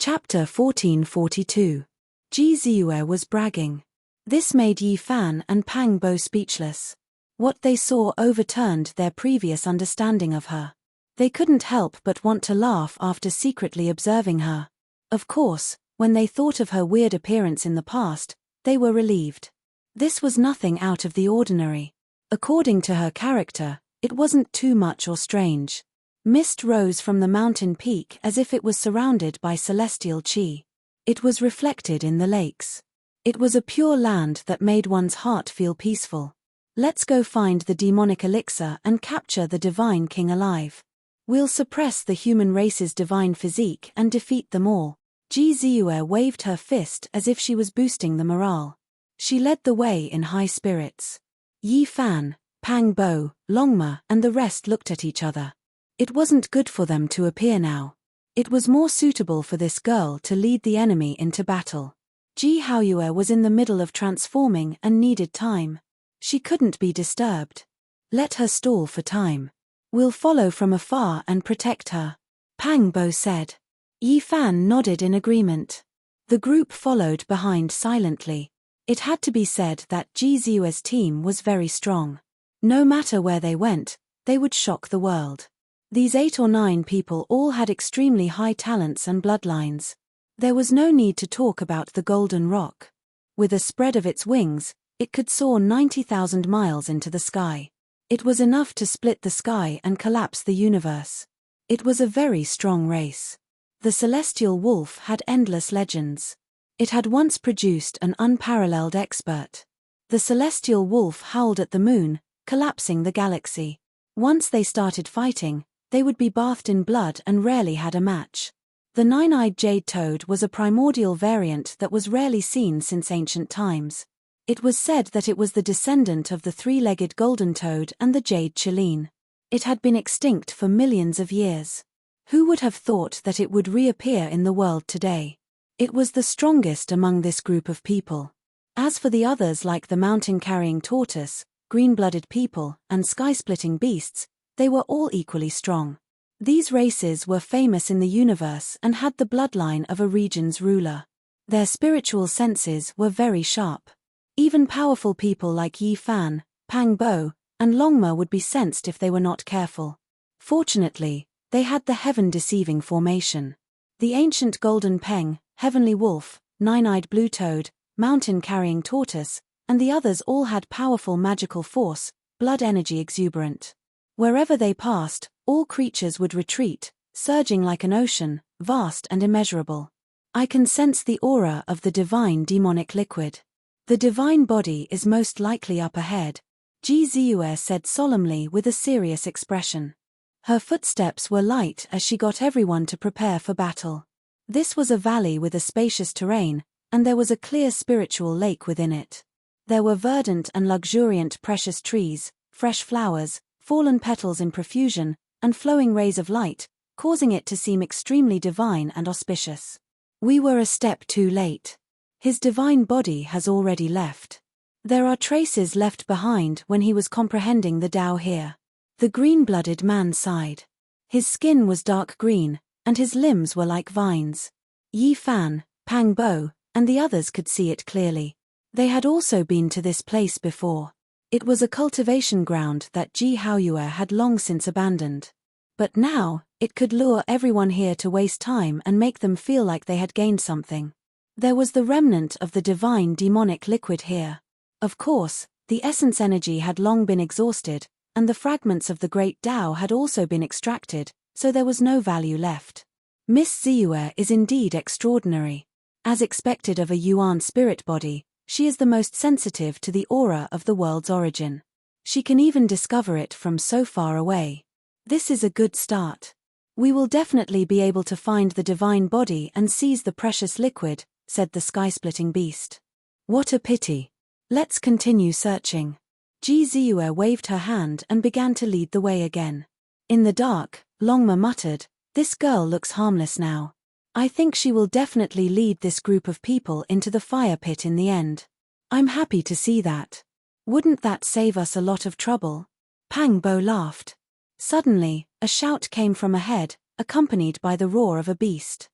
Chapter 1442. Ji Ziyue was bragging. This made Yi Fan and Pang Bo speechless. What they saw overturned their previous understanding of her. They couldn't help but want to laugh after secretly observing her. Of course, when they thought of her weird appearance in the past, they were relieved. This was nothing out of the ordinary. According to her character, it wasn't too much or strange. Mist rose from the mountain peak as if it was surrounded by celestial chi. It was reflected in the lakes. It was a pure land that made one's heart feel peaceful. Let's go find the demonic elixir and capture the divine king alive. We'll suppress the human race's divine physique and defeat them all. Ji Ziyue waved her fist as if she was boosting the morale. She led the way in high spirits. Yi Fan, Pang Bo, Longma and the rest looked at each other. It wasn't good for them to appear now. It was more suitable for this girl to lead the enemy into battle. Ji Haoyue was in the middle of transforming and needed time. She couldn't be disturbed. Let her stall for time. We'll follow from afar and protect her, Pang Bo said. Yi Fan nodded in agreement. The group followed behind silently. It had to be said that Ji Ziyue's team was very strong. No matter where they went, they would shock the world. These 8 or 9 people all had extremely high talents and bloodlines. There was no need to talk about the Golden Rock. With a spread of its wings, it could soar 90,000 miles into the sky. It was enough to split the sky and collapse the universe. It was a very strong race. The celestial wolf had endless legends. It had once produced an unparalleled expert. The celestial wolf howled at the moon, collapsing the galaxy. Once they started fighting, they would be bathed in blood and rarely had a match. The nine-eyed jade toad was a primordial variant that was rarely seen since ancient times. It was said that it was the descendant of the three-legged golden toad and the jade chiline. It had been extinct for millions of years. Who would have thought that it would reappear in the world today? It was the strongest among this group of people. As for the others like the mountain-carrying tortoise, green-blooded people, and sky-splitting beasts, they were all equally strong. These races were famous in the universe and had the bloodline of a region's ruler. Their spiritual senses were very sharp. Even powerful people like Yi Fan, Pang Bo, and Longma would be sensed if they were not careful. Fortunately, they had the heaven-deceiving formation. The ancient golden peng, heavenly wolf, nine-eyed blue toad, mountain-carrying tortoise, and the others all had powerful magical force, blood energy exuberant. Wherever they passed, all creatures would retreat, surging like an ocean, vast and immeasurable. I can sense the aura of the divine demonic liquid. The divine body is most likely up ahead, Ji Ziyue said solemnly with a serious expression. Her footsteps were light as she got everyone to prepare for battle. This was a valley with a spacious terrain, and there was a clear spiritual lake within it. There were verdant and luxuriant precious trees, fresh flowers, fallen petals in profusion, and flowing rays of light, causing it to seem extremely divine and auspicious. We were a step too late. His divine body has already left. There are traces left behind when he was comprehending the Tao here. The green-blooded man sighed. His skin was dark green, and his limbs were like vines. Yi Fan, Pang Bo, and the others could see it clearly. They had also been to this place before. It was a cultivation ground that Ji Haoyue had long since abandoned. But now, it could lure everyone here to waste time and make them feel like they had gained something. There was the remnant of the divine demonic liquid here. Of course, the essence energy had long been exhausted, and the fragments of the great Tao had also been extracted, so there was no value left. Miss Ziyue is indeed extraordinary. As expected of a Yuan spirit body, she is the most sensitive to the aura of the world's origin. She can even discover it from so far away. This is a good start. We will definitely be able to find the divine body and seize the precious liquid, said the sky-splitting beast. What a pity. Let's continue searching. Ji Ziyue waved her hand and began to lead the way again. In the dark, Longma muttered, "This girl looks harmless now. I think she will definitely lead this group of people into the fire pit in the end. I'm happy to see that. Wouldn't that save us a lot of trouble?" Pang Bo laughed. Suddenly, a shout came from ahead, accompanied by the roar of a beast.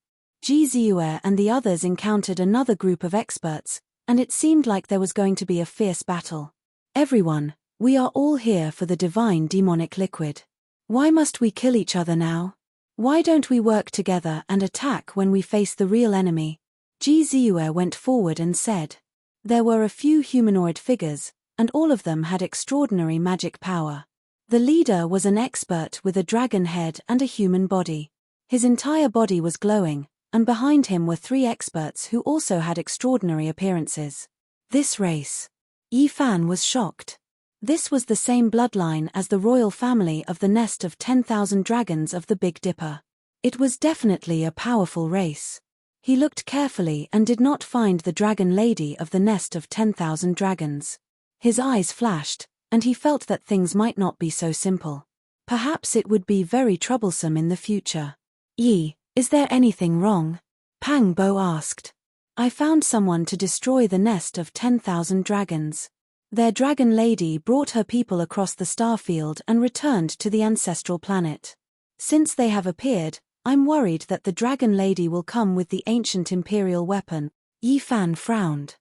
Ji Ziyue and the others encountered another group of experts, and it seemed like there was going to be a fierce battle. Everyone, we are all here for the divine demonic liquid. Why must we kill each other now? Why don't we work together and attack when we face the real enemy? Ji Ziyue went forward and said. There were a few humanoid figures, and all of them had extraordinary magic power. The leader was an expert with a dragon head and a human body. His entire body was glowing, and behind him were 3 experts who also had extraordinary appearances. This race. Yi Fan was shocked. This was the same bloodline as the royal family of the nest of 10,000 dragons of the Big Dipper. It was definitely a powerful race. He looked carefully and did not find the dragon lady of the nest of 10,000 dragons. His eyes flashed, and he felt that things might not be so simple. Perhaps it would be very troublesome in the future. Yi, is there anything wrong? Pang Bo asked. I found someone to destroy the nest of 10,000 dragons. Their dragon lady brought her people across the starfield and returned to the ancestral planet. Since they have appeared, I'm worried that the dragon lady will come with the ancient imperial weapon. Yi Fan frowned.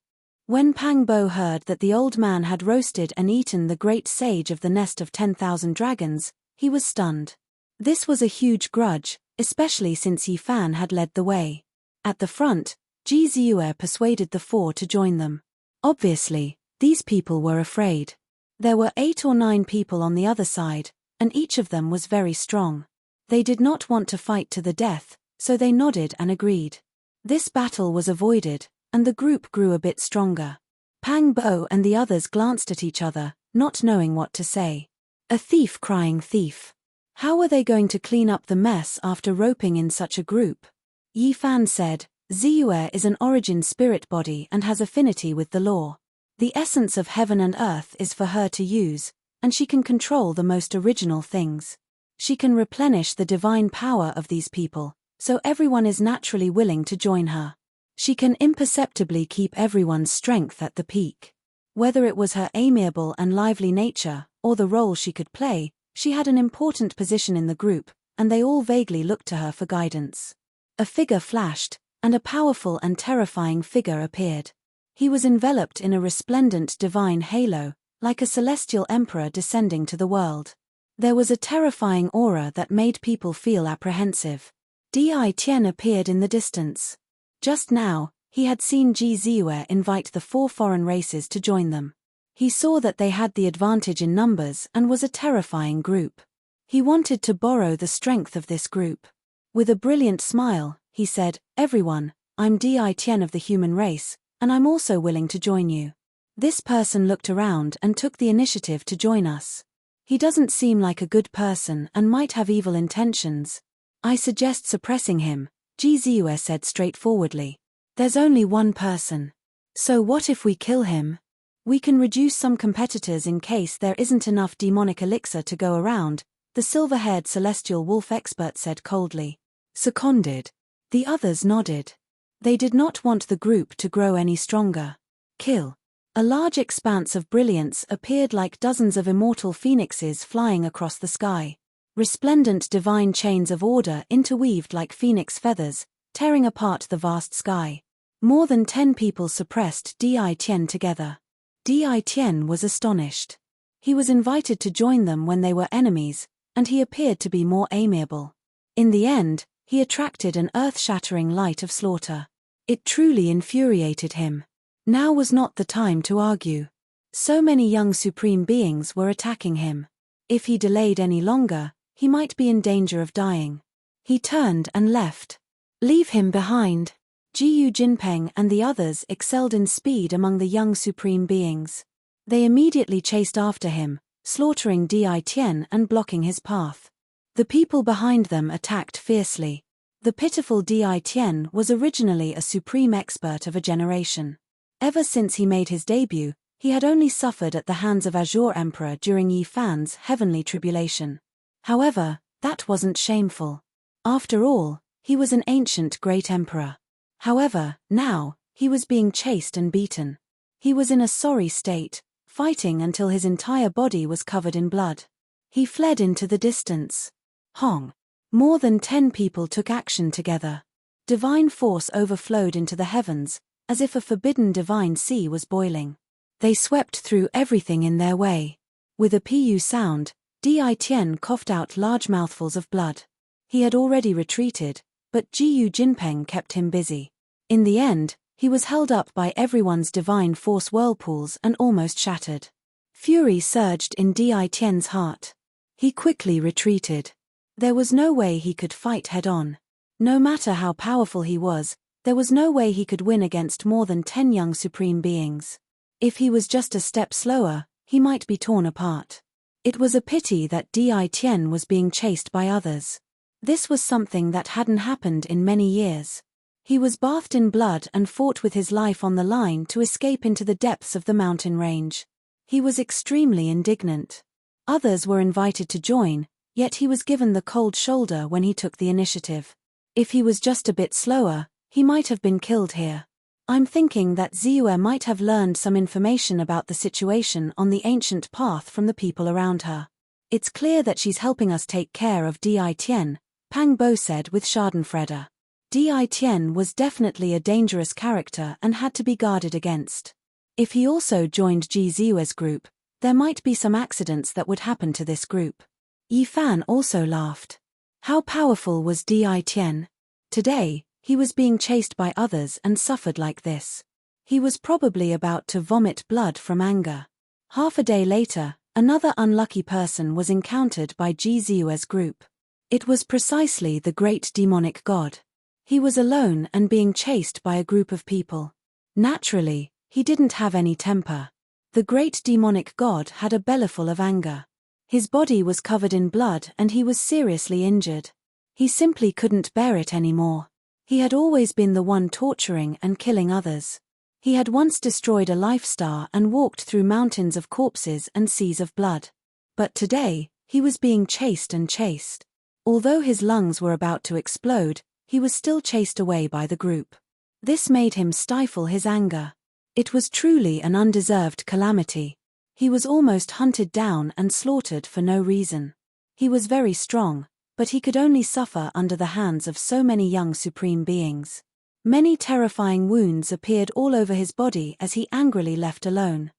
When Pang Bo heard that the old man had roasted and eaten the great sage of the nest of 10,000 dragons, he was stunned. This was a huge grudge, especially since Yi Fan had led the way. At the front, Ji Ziyue persuaded the 4 to join them. Obviously, these people were afraid. There were 8 or 9 people on the other side, and each of them was very strong. They did not want to fight to the death, so they nodded and agreed. This battle was avoided, and the group grew a bit stronger. Pang Bo and the others glanced at each other, not knowing what to say. A thief crying thief. How were they going to clean up the mess after roping in such a group? Yi Fan said, Ziyue is an origin spirit body and has affinity with the law. The essence of heaven and earth is for her to use, and she can control the most original things. She can replenish the divine power of these people, so everyone is naturally willing to join her. She can imperceptibly keep everyone's strength at the peak. Whether it was her amiable and lively nature, or the role she could play, she had an important position in the group, and they all vaguely looked to her for guidance. A figure flashed, and a powerful and terrifying figure appeared. He was enveloped in a resplendent divine halo, like a celestial emperor descending to the world. There was a terrifying aura that made people feel apprehensive. Di Tian appeared in the distance. Just now, he had seen Ji Ziyue invite the 4 foreign races to join them. He saw that they had the advantage in numbers and was a terrifying group. He wanted to borrow the strength of this group. With a brilliant smile, he said, Everyone, I'm Di Tian of the human race, and I'm also willing to join you. This person looked around and took the initiative to join us. He doesn't seem like a good person and might have evil intentions. I suggest suppressing him, Ji Ziyue said straightforwardly. There's only one person. So what if we kill him? We can reduce some competitors in case there isn't enough demonic elixir to go around, the silver-haired celestial wolf expert said coldly. Seconded. The others nodded. They did not want the group to grow any stronger. Kill. A large expanse of brilliance appeared like dozens of immortal phoenixes flying across the sky. Resplendent divine chains of order interweaved like phoenix feathers, tearing apart the vast sky. More than 10 people suppressed Di Tian together. Di Tian was astonished. He was invited to join them when they were enemies, and he appeared to be more amiable. In the end, he attracted an earth-shattering light of slaughter. It truly infuriated him. Now was not the time to argue. So many young supreme beings were attacking him. If he delayed any longer, he might be in danger of dying. He turned and left. Leave him behind. Jiyu Jinpeng and the others excelled in speed among the young supreme beings. They immediately chased after him, slaughtering Di Tian and blocking his path. The people behind them attacked fiercely. The pitiful Di Tian was originally a supreme expert of a generation. Ever since he made his debut, he had only suffered at the hands of Azure Emperor during Yi Fan's heavenly tribulation. However, that wasn't shameful. After all, he was an ancient great emperor. However, now, he was being chased and beaten. He was in a sorry state, fighting until his entire body was covered in blood. He fled into the distance. Hong. More than 10 people took action together. Divine force overflowed into the heavens, as if a forbidden divine sea was boiling. They swept through everything in their way. With a pu sound, Di Tian coughed out large mouthfuls of blood. He had already retreated, but Jiyu Jinpeng kept him busy. In the end, he was held up by everyone's divine force whirlpools and almost shattered. Fury surged in Di Tian's heart. He quickly retreated. There was no way he could fight head-on. No matter how powerful he was, there was no way he could win against more than 10 young supreme beings. If he was just a step slower, he might be torn apart. It was a pity that Di Tian was being chased by others. This was something that hadn't happened in many years. He was bathed in blood and fought with his life on the line to escape into the depths of the mountain range. He was extremely indignant. Others were invited to join, yet he was given the cold shoulder when he took the initiative. If he was just a bit slower, he might have been killed here. I'm thinking that Ziyue might have learned some information about the situation on the ancient path from the people around her. It's clear that she's helping us take care of Di Tian, Pang Bo said with schadenfreude. Di Tian was definitely a dangerous character and had to be guarded against. If he also joined Ji Ziyue's group, there might be some accidents that would happen to this group. Yi Fan also laughed. How powerful was Di Tian? Today, he was being chased by others and suffered like this. He was probably about to vomit blood from anger. Half a day later, another unlucky person was encountered by Ji Ziyue's group. It was precisely the great demonic god. He was alone and being chased by a group of people. Naturally, he didn't have any temper. The great demonic god had a bellyful of anger. His body was covered in blood and he was seriously injured. He simply couldn't bear it anymore. He had always been the one torturing and killing others. He had once destroyed a life star and walked through mountains of corpses and seas of blood. But today, he was being chased and chased. Although his lungs were about to explode, he was still chased away by the group. This made him stifle his anger. It was truly an undeserved calamity. He was almost hunted down and slaughtered for no reason. He was very strong, but he could only suffer under the hands of so many young supreme beings. Many terrifying wounds appeared all over his body as he angrily left alone.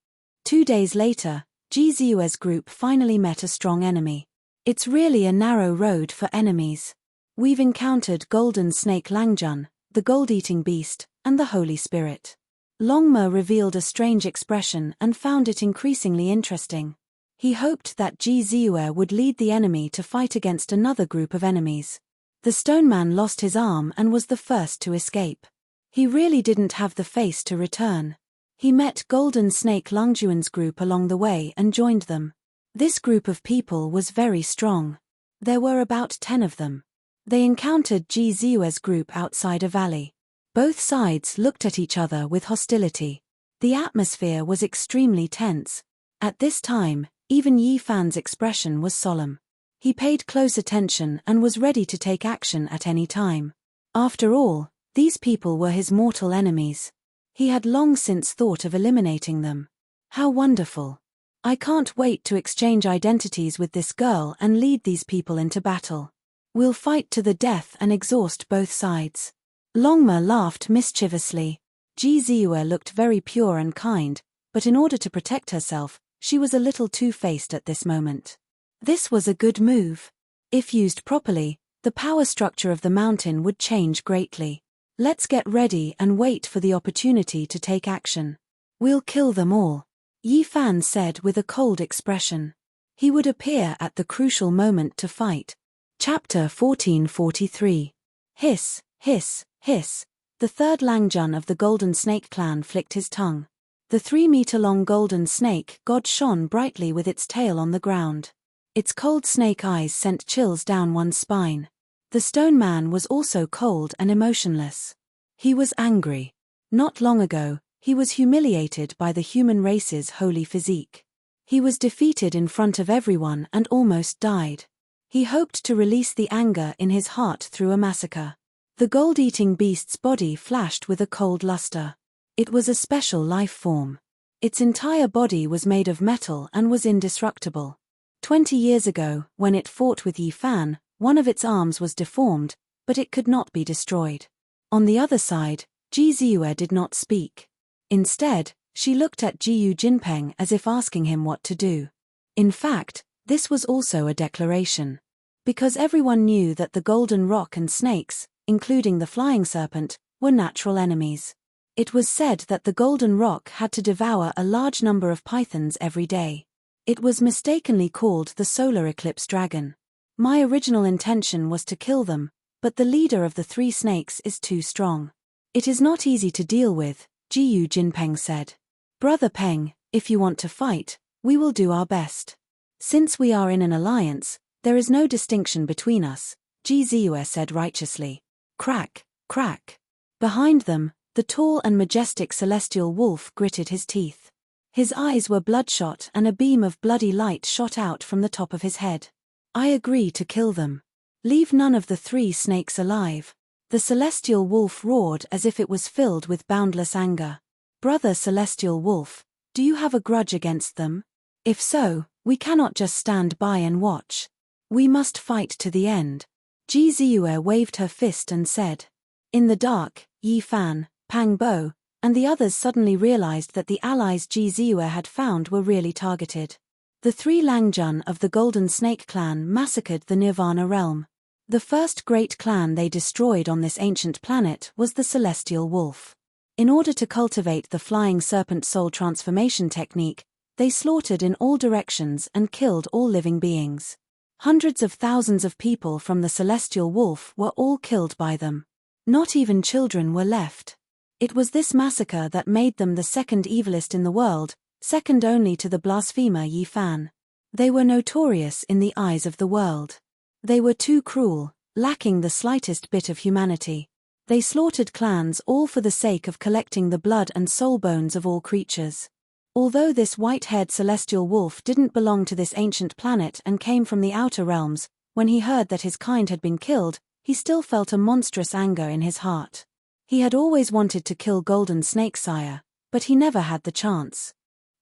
2 days later, Ji Ziyue's group finally met a strong enemy. It's really a narrow road for enemies. We've encountered Golden Snake Langjun, the gold-eating beast, and the Holy Spirit. Longme revealed a strange expression and found it increasingly interesting. He hoped that Ji Ziyue would lead the enemy to fight against another group of enemies. The stone man lost his arm and was the first to escape. He really didn't have the face to return. He met Golden Snake Langjuan's group along the way and joined them. This group of people was very strong. There were about 10 of them. They encountered Ji Ziyue's group outside a valley. Both sides looked at each other with hostility. The atmosphere was extremely tense. At this time, even Yi Fan's expression was solemn. He paid close attention and was ready to take action at any time. After all, these people were his mortal enemies. He had long since thought of eliminating them. How wonderful. I can't wait to exchange identities with this girl and lead these people into battle. We'll fight to the death and exhaust both sides. Longme laughed mischievously. Ji Ziyue looked very pure and kind, but in order to protect herself, she was a little two-faced at this moment. This was a good move. If used properly, the power structure of the mountain would change greatly. Let's get ready and wait for the opportunity to take action. We'll kill them all, Yi Fan said with a cold expression. He would appear at the crucial moment to fight. Chapter 1443. Hiss, hiss, hiss. The third Langjun of the Golden Snake clan flicked his tongue. The 3-meter-long golden snake god shone brightly with its tail on the ground. Its cold snake eyes sent chills down one's spine. The stone man was also cold and emotionless. He was angry. Not long ago, he was humiliated by the human race's holy physique. He was defeated in front of everyone and almost died. He hoped to release the anger in his heart through a massacre. The gold-eating beast's body flashed with a cold luster. It was a special life form. Its entire body was made of metal and was indestructible. 20 years ago, when it fought with Yi Fan, one of its arms was deformed, but it could not be destroyed. On the other side, Ji Ziyue did not speak. Instead, she looked at Jiyu Jinpeng as if asking him what to do. In fact, this was also a declaration. Because everyone knew that the golden rock and snakes, including the flying serpent, were natural enemies. It was said that the golden rock had to devour a large number of pythons every day. It was mistakenly called the solar eclipse dragon. My original intention was to kill them, but the leader of the three snakes is too strong. It is not easy to deal with, Jiyu Jinpeng said. Brother Peng, if you want to fight, we will do our best. Since we are in an alliance, there is no distinction between us, Ji Ziyue said righteously. Crack, crack. Behind them, the tall and majestic celestial wolf gritted his teeth. His eyes were bloodshot and a beam of bloody light shot out from the top of his head. I agree to kill them. Leave none of the three snakes alive. The celestial wolf roared as if it was filled with boundless anger. Brother celestial wolf, do you have a grudge against them? If so, we cannot just stand by and watch. We must fight to the end. Ji Ziyue waved her fist and said. In the dark, Yi Fan, Pang Bo, and the others suddenly realized that the allies Ji Ziyue had found were really targeted. The three Langjun of the Golden Snake clan massacred the Nirvana realm. The first great clan they destroyed on this ancient planet was the Celestial Wolf. In order to cultivate the flying serpent soul transformation technique, they slaughtered in all directions and killed all living beings. Hundreds of thousands of people from the Celestial Wolf were all killed by them. Not even children were left. It was this massacre that made them the second evilest in the world, second only to the blasphemer Yi Fan. They were notorious in the eyes of the world. They were too cruel, lacking the slightest bit of humanity. They slaughtered clans all for the sake of collecting the blood and soul bones of all creatures. Although this white-haired celestial wolf didn't belong to this ancient planet and came from the outer realms, when he heard that his kind had been killed, he still felt a monstrous anger in his heart. He had always wanted to kill Golden Snake Sire, but he never had the chance.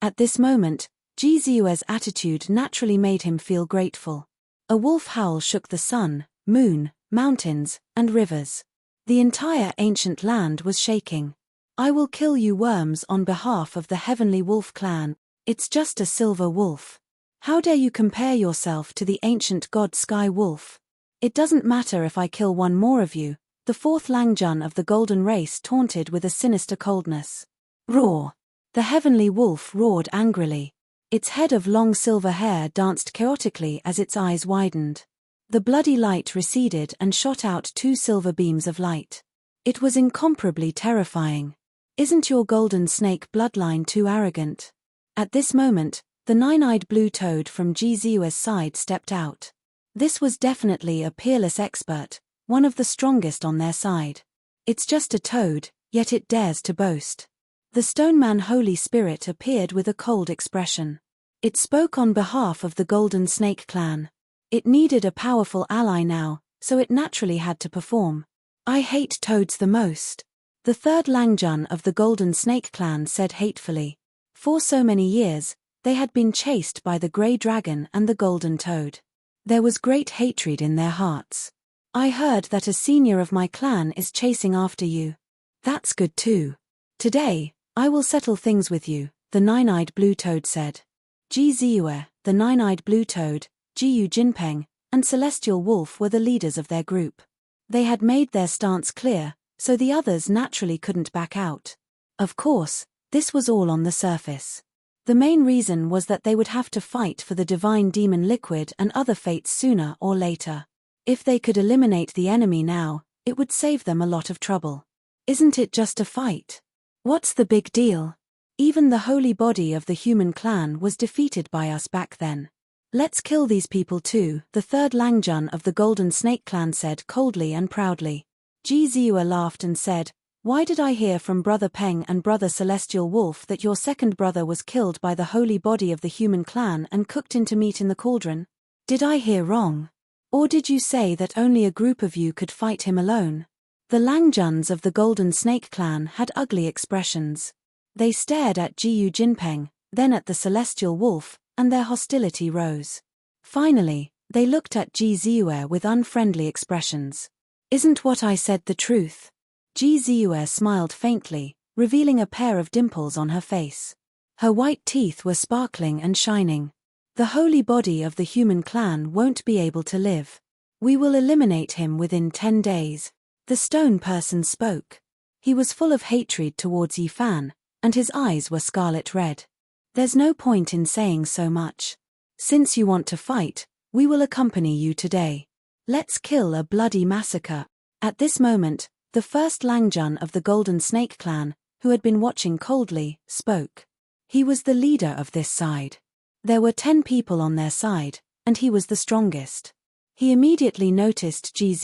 At this moment, Ji Ziyue's attitude naturally made him feel grateful. A wolf howl shook the sun, moon, mountains, and rivers. The entire ancient land was shaking. I will kill you worms on behalf of the Heavenly Wolf clan. It's just a silver wolf. How dare you compare yourself to the ancient god Sky Wolf? It doesn't matter if I kill one more of you, the fourth Langjun of the Golden Race taunted with a sinister coldness. Roar! The Heavenly Wolf roared angrily. Its head of long silver hair danced chaotically as its eyes widened. The bloody light receded and shot out two silver beams of light. It was incomparably terrifying. Isn't your golden snake bloodline too arrogant? At this moment, the nine-eyed blue toad from Ji Ziyue's side stepped out. This was definitely a peerless expert, one of the strongest on their side. It's just a toad, yet it dares to boast. The Stoneman Holy Spirit appeared with a cold expression. It spoke on behalf of the Golden Snake clan. It needed a powerful ally now, so it naturally had to perform. I hate toads the most. The third Langjun of the Golden Snake clan said hatefully. For so many years, they had been chased by the Grey Dragon and the Golden Toad. There was great hatred in their hearts. I heard that a senior of my clan is chasing after you. That's good too. Today, I will settle things with you, the nine-eyed blue toad said. Ji Ziyue, the nine-eyed blue toad, Jiyu Jinpeng, and Celestial Wolf were the leaders of their group. They had made their stance clear, so the others naturally couldn't back out. Of course, this was all on the surface. The main reason was that they would have to fight for the divine demon liquid and other fates sooner or later. If they could eliminate the enemy now, it would save them a lot of trouble. Isn't it just a fight? What's the big deal? Even the holy body of the human clan was defeated by us back then. Let's kill these people too, the third Langjun of the Golden Snake clan said coldly and proudly. Ji Ziyue laughed and said, Why did I hear from Brother Peng and Brother Celestial Wolf that your second brother was killed by the holy body of the human clan and cooked into meat in the cauldron? Did I hear wrong? Or did you say that only a group of you could fight him alone? The Langjuns of the Golden Snake clan had ugly expressions. They stared at Jiyu Jinpeng, then at the Celestial Wolf, and their hostility rose. Finally, they looked at Ji Ziyue with unfriendly expressions. Isn't what I said the truth? Ji smiled faintly, revealing a pair of dimples on her face. Her white teeth were sparkling and shining. The holy body of the human clan won't be able to live. We will eliminate him within 10 days. The stone person spoke. He was full of hatred towards Yifan, and his eyes were scarlet red. There's no point in saying so much. Since you want to fight, we will accompany you today. Let's kill a bloody massacre. At this moment, the first Langjun of the Golden Snake clan, who had been watching coldly, spoke. He was the leader of this side. There were 10 people on their side, and he was the strongest. He immediately noticed Ji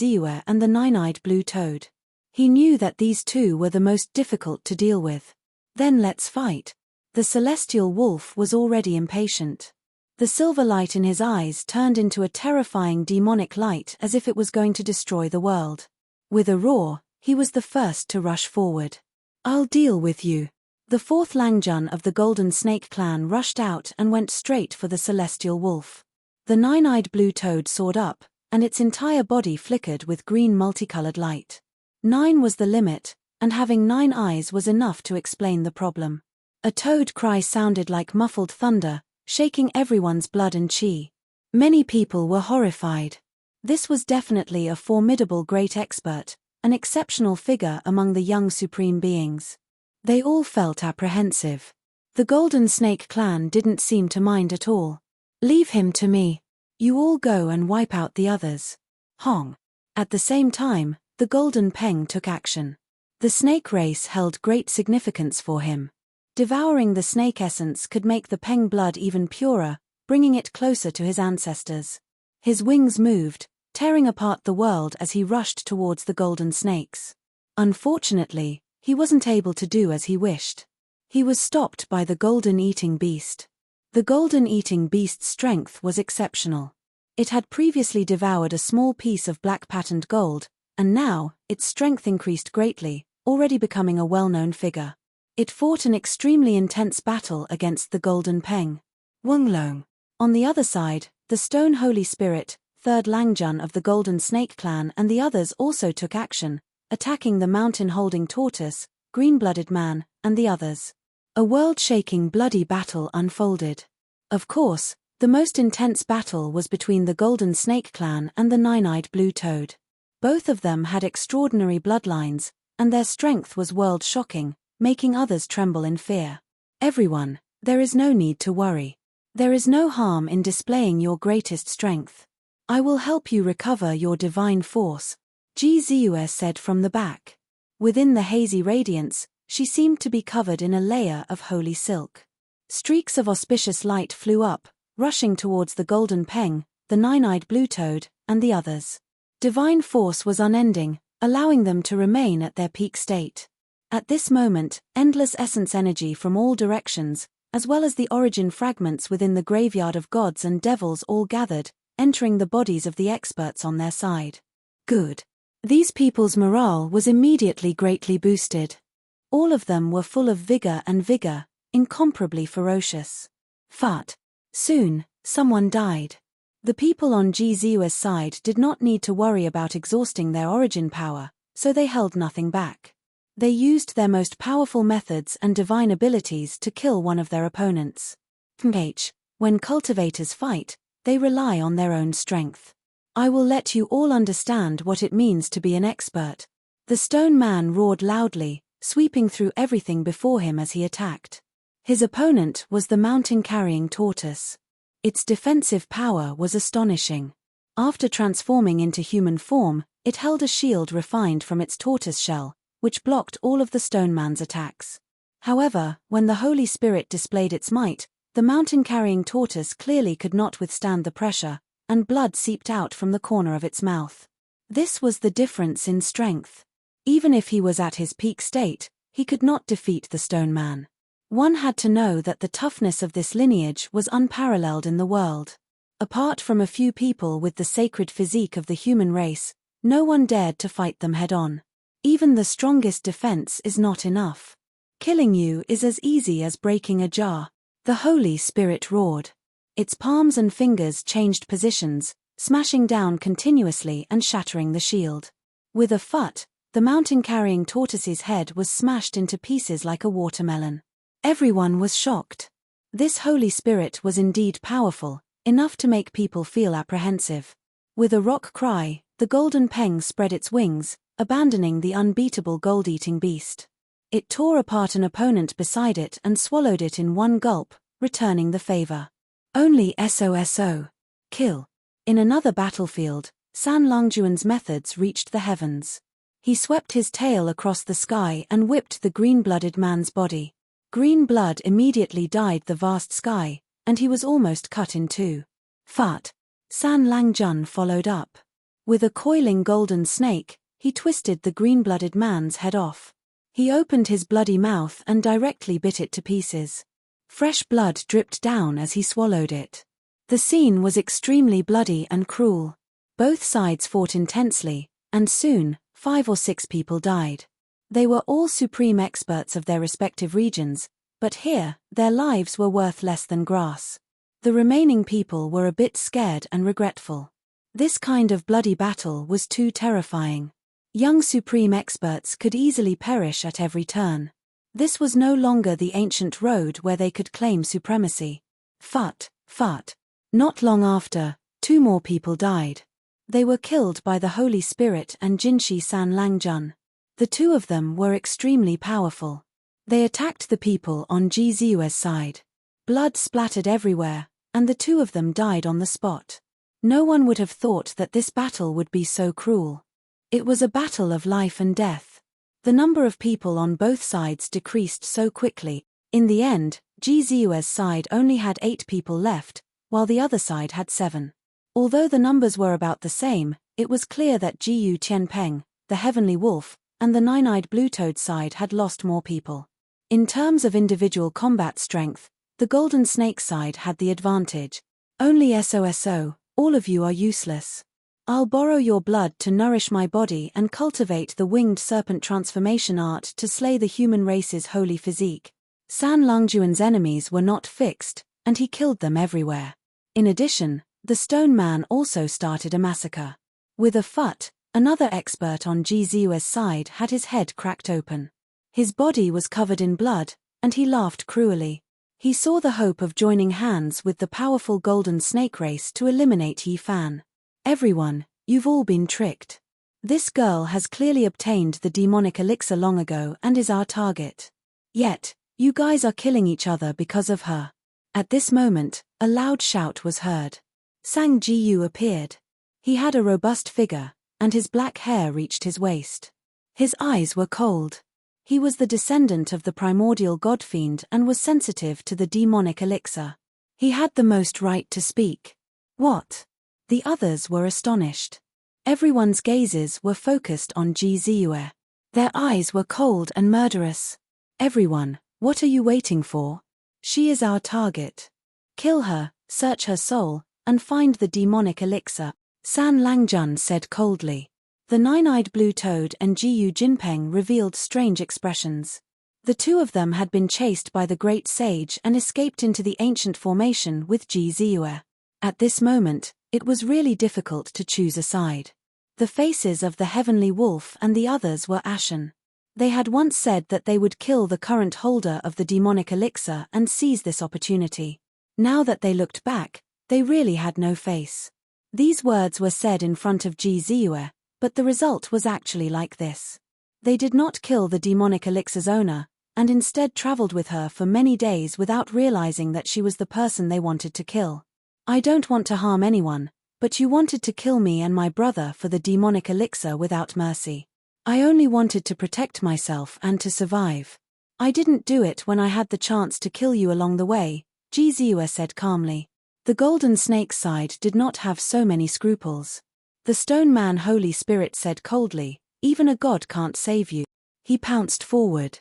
and the nine-eyed blue toad. He knew that these two were the most difficult to deal with. Then let's fight. The celestial wolf was already impatient. The silver light in his eyes turned into a terrifying demonic light as if it was going to destroy the world. With a roar, he was the first to rush forward. I'll deal with you. The fourth Langjun of the Golden Snake clan rushed out and went straight for the celestial wolf. The nine-eyed blue toad soared up, and its entire body flickered with green multicolored light. 9 was the limit, and having 9 eyes was enough to explain the problem. A toad cry sounded like muffled thunder, shaking everyone's blood and chi. Many people were horrified. This was definitely a formidable great expert, an exceptional figure among the young supreme beings. They all felt apprehensive. The Golden Snake clan didn't seem to mind at all. Leave him to me. You all go and wipe out the others. Hong. At the same time, the Golden Peng took action. The snake race held great significance for him. Devouring the snake essence could make the Peng blood even purer, bringing it closer to his ancestors. His wings moved, tearing apart the world as he rushed towards the golden snakes. Unfortunately, he wasn't able to do as he wished. He was stopped by the golden eating beast. The golden eating beast's strength was exceptional. It had previously devoured a small piece of black patterned gold, and now, its strength increased greatly, already becoming a well-known figure. It fought an extremely intense battle against the Golden Peng. Wunglong. On the other side, the Stone Holy Spirit, third Langjun of the Golden Snake clan and the others also took action, attacking the mountain-holding tortoise, green-blooded man, and the others. A world-shaking bloody battle unfolded. Of course, the most intense battle was between the Golden Snake clan and the nine-eyed blue toad. Both of them had extraordinary bloodlines, and their strength was world-shocking, making others tremble in fear. Everyone, there is no need to worry. There is no harm in displaying your greatest strength. I will help you recover your divine force, Ji said from the back. Within the hazy radiance, she seemed to be covered in a layer of holy silk. Streaks of auspicious light flew up, rushing towards the Golden Peng, the nine-eyed blue toad, and the others. Divine force was unending, allowing them to remain at their peak state. At this moment, endless essence energy from all directions, as well as the origin fragments within the graveyard of gods and devils all gathered, entering the bodies of the experts on their side. Good. These people's morale was immediately greatly boosted. All of them were full of vigor, incomparably ferocious. But soon, someone died. The people on Jizua's side did not need to worry about exhausting their origin power, so they held nothing back. They used their most powerful methods and divine abilities to kill one of their opponents. When cultivators fight, they rely on their own strength. I will let you all understand what it means to be an expert. The stone man roared loudly, sweeping through everything before him as he attacked. His opponent was the mountain-carrying tortoise. Its defensive power was astonishing. After transforming into human form, it held a shield refined from its tortoise shell, which blocked all of the stone man's attacks. However, when the Holy Spirit displayed its might, the mountain-carrying tortoise clearly could not withstand the pressure, and blood seeped out from the corner of its mouth. This was the difference in strength. Even if he was at his peak state, he could not defeat the stone man. One had to know that the toughness of this lineage was unparalleled in the world. Apart from a few people with the sacred physique of the human race, no one dared to fight them head-on. Even the strongest defense is not enough. Killing you is as easy as breaking a jar. The Holy Spirit roared. Its palms and fingers changed positions, smashing down continuously and shattering the shield. With a phut, The mountain-carrying tortoise's head was smashed into pieces like a watermelon. Everyone was shocked. This Holy Spirit was indeed powerful, enough to make people feel apprehensive. With a rock cry, the golden peng spread its wings, abandoning the unbeatable gold-eating beast. It tore apart an opponent beside it and swallowed it in one gulp, returning the favor. Only SOSO. Kill. In another battlefield, San Langjuan's methods reached the heavens. He swept his tail across the sky and whipped the green-blooded man's body. Green blood immediately dyed the vast sky, and he was almost cut in two. Fat. San Langjun followed up. With a coiling golden snake, he twisted the green-blooded man's head off. He opened his bloody mouth and directly bit it to pieces. Fresh blood dripped down as he swallowed it. The scene was extremely bloody and cruel. Both sides fought intensely, and soon, 5 or 6 people died. They were all supreme experts of their respective regions, but here, their lives were worth less than grass. The remaining people were a bit scared and regretful. This kind of bloody battle was too terrifying. Young supreme experts could easily perish at every turn. This was no longer the ancient road where they could claim supremacy. Fut. Not long after, 2 more people died. They were killed by the Holy Spirit and Jinshi San Langjun. The 2 of them were extremely powerful. They attacked the people on Ji Ziyue's side. Blood splattered everywhere, and the 2 of them died on the spot. No one would have thought that this battle would be so cruel. It was a battle of life and death. The number of people on both sides decreased so quickly. In the end, Ji Ziyue's side only had 8 people left, while the other side had 7. Although the numbers were about the same, it was clear that Jiyu Tianpeng, the Heavenly Wolf, and the Nine-Eyed Blue-Toad side had lost more people. In terms of individual combat strength, the Golden Snake side had the advantage. Only SOSO, all of you are useless. I'll borrow your blood to nourish my body and cultivate the winged serpent transformation art to slay the human race's holy physique. San Langjuan's enemies were not fixed, and he killed them everywhere. In addition, the Stone Man also started a massacre. With a fut, another expert on Ji Ziyue's side had his head cracked open. His body was covered in blood, and he laughed cruelly. He saw the hope of joining hands with the powerful Golden Snake race to eliminate Yi Fan. Everyone, you've all been tricked. This girl has clearly obtained the demonic elixir long ago and is our target. Yet, you guys are killing each other because of her. At this moment, a loud shout was heard. Sang Jiyu appeared. He had a robust figure, and his black hair reached his waist. His eyes were cold. He was the descendant of the primordial godfiend and was sensitive to the demonic elixir. He had the most right to speak. What? The others were astonished. Everyone's gazes were focused on Ji Ziyue. Their eyes were cold and murderous. Everyone, what are you waiting for? She is our target. Kill her, search her soul, and find the demonic elixir, San Langjun said coldly. The Nine-Eyed Blue-Toad and Jiyu Jinpeng revealed strange expressions. The 2 of them had been chased by the great sage and escaped into the ancient formation with Ji Ziyue. At this moment, it was really difficult to choose a side. The faces of the Heavenly Wolf and the others were ashen. They had once said that they would kill the current holder of the demonic elixir and seize this opportunity. Now that they looked back, they really had no face. These words were said in front of Ji Ziyue, but the result was actually like this. They did not kill the demonic elixir's owner, and instead traveled with her for many days without realizing that she was the person they wanted to kill. I don't want to harm anyone, but you wanted to kill me and my brother for the demonic elixir without mercy. I only wanted to protect myself and to survive. I didn't do it when I had the chance to kill you along the way, Ji Ziyue said calmly. The Golden Snake side did not have so many scruples. The Stone Man Holy Spirit said coldly, even a god can't save you. He pounced forward.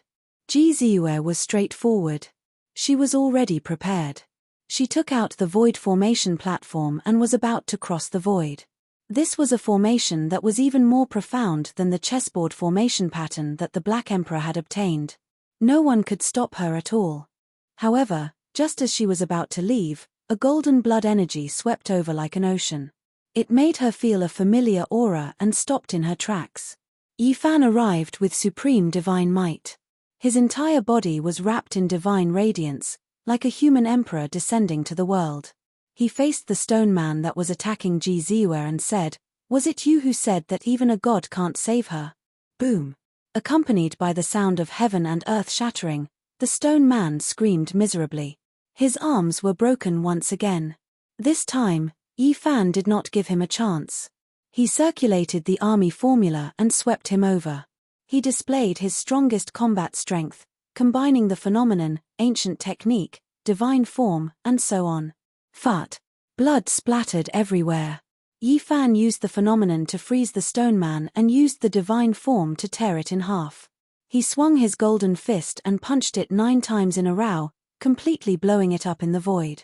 Ji Ziyue was straightforward. She was already prepared. She took out the void formation platform and was about to cross the void. This was a formation that was even more profound than the chessboard formation pattern that the Black Emperor had obtained. No one could stop her at all. However, just as she was about to leave, a golden blood energy swept over like an ocean. It made her feel a familiar aura and stopped in her tracks. Yi Fan arrived with supreme divine might. His entire body was wrapped in divine radiance, like a human emperor descending to the world. He faced the stone man that was attacking Ji Ziyu and said, "Was it you who said that even a god can't save her?" Boom! Accompanied by the sound of heaven and earth shattering, the stone man screamed miserably. His arms were broken once again. This time, Yi Fan did not give him a chance. He circulated the army formula and swept him over. He displayed his strongest combat strength, combining the phenomenon, ancient technique, divine form, and so on. Fart. Blood splattered everywhere. Yi Fan used the phenomenon to freeze the stone man and used the divine form to tear it in half. He swung his golden fist and punched it 9 times in a row, completely blowing it up in the void.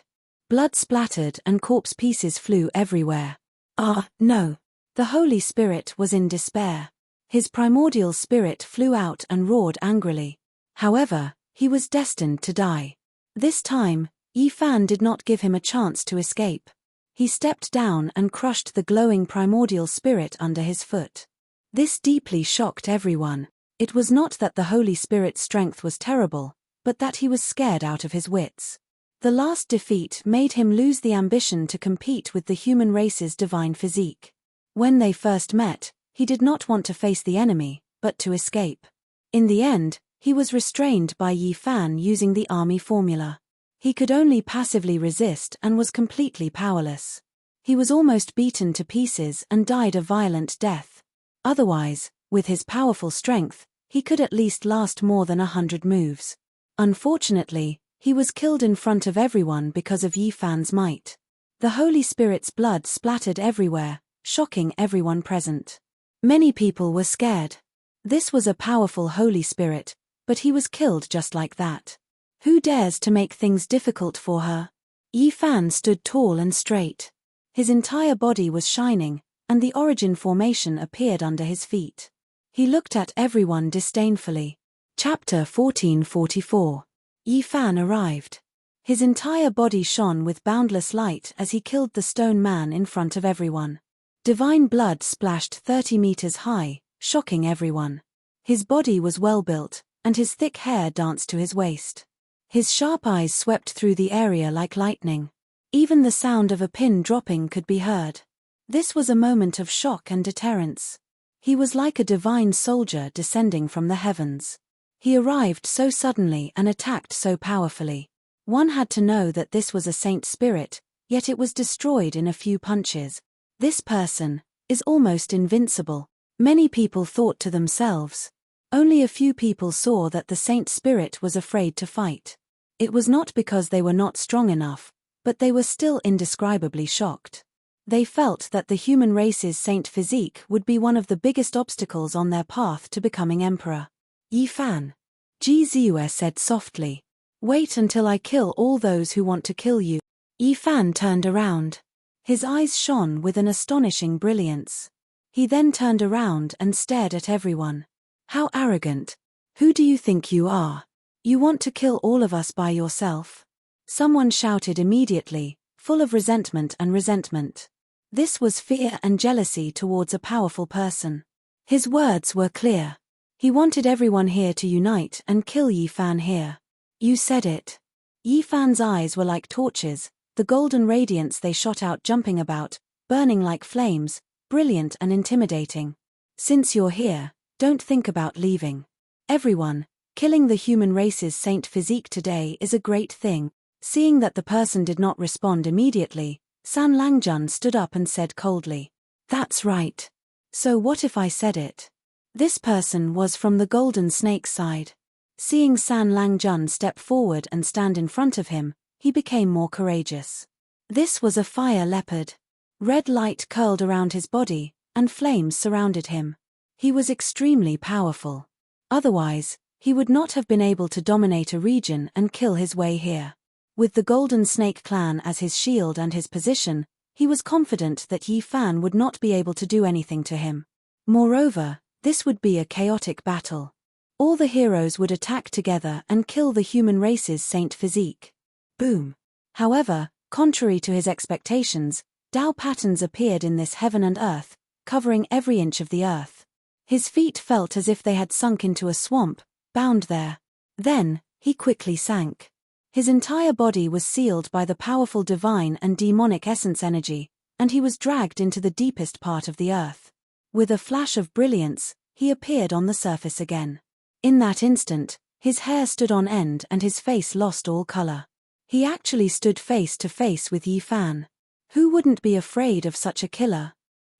Blood splattered and corpse pieces flew everywhere. Ah, no. The Holy Spirit was in despair. His primordial spirit flew out and roared angrily. However, he was destined to die. This time, Yi Fan did not give him a chance to escape. He stepped down and crushed the glowing primordial spirit under his foot. This deeply shocked everyone. It was not that the Holy Spirit's strength was terrible, but that he was scared out of his wits. The last defeat made him lose the ambition to compete with the human race's divine physique. When they first met, he did not want to face the enemy, but to escape. In the end, he was restrained by Yi Fan using the army formula. He could only passively resist and was completely powerless. He was almost beaten to pieces and died a violent death. Otherwise, with his powerful strength, he could at least last more than 100 moves. Unfortunately, he was killed in front of everyone because of Yi Fan's might. The Holy Spirit's blood splattered everywhere, shocking everyone present. Many people were scared. This was a powerful Holy Spirit, but he was killed just like that. Who dares to make things difficult for her? Yi Fan stood tall and straight. His entire body was shining, and the origin formation appeared under his feet. He looked at everyone disdainfully. Chapter 1444. Yi Fan arrived. His entire body shone with boundless light as he killed the stone man in front of everyone. Divine blood splashed 30 meters high, shocking everyone. His body was well built, and his thick hair danced to his waist. His sharp eyes swept through the area like lightning. Even the sound of a pin dropping could be heard. This was a moment of shock and deterrence. He was like a divine soldier descending from the heavens. He arrived so suddenly and attacked so powerfully. One had to know that this was a saint spirit, yet it was destroyed in a few punches. This person is almost invincible. Many people thought to themselves. Only a few people saw that the saint spirit was afraid to fight. It was not because they were not strong enough, but they were still indescribably shocked. They felt that the human race's saint physique would be one of the biggest obstacles on their path to becoming emperor. Yi Fan. Ji Ziyu said softly. Wait until I kill all those who want to kill you. Yi Fan turned around. His eyes shone with an astonishing brilliance. He then turned around and stared at everyone. How arrogant. Who do you think you are? You want to kill all of us by yourself? Someone shouted immediately, full of resentment and resentment. This was fear and jealousy towards a powerful person. His words were clear. He wanted everyone here to unite and kill Yi Fan here. You said it. Yi Fan's eyes were like torches, the golden radiance they shot out jumping about, burning like flames, brilliant and intimidating. Since you're here, don't think about leaving. Everyone, killing the human race's saint physique today is a great thing. Seeing that the person did not respond immediately, San Langjun stood up and said coldly. That's right. So what if I said it? This person was from the Golden Snake's side. Seeing San Langjun step forward and stand in front of him, he became more courageous. This was a fire leopard. Red light curled around his body, and flames surrounded him. He was extremely powerful. Otherwise, he would not have been able to dominate a region and kill his way here. With the Golden Snake clan as his shield and his position, he was confident that Yi Fan would not be able to do anything to him. Moreover, this would be a chaotic battle. All the heroes would attack together and kill the human race's saint physique. Boom. However, contrary to his expectations, Tao patterns appeared in this heaven and earth, covering every inch of the earth. His feet felt as if they had sunk into a swamp, bound there. Then, he quickly sank. His entire body was sealed by the powerful divine and demonic essence energy, and he was dragged into the deepest part of the earth. With a flash of brilliance, he appeared on the surface again. In that instant, his hair stood on end and his face lost all color. He actually stood face to face with Yi Fan. Who wouldn't be afraid of such a killer?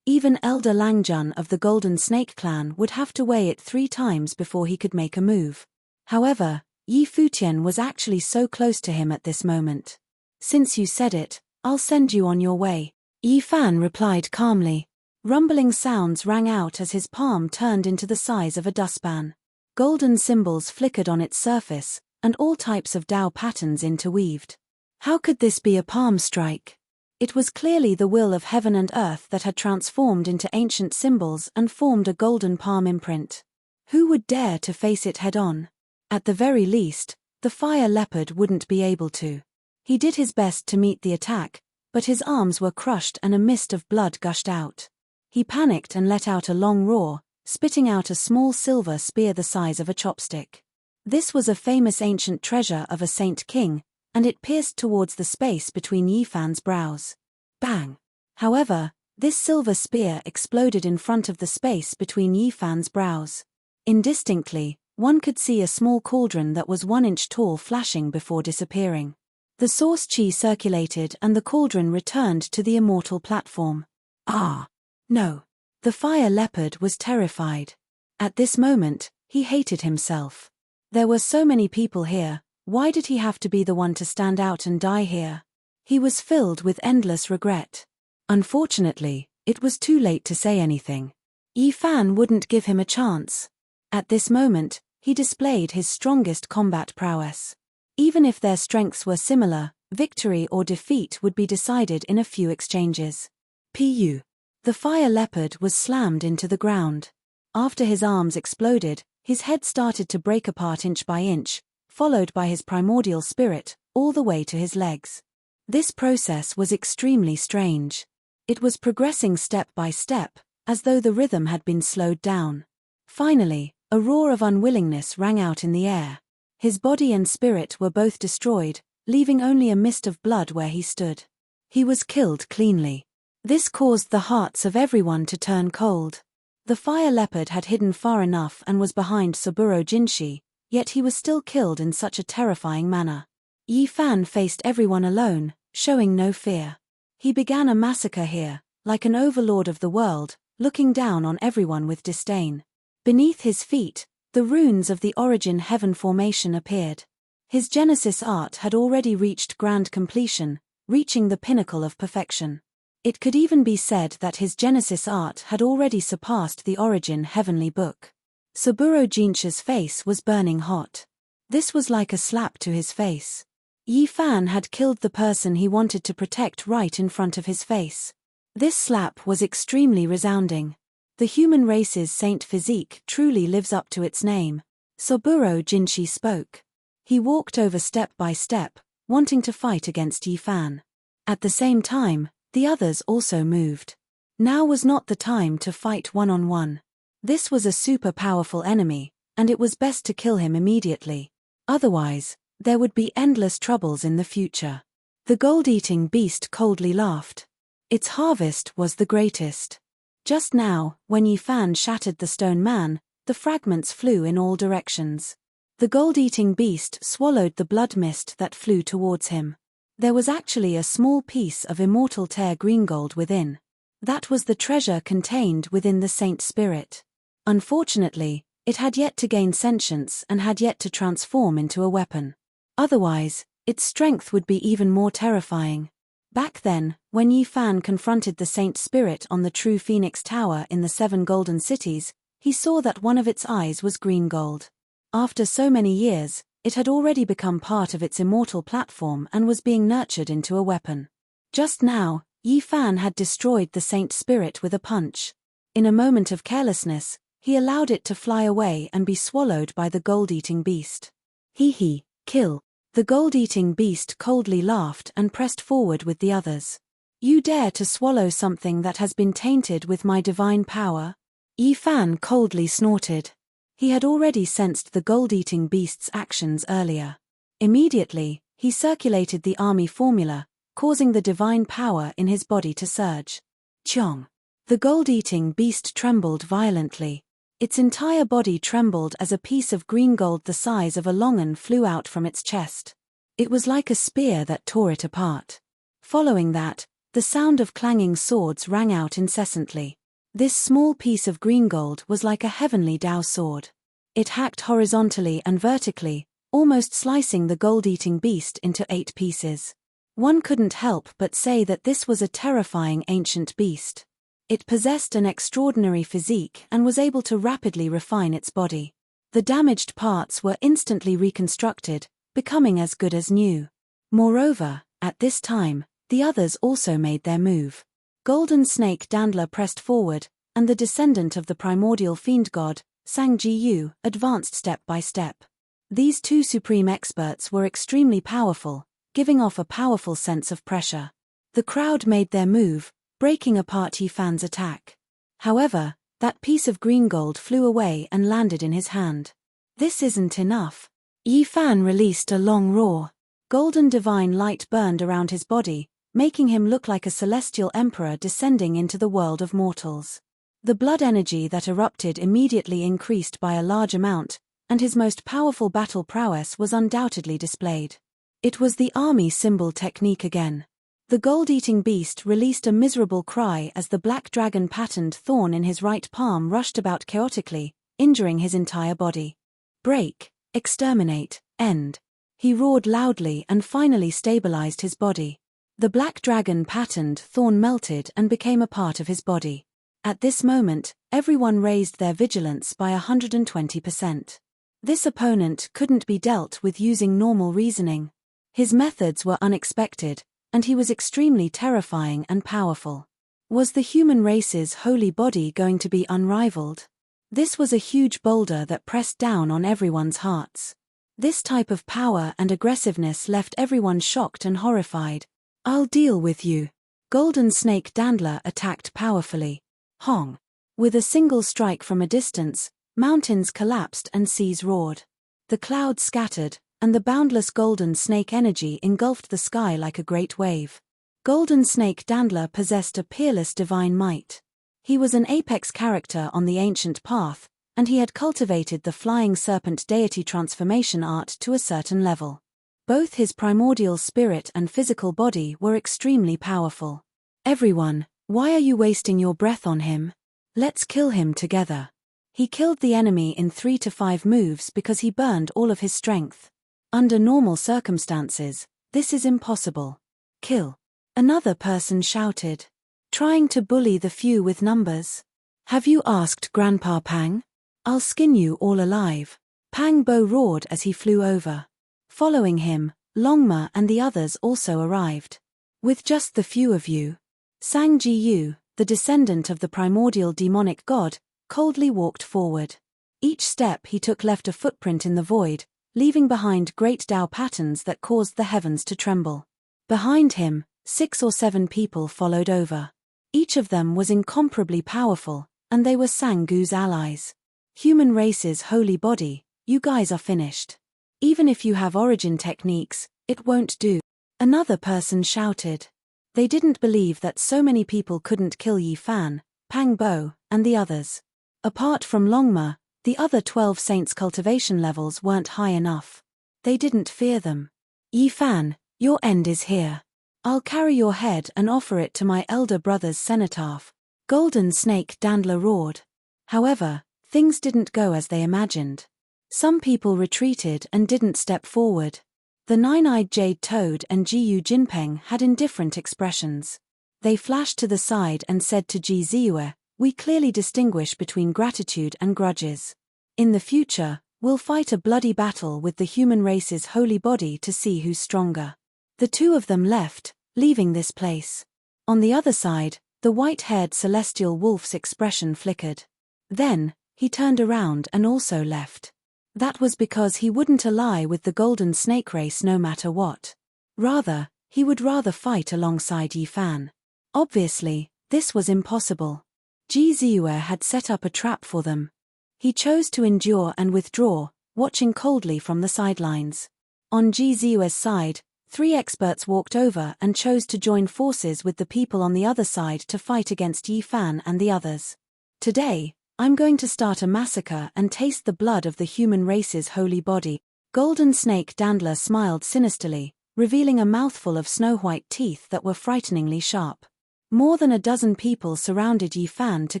Even Elder Langjun of the Golden Snake clan would have to weigh it 3 times before he could make a move. However, Yi Futian was actually so close to him at this moment. "Since you said it, I'll send you on your way," Yi Fan replied calmly. Rumbling sounds rang out as his palm turned into the size of a dustpan. Golden symbols flickered on its surface, and all types of Dao patterns interweaved. How could this be a palm strike? It was clearly the will of heaven and earth that had transformed into ancient symbols and formed a golden palm imprint. Who would dare to face it head-on? At the very least, the fire leopard wouldn't be able to. He did his best to meet the attack, but his arms were crushed and a mist of blood gushed out. He panicked and let out a long roar, spitting out a small silver spear the size of a chopstick. This was a famous ancient treasure of a saint king, and it pierced towards the space between Yi Fan's brows. Bang! However, this silver spear exploded in front of the space between Yi Fan's brows. Indistinctly, one could see a small cauldron that was 1 inch tall flashing before disappearing. The source chi circulated and the cauldron returned to the immortal platform. Ah! No. The fire leopard was terrified. At this moment, he hated himself. There were so many people here, why did he have to be the one to stand out and die here? He was filled with endless regret. Unfortunately, it was too late to say anything. Yi Fan wouldn't give him a chance. At this moment, he displayed his strongest combat prowess. Even if their strengths were similar, victory or defeat would be decided in a few exchanges. Pu. The fire leopard was slammed into the ground. After his arms exploded, his head started to break apart inch by inch, followed by his primordial spirit, all the way to his legs. This process was extremely strange. It was progressing step by step, as though the rhythm had been slowed down. Finally, a roar of unwillingness rang out in the air. His body and spirit were both destroyed, leaving only a mist of blood where he stood. He was killed cleanly. This caused the hearts of everyone to turn cold. The fire leopard had hidden far enough and was behind Saburo Jinshi, yet he was still killed in such a terrifying manner. Yi Fan faced everyone alone, showing no fear. He began a massacre here, like an overlord of the world, looking down on everyone with disdain. Beneath his feet, the runes of the Origin Heaven formation appeared. His Genesis art had already reached grand completion, reaching the pinnacle of perfection. It could even be said that his Genesis art had already surpassed the Origin Heavenly Book. Saburo Jinshi's face was burning hot. This was like a slap to his face. Yi Fan had killed the person he wanted to protect right in front of his face. This slap was extremely resounding. The human race's saint physique truly lives up to its name. Saburo Jinshi spoke. He walked over step by step, wanting to fight against Yi Fan. At the same time, the others also moved. Now was not the time to fight one-on-one. This was a super powerful enemy, and it was best to kill him immediately. Otherwise, there would be endless troubles in the future. The gold-eating beast coldly laughed. Its harvest was the greatest. Just now, when Yi Fan shattered the stone man, the fragments flew in all directions. The gold-eating beast swallowed the blood mist that flew towards him. There was actually a small piece of immortal tear green gold within. That was the treasure contained within the saint spirit. Unfortunately, it had yet to gain sentience and had yet to transform into a weapon. Otherwise, its strength would be even more terrifying. Back then, when Yi Fan confronted the saint spirit on the true Phoenix Tower in the 7 Golden Cities, he saw that one of its eyes was green gold. After so many years, it had already become part of its immortal platform and was being nurtured into a weapon. Just now, Yi Fan had destroyed the saint spirit with a punch. In a moment of carelessness, he allowed it to fly away and be swallowed by the gold-eating beast. He, kill. The gold-eating beast coldly laughed and pressed forward with the others. You dare to swallow something that has been tainted with my divine power? Yi Fan coldly snorted. He had already sensed the gold-eating beast's actions earlier. Immediately, he circulated the army formula, causing the divine power in his body to surge. Chong! The gold-eating beast trembled violently. Its entire body trembled as a piece of green gold the size of a longan flew out from its chest. It was like a spear that tore it apart. Following that, the sound of clanging swords rang out incessantly. This small piece of green gold was like a heavenly Dao sword. It hacked horizontally and vertically, almost slicing the gold-eating beast into 8 pieces. One couldn't help but say that this was a terrifying ancient beast. It possessed an extraordinary physique and was able to rapidly refine its body. The damaged parts were instantly reconstructed, becoming as good as new. Moreover, at this time, the others also made their move. Golden Snake Dandler pressed forward, and the descendant of the primordial fiend god, Sang Ji-yu, advanced step by step. These two supreme experts were extremely powerful, giving off a powerful sense of pressure. The crowd made their move, breaking apart Yi Fan's attack. However, that piece of green gold flew away and landed in his hand. This isn't enough. Yi Fan released a long roar. Golden divine light burned around his body, making him look like a celestial emperor descending into the world of mortals. The blood energy that erupted immediately increased by a large amount, and his most powerful battle prowess was undoubtedly displayed. It was the army symbol technique again. The gold-eating beast released a miserable cry as the black dragon-patterned thorn in his right palm rushed about chaotically, injuring his entire body. Break, exterminate, end. He roared loudly and finally stabilized his body. The black dragon-patterned thorn melted and became a part of his body. At this moment, everyone raised their vigilance by 120%. This opponent couldn't be dealt with using normal reasoning. His methods were unexpected, and he was extremely terrifying and powerful. Was the human race's holy body going to be unrivaled? This was a huge boulder that pressed down on everyone's hearts. This type of power and aggressiveness left everyone shocked and horrified. I'll deal with you. Golden Snake Dandler attacked powerfully. Hong! With a single strike from a distance, mountains collapsed and seas roared. The clouds scattered, and the boundless golden snake energy engulfed the sky like a great wave. Golden Snake Dandler possessed a peerless divine might. He was an apex character on the ancient path, and he had cultivated the flying serpent deity transformation art to a certain level. Both his primordial spirit and physical body were extremely powerful. Everyone, why are you wasting your breath on him? Let's kill him together. He killed the enemy in 3 to 5 moves because he burned all of his strength. Under normal circumstances, this is impossible. Kill. Another person shouted. Trying to bully the few with numbers. Have you asked Grandpa Pang? I'll skin you all alive. Pang Bo roared as he flew over. Following him, Longma and the others also arrived. With just the few of you, Sang Ji-yu, the descendant of the primordial demonic god, coldly walked forward. Each step he took left a footprint in the void, leaving behind great Dao patterns that caused the heavens to tremble. Behind him, 6 or 7 people followed over. Each of them was incomparably powerful, and they were Sang Gu's allies. Human race's holy body, you guys are finished. Even if you have origin techniques, it won't do. Another person shouted. They didn't believe that so many people couldn't kill Yi Fan, Pang Bo, and the others. Apart from Longma, the other 12 saints' cultivation levels weren't high enough. They didn't fear them. Yi Fan, your end is here. I'll carry your head and offer it to my elder brother's cenotaph. Golden Snake Dandler roared. However, things didn't go as they imagined. Some people retreated and didn't step forward. The nine-eyed Jade Toad and Jiyu Jinpeng had indifferent expressions. They flashed to the side and said to Ji Ziyue, we clearly distinguish between gratitude and grudges. In the future, we'll fight a bloody battle with the human race's holy body to see who's stronger. The two of them left, leaving this place. On the other side, the white-haired celestial wolf's expression flickered. Then, he turned around and also left. That was because he wouldn't ally with the golden snake race no matter what. Rather, he would rather fight alongside Yi Fan. Obviously, this was impossible. Ji Ziyue had set up a trap for them. He chose to endure and withdraw, watching coldly from the sidelines. On Ji Ziyue's side, 3 experts walked over and chose to join forces with the people on the other side to fight against Yi Fan and the others. Today, I'm going to start a massacre and taste the blood of the human race's holy body. Golden Snake Dandler smiled sinisterly, revealing a mouthful of snow-white teeth that were frighteningly sharp. More than a dozen people surrounded Yi Fan to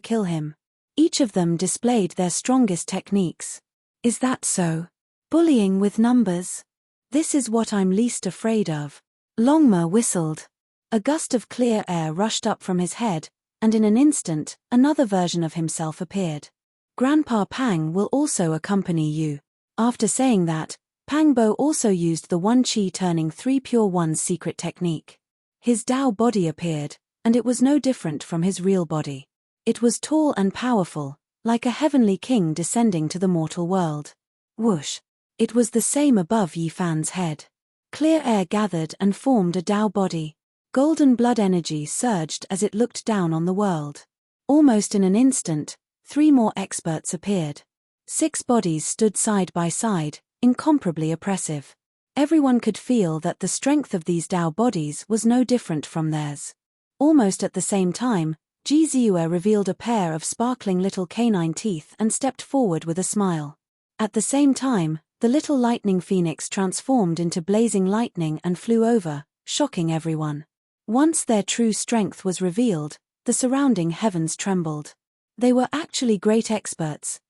kill him. Each of them displayed their strongest techniques. Is that so? Bullying with numbers? This is what I'm least afraid of. Longma whistled. A gust of clear air rushed up from his head, and in an instant, another version of himself appeared. Grandpa Pang will also accompany you. After saying that, Pang Bo also used the 1 Qi turning 3 pure one's secret technique. His Tao body appeared, and it was no different from his real body. It was tall and powerful, like a heavenly king descending to the mortal world. Whoosh! It was the same above Yi Fan's head. Clear air gathered and formed a Tao body. Golden blood energy surged as it looked down on the world. Almost in an instant, 3 more experts appeared. 6 bodies stood side by side, incomparably oppressive. Everyone could feel that the strength of these Tao bodies was no different from theirs. Almost at the same time, Ji Ziyue revealed a pair of sparkling little canine teeth and stepped forward with a smile. At the same time, the little lightning phoenix transformed into blazing lightning and flew over, shocking everyone. Once their true strength was revealed, the surrounding heavens trembled. They were actually great experts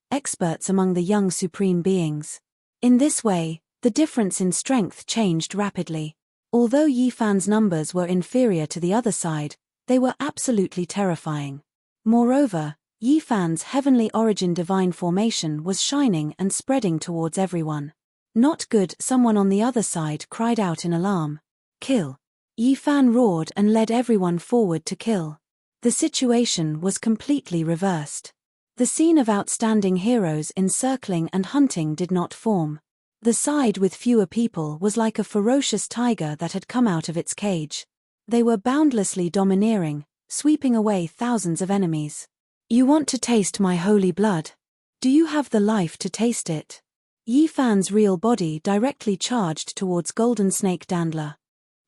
among the young supreme beings. In this way, the difference in strength changed rapidly. Although Yi Fan's numbers were inferior to the other side, they were absolutely terrifying. Moreover, Yi Fan's heavenly origin divine formation was shining and spreading towards everyone. Not good, someone on the other side cried out in alarm. Kill! Yi Fan roared and led everyone forward to kill. The situation was completely reversed. The scene of outstanding heroes encircling and hunting did not form. The side with fewer people was like a ferocious tiger that had come out of its cage. They were boundlessly domineering, sweeping away thousands of enemies. You want to taste my holy blood? Do you have the life to taste it? Yi Fan's real body directly charged towards Golden Snake Dandler.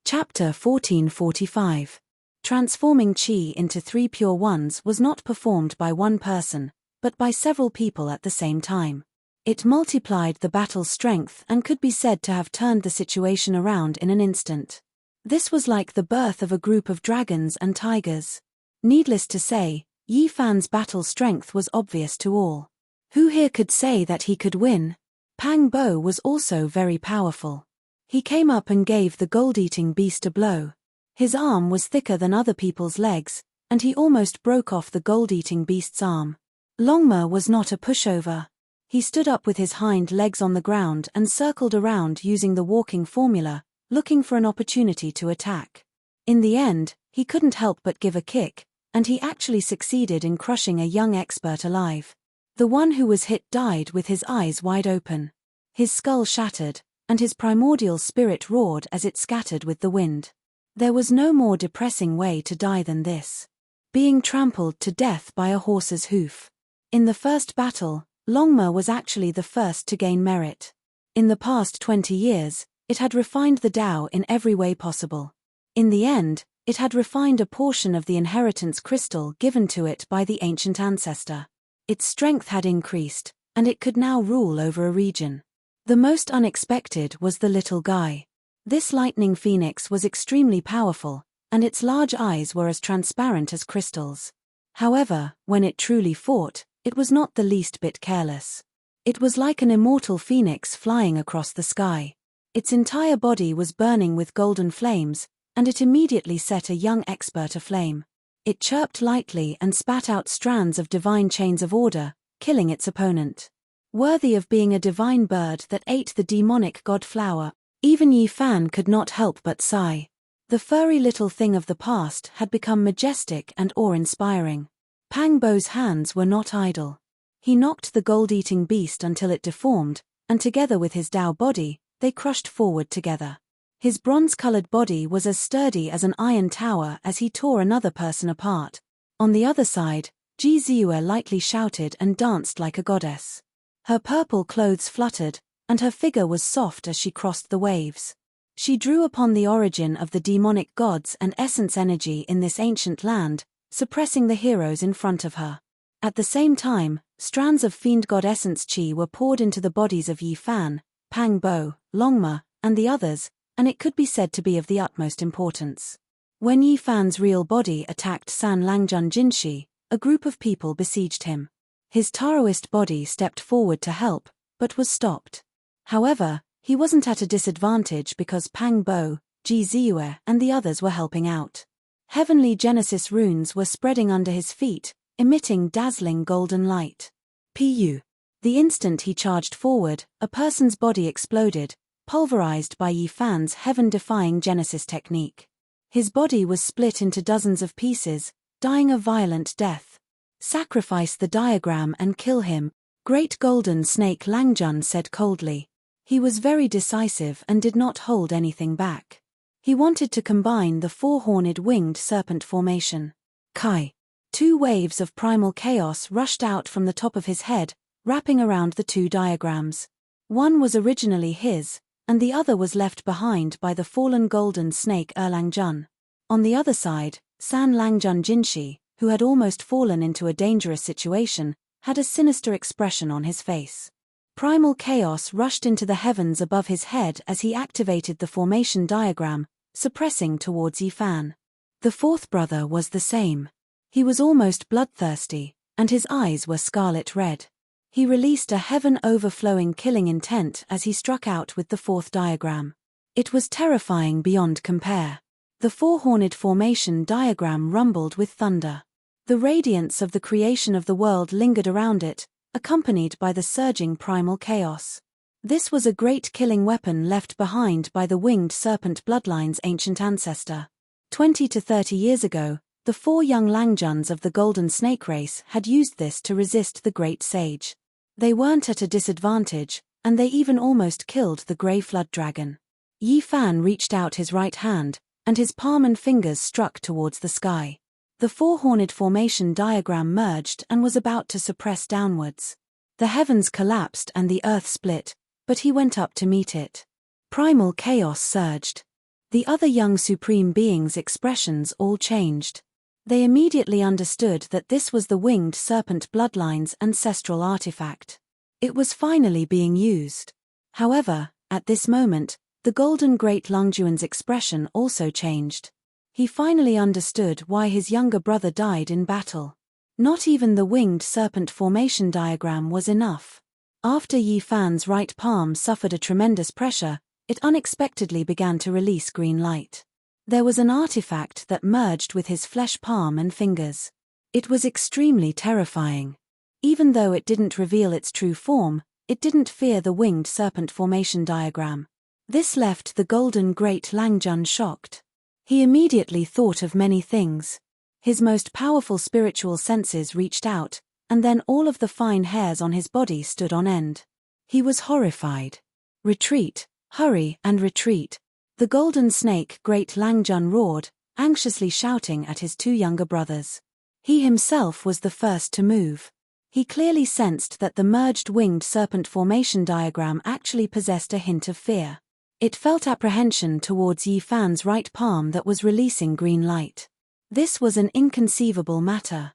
Chapter 1445. Transforming Qi into 3 pure ones was not performed by one person, but by several people at the same time. It multiplied the battle's strength and could be said to have turned the situation around in an instant. This was like the birth of a group of dragons and tigers. Needless to say, Yi Fan's battle strength was obvious to all. Who here could say that he could win? Pang Bo was also very powerful. He came up and gave the gold-eating beast a blow. His arm was thicker than other people's legs, and he almost broke off the gold-eating beast's arm. Longma was not a pushover. He stood up with his hind legs on the ground and circled around using the walking formula, looking for an opportunity to attack. In the end, he couldn't help but give a kick, and he actually succeeded in crushing a young expert alive. The one who was hit died with his eyes wide open. His skull shattered, and his primordial spirit roared as it scattered with the wind. There was no more depressing way to die than this. Being trampled to death by a horse's hoof. In the first battle, Longma was actually the first to gain merit. In the past 20 years, it had refined the Tao in every way possible. In the end, it had refined a portion of the inheritance crystal given to it by the ancient ancestor. Its strength had increased, and it could now rule over a region. The most unexpected was the little guy. This lightning phoenix was extremely powerful, and its large eyes were as transparent as crystals. However, when it truly fought, it was not the least bit careless. It was like an immortal phoenix flying across the sky. Its entire body was burning with golden flames, and it immediately set a young expert aflame. It chirped lightly and spat out strands of divine chains of order, killing its opponent. Worthy of being a divine bird that ate the demonic god flower, even Yi Fan could not help but sigh. The furry little thing of the past had become majestic and awe-inspiring. Pang Bo's hands were not idle. He knocked the gold-eating beast until it deformed, and together with his Tao body, they crushed forward together. His bronze-colored body was as sturdy as an iron tower as he tore another person apart. On the other side, Ji Ziyue lightly shouted and danced like a goddess. Her purple clothes fluttered, and her figure was soft as she crossed the waves. She drew upon the origin of the demonic gods and essence energy in this ancient land, suppressing the heroes in front of her. At the same time, strands of fiend god essence chi were poured into the bodies of Yi Fan, Pang Bo, Longma, and the others, and it could be said to be of the utmost importance. When Yi Fan's real body attacked San Langjun Jinshi, a group of people besieged him. His Taoist body stepped forward to help, but was stopped. However, he wasn't at a disadvantage because Pang Bo, Ji Ziyue, and the others were helping out. Heavenly Genesis runes were spreading under his feet, emitting dazzling golden light. Pu. The instant he charged forward, a person's body exploded, pulverized by Yi Fan's heaven-defying Genesis technique. His body was split into dozens of pieces, dying a violent death. "Sacrifice the diagram and kill him," Great Golden Snake Langjun said coldly. He was very decisive and did not hold anything back. He wanted to combine the four-horned winged serpent formation. Kai. 2 waves of primal chaos rushed out from the top of his head, wrapping around the 2 diagrams. One was originally his, and the other was left behind by the fallen golden snake Erlangjun. On the other side, San Langjun Jinshi, who had almost fallen into a dangerous situation, had a sinister expression on his face. Primal chaos rushed into the heavens above his head as he activated the formation diagram, suppressing towards Yi Fan. The 4th brother was the same. He was almost bloodthirsty, and his eyes were scarlet red. He released a heaven-overflowing killing intent as he struck out with the 4th diagram. It was terrifying beyond compare. The four-horned formation diagram rumbled with thunder. The radiance of the creation of the world lingered around it, accompanied by the surging primal chaos. This was a great killing weapon left behind by the winged serpent bloodline's ancient ancestor. 20 to 30 years ago, the 4 young Langjuns of the Golden Snake race had used this to resist the Great Sage. They weren't at a disadvantage, and they even almost killed the Grey Flood Dragon. Yi Fan reached out his right hand, and his palm and fingers struck towards the sky. The four-horned formation diagram merged and was about to suppress downwards. The heavens collapsed and the earth split, but he went up to meet it. Primal chaos surged. The other young supreme beings' expressions all changed. They immediately understood that this was the winged serpent bloodline's ancestral artifact. It was finally being used. However, at this moment, the golden great Langjuan's expression also changed. He finally understood why his younger brother died in battle. Not even the winged serpent formation diagram was enough. After Yi Fan's right palm suffered a tremendous pressure, it unexpectedly began to release green light. There was an artifact that merged with his flesh palm and fingers. It was extremely terrifying. Even though it didn't reveal its true form, it didn't fear the winged serpent formation diagram. This left the golden great Langjun shocked. He immediately thought of many things. His most powerful spiritual senses reached out, and then all of the fine hairs on his body stood on end. He was horrified. "Retreat, hurry and retreat," the golden snake great Langjun roared, anxiously shouting at his 2 younger brothers. He himself was the first to move. He clearly sensed that the merged winged serpent formation diagram actually possessed a hint of fear. It felt apprehension towards Yi Fan's right palm that was releasing green light. This was an inconceivable matter.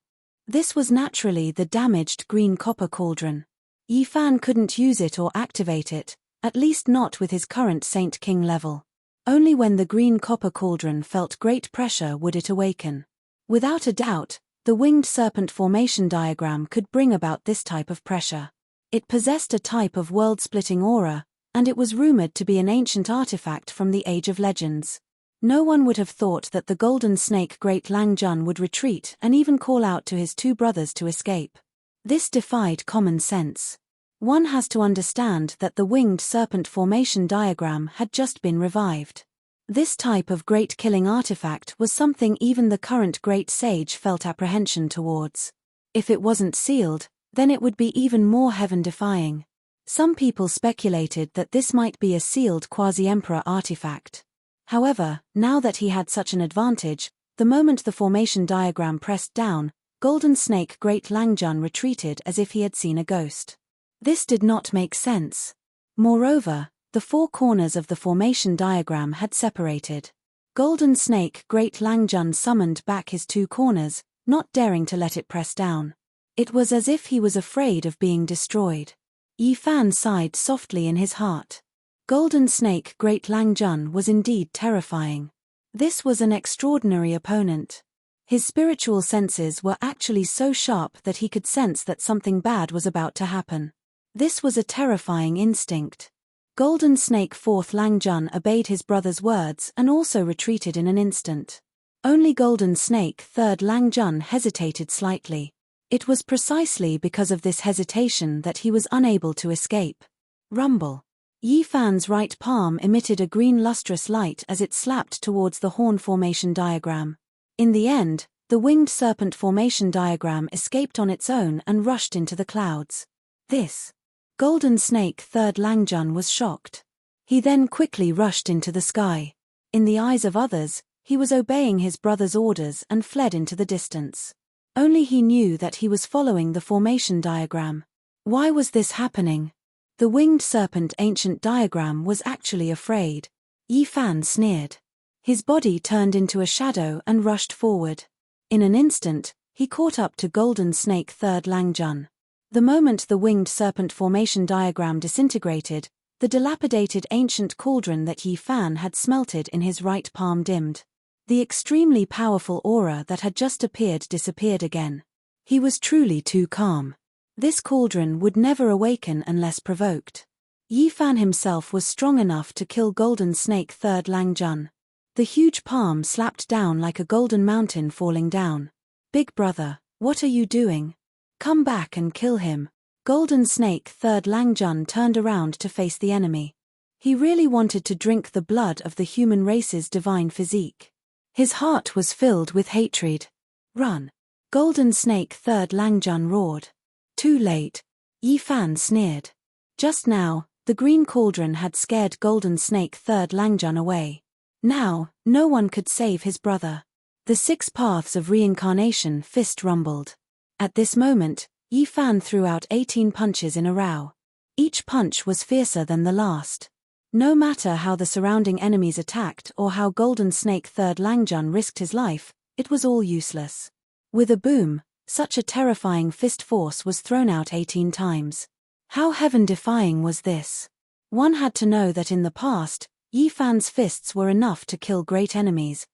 This was naturally the damaged green copper cauldron. Yi Fan couldn't use it or activate it, at least not with his current Saint King level. Only when the green copper cauldron felt great pressure would it awaken. Without a doubt, the winged serpent formation diagram could bring about this type of pressure. It possessed a type of world-splitting aura, and it was rumored to be an ancient artifact from the Age of Legends. No one would have thought that the golden snake great Langjun would retreat and even call out to his 2 brothers to escape. This defied common sense. One has to understand that the winged serpent formation diagram had just been revived. This type of great killing artifact was something even the current great sage felt apprehension towards. If it wasn't sealed, then it would be even more heaven-defying. Some people speculated that this might be a sealed quasi-emperor artifact. However, now that he had such an advantage, the moment the formation diagram pressed down, Golden Snake Great Langjun retreated as if he had seen a ghost. This did not make sense. Moreover, the four corners of the formation diagram had separated. Golden Snake Great Langjun summoned back his two corners, not daring to let it press down. It was as if he was afraid of being destroyed. Yi Fan sighed softly in his heart. Golden Snake Great Langjun was indeed terrifying. This was an extraordinary opponent. His spiritual senses were actually so sharp that he could sense that something bad was about to happen. This was a terrifying instinct. Golden Snake Fourth Langjun obeyed his brother's words and also retreated in an instant. Only Golden Snake Third Langjun hesitated slightly. It was precisely because of this hesitation that he was unable to escape. Rumble. Yi Fan's right palm emitted a green lustrous light as it slapped towards the horn formation diagram. In the end, the winged serpent formation diagram escaped on its own and rushed into the clouds. This. Golden Snake Third Langjun was shocked. He then quickly rushed into the sky. In the eyes of others, he was obeying his brother's orders and fled into the distance. Only he knew that he was following the formation diagram. Why was this happening? The winged serpent ancient diagram was actually afraid. Yi Fan sneered. His body turned into a shadow and rushed forward. In an instant, he caught up to Golden Snake Third Langjun. The moment the winged serpent formation diagram disintegrated, the dilapidated ancient cauldron that Yi Fan had smelted in his right palm dimmed. The extremely powerful aura that had just appeared disappeared again. He was truly too calm. This cauldron would never awaken unless provoked. Yi Fan himself was strong enough to kill Golden Snake Third Langjun. The huge palm slapped down like a golden mountain falling down. Big brother, what are you doing? Come back and kill him. Golden Snake Third Langjun turned around to face the enemy. He really wanted to drink the blood of the human race's divine physique. His heart was filled with hatred. Run! Golden Snake Third Langjun roared. Too late. Yi Fan sneered. Just now, the green cauldron had scared Golden Snake Third Langjun away. Now, no one could save his brother. The 6 paths of reincarnation fist rumbled. At this moment, Yi Fan threw out 18 punches in a row. Each punch was fiercer than the last. No matter how the surrounding enemies attacked or how Golden Snake Third Langjun risked his life, it was all useless. With a boom, such a terrifying fist force was thrown out 18 times. How heaven-defying was this? One had to know that in the past, Yi Fan's fists were enough to kill great enemies.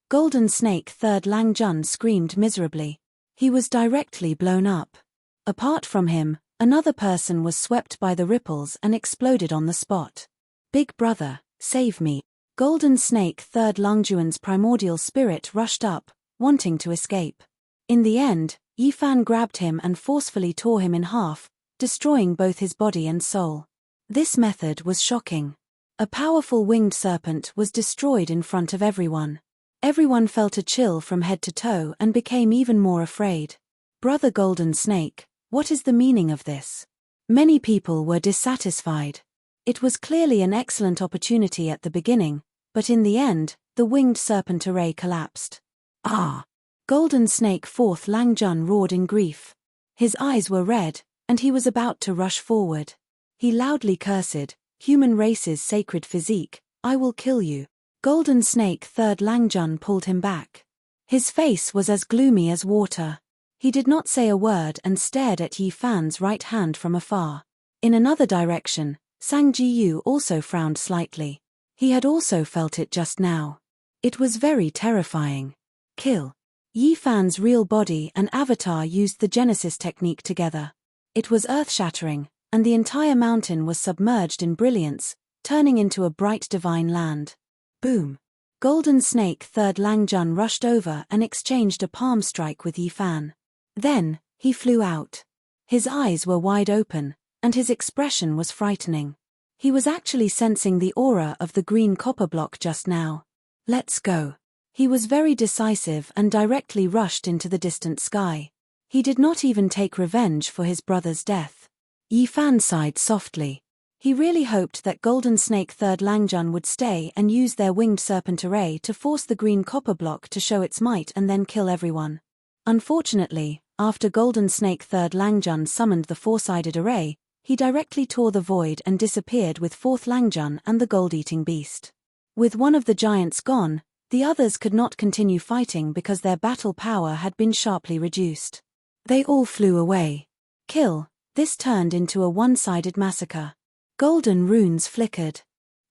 Golden Snake Third Langjun screamed miserably. He was directly blown up. Apart from him, another person was swept by the ripples and exploded on the spot. Big brother, save me. Golden Snake Third Langjun's primordial spirit rushed up, wanting to escape. In the end, Yi Fan grabbed him and forcefully tore him in half, destroying both his body and soul. This method was shocking. A powerful winged serpent was destroyed in front of everyone. Everyone felt a chill from head to toe and became even more afraid. Brother Golden Snake, what is the meaning of this? Many people were dissatisfied. It was clearly an excellent opportunity at the beginning, but in the end, the winged serpent array collapsed. Golden Snake Fourth Langjun roared in grief. His eyes were red, and he was about to rush forward. He loudly cursed, "Human race's sacred physique, I will kill you." Golden Snake Third Langjun pulled him back. His face was as gloomy as water. He did not say a word and stared at Yi Fan's right hand from afar. In another direction, Sang Ji-yu also frowned slightly. He had also felt it just now. It was very terrifying. Kill. Yi Fan's real body and avatar used the Genesis technique together. It was earth-shattering, and the entire mountain was submerged in brilliance, turning into a bright divine land. Boom! Golden Snake Third Langjun rushed over and exchanged a palm strike with Yi Fan. Then, he flew out. His eyes were wide open, and his expression was frightening. He was actually sensing the aura of the green copper block just now. Let's go. He was very decisive and directly rushed into the distant sky. He did not even take revenge for his brother's death. Yi Fan sighed softly. He really hoped that Golden Snake Third Langjun would stay and use their winged serpent array to force the green copper block to show its might and then kill everyone. Unfortunately, after Golden Snake Third Langjun summoned the four-sided array, he directly tore the void and disappeared with Fourth Langjun and the gold-eating beast. With one of the giants gone, the others could not continue fighting because their battle power had been sharply reduced. They all flew away. Kill. This turned into a one-sided massacre. Golden runes flickered.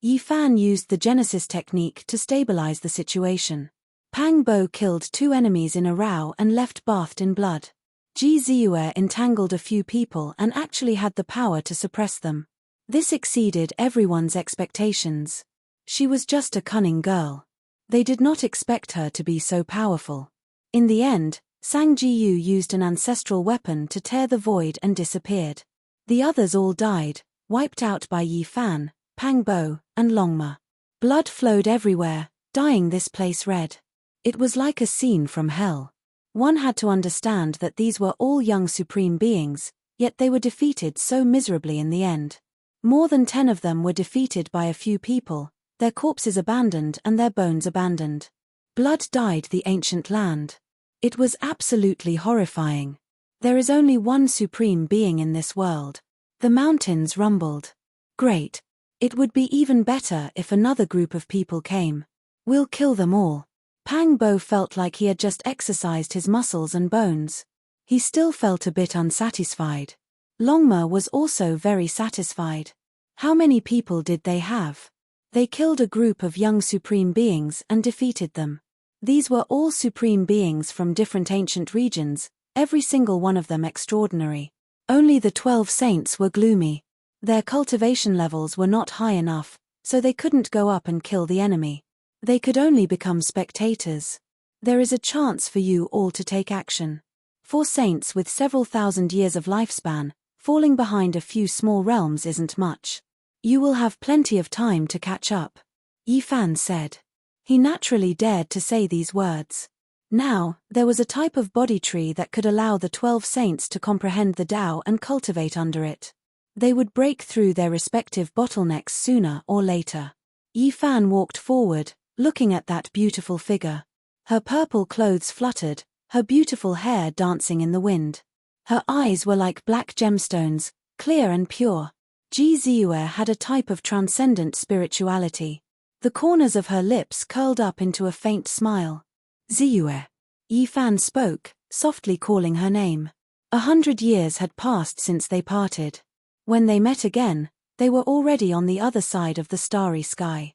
Yi Fan used the Genesis technique to stabilize the situation. Pang Bo killed two enemies in a row and left bathed in blood. Ji Ziyue entangled a few people and actually had the power to suppress them. This exceeded everyone's expectations. She was just a cunning girl. They did not expect her to be so powerful. In the end, Sang Jiyu used an ancestral weapon to tear the void and disappeared. The others all died, wiped out by Yi Fan, Pang Bo, and Longma. Blood flowed everywhere, dyeing this place red. It was like a scene from hell. One had to understand that these were all young supreme beings, yet they were defeated so miserably in the end. More than 10 of them were defeated by a few people, their corpses abandoned and their bones abandoned. Blood dyed the ancient land. It was absolutely horrifying. There is only one supreme being in this world. The mountains rumbled. Great. It would be even better if another group of people came. We'll kill them all. Pang Bo felt like he had just exercised his muscles and bones. He still felt a bit unsatisfied. Longma was also very satisfied. How many people did they have? They killed a group of young supreme beings and defeated them. These were all supreme beings from different ancient regions, every single one of them extraordinary. Only the 12 saints were gloomy. Their cultivation levels were not high enough, so they couldn't go up and kill the enemy. They could only become spectators. There is a chance for you all to take action. 4 saints with several thousand years of lifespan, falling behind a few small realms isn't much. You will have plenty of time to catch up, Yi Fan said. He naturally dared to say these words. Now, there was a type of body tree that could allow the 12 saints to comprehend the Tao and cultivate under it. They would break through their respective bottlenecks sooner or later. Yi Fan walked forward, looking at that beautiful figure. Her purple clothes fluttered, her beautiful hair dancing in the wind. Her eyes were like black gemstones, clear and pure. Ji Ziyue had a type of transcendent spirituality. The corners of her lips curled up into a faint smile. Ziyue. Yi Fan spoke, softly calling her name. 100 years had passed since they parted. When they met again, they were already on the other side of the starry sky.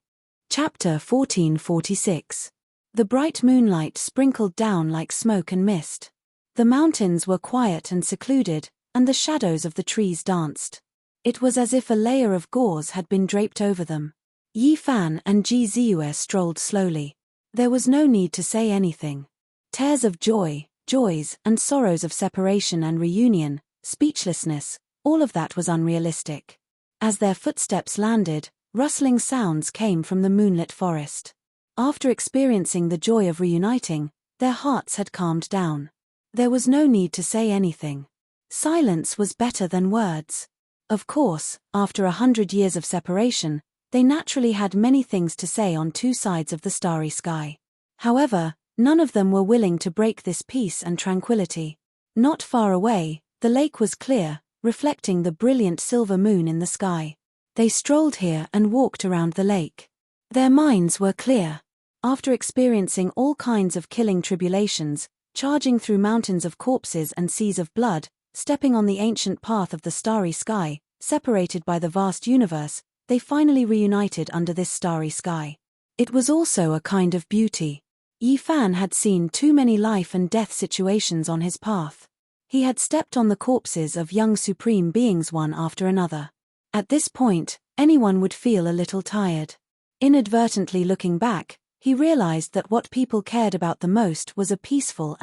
Chapter 1446. The bright moonlight sprinkled down like smoke and mist. The mountains were quiet and secluded, and the shadows of the trees danced. It was as if a layer of gauze had been draped over them. Yi Fan and Ji Ziyue strolled slowly. There was no need to say anything. Tears of joy, joys and sorrows of separation and reunion, speechlessness, all of that was unrealistic. As their footsteps landed, rustling sounds came from the moonlit forest. After experiencing the joy of reuniting, their hearts had calmed down. There was no need to say anything. Silence was better than words. Of course, after 100 years of separation, they naturally had many things to say on two sides of the starry sky. However, none of them were willing to break this peace and tranquility. Not far away, the lake was clear, reflecting the brilliant silver moon in the sky. They strolled here and walked around the lake. Their minds were clear. After experiencing all kinds of killing tribulations, charging through mountains of corpses and seas of blood, stepping on the ancient path of the starry sky, separated by the vast universe, they finally reunited under this starry sky. It was also a kind of beauty. Yi Fan had seen too many life and death situations on his path. He had stepped on the corpses of young supreme beings one after another. At this point, anyone would feel a little tired. Inadvertently looking back, he realized that what people cared about the most was a peaceful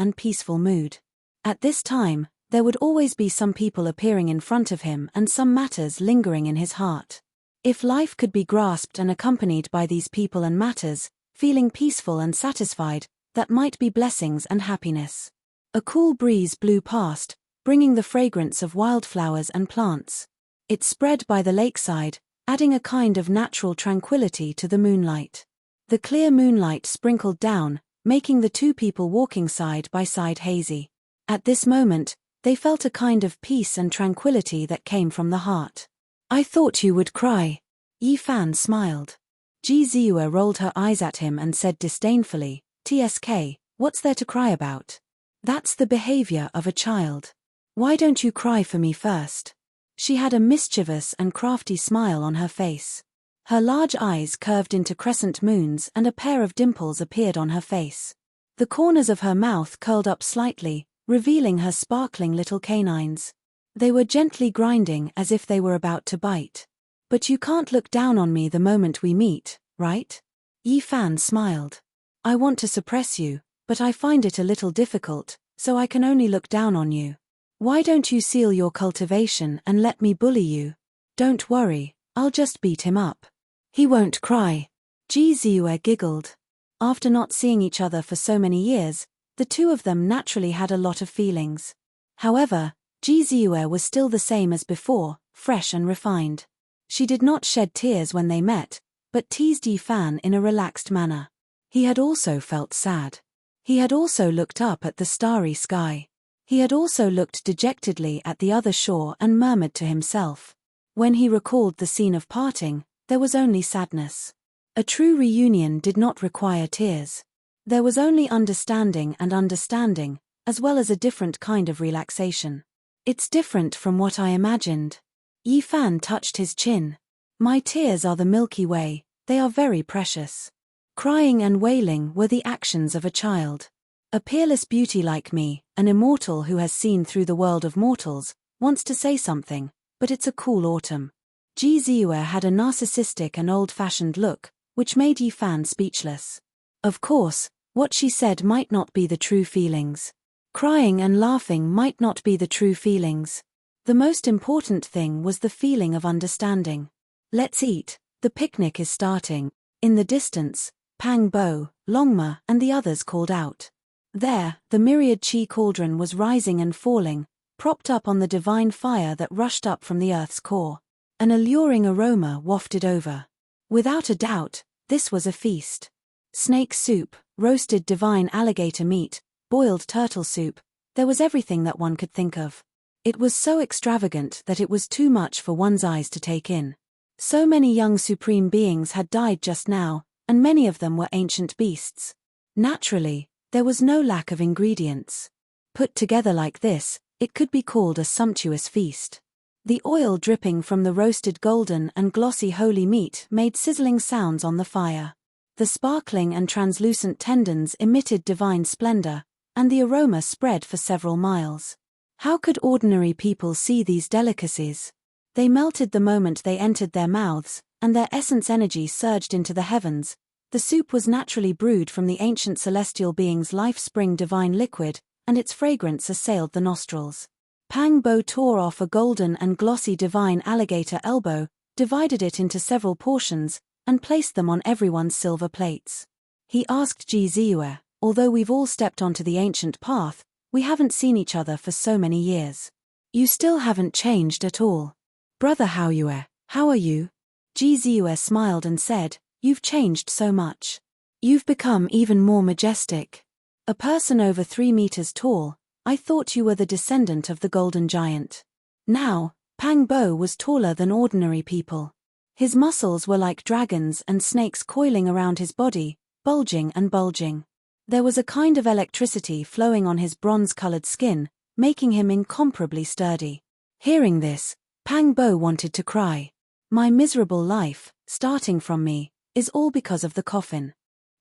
mood. At this time, there would always be some people appearing in front of him and some matters lingering in his heart. If life could be grasped and accompanied by these people and matters, feeling peaceful and satisfied, that might be blessings and happiness. A cool breeze blew past, bringing the fragrance of wildflowers and plants. It spread by the lakeside, adding a kind of natural tranquility to the moonlight. The clear moonlight sprinkled down, making the two people walking side by side hazy. At this moment, they felt a kind of peace and tranquility that came from the heart. I thought you would cry. Yi Fan smiled. Ji Ziyue rolled her eyes at him and said disdainfully, "TSK, what's there to cry about? That's the behavior of a child. Why don't you cry for me first?" She had a mischievous and crafty smile on her face. Her large eyes curved into crescent moons and a pair of dimples appeared on her face. The corners of her mouth curled up slightly, revealing her sparkling little canines. They were gently grinding as if they were about to bite. "But you can't look down on me the moment we meet, right?" Yi Fan smiled. "I want to suppress you, but I find it a little difficult, so I can only look down on you. Why don't you seal your cultivation and let me bully you? Don't worry, I'll just beat him up. He won't cry." Ji Ziyue giggled. After not seeing each other for so many years, the two of them naturally had a lot of feelings. However, Ji Ziyue was still the same as before, fresh and refined. She did not shed tears when they met, but teased Yi Fan in a relaxed manner. He had also felt sad. He had also looked up at the starry sky. He had also looked dejectedly at the other shore and murmured to himself. When he recalled the scene of parting, there was only sadness. A true reunion did not require tears. There was only understanding and understanding, as well as a different kind of relaxation. "It's different from what I imagined." Yi Fan touched his chin. "My tears are the Milky Way, they are very precious. Crying and wailing were the actions of a child. A peerless beauty like me, an immortal who has seen through the world of mortals, wants to say something, but it's a cool autumn." Ji Ziyue had a narcissistic and old-fashioned look, which made Yi Fan speechless. Of course, what she said might not be the true feelings. Crying and laughing might not be the true feelings. The most important thing was the feeling of understanding. "Let's eat, the picnic is starting." In the distance, Pang Bo, Longma, and the others called out. There, the myriad chi cauldron was rising and falling, propped up on the divine fire that rushed up from the earth's core. An alluring aroma wafted over. Without a doubt, this was a feast. Snake soup, roasted divine alligator meat, boiled turtle soup, there was everything that one could think of. It was so extravagant that it was too much for one's eyes to take in. So many young supreme beings had died just now, and many of them were ancient beasts. Naturally, there was no lack of ingredients. Put together like this, it could be called a sumptuous feast. The oil dripping from the roasted golden and glossy holy meat made sizzling sounds on the fire. The sparkling and translucent tendons emitted divine splendor, and the aroma spread for several miles. How could ordinary people see these delicacies? They melted the moment they entered their mouths, and their essence energy surged into the heavens. The soup was naturally brewed from the ancient celestial being's life-spring divine liquid, and its fragrance assailed the nostrils. Pang Bo tore off a golden and glossy divine alligator elbow, divided it into several portions, and placed them on everyone's silver plates. He asked Ji Ziyue, "Although we've all stepped onto the ancient path, we haven't seen each other for so many years. You still haven't changed at all. Brother Haoyue, how are you?" Ji Ziyue smiled and said, "You've changed so much. You've become even more majestic. A person over 3 meters tall, I thought you were the descendant of the golden giant." Now, Pang Bo was taller than ordinary people. His muscles were like dragons and snakes coiling around his body, bulging and bulging. There was a kind of electricity flowing on his bronze-colored skin, making him incomparably sturdy. Hearing this, Pang Bo wanted to cry. "My miserable life, starting from me, is all because of the coffin.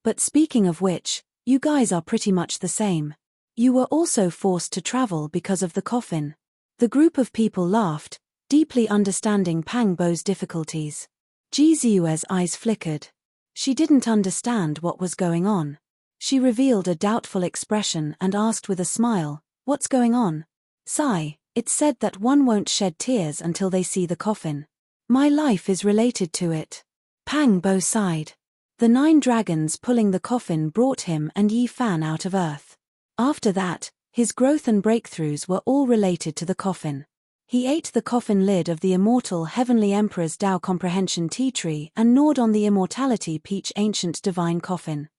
But speaking of which, you guys are pretty much the same. You were also forced to travel because of the coffin." The group of people laughed, deeply understanding Pang Bo's difficulties. Ji Ziyue's eyes flickered. She didn't understand what was going on. She revealed a doubtful expression and asked with a smile, "What's going on?" "Sigh, it's said that one won't shed tears until they see the coffin. My life is related to it." Pang Bo sighed. The 9 dragons pulling the coffin brought him and Yi Fan out of earth. After that, his growth and breakthroughs were all related to the coffin. He ate the coffin lid of the immortal Heavenly Emperor's Tao Comprehension tea tree and gnawed on the immortality peach ancient divine coffin.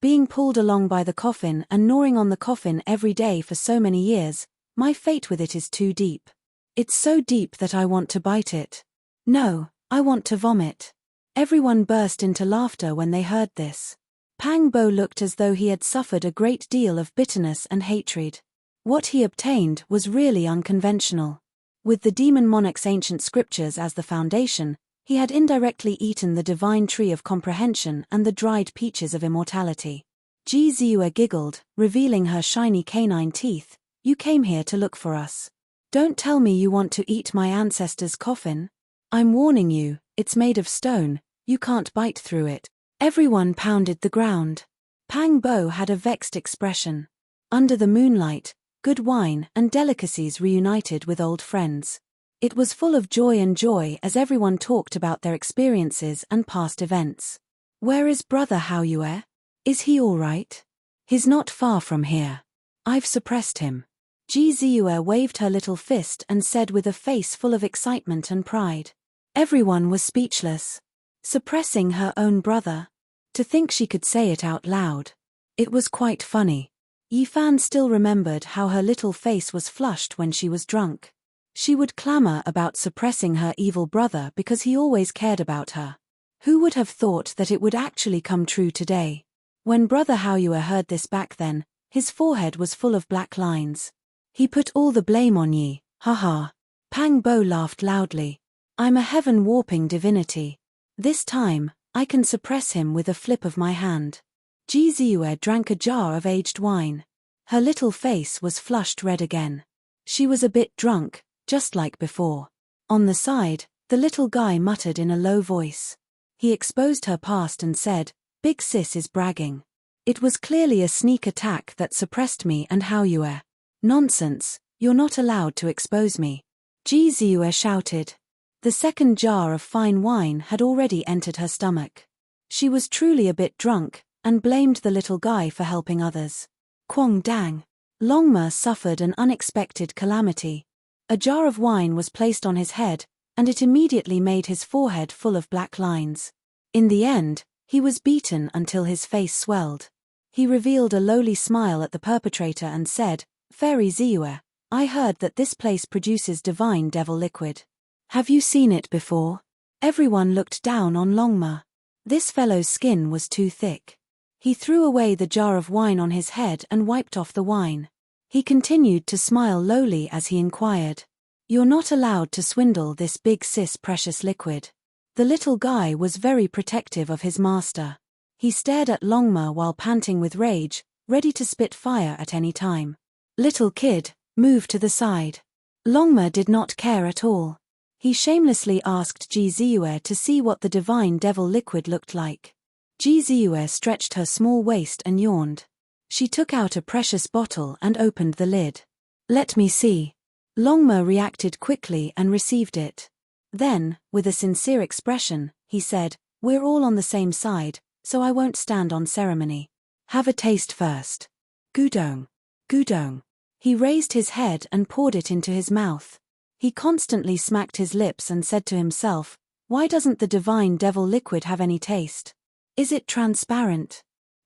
Being pulled along by the coffin and gnawing on the coffin every day for so many years, my fate with it is too deep. It's so deep that I want to bite it. No, I want to vomit. Everyone burst into laughter when they heard this. Pang Bo looked as though he had suffered a great deal of bitterness and hatred. What he obtained was really unconventional. With the demon monarch's ancient scriptures as the foundation, he had indirectly eaten the divine tree of comprehension and the dried peaches of immortality. Ji Ziyue giggled, revealing her shiny canine teeth. You came here to look for us. Don't tell me you want to eat my ancestor's coffin. I'm warning you, it's made of stone, you can't bite through it. Everyone pounded the ground. Pang Bo had a vexed expression. Under the moonlight, good wine and delicacies reunited with old friends. It was full of joy as everyone talked about their experiences and past events. Where is brother Hao Yue? Is he all right? He's not far from here. I've suppressed him. Ji Ziyue waved her little fist and said with a face full of excitement and pride. Everyone was speechless. Suppressing her own brother. To think she could say it out loud. It was quite funny. Yi Fan still remembered how her little face was flushed when she was drunk. She would clamor about suppressing her evil brother because he always cared about her. Who would have thought that it would actually come true today? When brother Hao Yue heard this back then, his forehead was full of black lines. He put all the blame on Yi, haha. Pang Bo laughed loudly. I'm a heaven-warping divinity. This time, I can suppress him with a flip of my hand. Ji Ziyue drank a jar of aged wine. Her little face was flushed red again. She was a bit drunk, just like before. On the side, the little guy muttered in a low voice. He exposed her past and said, Big sis is bragging. It was clearly a sneak attack that suppressed me and Hao Yue. Nonsense, you're not allowed to expose me. Ji Ziyue shouted. The second jar of fine wine had already entered her stomach. She was truly a bit drunk, and blamed the little guy for helping others. Quang dang. Longma suffered an unexpected calamity. A jar of wine was placed on his head, and it immediately made his forehead full of black lines. In the end, he was beaten until his face swelled. He revealed a lowly smile at the perpetrator and said, Fairy Ziyue, I heard that this place produces divine devil liquid. Have you seen it before? Everyone looked down on Longma. This fellow's skin was too thick. He threw away the jar of wine on his head and wiped off the wine. He continued to smile lowly as he inquired. You're not allowed to swindle this big sis precious liquid. The little guy was very protective of his master. He stared at Longma while panting with rage, ready to spit fire at any time. Little kid, move to the side. Longma did not care at all. He shamelessly asked Ji Ziyue to see what the divine devil liquid looked like. Ji Ziyue stretched her small waist and yawned. She took out a precious bottle and opened the lid. Let me see. Longma reacted quickly and received it. Then, with a sincere expression, he said, We're all on the same side, so I won't stand on ceremony. Have a taste first. Gudong. Gudong. He raised his head and poured it into his mouth. He constantly smacked his lips and said to himself, Why doesn't the divine devil liquid have any taste? Is it transparent?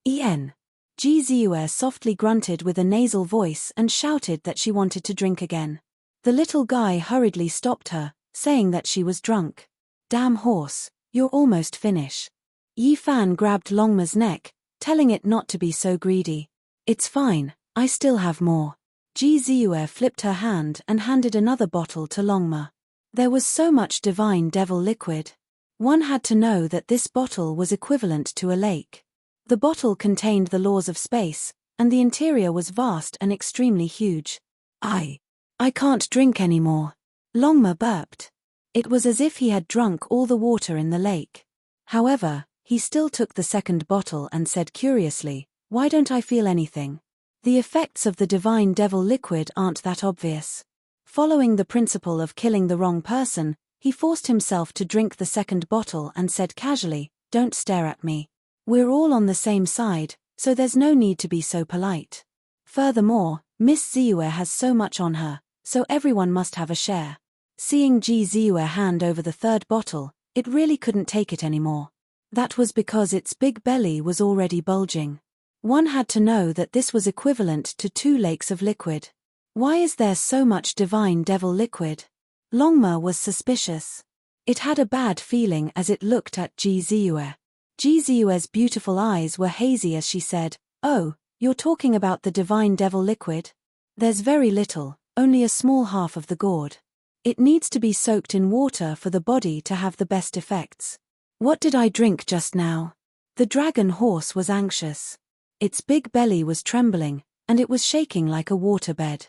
En. Ji Ziyue softly grunted with a nasal voice and shouted that she wanted to drink again. The little guy hurriedly stopped her, saying that she was drunk. Damn horse, you're almost finished. Yi Fan grabbed Longma's neck, telling it not to be so greedy. It's fine, I still have more. Ji Ziyue flipped her hand and handed another bottle to Longma. There was so much divine devil liquid. One had to know that this bottle was equivalent to a lake. The bottle contained the laws of space, and the interior was vast and extremely huge. I can't drink anymore. Longma burped. It was as if he had drunk all the water in the lake. However, he still took the second bottle and said curiously, Why don't I feel anything? The effects of the divine devil liquid aren't that obvious. Following the principle of killing the wrong person, he forced himself to drink the second bottle and said casually, Don't stare at me. We're all on the same side, so there's no need to be so polite. Furthermore, Miss Ziyue has so much on her, so everyone must have a share. Seeing Ji Ziyue hand over the third bottle, it really couldn't take it anymore. That was because its big belly was already bulging. One had to know that this was equivalent to 2 lakes of liquid. Why is there so much divine devil liquid? Longma was suspicious. It had a bad feeling as it looked at Jizue. Jizue's beautiful eyes were hazy as she said, "Oh, you're talking about the divine devil liquid? There's very little, only a small half of the gourd. It needs to be soaked in water for the body to have the best effects." "What did I drink just now?" The dragon horse was anxious. Its big belly was trembling, and it was shaking like a waterbed.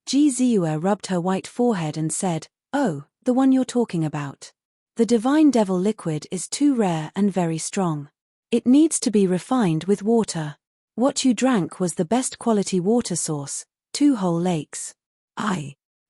Jizue rubbed her white forehead and said, "Oh, the one you're talking about. The divine devil liquid is too rare and very strong. It needs to be refined with water. What you drank was the best quality water source, 2 whole lakes."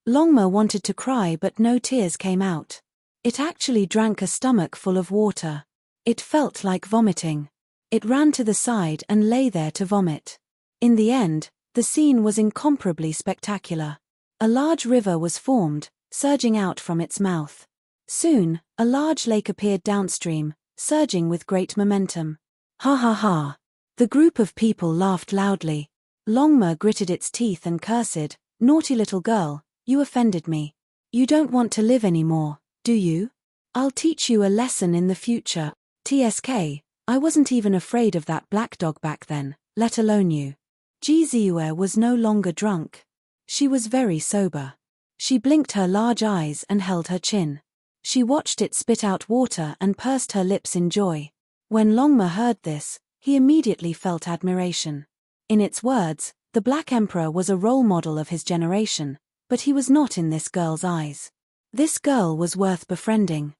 Longma wanted to cry but no tears came out. It actually drank a stomach full of water. It felt like vomiting. It ran to the side and lay there to vomit. In the end, the scene was incomparably spectacular. A large river was formed, surging out from its mouth. Soon, a large lake appeared downstream, surging with great momentum. Ha ha ha. The group of people laughed loudly. Longma gritted its teeth and cursed, "Naughty little girl, you offended me. You don't want to live anymore, do you? I'll teach you a lesson in the future. TSK, I wasn't even afraid of that black dog back then, let alone you." Jizue was no longer drunk. She was very sober. She blinked her large eyes and held her chin. She watched it spit out water and pursed her lips in joy. When Longma heard this, he immediately felt admiration. In its words, the Black Emperor was a role model of his generation, but he was not in this girl's eyes. This girl was worth befriending.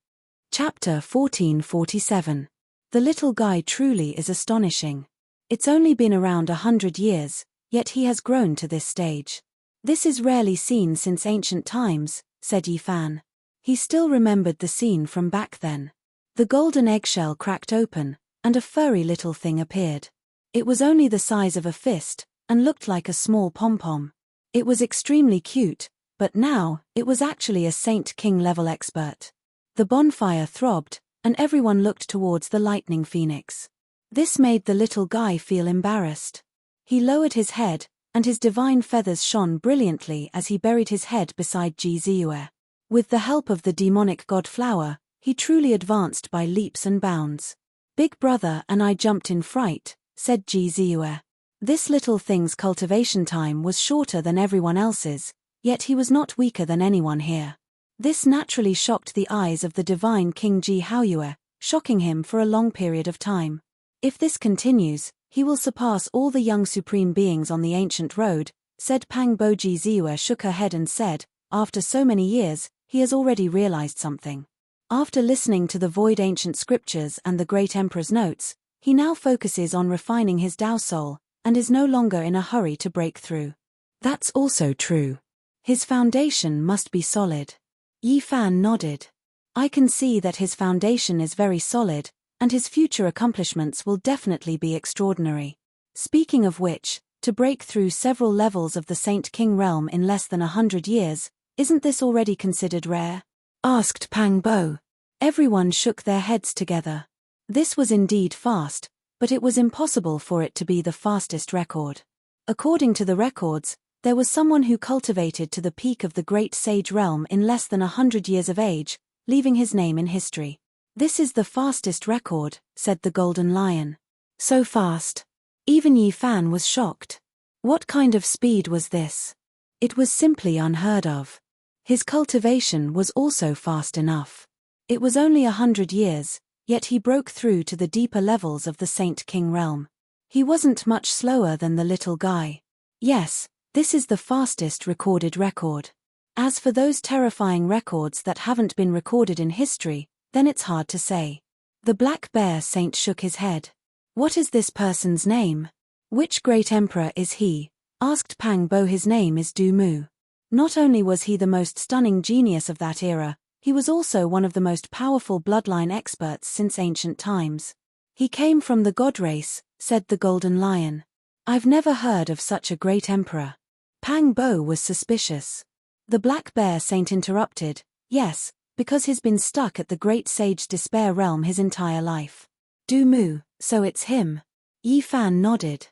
Chapter 1447. The little guy truly is astonishing. It's only been around 100 years, yet he has grown to this stage. "This is rarely seen since ancient times," said Yifan. He still remembered the scene from back then. The golden eggshell cracked open, and a furry little thing appeared. It was only the size of a fist, and looked like a small pom-pom. It was extremely cute, but now, it was actually a Saint King level expert. The bonfire throbbed, and everyone looked towards the lightning phoenix. This made the little guy feel embarrassed. He lowered his head, and his divine feathers shone brilliantly as he buried his head beside Jizue. With the help of the demonic god flower, he truly advanced by leaps and bounds. "Big brother and I jumped in fright," said Jizue. This little thing's cultivation time was shorter than everyone else's, yet he was not weaker than anyone here. This naturally shocked the eyes of the divine King Ji Haoyue, shocking him for a long period of time. "If this continues, he will surpass all the young supreme beings on the ancient road," said Pang Bo. Jizue shook her head and said, "After so many years, he has already realized something. After listening to the void ancient scriptures and the great emperor's notes, he now focuses on refining his Tao soul, and is no longer in a hurry to break through. That's also true. His foundation must be solid." Yifan nodded. "I can see that his foundation is very solid, and his future accomplishments will definitely be extraordinary. Speaking of which, to break through several levels of the Saint King realm in less than 100 years, isn't this already considered rare?" asked Pang Bo. Everyone shook their heads together. This was indeed fast, but it was impossible for it to be the fastest record. According to the records, there was someone who cultivated to the peak of the great sage realm in less than 100 years of age, leaving his name in history. "This is the fastest record," said the Golden Lion. "So fast." Even Yifan was shocked. What kind of speed was this? It was simply unheard of. His cultivation was also fast enough. It was only 100 years, yet he broke through to the deeper levels of the Saint King realm. He wasn't much slower than the little guy. Yes, this is the fastest recorded record. As for those terrifying records that haven't been recorded in history, then it's hard to say. The Black Bear Saint shook his head. "What is this person's name? Which great emperor is he?" asked Pang Bo. "His name is Du Mu. Not only was he the most stunning genius of that era, he was also one of the most powerful bloodline experts since ancient times. He came from the god race," said the Golden Lion. "I've never heard of such a great emperor." Pang Bo was suspicious. The Black Bear Saint interrupted, "Yes, because he's been stuck at the great sage despair realm his entire life." "Du Mu, so it's him." Yifan nodded.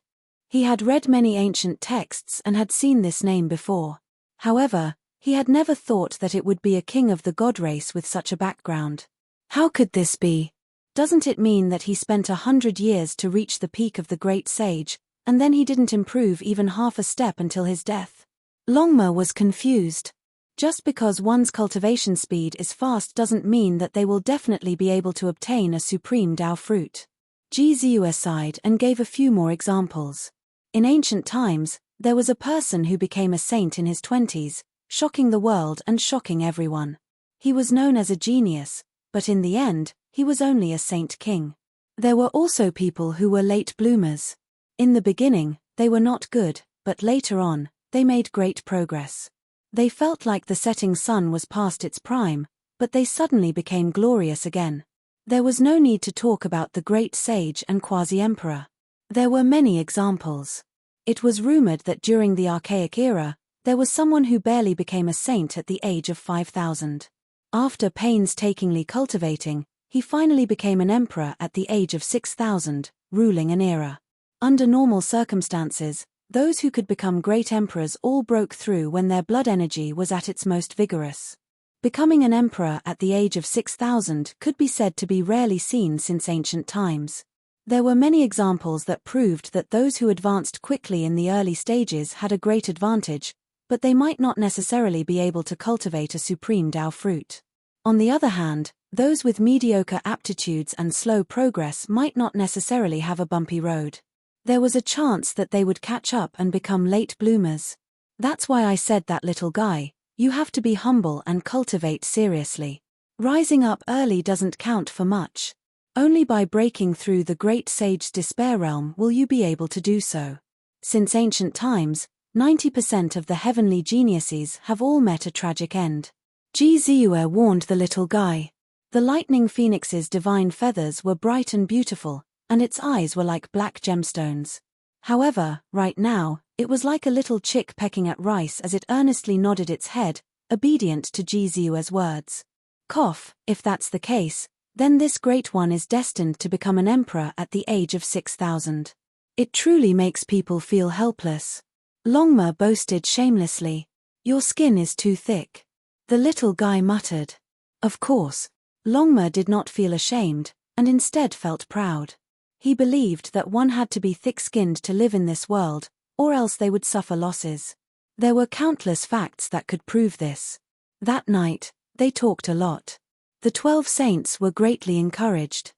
He had read many ancient texts and had seen this name before. However, he had never thought that it would be a king of the god race with such a background. How could this be? Doesn't it mean that he spent 100 years to reach the peak of the great sage, and then he didn't improve even half a step until his death? Longma was confused. Just because one's cultivation speed is fast doesn't mean that they will definitely be able to obtain a supreme Dao fruit. Jiziue sighed and gave a few more examples. In ancient times, there was a person who became a saint in his 20s, shocking the world and shocking everyone. He was known as a genius, but in the end, he was only a saint king. There were also people who were late bloomers. In the beginning, they were not good, but later on, they made great progress. They felt like the setting sun was past its prime, but they suddenly became glorious again. There was no need to talk about the great sage and quasi-emperor. There were many examples. It was rumored that during the archaic era, there was someone who barely became a saint at the age of 5,000. After painstakingly cultivating, he finally became an emperor at the age of 6,000, ruling an era. Under normal circumstances, those who could become great emperors all broke through when their blood energy was at its most vigorous. Becoming an emperor at the age of 6,000 could be said to be rarely seen since ancient times. There were many examples that proved that those who advanced quickly in the early stages had a great advantage, but they might not necessarily be able to cultivate a supreme Dao fruit. On the other hand, those with mediocre aptitudes and slow progress might not necessarily have a bumpy road. There was a chance that they would catch up and become late bloomers. That's why I said that, little guy, you have to be humble and cultivate seriously. Rising up early doesn't count for much. Only by breaking through the great sage's despair realm will you be able to do so. Since ancient times, 90% of the heavenly geniuses have all met a tragic end. Jiziue warned the little guy. The lightning phoenix's divine feathers were bright and beautiful, and its eyes were like black gemstones. However, right now, it was like a little chick pecking at rice as it earnestly nodded its head, obedient to Jiziue's words. Cough, if that's the case, then this great one is destined to become an emperor at the age of 6,000. It truly makes people feel helpless. Longma boasted shamelessly. Your skin is too thick. The little guy muttered. Of course, Longma did not feel ashamed, and instead felt proud. He believed that one had to be thick-skinned to live in this world, or else they would suffer losses. There were countless facts that could prove this. That night, they talked a lot. The 12 saints were greatly encouraged.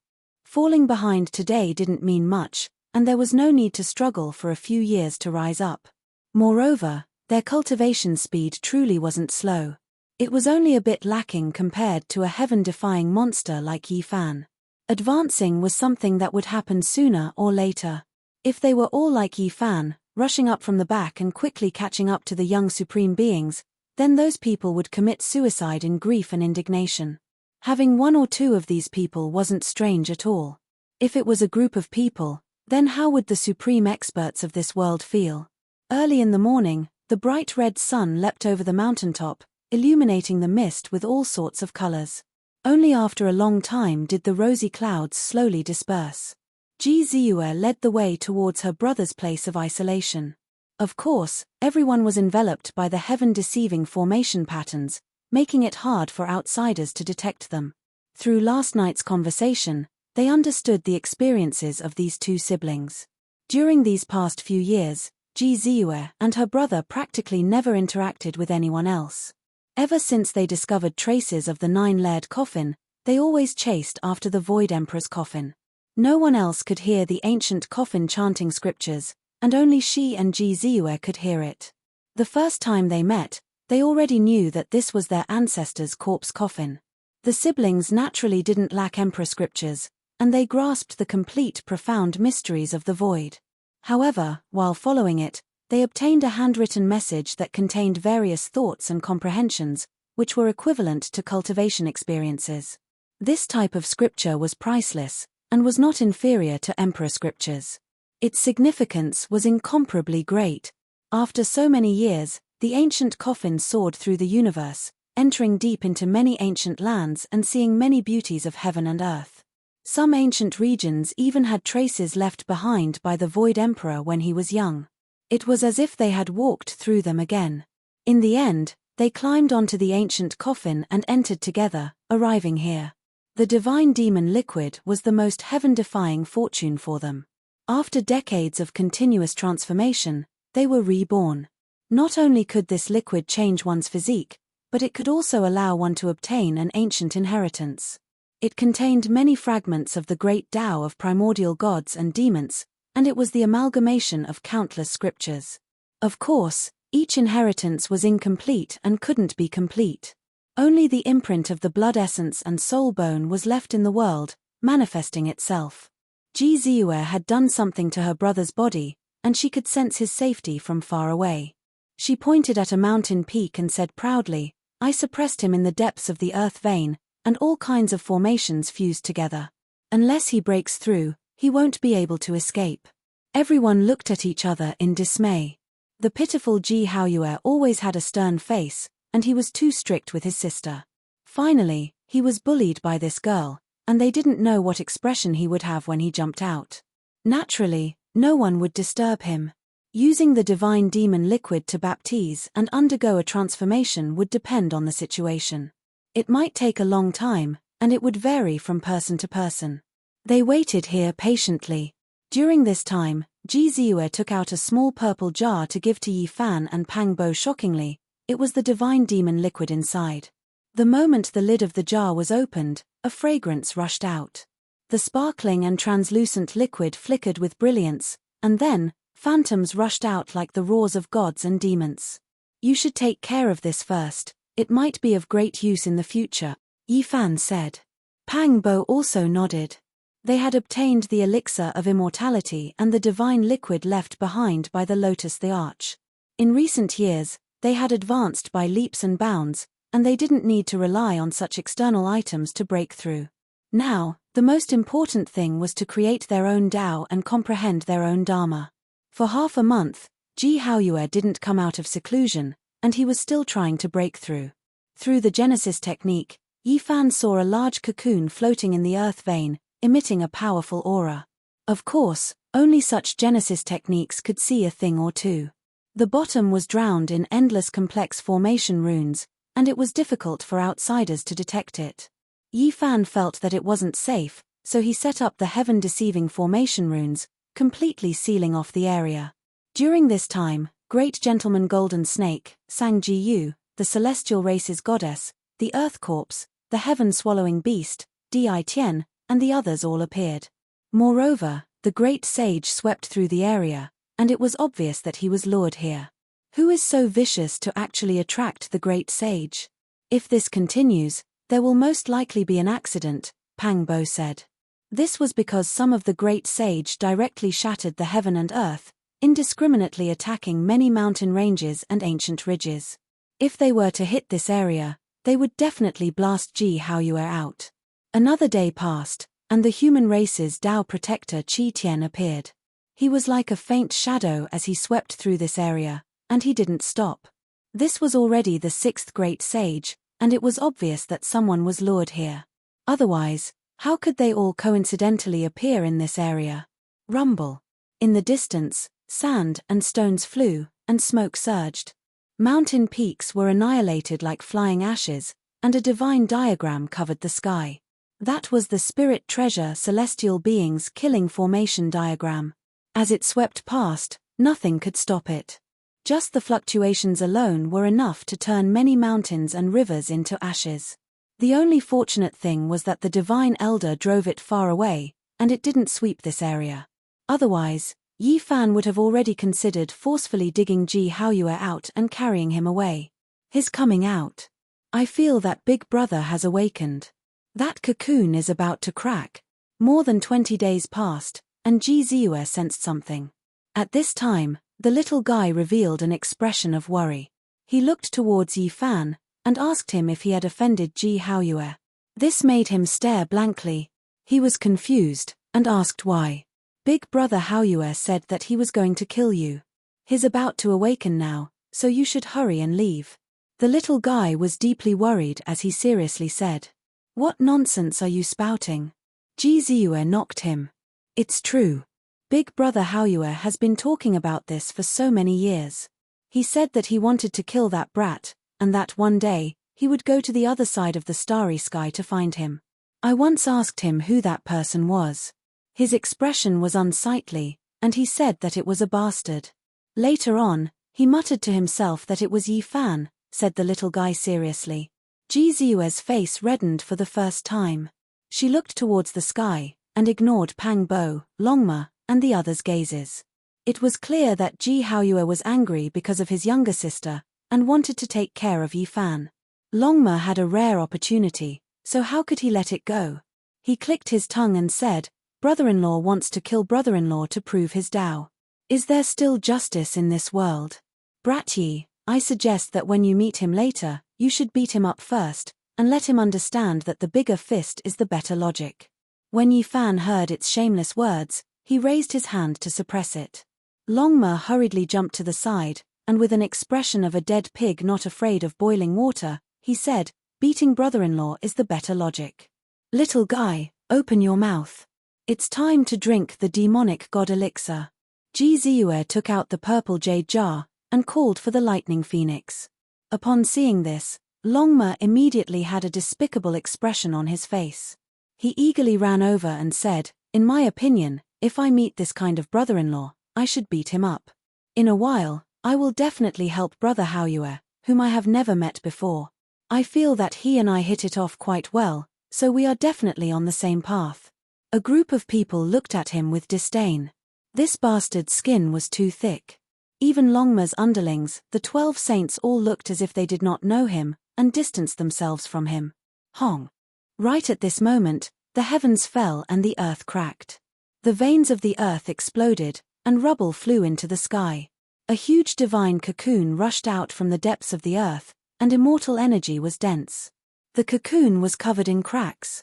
Falling behind today didn't mean much, and there was no need to struggle for a few years to rise up. Moreover, their cultivation speed truly wasn't slow. It was only a bit lacking compared to a heaven-defying monster like Yi Fan. Advancing was something that would happen sooner or later. If they were all like Yi Fan, rushing up from the back and quickly catching up to the young supreme beings, then those people would commit suicide in grief and indignation. Having one or two of these people wasn't strange at all. If it was a group of people, then how would the supreme experts of this world feel? Early in the morning, the bright red sun leapt over the mountaintop, illuminating the mist with all sorts of colors. Only after a long time did the rosy clouds slowly disperse. Jiziue led the way towards her brother's place of isolation. Of course, everyone was enveloped by the heaven-deceiving formation patterns, making it hard for outsiders to detect them. Through last night's conversation, they understood the experiences of these two siblings. During these past few years, Jiziue and her brother practically never interacted with anyone else. Ever since they discovered traces of the 9-layered coffin, they always chased after the Void Emperor's coffin. No one else could hear the ancient coffin chanting scriptures, and only she and Jiziue could hear it. The first time they met, they already knew that this was their ancestor's corpse coffin. The siblings naturally didn't lack emperor scriptures, and they grasped the complete profound mysteries of the void. However, while following it, they obtained a handwritten message that contained various thoughts and comprehensions, which were equivalent to cultivation experiences. This type of scripture was priceless, and was not inferior to emperor scriptures. Its significance was incomparably great. After so many years, the ancient coffin soared through the universe, entering deep into many ancient lands and seeing many beauties of heaven and earth. Some ancient regions even had traces left behind by the Void Emperor when he was young. It was as if they had walked through them again. In the end, they climbed onto the ancient coffin and entered together, arriving here. The divine demon liquid was the most heaven-defying fortune for them. After decades of continuous transformation, they were reborn. Not only could this liquid change one's physique, but it could also allow one to obtain an ancient inheritance. It contained many fragments of the great Tao of primordial gods and demons, and it was the amalgamation of countless scriptures. Of course, each inheritance was incomplete and couldn't be complete. Only the imprint of the blood essence and soul bone was left in the world, manifesting itself. Ji had done something to her brother's body, and she could sense his safety from far away. She pointed at a mountain peak and said proudly, "I suppressed him in the depths of the earth vein, and all kinds of formations fused together. Unless he breaks through, he won't be able to escape." Everyone looked at each other in dismay. The pitiful Ji Haoyue always had a stern face, and he was too strict with his sister. Finally, he was bullied by this girl, and they didn't know what expression he would have when he jumped out. Naturally, no one would disturb him. Using the divine demon liquid to baptize and undergo a transformation would depend on the situation. It might take a long time, and it would vary from person to person. They waited here patiently. During this time, Ji took out a small purple jar to give to Yi Fan and Pang Bo. Shockingly, it was the divine demon liquid inside. The moment the lid of the jar was opened, a fragrance rushed out. The sparkling and translucent liquid flickered with brilliance, and then, phantoms rushed out like the roars of gods and demons. "You should take care of this first, it might be of great use in the future," Yi Fan said. Pang Bo also nodded. They had obtained the elixir of immortality and the divine liquid left behind by the Lotus the Arch. In recent years, they had advanced by leaps and bounds, and they didn't need to rely on such external items to break through. Now, the most important thing was to create their own Tao and comprehend their own Dharma. For half a month, Ji Haoyue didn't come out of seclusion, and he was still trying to break through. Through the Genesis technique, Yi Fan saw a large cocoon floating in the earth vein, emitting a powerful aura. Of course, only such Genesis techniques could see a thing or two. The bottom was drowned in endless complex formation runes, and it was difficult for outsiders to detect it. Yi Fan felt that it wasn't safe, so he set up the heaven-deceiving formation runes, completely sealing off the area. During this time, Great Gentleman Golden Snake, Sang Ji Yu, the celestial race's goddess, the Earth Corpse, the heaven-swallowing beast, Di Tian, and the others all appeared. Moreover, the great sage swept through the area, and it was obvious that he was lured here. Who is so vicious to actually attract the great sage? If this continues, there will most likely be an accident, Pang Bo said. This was because some of the great sage directly shattered the heaven and earth, indiscriminately attacking many mountain ranges and ancient ridges. If they were to hit this area, they would definitely blast Ji Haoyue out. Another day passed, and the human race's Tao protector Qi Tian appeared. He was like a faint shadow as he swept through this area, and he didn't stop. This was already the sixth great sage, and it was obvious that someone was lured here. Otherwise, how could they all coincidentally appear in this area? Rumble. In the distance, sand and stones flew, and smoke surged. Mountain peaks were annihilated like flying ashes, and a divine diagram covered the sky. That was the spirit treasure celestial beings killing formation diagram. As it swept past, nothing could stop it. Just the fluctuations alone were enough to turn many mountains and rivers into ashes. The only fortunate thing was that the divine elder drove it far away, and it didn't sweep this area. Otherwise, Yi Fan would have already considered forcefully digging Ji Haoyue out and carrying him away. His coming out. "I feel that Big Brother has awakened. That cocoon is about to crack." More than 20 days passed, and Ji sensed something. At this time, the little guy revealed an expression of worry. He looked towards Yi Fan, and asked him if he had offended Ji Haoyue. This made him stare blankly. He was confused, and asked why. "Big Brother Haoyue said that he was going to kill you. He's about to awaken now, so you should hurry and leave." The little guy was deeply worried as he seriously said, "What nonsense are you spouting? Ji Ziyue knocked him. It's true. Big Brother Haoyue has been talking about this for so many years. He said that he wanted to kill that brat, and that one day, he would go to the other side of the starry sky to find him. I once asked him who that person was. His expression was unsightly, and he said that it was a bastard. Later on, he muttered to himself that it was Yi Fan, said the little guy seriously. Ji Ziyue's face reddened for the first time. She looked towards the sky, and ignored Pang Bo, Longma, and the others' gazes. It was clear that Ji Haoyue was angry because of his younger sister, and wanted to take care of Yi Fan. Longma had a rare opportunity, so how could he let it go? He clicked his tongue and said, brother-in-law wants to kill brother-in-law to prove his Tao. Is there still justice in this world? Brat Yi, I suggest that when you meet him later, you should beat him up first, and let him understand that the bigger fist is the better logic. When Yi Fan heard its shameless words, he raised his hand to suppress it. Longma hurriedly jumped to the side, and with an expression of a dead pig not afraid of boiling water, he said, beating brother-in-law is the better logic. Little guy, open your mouth. It's time to drink the demonic god elixir. Ji Ziyue took out the purple jade jar, and called for the lightning phoenix. Upon seeing this, Longma immediately had a despicable expression on his face. He eagerly ran over and said, in my opinion, if I meet this kind of brother-in-law, I should beat him up. In a while, I will definitely help Brother Haoyue, whom I have never met before. I feel that he and I hit it off quite well, so we are definitely on the same path. A group of people looked at him with disdain. This bastard's skin was too thick. Even Longma's underlings, the 12 saints, all looked as if they did not know him, and distanced themselves from him. Hong. Right at this moment, the heavens fell and the earth cracked. The veins of the earth exploded, and rubble flew into the sky. A huge divine cocoon rushed out from the depths of the earth, and immortal energy was dense. The cocoon was covered in cracks.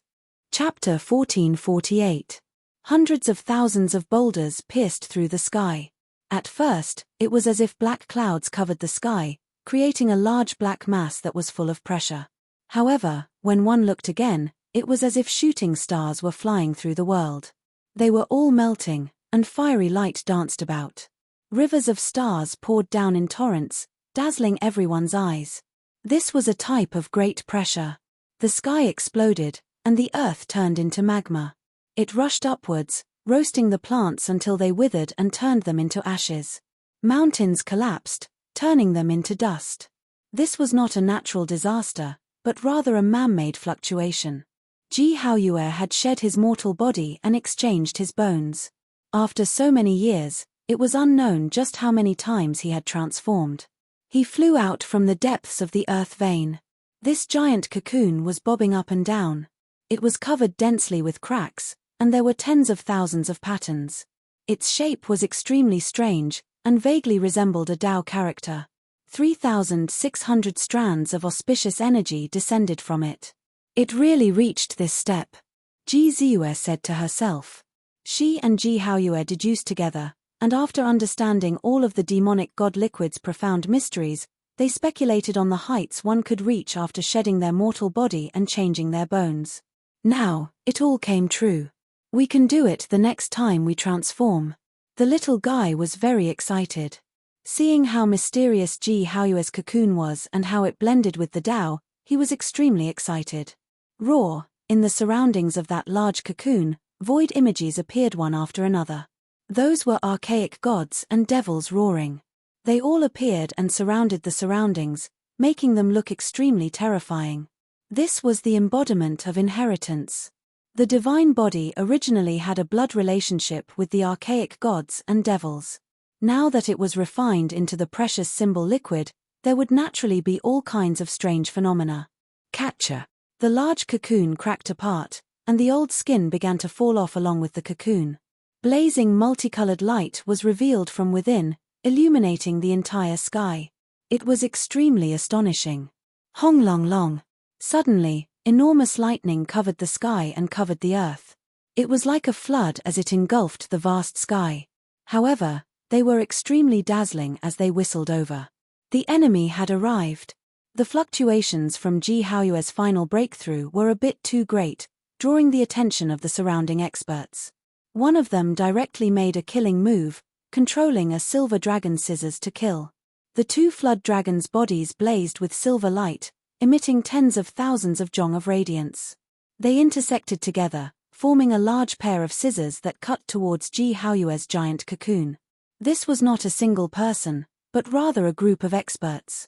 Chapter 1448. Hundreds of thousands of boulders pierced through the sky. At first, it was as if black clouds covered the sky, creating a large black mass that was full of pressure. However, when one looked again, it was as if shooting stars were flying through the world. They were all melting, and fiery light danced about. Rivers of stars poured down in torrents, dazzling everyone's eyes. This was a type of great pressure. The sky exploded, and the earth turned into magma. It rushed upwards, roasting the plants until they withered and turned them into ashes. Mountains collapsed, turning them into dust. This was not a natural disaster, but rather a man-made fluctuation. Ji Haoyue had shed his mortal body and exchanged his bones. After so many years, it was unknown just how many times he had transformed. He flew out from the depths of the earth vein. This giant cocoon was bobbing up and down. It was covered densely with cracks, and there were tens of thousands of patterns. Its shape was extremely strange, and vaguely resembled a Tao character. 3,600 strands of auspicious energy descended from it. It really reached this step, Ji Ziyue said to herself. She and Ji Haoyue deduced together, and after understanding all of the demonic god liquid's profound mysteries, they speculated on the heights one could reach after shedding their mortal body and changing their bones. Now, it all came true. We can do it the next time we transform. The little guy was very excited. Seeing how mysterious Ji Haoyue's cocoon was and how it blended with the Tao, he was extremely excited. Roar, in the surroundings of that large cocoon, void images appeared one after another. Those were archaic gods and devils roaring. They all appeared and surrounded the surroundings, making them look extremely terrifying. This was the embodiment of inheritance. The divine body originally had a blood relationship with the archaic gods and devils. Now that it was refined into the precious symbol liquid, there would naturally be all kinds of strange phenomena. Catcher. The large cocoon cracked apart, and the old skin began to fall off along with the cocoon. Blazing multicolored light was revealed from within, illuminating the entire sky. It was extremely astonishing. Hong long long. Suddenly, enormous lightning covered the sky and covered the earth. It was like a flood as it engulfed the vast sky. However, they were extremely dazzling as they whistled over. The enemy had arrived. The fluctuations from Ji Haoyue's final breakthrough were a bit too great, drawing the attention of the surrounding experts. One of them directly made a killing move, controlling a silver dragon's scissors to kill. The two flood dragons' bodies blazed with silver light, emitting tens of thousands of jong of radiance. They intersected together, forming a large pair of scissors that cut towards Ji Haoyue's giant cocoon. This was not a single person, but rather a group of experts.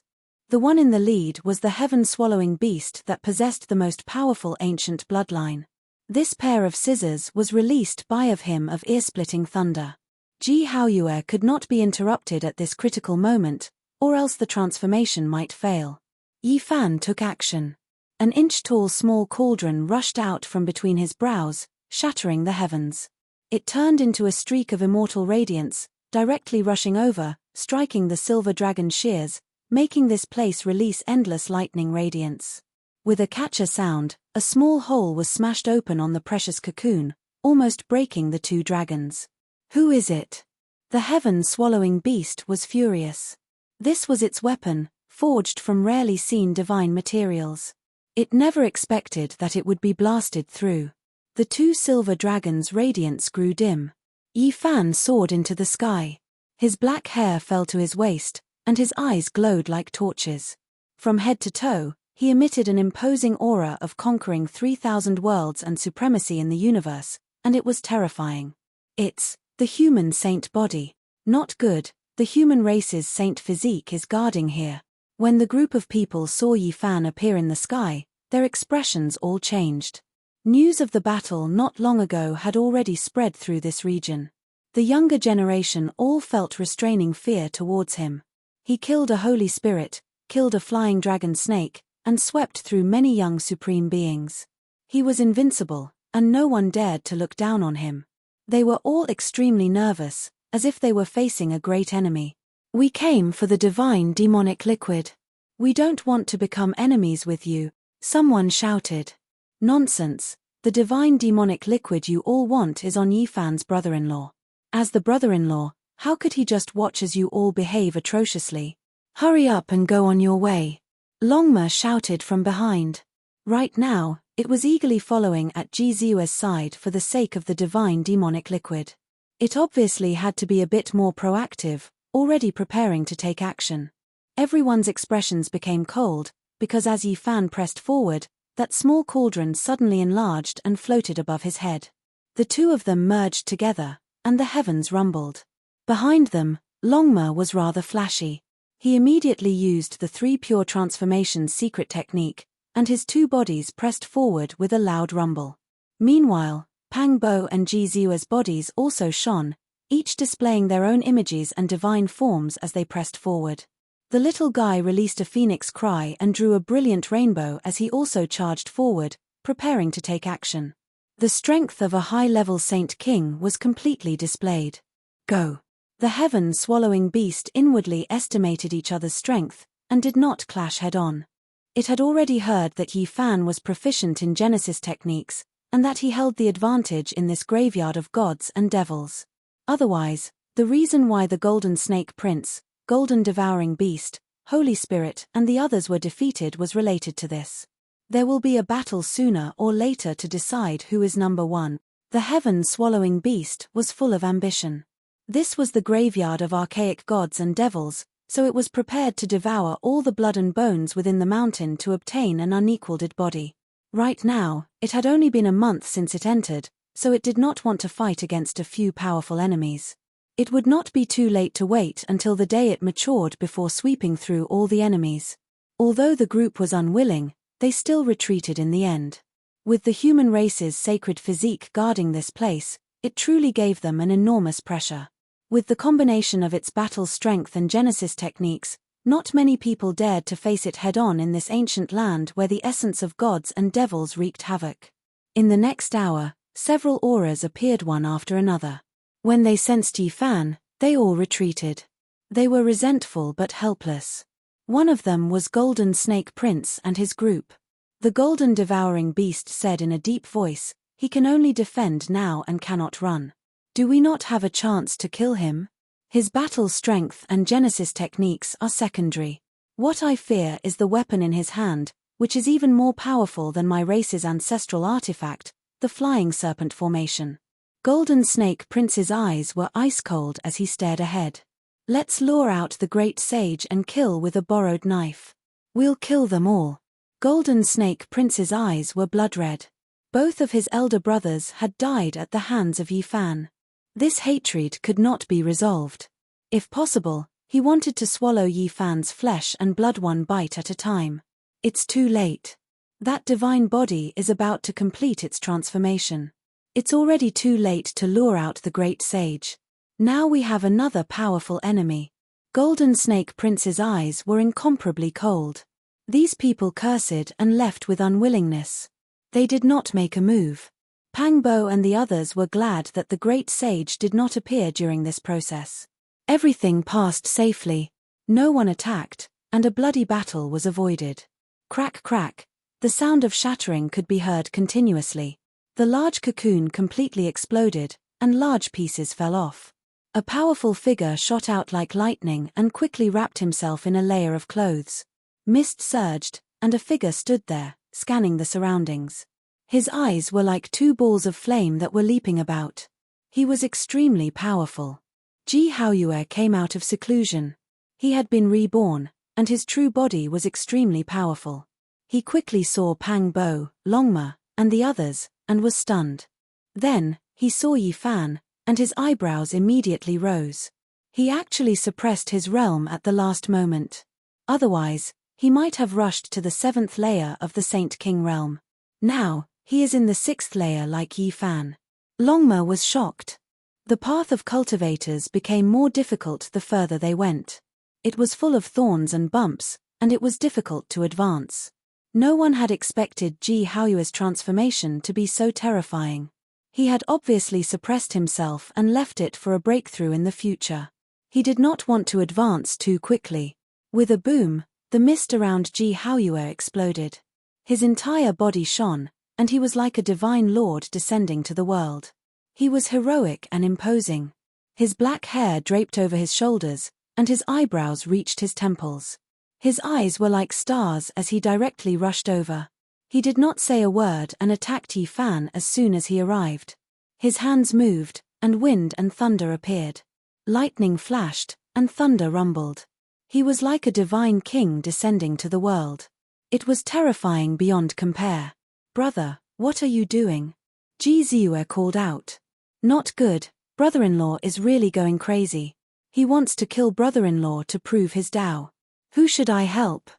The one in the lead was the heaven-swallowing beast that possessed the most powerful ancient bloodline. This pair of scissors was released by him of ear-splitting thunder. Ji Haoyue could not be interrupted at this critical moment, or else the transformation might fail. Yi Fan took action. An inch-tall small cauldron rushed out from between his brows, shattering the heavens. It turned into a streak of immortal radiance, directly rushing over, striking the silver dragon shears, making this place release endless lightning radiance. With a catcher sound, a small hole was smashed open on the precious cocoon, almost breaking the two dragons. Who is it? The heaven-swallowing beast was furious. This was its weapon, forged from rarely seen divine materials. It never expected that it would be blasted through. The two silver dragons' radiance grew dim. Yi Fan soared into the sky. His black hair fell to his waist, and his eyes glowed like torches. From head to toe, he emitted an imposing aura of conquering 3,000 worlds and supremacy in the universe, and it was terrifying. It's the human saint body. Not good, the human race's saint physique is guarding here. When the group of people saw Yi Fan appear in the sky, their expressions all changed. News of the battle not long ago had already spread through this region. The younger generation all felt restraining fear towards him. He killed a holy spirit, killed a flying dragon snake, and swept through many young supreme beings. He was invincible, and no one dared to look down on him. They were all extremely nervous, as if they were facing a great enemy. "We came for the divine demonic liquid. We don't want to become enemies with you," someone shouted. "Nonsense, the divine demonic liquid you all want is on Yi Fan's brother-in-law. As the brother-in-law, how could he just watch as you all behave atrociously? Hurry up and go on your way." Longma shouted from behind. Right now, it was eagerly following at Ji Ziyue's side for the sake of the divine demonic liquid. It obviously had to be a bit more proactive, already preparing to take action. Everyone's expressions became cold, because as Yi Fan pressed forward, that small cauldron suddenly enlarged and floated above his head. The two of them merged together, and the heavens rumbled. Behind them, Longma was rather flashy. He immediately used the 3 pure transformations secret technique, and his two bodies pressed forward with a loud rumble. Meanwhile, Pang Bo and Ji Ziyue's bodies also shone, each displaying their own images and divine forms as they pressed forward. The little guy released a phoenix cry and drew a brilliant rainbow as he also charged forward, preparing to take action. The strength of a high-level Saint King was completely displayed. Go! The heaven-swallowing beast inwardly estimated each other's strength, and did not clash head-on. It had already heard that Yi Fan was proficient in Genesis techniques, and that he held the advantage in this graveyard of gods and devils. Otherwise, the reason why the Golden Snake Prince, Golden Devouring Beast, Holy Spirit and the others were defeated was related to this. There will be a battle sooner or later to decide who is number one. The heaven-swallowing beast was full of ambition. This was the graveyard of archaic gods and devils, so it was prepared to devour all the blood and bones within the mountain to obtain an unequaled body. Right now, it had only been a month since it entered, so it did not want to fight against a few powerful enemies. It would not be too late to wait until the day it matured before sweeping through all the enemies. Although the group was unwilling, they still retreated in the end. With the human race's sacred physique guarding this place, it truly gave them an enormous pressure. With the combination of its battle strength and Genesis techniques, not many people dared to face it head-on in this ancient land where the essence of gods and devils wreaked havoc. In the next hour, several auras appeared one after another. When they sensed Yi Fan, they all retreated. They were resentful but helpless. One of them was Golden Snake Prince and his group. The Golden Devouring Beast said in a deep voice, "He can only defend now and cannot run. Do we not have a chance to kill him? His battle strength and Genesis techniques are secondary. What I fear is the weapon in his hand, which is even more powerful than my race's ancestral artifact, the flying serpent formation. Golden Snake Prince's eyes were ice-cold as he stared ahead. Let's lure out the great sage and kill with a borrowed knife. We'll kill them all. Golden Snake Prince's eyes were blood-red. Both of his elder brothers had died at the hands of Yi Fan. This hatred could not be resolved. If possible, he wanted to swallow Yi Fan's flesh and blood one bite at a time. It's too late. That divine body is about to complete its transformation. It's already too late to lure out the great sage. Now we have another powerful enemy. Golden Snake Prince's eyes were incomparably cold. These people cursed and left with unwillingness. They did not make a move. Pang Bo and the others were glad that the great sage did not appear during this process. Everything passed safely. No one attacked, and a bloody battle was avoided. Crack crack. The sound of shattering could be heard continuously. The large cocoon completely exploded, and large pieces fell off. A powerful figure shot out like lightning and quickly wrapped himself in a layer of clothes. Mist surged, and a figure stood there, scanning the surroundings. His eyes were like two balls of flame that were leaping about. He was extremely powerful. Ji Haoyue came out of seclusion. He had been reborn, and his true body was extremely powerful. He quickly saw Pang Bo, Longma, and the others, and was stunned. Then, he saw Yi Fan, and his eyebrows immediately rose. He actually suppressed his realm at the last moment. Otherwise, he might have rushed to the 7th layer of the Saint King realm. Now, he is in the 6th layer like Yi Fan. Longma was shocked. The path of cultivators became more difficult the further they went. It was full of thorns and bumps, and it was difficult to advance. No one had expected Ji Haoyue's transformation to be so terrifying. He had obviously suppressed himself and left it for a breakthrough in the future. He did not want to advance too quickly. With a boom, the mist around Ji Haoyue exploded. His entire body shone, and he was like a divine lord descending to the world. He was heroic and imposing. His black hair draped over his shoulders, and his eyebrows reached his temples. His eyes were like stars as he directly rushed over. He did not say a word and attacked Yi Fan as soon as he arrived. His hands moved, and wind and thunder appeared. Lightning flashed, and thunder rumbled. He was like a divine king descending to the world. It was terrifying beyond compare. "Brother, what are you doing?" Ji Ziyue called out. "Not good, brother-in-law is really going crazy. He wants to kill brother-in-law to prove his Tao. Who should I help?"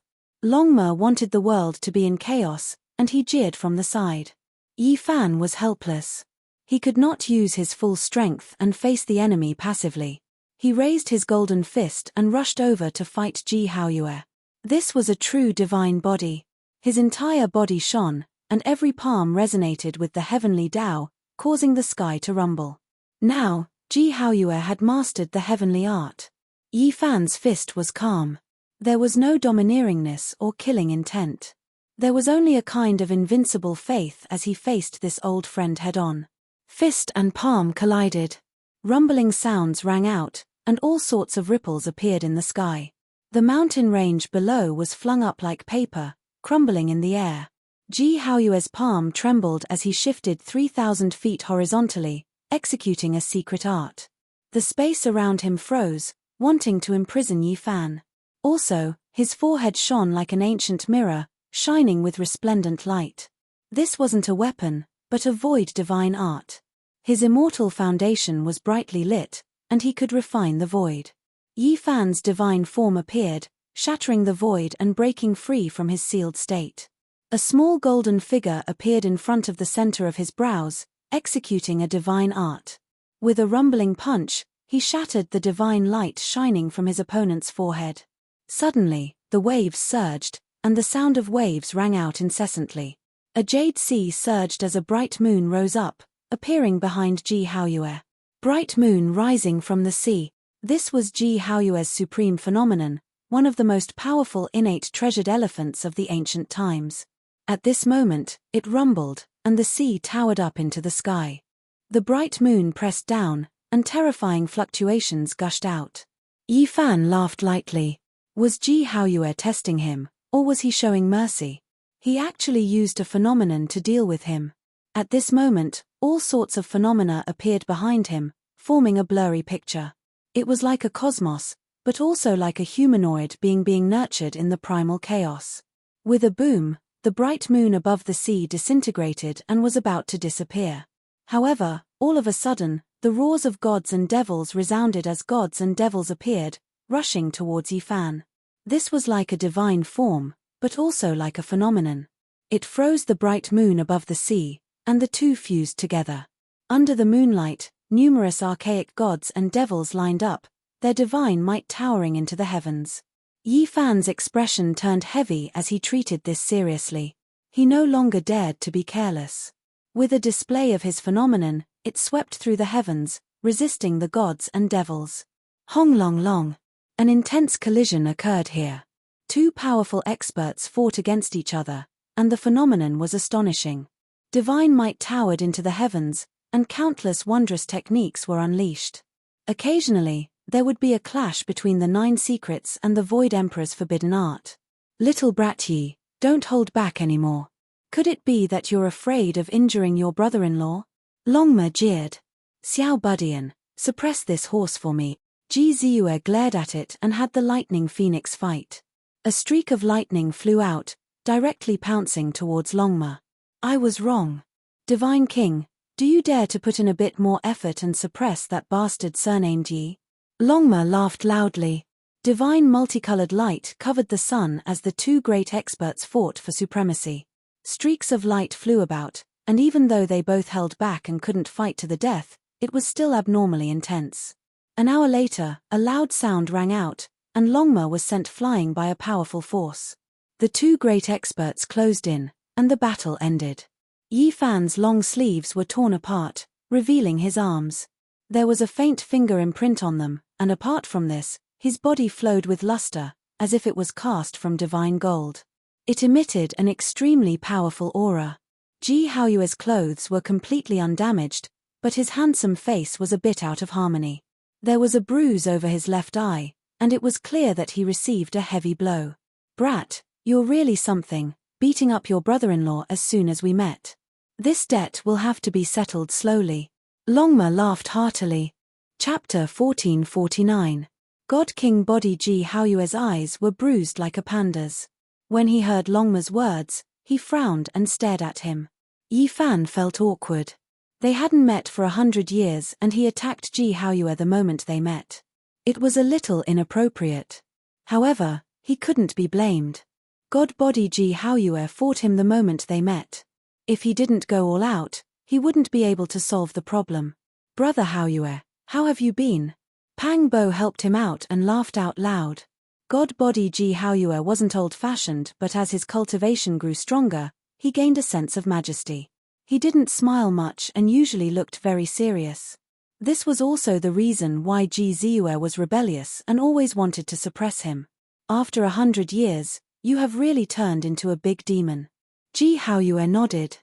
Longma wanted the world to be in chaos, and he jeered from the side. Yi Fan was helpless. He could not use his full strength and face the enemy passively. He raised his golden fist and rushed over to fight Ji Haoyue. This was a true divine body. His entire body shone, and every palm resonated with the heavenly Tao, causing the sky to rumble. Now, Ji Haoyue had mastered the heavenly art. Yi Fan's fist was calm. There was no domineeringness or killing intent. There was only a kind of invincible faith as he faced this old friend head-on. Fist and palm collided. Rumbling sounds rang out, and all sorts of ripples appeared in the sky. The mountain range below was flung up like paper, crumbling in the air. Ji Haoyue's palm trembled as he shifted 3,000 feet horizontally, executing a secret art. The space around him froze, wanting to imprison Yi Fan. Also, his forehead shone like an ancient mirror, shining with resplendent light. This wasn't a weapon, but a void divine art. His immortal foundation was brightly lit, and he could refine the void. Yi Fan's divine form appeared, shattering the void and breaking free from his sealed state. A small golden figure appeared in front of the center of his brows, executing a divine art. With a rumbling punch, he shattered the divine light shining from his opponent's forehead. Suddenly, the waves surged, and the sound of waves rang out incessantly. A jade sea surged as a bright moon rose up, appearing behind Ji Haoyue. Bright moon rising from the sea. This was Ji Haoyue's supreme phenomenon, one of the most powerful innate treasured elephants of the ancient times. At this moment, it rumbled, and the sea towered up into the sky. The bright moon pressed down, and terrifying fluctuations gushed out. Yi Fan laughed lightly. Was Ji Haoyue testing him, or was he showing mercy? He actually used a phenomenon to deal with him. At this moment, all sorts of phenomena appeared behind him, forming a blurry picture. It was like a cosmos, but also like a humanoid being nurtured in the primal chaos. With a boom, the bright moon above the sea disintegrated and was about to disappear. However, all of a sudden, the roars of gods and devils resounded as gods and devils appeared, rushing towards Yifan. This was like a divine form, but also like a phenomenon. It froze the bright moon above the sea, and the two fused together. Under the moonlight, numerous archaic gods and devils lined up, their divine might towering into the heavens. Yifan's expression turned heavy as he treated this seriously. He no longer dared to be careless. With a display of his phenomenon, it swept through the heavens, resisting the gods and devils. Hong long long. An intense collision occurred here. Two powerful experts fought against each other, and the phenomenon was astonishing. Divine might towered into the heavens, and countless wondrous techniques were unleashed. Occasionally, there would be a clash between the 9 secrets and the Void Emperor's forbidden art. Little brat Yi, don't hold back anymore. Could it be that you're afraid of injuring your brother-in-law? Longma jeered. Xiao Budian, suppress this horse for me. Ji Ziyue glared at it and had the lightning phoenix fight. A streak of lightning flew out, directly pouncing towards Longma. I was wrong. Divine King, do you dare to put in a bit more effort and suppress that bastard surnamed Yi? Longma laughed loudly. Divine multicolored light covered the sun as the two great experts fought for supremacy. Streaks of light flew about, and even though they both held back and couldn't fight to the death, it was still abnormally intense. An hour later, a loud sound rang out, and Longma was sent flying by a powerful force. The two great experts closed in, and the battle ended. Yifan's long sleeves were torn apart, revealing his arms. There was a faint finger imprint on them, and apart from this, his body flowed with luster, as if it was cast from divine gold. It emitted an extremely powerful aura. Ji Haoyue's clothes were completely undamaged, but his handsome face was a bit out of harmony. There was a bruise over his left eye, and it was clear that he received a heavy blow. Brat, you're really something, beating up your brother-in-law as soon as we met. This debt will have to be settled slowly. Longma laughed heartily. Chapter 1449. God King Body Ji Haoyue's eyes were bruised like a panda's. When he heard Longma's words, he frowned and stared at him. Yifan felt awkward. They hadn't met for 100 years and he attacked Ji Haoyue the moment they met. It was a little inappropriate. However, he couldn't be blamed. God Body Ji Haoyue fought him the moment they met. If he didn't go all out, he wouldn't be able to solve the problem. Brother Haoyue, how have you been? Pang Bo helped him out and laughed out loud. God Body Ji Haoyue wasn't old-fashioned, but as his cultivation grew stronger, he gained a sense of majesty. He didn't smile much and usually looked very serious. This was also the reason why Ji Ziyue was rebellious and always wanted to suppress him. After 100 years, you have really turned into a big demon. Ji Haoyue nodded.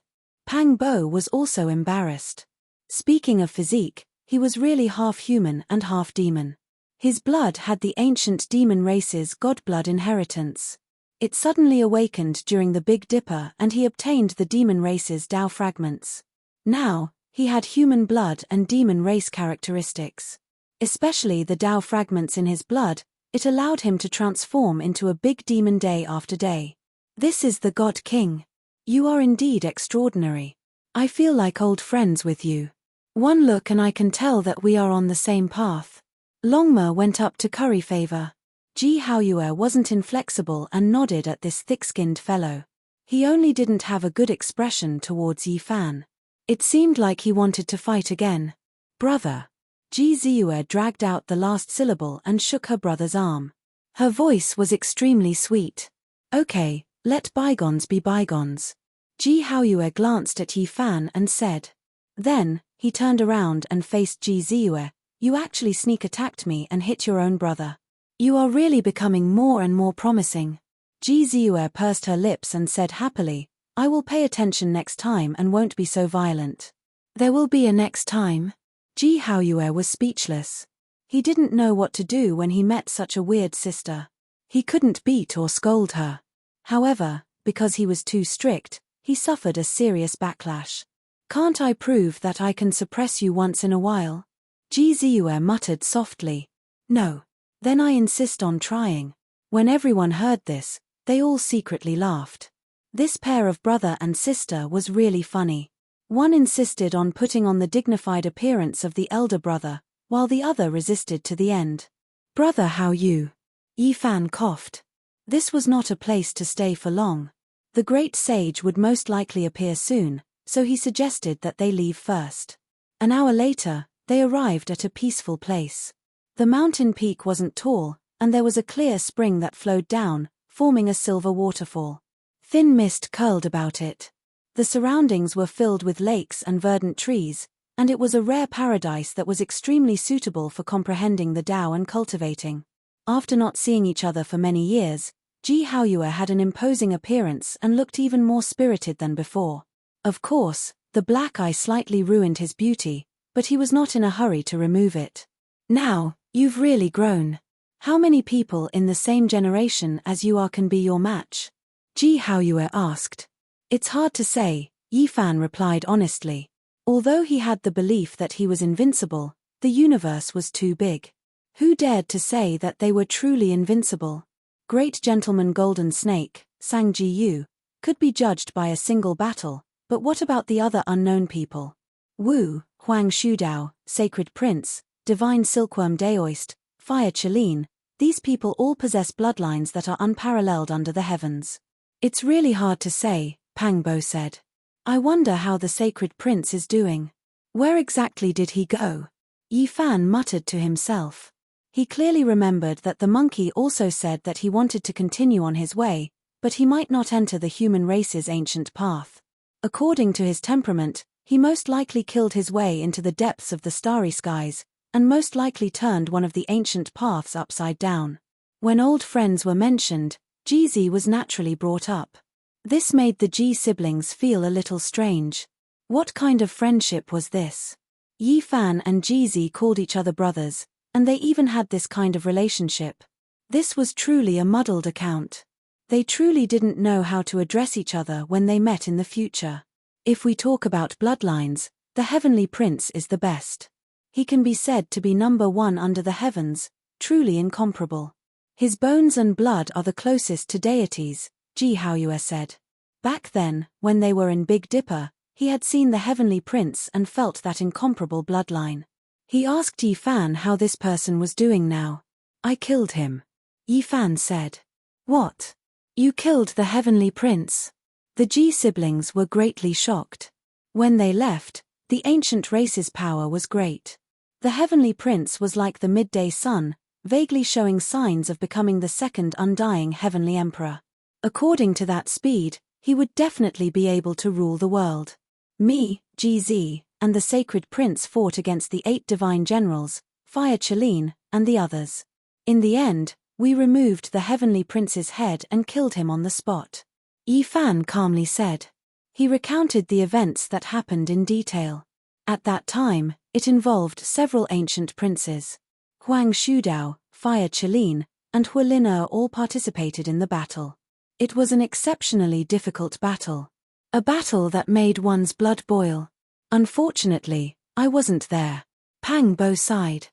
Pang Bo was also embarrassed. Speaking of physique, he was really half human and half demon. His blood had the ancient demon race's godblood inheritance. It suddenly awakened during the Big Dipper and he obtained the demon race's Dao fragments. Now, he had human blood and demon race characteristics. Especially the Dao fragments in his blood, it allowed him to transform into a big demon day after day. This is the God King. You are indeed extraordinary. I feel like old friends with you. One look and I can tell that we are on the same path. Longma went up to curry favor. Ji Haoyue wasn't inflexible and nodded at this thick-skinned fellow. He only didn't have a good expression towards Yifan. It seemed like he wanted to fight again. Brother. Ji Ziyue dragged out the last syllable and shook her brother's arm. Her voice was extremely sweet. Okay, let bygones be bygones. Ji Haoyue glanced at Yifan and said. Then, he turned around and faced Ji Ziyue. You actually sneak attacked me and hit your own brother. You are really becoming more and more promising. Ji Ziyue pursed her lips and said happily, I will pay attention next time and won't be so violent. There will be a next time. Ji Haoyue was speechless. He didn't know what to do when he met such a weird sister. He couldn't beat or scold her. However, because he was too strict, he suffered a serious backlash. Can't I prove that I can suppress you once in a while? Ji Ziyue muttered softly. No. Then I insist on trying. When everyone heard this, they all secretly laughed. This pair of brother and sister was really funny. One insisted on putting on the dignified appearance of the elder brother, while the other resisted to the end. Brother, how you? Yi Fan coughed. This was not a place to stay for long. The great sage would most likely appear soon, so he suggested that they leave first. An hour later, they arrived at a peaceful place. The mountain peak wasn't tall, and there was a clear spring that flowed down, forming a silver waterfall. Thin mist curled about it. The surroundings were filled with lakes and verdant trees, and it was a rare paradise that was extremely suitable for comprehending the Tao and cultivating. After not seeing each other for many years, Ji Haoyue had an imposing appearance and looked even more spirited than before. Of course, the black eye slightly ruined his beauty, but he was not in a hurry to remove it. Now, you've really grown. How many people in the same generation as you are can be your match? Ji Haoyue asked. It's hard to say, Yi Fan replied honestly. Although he had the belief that he was invincible, the universe was too big. Who dared to say that they were truly invincible? Great Gentleman Golden Snake, Sang Ji Yu, could be judged by a single battle, but what about the other unknown people? Wu, Huang Shudao, Sacred Prince, Divine Silkworm Daoist, Fire Qilin, these people all possess bloodlines that are unparalleled under the heavens. It's really hard to say, Pang Bo said. I wonder how the Sacred Prince is doing. Where exactly did he go? Yi Fan muttered to himself. He clearly remembered that the monkey also said that he wanted to continue on his way, but he might not enter the human race's ancient path. According to his temperament, he most likely killed his way into the depths of the starry skies, and most likely turned one of the ancient paths upside down. When old friends were mentioned, Jizi was naturally brought up. This made the Ji siblings feel a little strange. What kind of friendship was this? Yi Fan and Jizi called each other brothers, and they even had this kind of relationship. This was truly a muddled account. They truly didn't know how to address each other when they met in the future. If we talk about bloodlines, the Heavenly Prince is the best. He can be said to be number one under the heavens, truly incomparable. His bones and blood are the closest to deities, Ji Haoyue said. Back then, when they were in Big Dipper, he had seen the Heavenly Prince and felt that incomparable bloodline. He asked Yi Fan how this person was doing now. I killed him. Yi Fan said. What? You killed the Heavenly Prince? The Ji siblings were greatly shocked. When they left, the ancient race's power was great. The Heavenly Prince was like the midday sun, vaguely showing signs of becoming the second undying Heavenly Emperor. According to that speed, he would definitely be able to rule the world. Me, GZ, and the Sacred Prince fought against the 8 divine generals, Fire Qilin, and the others. In the end, we removed the Heavenly Prince's head and killed him on the spot. Yi Fan calmly said. He recounted the events that happened in detail. At that time, it involved several ancient princes. Huang Shudao, Fire Qilin, and Hualin all participated in the battle. It was an exceptionally difficult battle. A battle that made one's blood boil. Unfortunately, I wasn't there. Pang Bo sighed.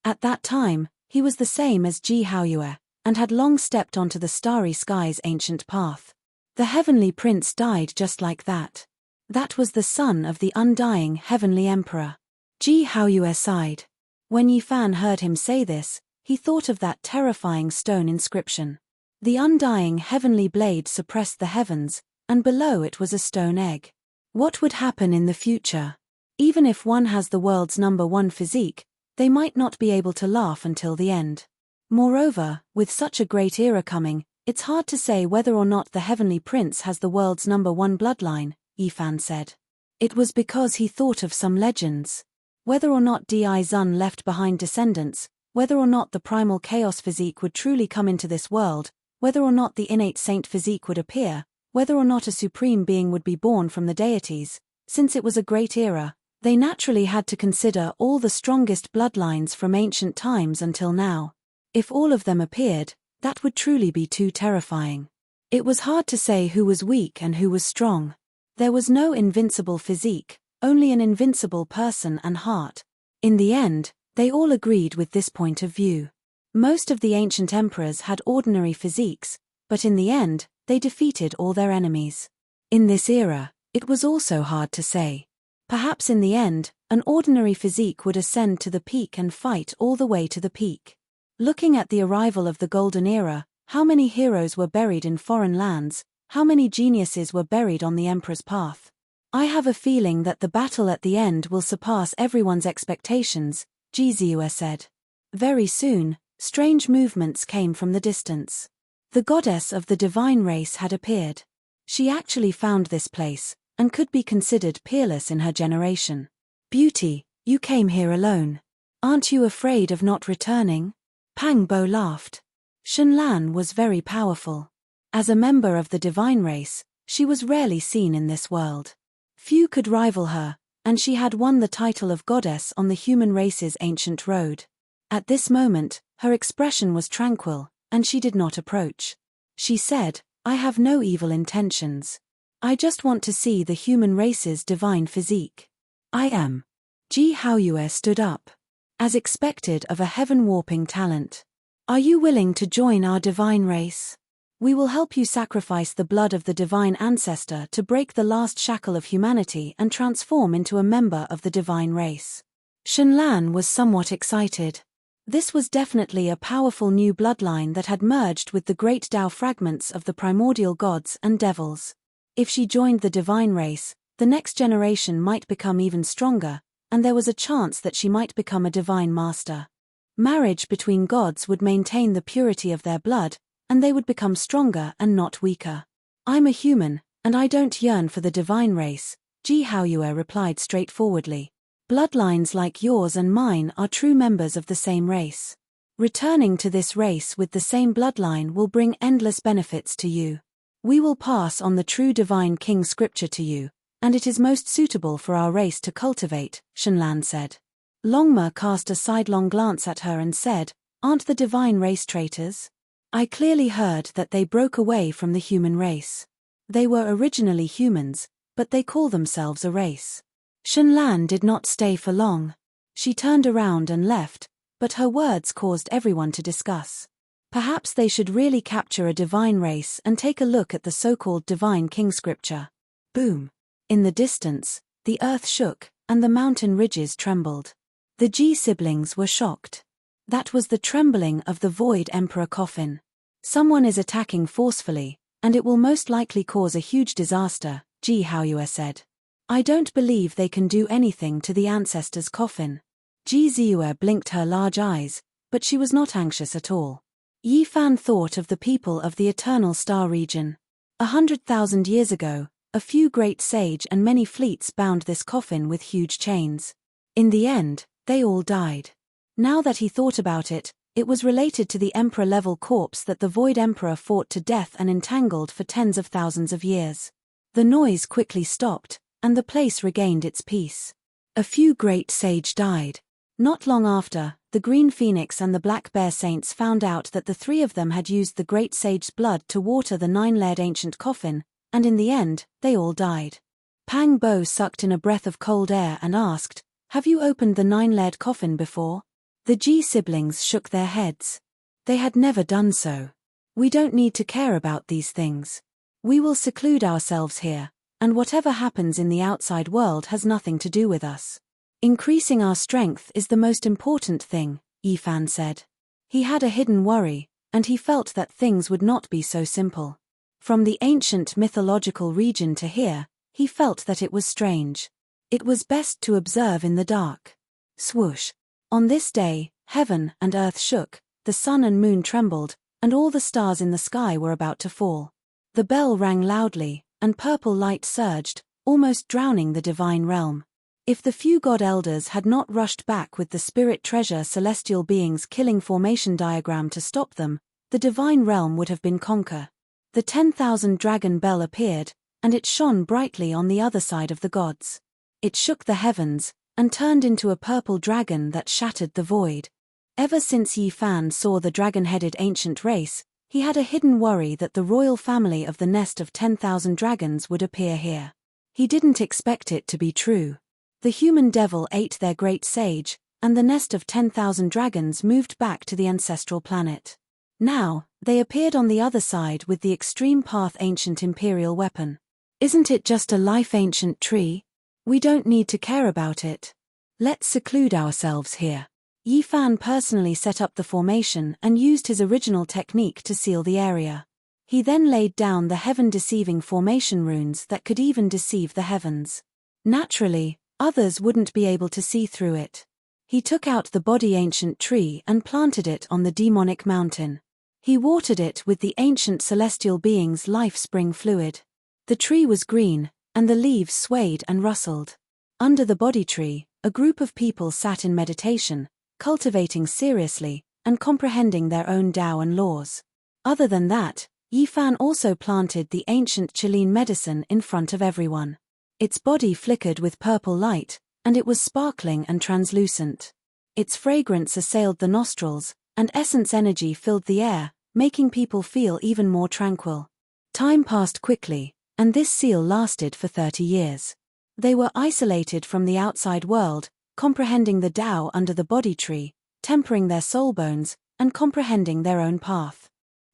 At that time, he was the same as Ji Haoyue, and had long stepped onto the starry sky's ancient path. The Heavenly Prince died just like that. That was the son of the undying Heavenly Emperor. Ji Haoyue sighed. When Yi Fan heard him say this, he thought of that terrifying stone inscription. The undying heavenly blade suppressed the heavens, and below it was a stone egg. What would happen in the future? Even if one has the world's #1 physique, they might not be able to laugh until the end. Moreover, with such a great era coming, it's hard to say whether or not the Heavenly Prince has the world's #1 bloodline, Yi Fan said. It was because he thought of some legends. Whether or not Di Zun left behind descendants, whether or not the primal chaos physique would truly come into this world, whether or not the innate saint physique would appear, whether or not a supreme being would be born from the deities, since it was a great era, they naturally had to consider all the strongest bloodlines from ancient times until now. If all of them appeared, that would truly be too terrifying. It was hard to say who was weak and who was strong. There was no invincible physique, only an invincible person and heart. In the end, they all agreed with this point of view. Most of the ancient emperors had ordinary physiques, but in the end, they defeated all their enemies. In this era, it was also hard to say. Perhaps in the end, an ordinary physique would ascend to the peak and fight all the way to the peak. Looking at the arrival of the Golden Era, how many heroes were buried in foreign lands, how many geniuses were buried on the Emperor's path. I have a feeling that the battle at the end will surpass everyone's expectations, Jiziue said. Very soon, strange movements came from the distance. The goddess of the divine race had appeared. She actually found this place, and could be considered peerless in her generation. Beauty, you came here alone. Aren't you afraid of not returning? Pang Bo laughed. Shenlan was very powerful. As a member of the divine race, she was rarely seen in this world. Few could rival her, and she had won the title of goddess on the human race's ancient road. At this moment, her expression was tranquil, and she did not approach. She said, I have no evil intentions. I just want to see the human race's divine physique. I am. Ji Haoyue stood up. As expected of a heaven-warping talent. Are you willing to join our divine race? We will help you sacrifice the blood of the divine ancestor to break the last shackle of humanity and transform into a member of the divine race. Shenlan was somewhat excited. This was definitely a powerful new bloodline that had merged with the great Tao fragments of the primordial gods and devils. If she joined the divine race, the next generation might become even stronger, and there was a chance that she might become a divine master. Marriage between gods would maintain the purity of their blood, and they would become stronger and not weaker. I'm a human, and I don't yearn for the divine race, Ji Haoyue replied straightforwardly. Bloodlines like yours and mine are true members of the same race. Returning to this race with the same bloodline will bring endless benefits to you. We will pass on the true divine king scripture to you, and it is most suitable for our race to cultivate, Shenlan said. Longma cast a sidelong glance at her and said, Aren't the divine race traitors? I clearly heard that they broke away from the human race. They were originally humans, but they call themselves a race. Shenlan did not stay for long. She turned around and left, but her words caused everyone to discuss. Perhaps they should really capture a divine race and take a look at the so-called divine king scripture. Boom! In the distance, the earth shook, and the mountain ridges trembled. The Ji siblings were shocked. That was the trembling of the Void Emperor coffin. Someone is attacking forcefully, and it will most likely cause a huge disaster, Ji Haoyue said. I don't believe they can do anything to the ancestor's coffin. Ji Ziyue blinked her large eyes, but she was not anxious at all. Yi Fan thought of the people of the Eternal Star region. 100,000 years ago, a few great sage and many fleets bound this coffin with huge chains. In the end, they all died. Now that he thought about it, it was related to the emperor-level corpse that the Void Emperor fought to death and entangled for tens of thousands of years. The noise quickly stopped, and the place regained its peace. A few great sage died. Not long after, the Green Phoenix and the Black Bear Saints found out that the three of them had used the great sage's blood to water the 9-layered ancient coffin, and in the end, they all died. Pang Bo sucked in a breath of cold air and asked, Have you opened the 9-layered coffin before? The Ji siblings shook their heads. They had never done so. We don't need to care about these things. We will seclude ourselves here, and whatever happens in the outside world has nothing to do with us. Increasing our strength is the most important thing, Yi Fan said. He had a hidden worry, and he felt that things would not be so simple. From the ancient mythological region to here, he felt that it was strange. It was best to observe in the dark. Swoosh. On this day, heaven and earth shook, the sun and moon trembled, and all the stars in the sky were about to fall. The bell rang loudly, and purple light surged, almost drowning the divine realm. If the few god elders had not rushed back with the spirit treasure celestial beings killing formation diagram to stop them, the divine realm would have been conquered. The 10,000 dragon bell appeared, and it shone brightly on the other side of the gods. It shook the heavens, and turned into a purple dragon that shattered the void. Ever since Yi Fan saw the dragon-headed ancient race, he had a hidden worry that the royal family of the nest of 10,000 dragons would appear here. He didn't expect it to be true. The human devil ate their great sage, and the nest of 10,000 dragons moved back to the ancestral planet. Now, they appeared on the other side with the extreme path ancient imperial weapon. Isn't it just a life ancient tree? We don't need to care about it. Let's seclude ourselves here. Yi Fan personally set up the formation and used his original technique to seal the area. He then laid down the heaven-deceiving formation runes that could even deceive the heavens. Naturally, others wouldn't be able to see through it. He took out the body ancient tree and planted it on the demonic mountain. He watered it with the ancient celestial being's life spring fluid. The tree was green, and the leaves swayed and rustled. Under the body tree, a group of people sat in meditation, cultivating seriously, and comprehending their own Tao and laws. Other than that, Yi Fan also planted the ancient Chilean medicine in front of everyone. Its body flickered with purple light, and it was sparkling and translucent. Its fragrance assailed the nostrils, and essence energy filled the air, making people feel even more tranquil. Time passed quickly, and this seal lasted for 30 years. They were isolated from the outside world, comprehending the Tao under the body tree, tempering their soul bones, and comprehending their own path.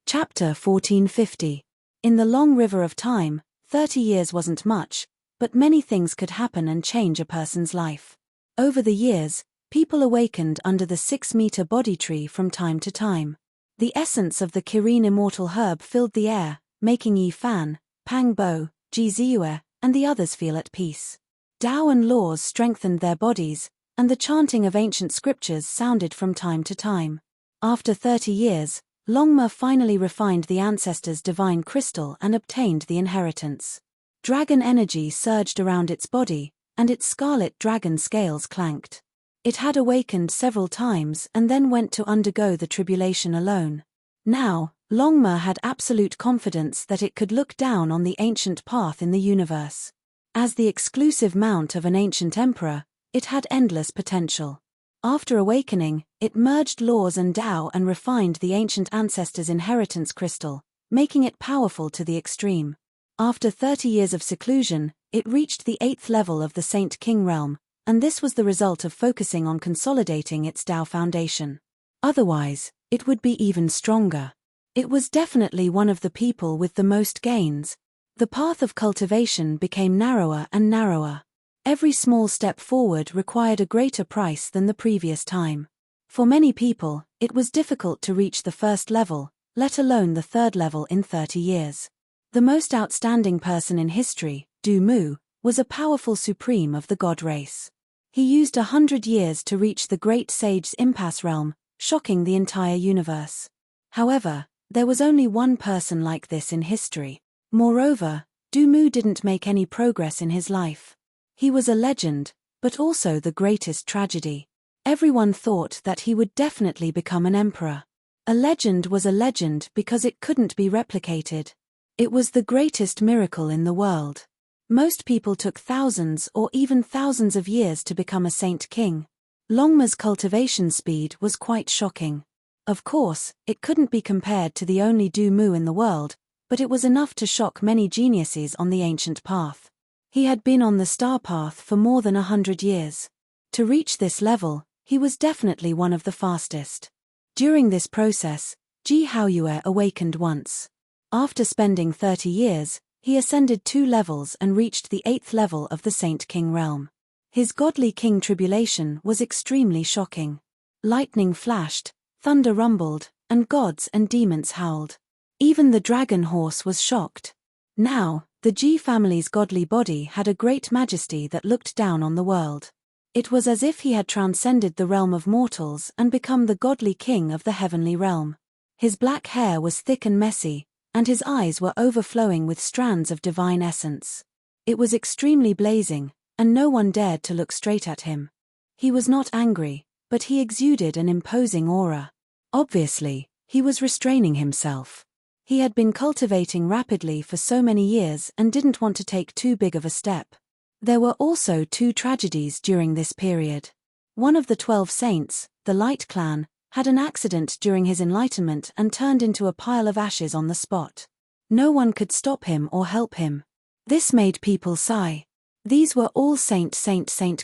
Chapter 1450. In the long river of time, 30 years wasn't much, but many things could happen and change a person's life. Over the years, people awakened under the 6-meter body tree from time to time. The essence of the Kirin immortal herb filled the air, making Yi Fan, Pang Bo, Ji Ziyue, and the others feel at peace. Tao and laws strengthened their bodies, and the chanting of ancient scriptures sounded from time to time. After 30 years, Longma finally refined the ancestors' divine crystal and obtained the inheritance. Dragon energy surged around its body, and its scarlet dragon scales clanked. It had awakened several times and then went to undergo the tribulation alone. Now, Longma had absolute confidence that it could look down on the ancient path in the universe. As the exclusive mount of an ancient emperor, it had endless potential. After awakening, it merged laws and Tao and refined the ancient ancestors' inheritance crystal, making it powerful to the extreme. After 30 years of seclusion, it reached the 8th level of the Saint King realm, and this was the result of focusing on consolidating its Tao foundation. Otherwise, it would be even stronger. It was definitely one of the people with the most gains. The path of cultivation became narrower and narrower. Every small step forward required a greater price than the previous time. For many people, it was difficult to reach the first level, let alone the third level in 30 years. The most outstanding person in history, Du Mu, was a powerful supreme of the god race. He used 100 years to reach the great sage's impasse realm, shocking the entire universe. However, there was only one person like this in history. Moreover, Du Mu didn't make any progress in his life. He was a legend, but also the greatest tragedy. Everyone thought that he would definitely become an emperor. A legend was a legend because it couldn't be replicated. It was the greatest miracle in the world. Most people took thousands or even thousands of years to become a saint king. Longma's cultivation speed was quite shocking. Of course, it couldn't be compared to the only Du Mu in the world, but it was enough to shock many geniuses on the ancient path. He had been on the star path for more than 100 years. To reach this level, he was definitely one of the fastest. During this process, Ji Haoyue awakened once. After spending 30 years, he ascended 2 levels and reached the 8th level of the Saint King realm. His godly king tribulation was extremely shocking. Lightning flashed, thunder rumbled, and gods and demons howled. Even the dragon horse was shocked. Now, the Ji family's godly body had a great majesty that looked down on the world. It was as if he had transcended the realm of mortals and become the godly king of the heavenly realm. His black hair was thick and messy, and his eyes were overflowing with strands of divine essence. It was extremely blazing, and no one dared to look straight at him. He was not angry, but he exuded an imposing aura. Obviously, he was restraining himself. He had been cultivating rapidly for so many years and didn't want to take too big of a step. There were also 2 tragedies during this period. One of the 12 saints, the Light Clan, had an accident during his enlightenment and turned into a pile of ashes on the spot. No one could stop him or help him. This made people sigh. These were all saint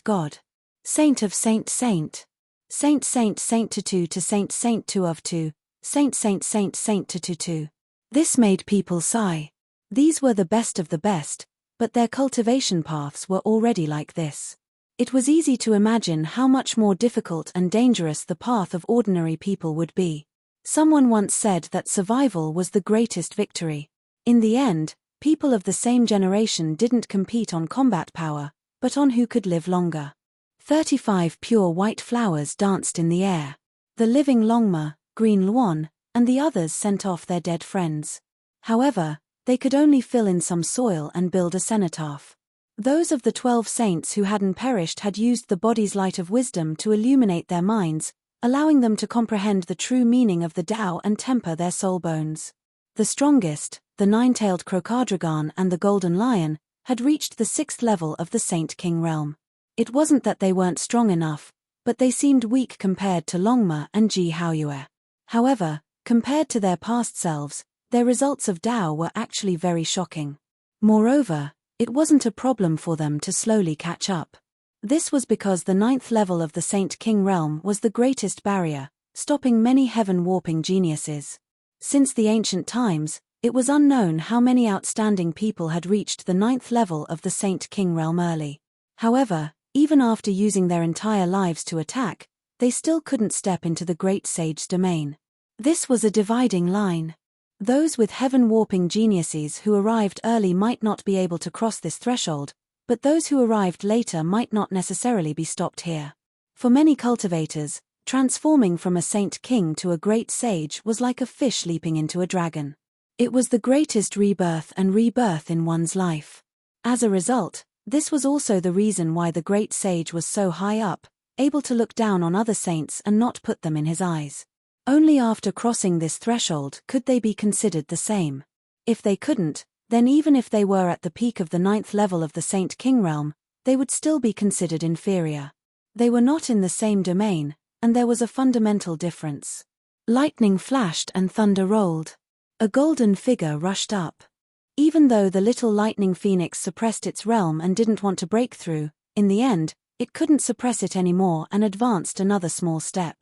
God. Saint of saint to saint two of two, saint to. This made people sigh. These were the best of the best, but their cultivation paths were already like this. It was easy to imagine how much more difficult and dangerous the path of ordinary people would be. Someone once said that survival was the greatest victory. In the end, people of the same generation didn't compete on combat power, but on who could live longer. 35 pure white flowers danced in the air. The living Longma, green Luan, and the others sent off their dead friends. However, they could only fill in some soil and build a cenotaph. Those of the 12 saints who hadn't perished had used the body's light of wisdom to illuminate their minds, allowing them to comprehend the true meaning of the Tao and temper their soul bones. The strongest, the nine-tailed Crocadragon and the golden lion, had reached the 6th level of the Saint King realm. It wasn't that they weren't strong enough, but they seemed weak compared to Longma and Ji Haoyue. However, compared to their past selves, their results of Tao were actually very shocking. Moreover, it wasn't a problem for them to slowly catch up. This was because the 9th level of the Saint King realm was the greatest barrier, stopping many heaven-warping geniuses. Since the ancient times, it was unknown how many outstanding people had reached the 9th level of the Saint King realm early. However, even after using their entire lives to attack, they still couldn't step into the Great Sage's domain. This was a dividing line. Those with heaven-warping geniuses who arrived early might not be able to cross this threshold, but those who arrived later might not necessarily be stopped here. For many cultivators, transforming from a saint king to a great sage was like a fish leaping into a dragon. It was the greatest rebirth in one's life. As a result, this was also the reason why the great sage was so high up, able to look down on other saints and not put them in his eyes. Only after crossing this threshold could they be considered the same. If they couldn't, then even if they were at the peak of the 9th level of the Saint King realm, they would still be considered inferior. They were not in the same domain, and there was a fundamental difference. Lightning flashed and thunder rolled. A golden figure rushed up. Even though the little lightning phoenix suppressed its realm and didn't want to break through, in the end, it couldn't suppress it anymore and advanced another small step.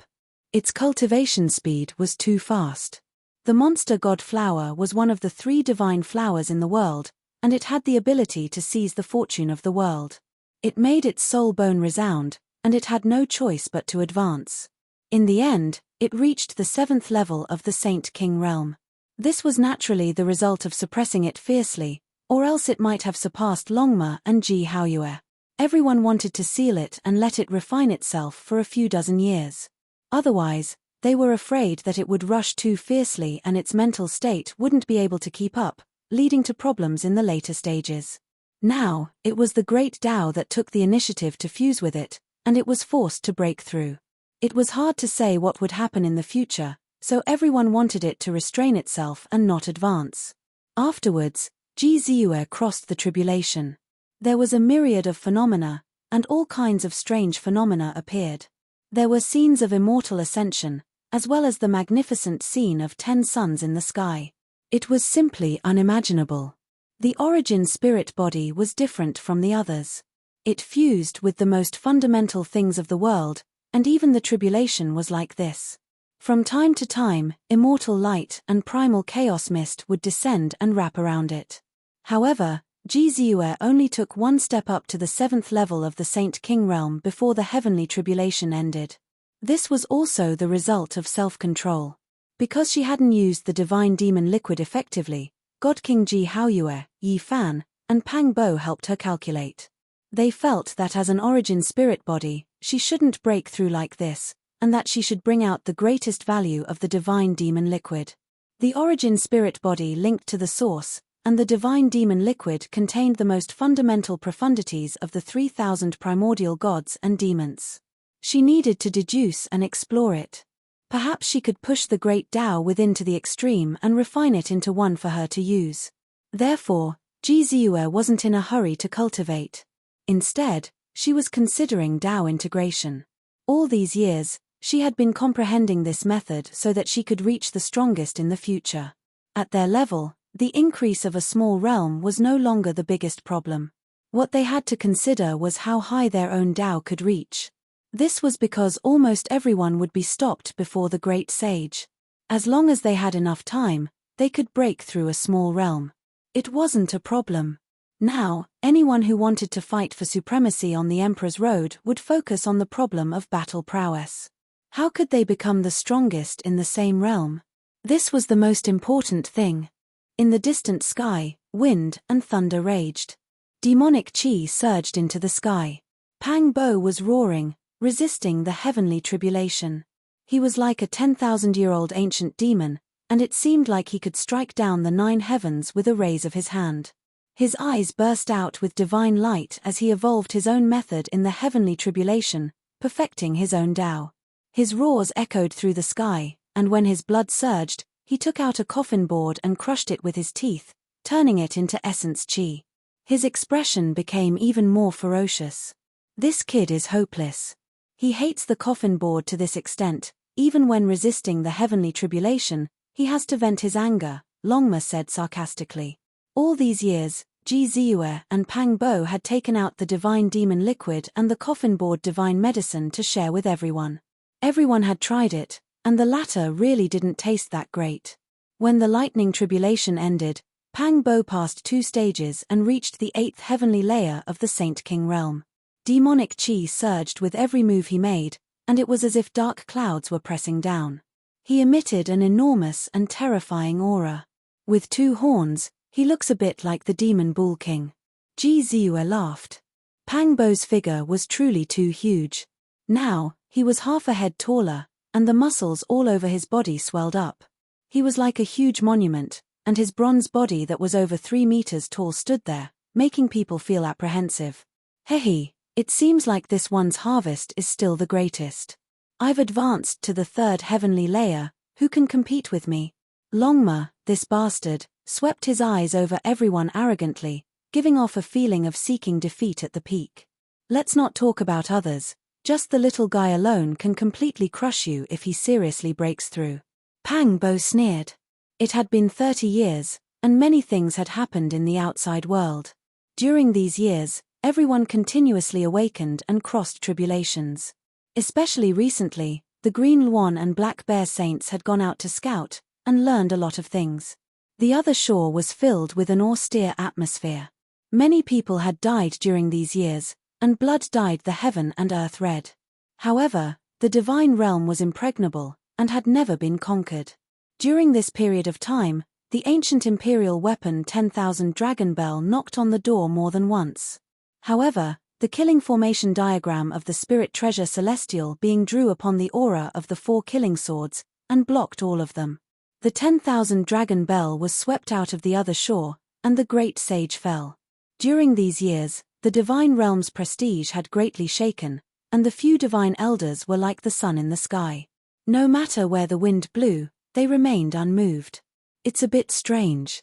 Its cultivation speed was too fast. The monster god flower was one of the 3 divine flowers in the world, and it had the ability to seize the fortune of the world. It made its soul bone resound, and it had no choice but to advance. In the end, it reached the 7th level of the Saint King realm. This was naturally the result of suppressing it fiercely, or else it might have surpassed Longma and Ji Haoyue. Everyone wanted to seal it and let it refine itself for a few dozen years. Otherwise, they were afraid that it would rush too fiercely and its mental state wouldn't be able to keep up, leading to problems in the later stages. Now, it was the great Tao that took the initiative to fuse with it, and it was forced to break through. It was hard to say what would happen in the future, so everyone wanted it to restrain itself and not advance. Afterwards, Ji Ziyue crossed the tribulation. There was a myriad of phenomena, and all kinds of strange phenomena appeared. There were scenes of immortal ascension, as well as the magnificent scene of 10 suns in the sky. It was simply unimaginable. The origin spirit body was different from the others. It fused with the most fundamental things of the world, and even the tribulation was like this. From time to time, immortal light and primal chaos mist would descend and wrap around it. However, Ji Ziyue only took 1 step up to the 7th level of the Saint King realm before the heavenly tribulation ended. This was also the result of self-control. Because she hadn't used the divine demon liquid effectively, God King Ji Haoyue, Yi Fan, and Pang Bo helped her calculate. They felt that as an origin spirit body, she shouldn't break through like this, and that she should bring out the greatest value of the divine demon liquid. The origin spirit body linked to the source, and the divine demon liquid contained the most fundamental profundities of the 3,000 primordial gods and demons. She needed to deduce and explore it. Perhaps she could push the great Tao within to the extreme and refine it into one for her to use. Therefore, Ji Ziyue wasn't in a hurry to cultivate. Instead, she was considering Tao integration. All these years, she had been comprehending this method so that she could reach the strongest in the future. At their level, the increase of a small realm was no longer the biggest problem. What they had to consider was how high their own Tao could reach. This was because almost everyone would be stopped before the great sage. As long as they had enough time, they could break through a small realm. It wasn't a problem. Now, anyone who wanted to fight for supremacy on the Emperor's Road would focus on the problem of battle prowess. How could they become the strongest in the same realm? This was the most important thing. In the distant sky, wind and thunder raged. Demonic chi surged into the sky. Pang Bo was roaring, resisting the heavenly tribulation. He was like a 10,000-year-old ancient demon, and it seemed like he could strike down the 9 heavens with a raise of his hand. His eyes burst out with divine light as he evolved his own method in the heavenly tribulation, perfecting his own Tao. His roars echoed through the sky, and when his blood surged, he took out a coffin board and crushed it with his teeth, turning it into essence chi. His expression became even more ferocious. This kid is hopeless. He hates the coffin board to this extent. Even when resisting the heavenly tribulation, he has to vent his anger, Longma said sarcastically. All these years, Ji Ziyue and Pang Bo had taken out the divine demon liquid and the coffin board divine medicine to share with everyone. Everyone had tried it, and the latter really didn't taste that great. When the lightning tribulation ended, Pang Bo passed 2 stages and reached the 8th heavenly layer of the Saint King realm. Demonic chi surged with every move he made, and it was as if dark clouds were pressing down. He emitted an enormous and terrifying aura. With 2 horns, he looks a bit like the demon bull king. Ji Ziyue laughed. Pang Bo's figure was truly too huge. Now, he was half a head taller, and the muscles all over his body swelled up. He was like a huge monument, and his bronze body that was over 3 meters tall stood there, making people feel apprehensive. Hehe, it seems like this one's harvest is still the greatest. I've advanced to the 3rd heavenly layer, who can compete with me? Longma, this bastard, swept his eyes over everyone arrogantly, giving off a feeling of seeking defeat at the peak. Let's not talk about others, just the little guy alone can completely crush you if he seriously breaks through. Pang Bo sneered. It had been 30 years, and many things had happened in the outside world. During these years, everyone continuously awakened and crossed tribulations. Especially recently, the Green Luan and Black Bear Saints had gone out to scout, and learned a lot of things. The other shore was filled with an austere atmosphere. Many people had died during these years, and blood dyed the heaven and earth red. However, the divine realm was impregnable, and had never been conquered. During this period of time, the ancient imperial weapon 10,000 Dragon Bell knocked on the door more than once. However, the killing formation diagram of the spirit treasure celestial being drew upon the aura of the 4 killing swords, and blocked all of them. The 10,000 Dragon Bell was swept out of the other shore, and the great sage fell. During these years, the divine realm's prestige had greatly shaken, and the few divine elders were like the sun in the sky. No matter where the wind blew, they remained unmoved. It's a bit strange.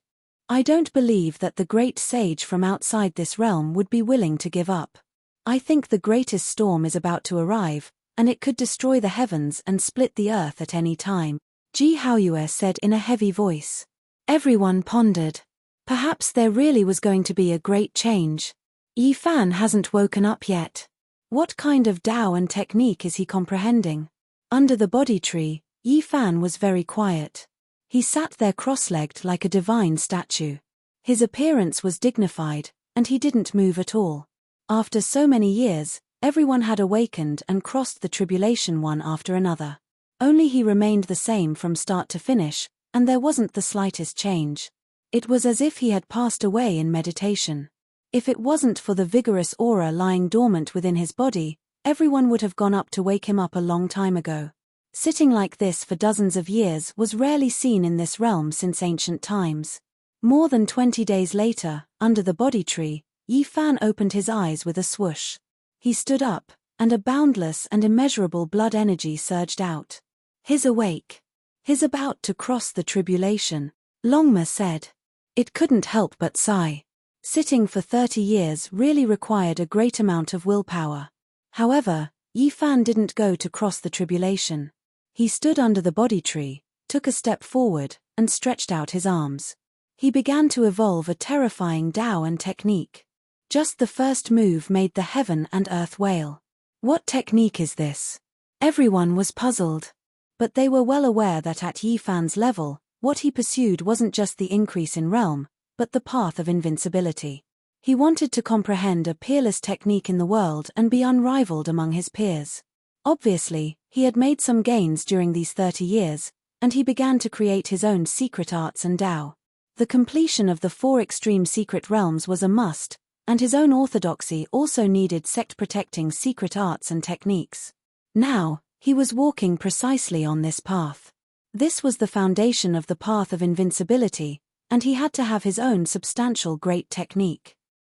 I don't believe that the great sage from outside this realm would be willing to give up. I think the greatest storm is about to arrive, and it could destroy the heavens and split the earth at any time, Ji Haoyue said in a heavy voice. Everyone pondered. Perhaps there really was going to be a great change. Yi Fan hasn't woken up yet. What kind of Tao and technique is he comprehending? Under the body tree, Yi Fan was very quiet. He sat there cross-legged like a divine statue. His appearance was dignified, and he didn't move at all. After so many years, everyone had awakened and crossed the tribulation one after another. Only he remained the same from start to finish, and there wasn't the slightest change. It was as if he had passed away in meditation. If it wasn't for the vigorous aura lying dormant within his body, everyone would have gone up to wake him up a long time ago. Sitting like this for dozens of years was rarely seen in this realm since ancient times. More than 20 days later, under the body tree, Yi Fan opened his eyes with a swoosh. He stood up, and a boundless and immeasurable blood energy surged out. He's awake. He's about to cross the tribulation, Longma said. It couldn't help but sigh. Sitting for 30 years really required a great amount of willpower. However, Yi Fan didn't go to cross the tribulation. He stood under the body tree, took a step forward, and stretched out his arms. He began to evolve a terrifying Tao and technique. Just the first move made the heaven and earth wail. What technique is this? Everyone was puzzled. But they were well aware that at Yifan's level, what he pursued wasn't just the increase in realm, but the path of invincibility. He wanted to comprehend a peerless technique in the world and be unrivaled among his peers. Obviously, he had made some gains during these 30 years, and he began to create his own secret arts and Tao. The completion of the 4 extreme secret realms was a must, and his own orthodoxy also needed sect-protecting secret arts and techniques. Now, he was walking precisely on this path. This was the foundation of the path of invincibility, and he had to have his own substantial great technique.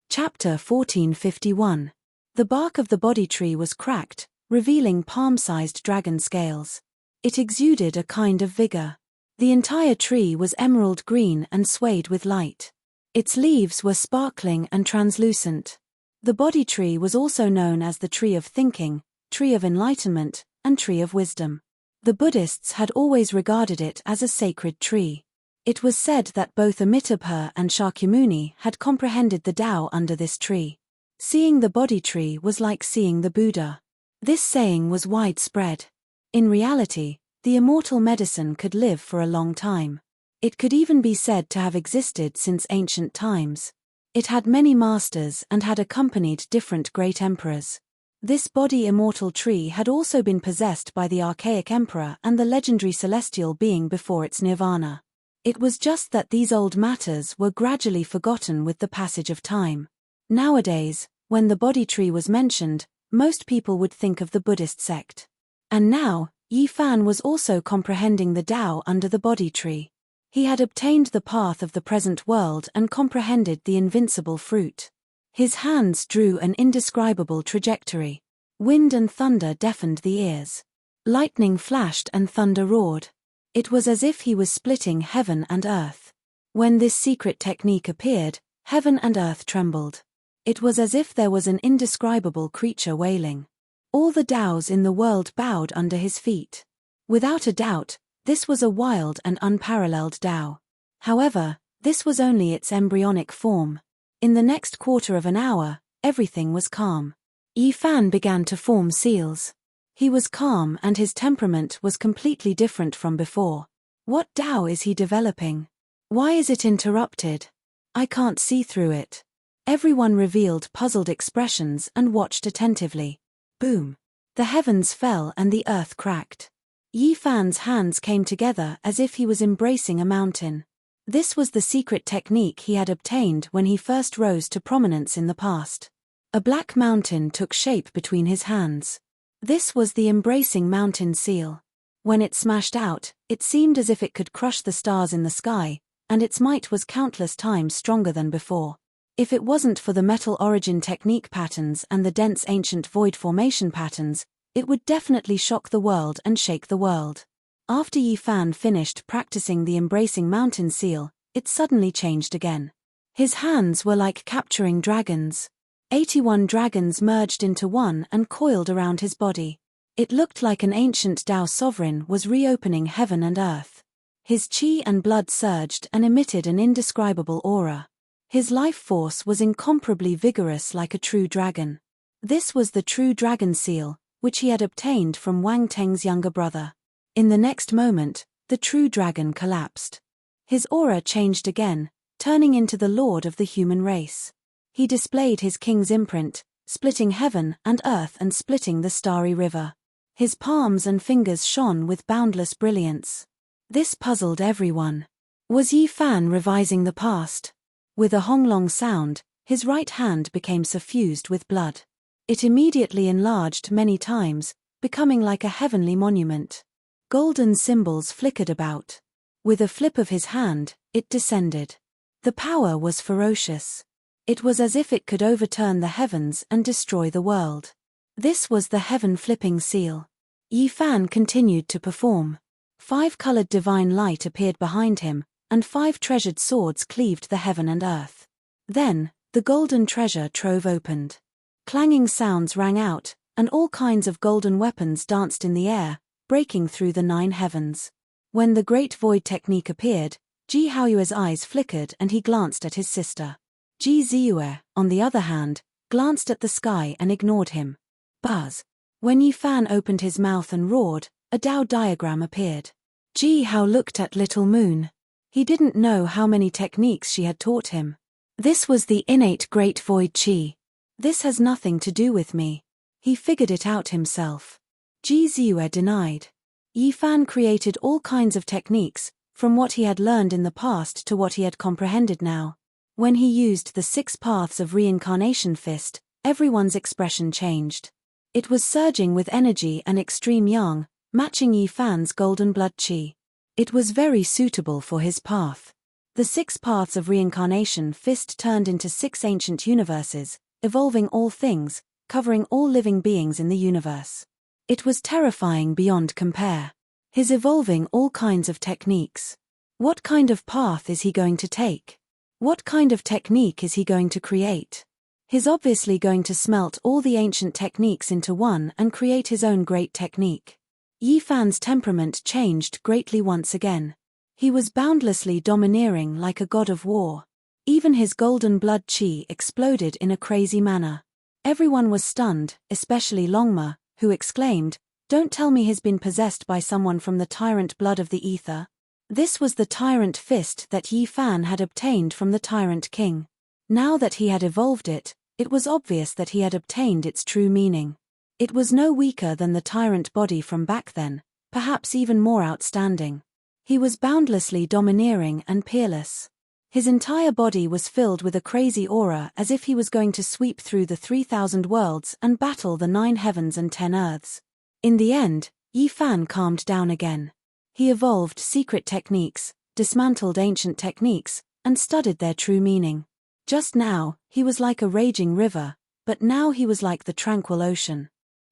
Chapter 1451. The bark of the body tree was cracked, revealing palm-sized dragon scales. It exuded a kind of vigor. The entire tree was emerald green and swayed with light. Its leaves were sparkling and translucent. The body tree was also known as the tree of thinking, tree of enlightenment, and tree of wisdom. The Buddhists had always regarded it as a sacred tree. It was said that both Amitabha and Shakyamuni had comprehended the Tao under this tree. Seeing the body tree was like seeing the Buddha. This saying was widespread. In reality, the immortal medicine could live for a long time. It could even be said to have existed since ancient times. It had many masters and had accompanied different great emperors. This body immortal tree had also been possessed by the archaic emperor and the legendary celestial being before its nirvana. It was just that these old matters were gradually forgotten with the passage of time. Nowadays, when the body tree was mentioned, most people would think of the Buddhist sect. And now, Yifan was also comprehending the Tao under the body tree. He had obtained the path of the present world and comprehended the invincible fruit. His hands drew an indescribable trajectory. Wind and thunder deafened the ears. Lightning flashed and thunder roared. It was as if he was splitting heaven and earth. When this secret technique appeared, heaven and earth trembled. It was as if there was an indescribable creature wailing. All the Taos in the world bowed under his feet. Without a doubt, this was a wild and unparalleled Tao. However, this was only its embryonic form. In the next quarter of an hour, everything was calm. Yifan began to form seals. He was calm and his temperament was completely different from before. What Tao is he developing? Why is it interrupted? I can't see through it. Everyone revealed puzzled expressions and watched attentively. Boom! The heavens fell and the earth cracked. Yifan's hands came together as if he was embracing a mountain. This was the secret technique he had obtained when he first rose to prominence in the past. A black mountain took shape between his hands. This was the embracing mountain seal. When it smashed out, it seemed as if it could crush the stars in the sky, and its might was countless times stronger than before. If it wasn't for the metal origin technique patterns and the dense ancient void formation patterns, it would definitely shock the world and shake the world. After Yifan finished practicing the embracing mountain seal, it suddenly changed again. His hands were like capturing dragons. 81 dragons merged into one and coiled around his body. It looked like an ancient Tao sovereign was reopening heaven and earth. His chi and blood surged and emitted an indescribable aura. His life force was incomparably vigorous like a true dragon. This was the true dragon seal, which he had obtained from Wang Teng's younger brother. In the next moment, the true dragon collapsed. His aura changed again, turning into the lord of the human race. He displayed his king's imprint, splitting heaven and earth and splitting the starry river. His palms and fingers shone with boundless brilliance. This puzzled everyone. Was Yifan revising the past? With a honglong sound, his right hand became suffused with blood. It immediately enlarged many times, becoming like a heavenly monument. Golden symbols flickered about. With a flip of his hand, it descended. The power was ferocious. It was as if it could overturn the heavens and destroy the world. This was the heaven-flipping seal. Yifan continued to perform. 5-colored divine light appeared behind him, and 5 treasured swords cleaved the heaven and earth. Then, the golden treasure trove opened. Clanging sounds rang out, and all kinds of golden weapons danced in the air, breaking through the 9 heavens. When the great void technique appeared, Ji Haoyue's eyes flickered and he glanced at his sister. Ji Ziyue, on the other hand, glanced at the sky and ignored him. Buzz. When Yi Fan opened his mouth and roared, a Dao diagram appeared. Ji Hao looked at Little Moon. He didn't know how many techniques she had taught him. This was the innate Great Void Qi. This has nothing to do with me. He figured it out himself. Ji Ziyue denied. Yi Fan created all kinds of techniques, from what he had learned in the past to what he had comprehended now. When he used the 6 paths of reincarnation fist, everyone's expression changed. It was surging with energy and extreme yang, matching Yi Fan's golden blood qi. It was very suitable for his path. The 6 paths of reincarnation fist turned into 6 ancient universes, evolving all things, covering all living beings in the universe. It was terrifying beyond compare. He's evolving all kinds of techniques. What kind of path is he going to take? What kind of technique is he going to create? He's obviously going to smelt all the ancient techniques into one and create his own great technique. Yi Fan's temperament changed greatly once again. He was boundlessly domineering like a god of war. Even his golden blood qi exploded in a crazy manner. Everyone was stunned, especially Longma, who exclaimed, "Don't tell me he's been possessed by someone from the tyrant blood of the ether." This was the tyrant fist that Yi Fan had obtained from the tyrant king. Now that he had evolved it, it was obvious that he had obtained its true meaning. It was no weaker than the tyrant body from back then, perhaps even more outstanding. He was boundlessly domineering and peerless. His entire body was filled with a crazy aura as if he was going to sweep through the 3,000 worlds and battle the 9 heavens and 10 earths. In the end, Yi Fan calmed down again. He evolved secret techniques, dismantled ancient techniques, and studied their true meaning. Just now, he was like a raging river, but now he was like the tranquil ocean.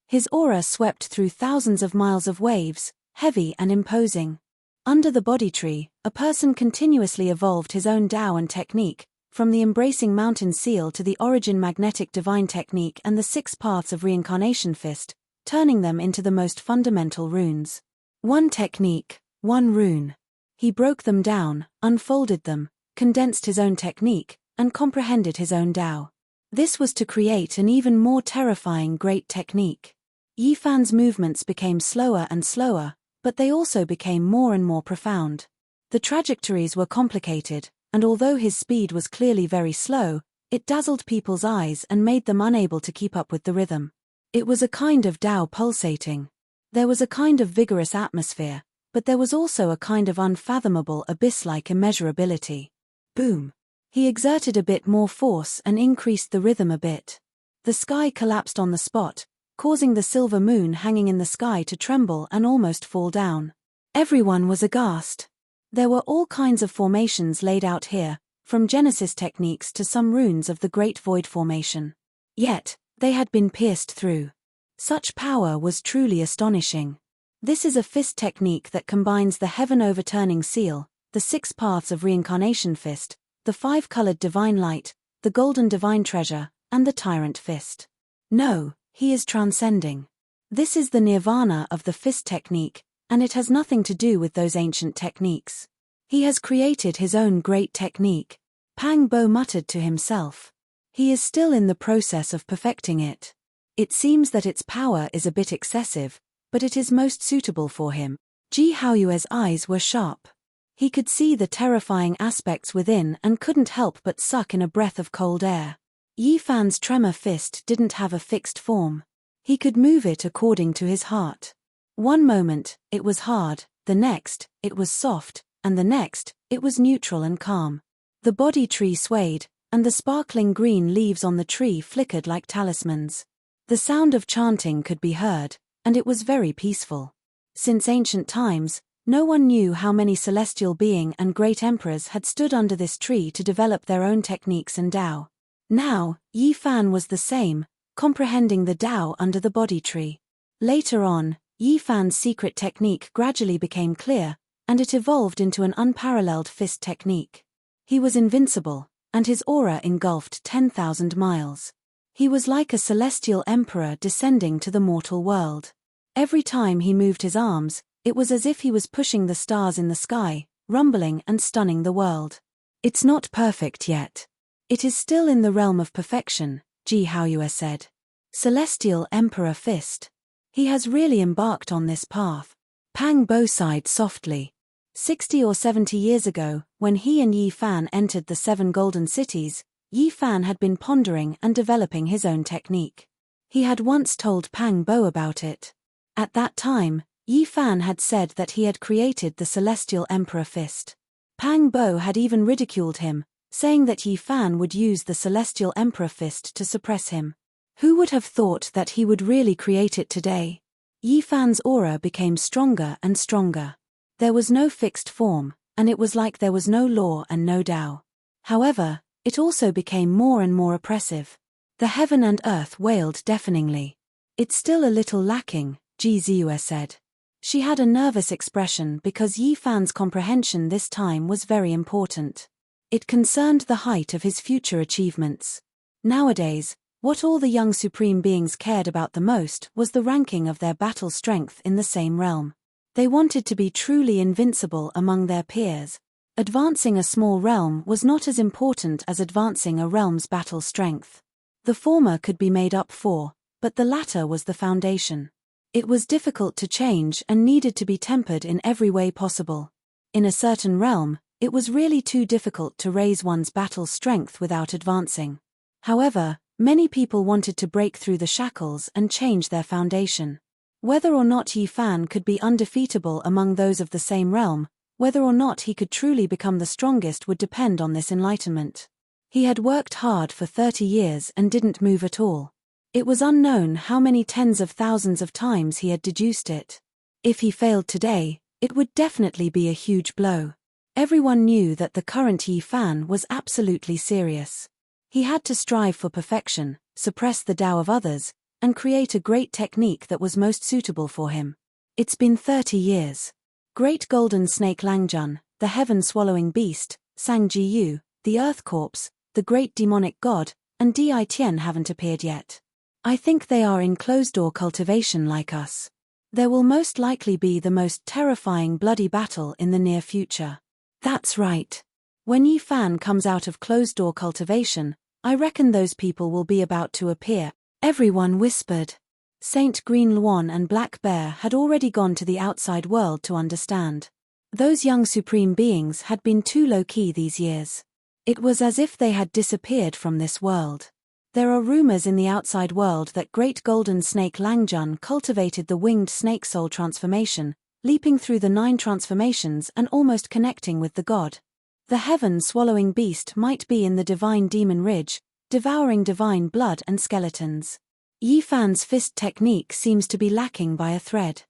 His aura swept through thousands of miles of waves, heavy and imposing. Under the body tree, a person continuously evolved his own Tao and technique, from the embracing mountain seal to the origin magnetic divine technique and the 6 paths of reincarnation fist, turning them into the most fundamental runes. One technique, one rune. He broke them down, unfolded them, condensed his own technique, and comprehended his own Tao. This was to create an even more terrifying great technique. Yi Fan's movements became slower and slower, but they also became more and more profound. The trajectories were complicated, and although his speed was clearly very slow, it dazzled people's eyes and made them unable to keep up with the rhythm. It was a kind of Tao pulsating. There was a kind of vigorous atmosphere, but there was also a kind of unfathomable abyss-like immeasurability. Boom. He exerted a bit more force and increased the rhythm a bit. The sky collapsed on the spot, causing the silver moon hanging in the sky to tremble and almost fall down. Everyone was aghast. There were all kinds of formations laid out here, from Genesis techniques to some runes of the Great Void Formation. Yet, they had been pierced through. Such power was truly astonishing. This is a fist technique that combines the heaven-overturning seal, the 6 paths of reincarnation fist, the 5-colored divine light, the golden divine treasure, and the tyrant fist. No, he is transcending. This is the nirvana of the fist technique, and it has nothing to do with those ancient techniques. He has created his own great technique. Pang Bo muttered to himself. He is still in the process of perfecting it. It seems that its power is a bit excessive, but it is most suitable for him. Ji Haoyue's eyes were sharp. He could see the terrifying aspects within and couldn't help but suck in a breath of cold air. Yi Fan's tremor fist didn't have a fixed form. He could move it according to his heart. One moment, it was hard, the next, it was soft, and the next, it was neutral and calm. The body tree swayed, and the sparkling green leaves on the tree flickered like talismans. The sound of chanting could be heard, and it was very peaceful. Since ancient times, no one knew how many celestial beings and great emperors had stood under this tree to develop their own techniques and Tao. Now, Yi Fan was the same, comprehending the Tao under the body tree. Later on, Yi Fan's secret technique gradually became clear, and it evolved into an unparalleled fist technique. He was invincible, and his aura engulfed 10,000 miles. He was like a celestial emperor descending to the mortal world. Every time he moved his arms, it was as if he was pushing the stars in the sky, rumbling and stunning the world. It's not perfect yet. It is still in the realm of perfection, Ji Haoyue said. Celestial Emperor Fist. He has really embarked on this path. Pang Bo sighed softly. 60 or 70 years ago, when he and Yi Fan entered the 7 golden cities, Yi Fan had been pondering and developing his own technique. He had once told Pang Bo about it. At that time, Yi Fan had said that he had created the Celestial Emperor Fist. Pang Bo had even ridiculed him, saying that Yi Fan would use the Celestial Emperor Fist to suppress him. Who would have thought that he would really create it today? Yi Fan's aura became stronger and stronger. There was no fixed form, and it was like there was no law and no Tao. However, it also became more and more oppressive. The heaven and earth wailed deafeningly. It's still a little lacking, Ji Ziyue said. She had a nervous expression because Yi Fan's comprehension this time was very important. It concerned the height of his future achievements. Nowadays, what all the young supreme beings cared about the most was the ranking of their battle strength in the same realm. They wanted to be truly invincible among their peers. Advancing a small realm was not as important as advancing a realm's battle strength. The former could be made up for, but the latter was the foundation. It was difficult to change and needed to be tempered in every way possible. In a certain realm, it was really too difficult to raise one's battle strength without advancing. However, many people wanted to break through the shackles and change their foundation. Whether or not Yi Fan could be undefeatable among those of the same realm, whether or not he could truly become the strongest would depend on this enlightenment. He had worked hard for 30 years and didn't move at all. It was unknown how many tens of thousands of times he had deduced it. If he failed today, it would definitely be a huge blow. Everyone knew that the current Yi Fan was absolutely serious. He had to strive for perfection, suppress the Tao of others, and create a great technique that was most suitable for him. It's been 30 years. Great golden snake Langjun, the heaven-swallowing beast, Sang Ji Yu, the earth corpse, the great demonic god, and Di Tian haven't appeared yet. I think they are in closed-door cultivation like us. There will most likely be the most terrifying bloody battle in the near future. That's right. When Yi Fan comes out of closed-door cultivation, I reckon those people will be about to appear. Everyone whispered. Saint Green Luan and Black Bear had already gone to the outside world to understand. Those young supreme beings had been too low-key these years. It was as if they had disappeared from this world. There are rumors in the outside world that great golden snake Langjun cultivated the winged snake soul transformation, leaping through the 9 transformations and almost connecting with the god. The heaven-swallowing beast might be in the divine demon ridge, devouring divine blood and skeletons. Yi Fan's fist technique seems to be lacking by a thread.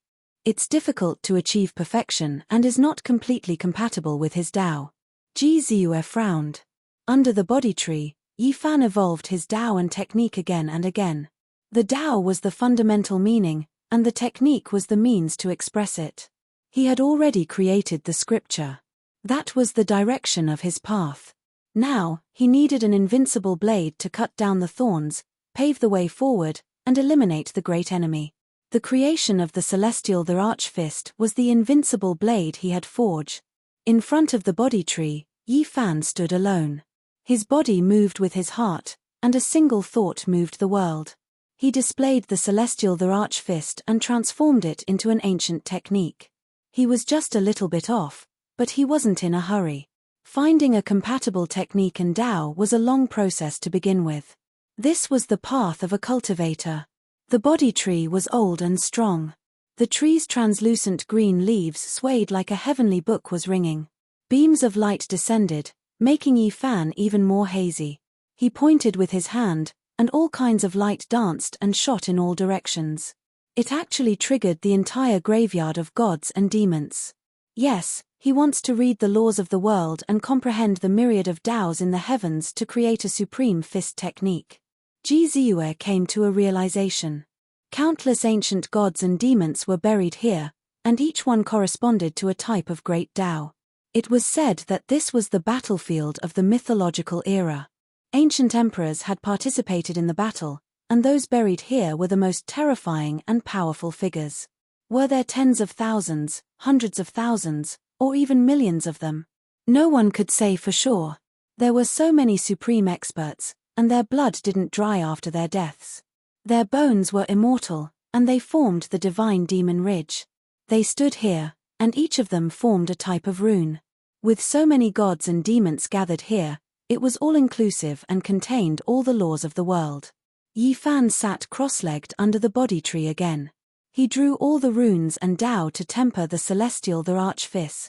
It's difficult to achieve perfection and is not completely compatible with his Tao. Ji Ziyue frowned. Under the body tree, Yi Fan evolved his Tao and technique again and again. The Tao was the fundamental meaning, and the technique was the means to express it. He had already created the scripture. That was the direction of his path. Now, he needed an invincible blade to cut down the thorns, pave the way forward, and eliminate the great enemy. The creation of the celestial the Archfist was the invincible blade he had forged. In front of the body tree, Yi Fan stood alone. His body moved with his heart, and a single thought moved the world. He displayed the celestial the Archfist and transformed it into an ancient technique. He was just a little bit off, but he wasn't in a hurry. Finding a compatible technique and Tao was a long process to begin with. This was the path of a cultivator. The body tree was old and strong. The tree's translucent green leaves swayed like a heavenly book was ringing. Beams of light descended, making Yi Fan even more hazy. He pointed with his hand, and all kinds of light danced and shot in all directions. It actually triggered the entire graveyard of gods and demons. Yes, he wants to read the laws of the world and comprehend the myriad of Taos in the heavens to create a supreme fist technique. Ji Ziyue came to a realization. Countless ancient gods and demons were buried here, and each one corresponded to a type of great Tao. It was said that this was the battlefield of the mythological era. Ancient emperors had participated in the battle, and those buried here were the most terrifying and powerful figures. Were there tens of thousands, hundreds of thousands, or even millions of them? No one could say for sure. There were so many supreme experts, and their blood didn't dry after their deaths. Their bones were immortal, and they formed the divine demon ridge. They stood here, and each of them formed a type of rune. With so many gods and demons gathered here, it was all-inclusive and contained all the laws of the world. Yi Fan sat cross-legged under the body tree again. He drew all the runes and Tao to temper the celestial the archfish.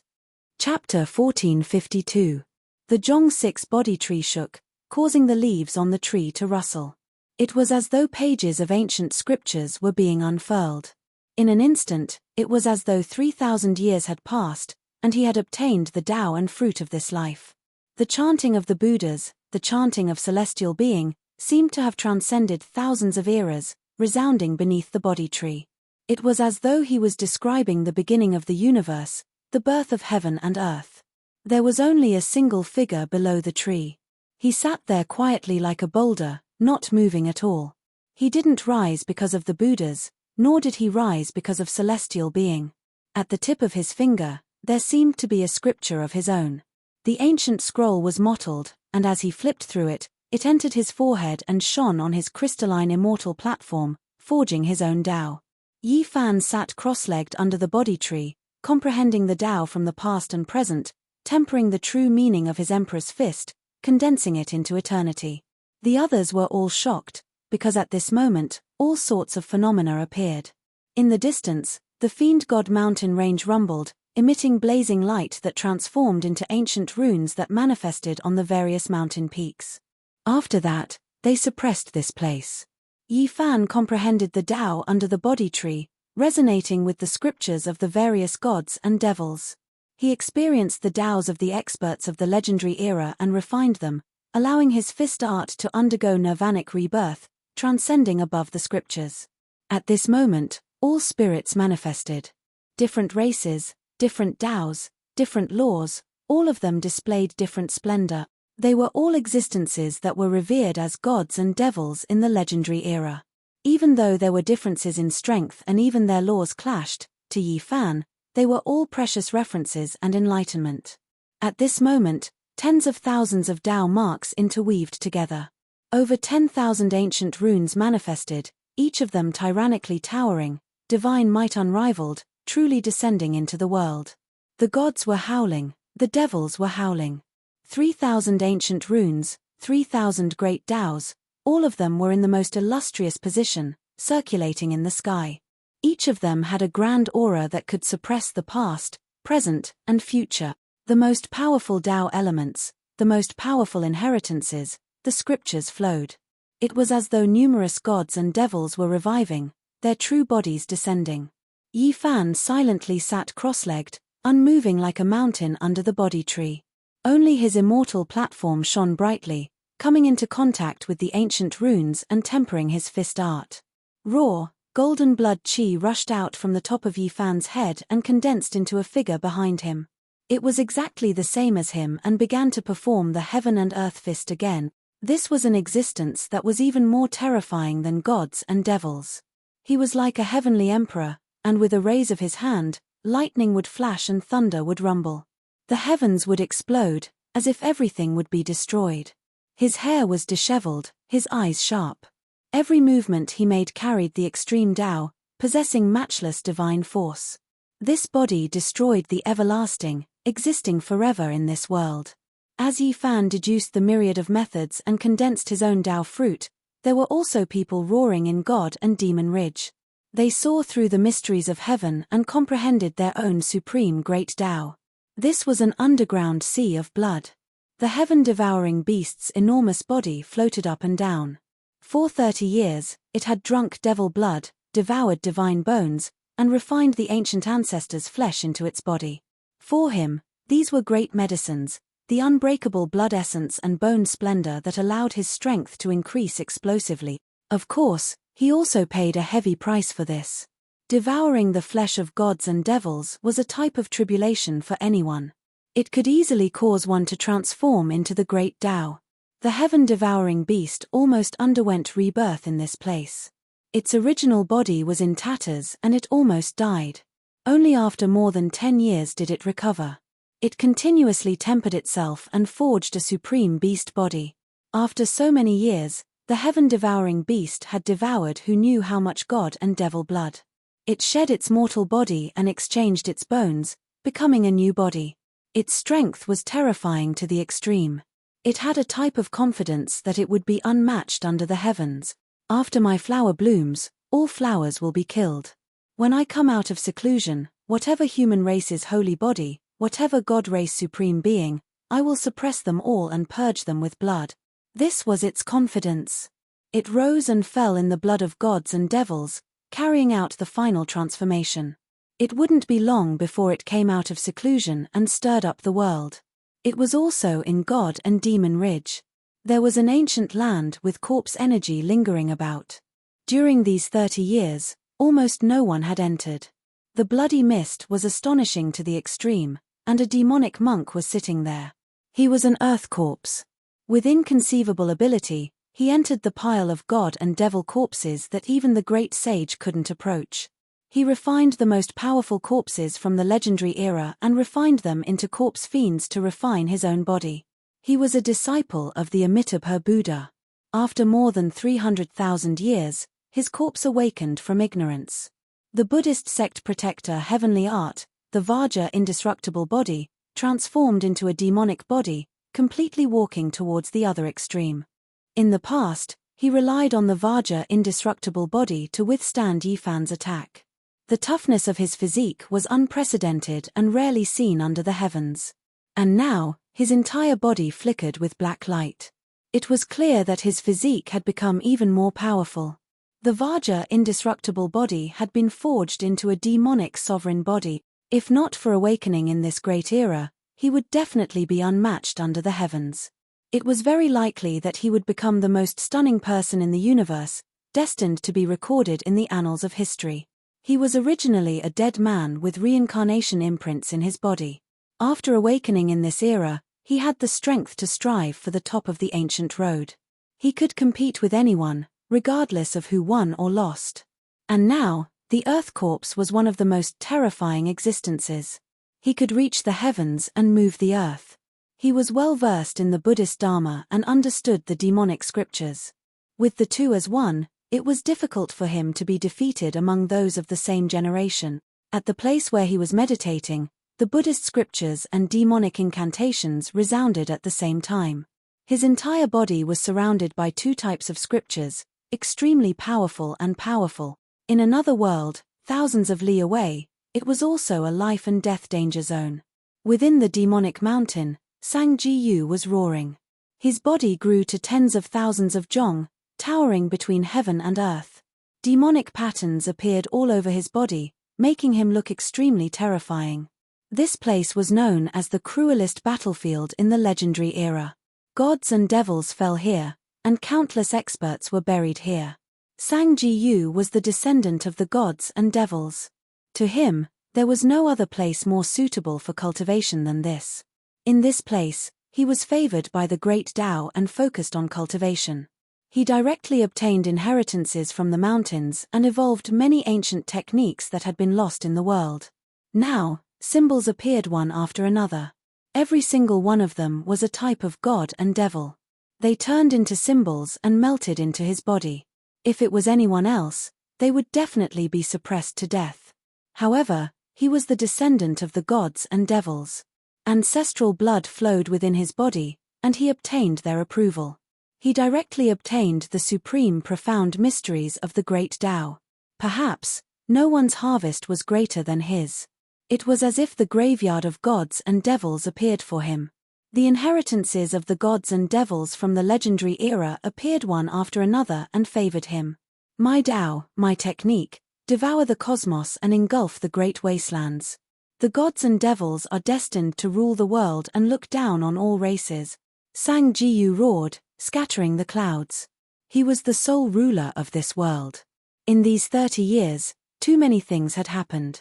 Chapter 1452. The Zhong-6 body tree shook, causing the leaves on the tree to rustle. It was as though pages of ancient scriptures were being unfurled. In an instant, it was as though 3,000 years had passed, and he had obtained the Tao and fruit of this life. The chanting of the Buddhas, the chanting of celestial being, seemed to have transcended thousands of eras, resounding beneath the body tree. It was as though he was describing the beginning of the universe, the birth of heaven and earth. There was only a single figure below the tree. He sat there quietly like a boulder, not moving at all. He didn't rise because of the Buddhas, nor did he rise because of celestial being. At the tip of his finger, there seemed to be a scripture of his own. The ancient scroll was mottled, and as he flipped through it, it entered his forehead and shone on his crystalline immortal platform, forging his own Tao. Yi Fan sat cross-legged under the body tree, comprehending the Tao from the past and present, tempering the true meaning of his Emperor's fist, condensing it into eternity. The others were all shocked, because at this moment, all sorts of phenomena appeared. In the distance, the Fiend God mountain range rumbled, emitting blazing light that transformed into ancient runes that manifested on the various mountain peaks. After that, they suppressed this place. Yi Fan comprehended the Tao under the body tree, resonating with the scriptures of the various gods and devils. He experienced the Taos of the experts of the legendary era and refined them, allowing his fist art to undergo nirvanic rebirth, transcending above the scriptures. At this moment, all spirits manifested. Different races, different Taos, different laws, all of them displayed different splendor. They were all existences that were revered as gods and devils in the legendary era. Even though there were differences in strength and even their laws clashed, to Yi Fan, they were all precious references and enlightenment. At this moment, tens of thousands of Tao marks interweaved together. Over 10,000 ancient runes manifested, each of them tyrannically towering, divine might unrivaled, truly descending into the world. The gods were howling, the devils were howling. 3,000 ancient runes, 3,000 great Taos, all of them were in the most illustrious position, circulating in the sky. Each of them had a grand aura that could suppress the past, present, and future. The most powerful Tao elements, the most powerful inheritances, the scriptures flowed. It was as though numerous gods and devils were reviving, their true bodies descending. Yi Fan silently sat cross-legged, unmoving like a mountain under the body tree. Only his immortal platform shone brightly, coming into contact with the ancient runes and tempering his fist art. Raw, golden blood chi rushed out from the top of Yi Fan's head and condensed into a figure behind him. It was exactly the same as him and began to perform the heaven and earth fist again. This was an existence that was even more terrifying than gods and devils. He was like a heavenly emperor, and with a raise of his hand, lightning would flash and thunder would rumble. The heavens would explode, as if everything would be destroyed. His hair was disheveled, his eyes sharp. Every movement he made carried the extreme Tao, possessing matchless divine force. This body destroyed the everlasting, existing forever in this world. As Yi Fan deduced the myriad of methods and condensed his own Tao fruit, there were also people roaring in God and Demon Ridge. They saw through the mysteries of heaven and comprehended their own supreme great Tao. This was an underground sea of blood. The heaven-devouring beast's enormous body floated up and down. For 30 years, it had drunk devil blood, devoured divine bones, and refined the ancient ancestors' flesh into its body. For him, these were great medicines, the unbreakable blood essence and bone splendor that allowed his strength to increase explosively. Of course, he also paid a heavy price for this. Devouring the flesh of gods and devils was a type of tribulation for anyone. It could easily cause one to transform into the great Tao. The heaven-devouring beast almost underwent rebirth in this place. Its original body was in tatters and it almost died. Only after more than 10 years did it recover. It continuously tempered itself and forged a supreme beast body. After so many years, the heaven-devouring beast had devoured who knew how much god and devil blood. It shed its mortal body and exchanged its bones, becoming a new body. Its strength was terrifying to the extreme. It had a type of confidence that it would be unmatched under the heavens. After my flower blooms, all flowers will be killed. When I come out of seclusion, whatever human race's holy body, whatever god race supreme being, I will suppress them all and purge them with blood. This was its confidence. It rose and fell in the blood of gods and devils, carrying out the final transformation. It wouldn't be long before it came out of seclusion and stirred up the world. It was also in God and Demon Ridge. There was an ancient land with corpse energy lingering about. During these 30 years, almost no one had entered. The bloody mist was astonishing to the extreme, and a demonic monk was sitting there. He was an earth corpse. With inconceivable ability, he entered the pile of god and devil corpses that even the great sage couldn't approach. He refined the most powerful corpses from the legendary era and refined them into corpse fiends to refine his own body. He was a disciple of the Amitabha Buddha. After more than 300,000 years, his corpse awakened from ignorance. The Buddhist sect protector heavenly art, the Vajra indestructible body, transformed into a demonic body, completely walking towards the other extreme. In the past, he relied on the Vajra indestructible body to withstand Yifan's attack. The toughness of his physique was unprecedented and rarely seen under the heavens. And now, his entire body flickered with black light. It was clear that his physique had become even more powerful. The Vajra indestructible body had been forged into a demonic sovereign body. If not for awakening in this great era, he would definitely be unmatched under the heavens. It was very likely that he would become the most stunning person in the universe, destined to be recorded in the annals of history. He was originally a dead man with reincarnation imprints in his body. After awakening in this era, he had the strength to strive for the top of the ancient road. He could compete with anyone, regardless of who won or lost. And now, the Earth Corpse was one of the most terrifying existences. He could reach the heavens and move the earth. He was well versed in the Buddhist Dharma and understood the demonic scriptures. With the two as one, it was difficult for him to be defeated among those of the same generation. At the place where he was meditating, the Buddhist scriptures and demonic incantations resounded at the same time. His entire body was surrounded by two types of scriptures, extremely powerful and powerful. In another world, thousands of li away, it was also a life and death danger zone. Within the demonic mountain, Sang Ji was roaring. His body grew to tens of thousands of jong, towering between heaven and earth. Demonic patterns appeared all over his body, making him look extremely terrifying. This place was known as the cruelest battlefield in the legendary era. Gods and devils fell here, and countless experts were buried here. Sang Ji was the descendant of the gods and devils. To him, there was no other place more suitable for cultivation than this. In this place, he was favored by the great Tao and focused on cultivation. He directly obtained inheritances from the mountains and evolved many ancient techniques that had been lost in the world. Now, symbols appeared one after another. Every single one of them was a type of god and devil. They turned into symbols and melted into his body. If it was anyone else, they would definitely be suppressed to death. However, he was the descendant of the gods and devils. Ancestral blood flowed within his body, and he obtained their approval. He directly obtained the supreme profound mysteries of the great Tao. Perhaps, no one's harvest was greater than his. It was as if the graveyard of gods and devils appeared for him. The inheritances of the gods and devils from the legendary era appeared one after another and favored him. My Tao, my technique, devour the cosmos and engulf the great wastelands. The gods and devils are destined to rule the world and look down on all races. Sang Ji roared, scattering the clouds. He was the sole ruler of this world. In these 30 years, too many things had happened.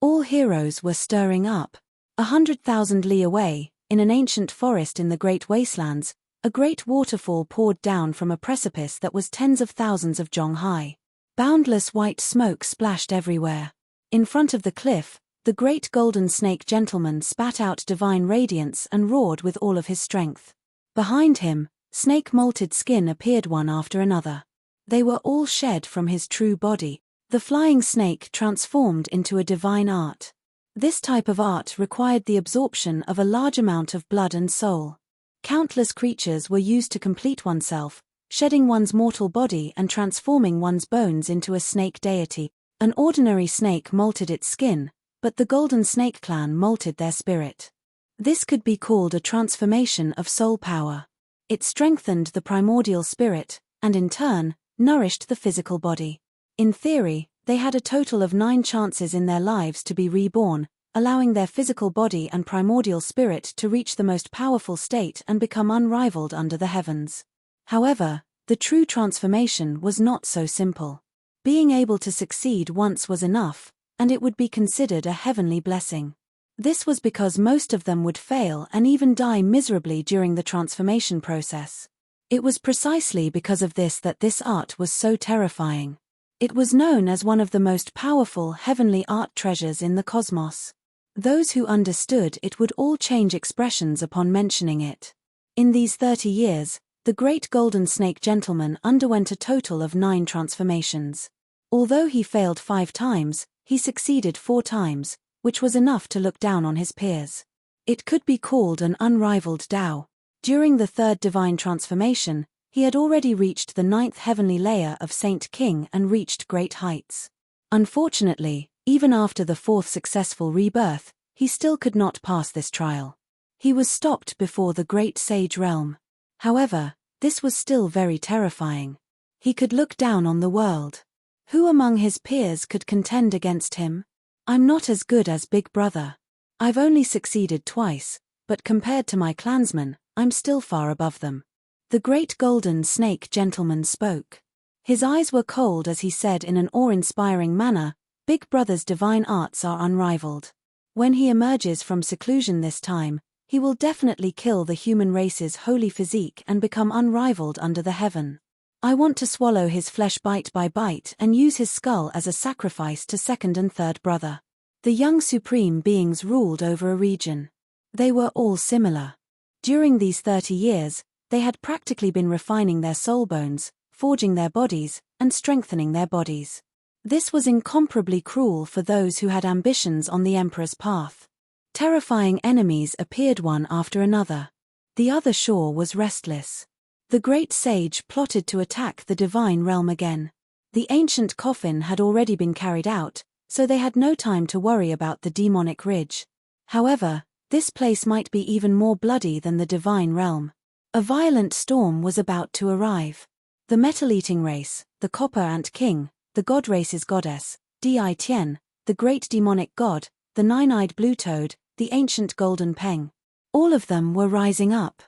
All heroes were stirring up. 100,000 li away, in an ancient forest in the great wastelands, a great waterfall poured down from a precipice that was tens of thousands of jong high. Boundless white smoke splashed everywhere. In front of the cliff, The great golden snake gentleman spat out divine radiance and roared with all of his strength. Behind him, snake molted skin appeared one after another. They were all shed from his true body. The flying snake transformed into a divine art. This type of art required the absorption of a large amount of blood and soul. Countless creatures were used to complete oneself, shedding one's mortal body and transforming one's bones into a snake deity. An ordinary snake molted its skin, but the Golden Snake Clan molted their spirit. This could be called a transformation of soul power. It strengthened the primordial spirit, and in turn, nourished the physical body. In theory, they had a total of 9 chances in their lives to be reborn, allowing their physical body and primordial spirit to reach the most powerful state and become unrivaled under the heavens. However, the true transformation was not so simple. Being able to succeed once was enough, and it would be considered a heavenly blessing. This was because most of them would fail and even die miserably during the transformation process. It was precisely because of this that this art was so terrifying. It was known as one of the most powerful heavenly art treasures in the cosmos. Those who understood it would all change expressions upon mentioning it. In these 30 years, the great golden snake gentleman underwent a total of 9 transformations. Although he failed 5 times, he succeeded 4 times, which was enough to look down on his peers. It could be called an unrivaled Tao. During the 3rd divine transformation, he had already reached the 9th heavenly layer of Saint King and reached great heights. Unfortunately, even after the 4th successful rebirth, he still could not pass this trial. He was stopped before the great sage realm. However, this was still very terrifying. He could look down on the world. Who among his peers could contend against him? I'm not as good as Big Brother. I've only succeeded twice, but compared to my clansmen, I'm still far above them. The great golden snake gentleman spoke. His eyes were cold as he said in an awe-inspiring manner, Big Brother's divine arts are unrivaled. When he emerges from seclusion this time, he will definitely kill the human race's holy physique and become unrivaled under the heaven. I want to swallow his flesh bite by bite and use his skull as a sacrifice to 2nd and 3rd brother. The young supreme beings ruled over a region. They were all similar. During these 30 years, they had practically been refining their soul bones, forging their bodies, and strengthening their bodies. This was incomparably cruel for those who had ambitions on the Emperor's path. Terrifying enemies appeared one after another. The other shore was restless. The great sage plotted to attack the divine realm again. The ancient coffin had already been carried out, so they had no time to worry about the demonic ridge. However, this place might be even more bloody than the divine realm. A violent storm was about to arrive. The metal-eating race, the Copper Ant King, the God Race's goddess, Di Tian, the great demonic god, the nine-eyed blue toad, the ancient golden peng. All of them were rising up.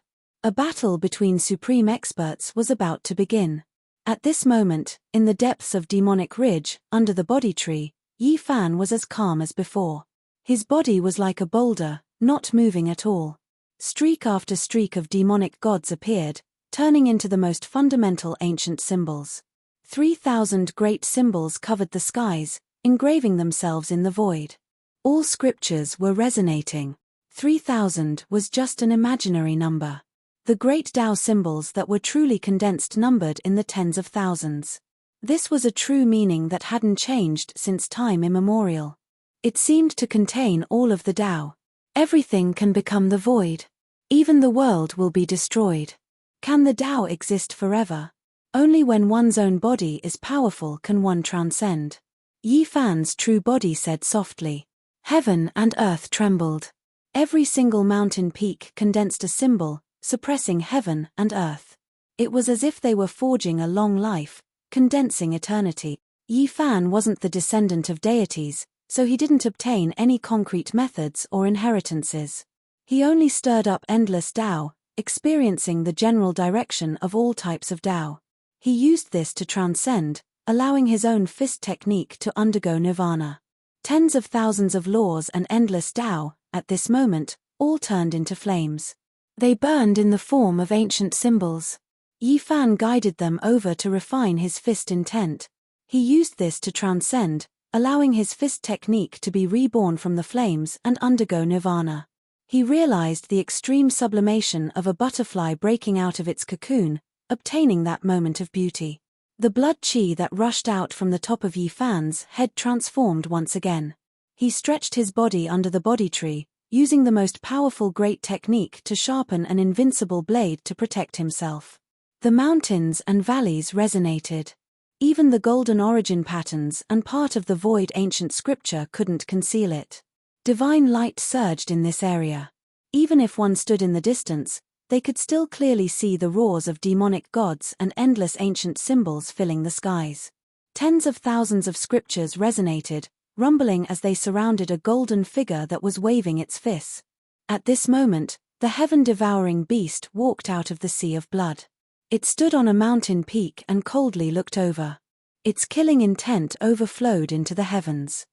A battle between supreme experts was about to begin. At this moment, in the depths of Demonic Ridge, under the body tree, Yi Fan was as calm as before. His body was like a boulder, not moving at all. Streak after streak of demonic gods appeared, turning into the most fundamental ancient symbols. 3,000 great symbols covered the skies, engraving themselves in the void. All scriptures were resonating. 3,000 was just an imaginary number. The great Tao symbols that were truly condensed numbered in the tens of thousands. This was a true meaning that hadn't changed since time immemorial. It seemed to contain all of the Tao. Everything can become the void. Even the world will be destroyed. Can the Tao exist forever? Only when one's own body is powerful can one transcend. Yi Fan's true body said softly. Heaven and earth trembled. Every single mountain peak condensed a symbol, suppressing heaven and earth. It was as if they were forging a long life, condensing eternity. Yi Fan wasn't the descendant of deities, so he didn't obtain any concrete methods or inheritances. He only stirred up endless Tao, experiencing the general direction of all types of Tao. He used this to transcend, allowing his own fist technique to undergo nirvana. Tens of thousands of laws and endless Tao, at this moment, all turned into flames. They burned in the form of ancient symbols. Yi Fan guided them over to refine his fist intent. He used this to transcend, allowing his fist technique to be reborn from the flames and undergo nirvana. He realized the extreme sublimation of a butterfly breaking out of its cocoon, obtaining that moment of beauty. The blood chi that rushed out from the top of Yi Fan's head transformed once again. He stretched his body under the body tree, using the most powerful great technique to sharpen an invincible blade to protect himself. The mountains and valleys resonated. Even the golden origin patterns and part of the void ancient scripture couldn't conceal it. Divine light surged in this area. Even if one stood in the distance, they could still clearly see the roars of demonic gods and endless ancient symbols filling the skies. Tens of thousands of scriptures resonated, rumbling as they surrounded a golden figure that was waving its fists. At this moment, the heaven-devouring beast walked out of the sea of blood. It stood on a mountain peak and coldly looked over. Its killing intent overflowed into the heavens.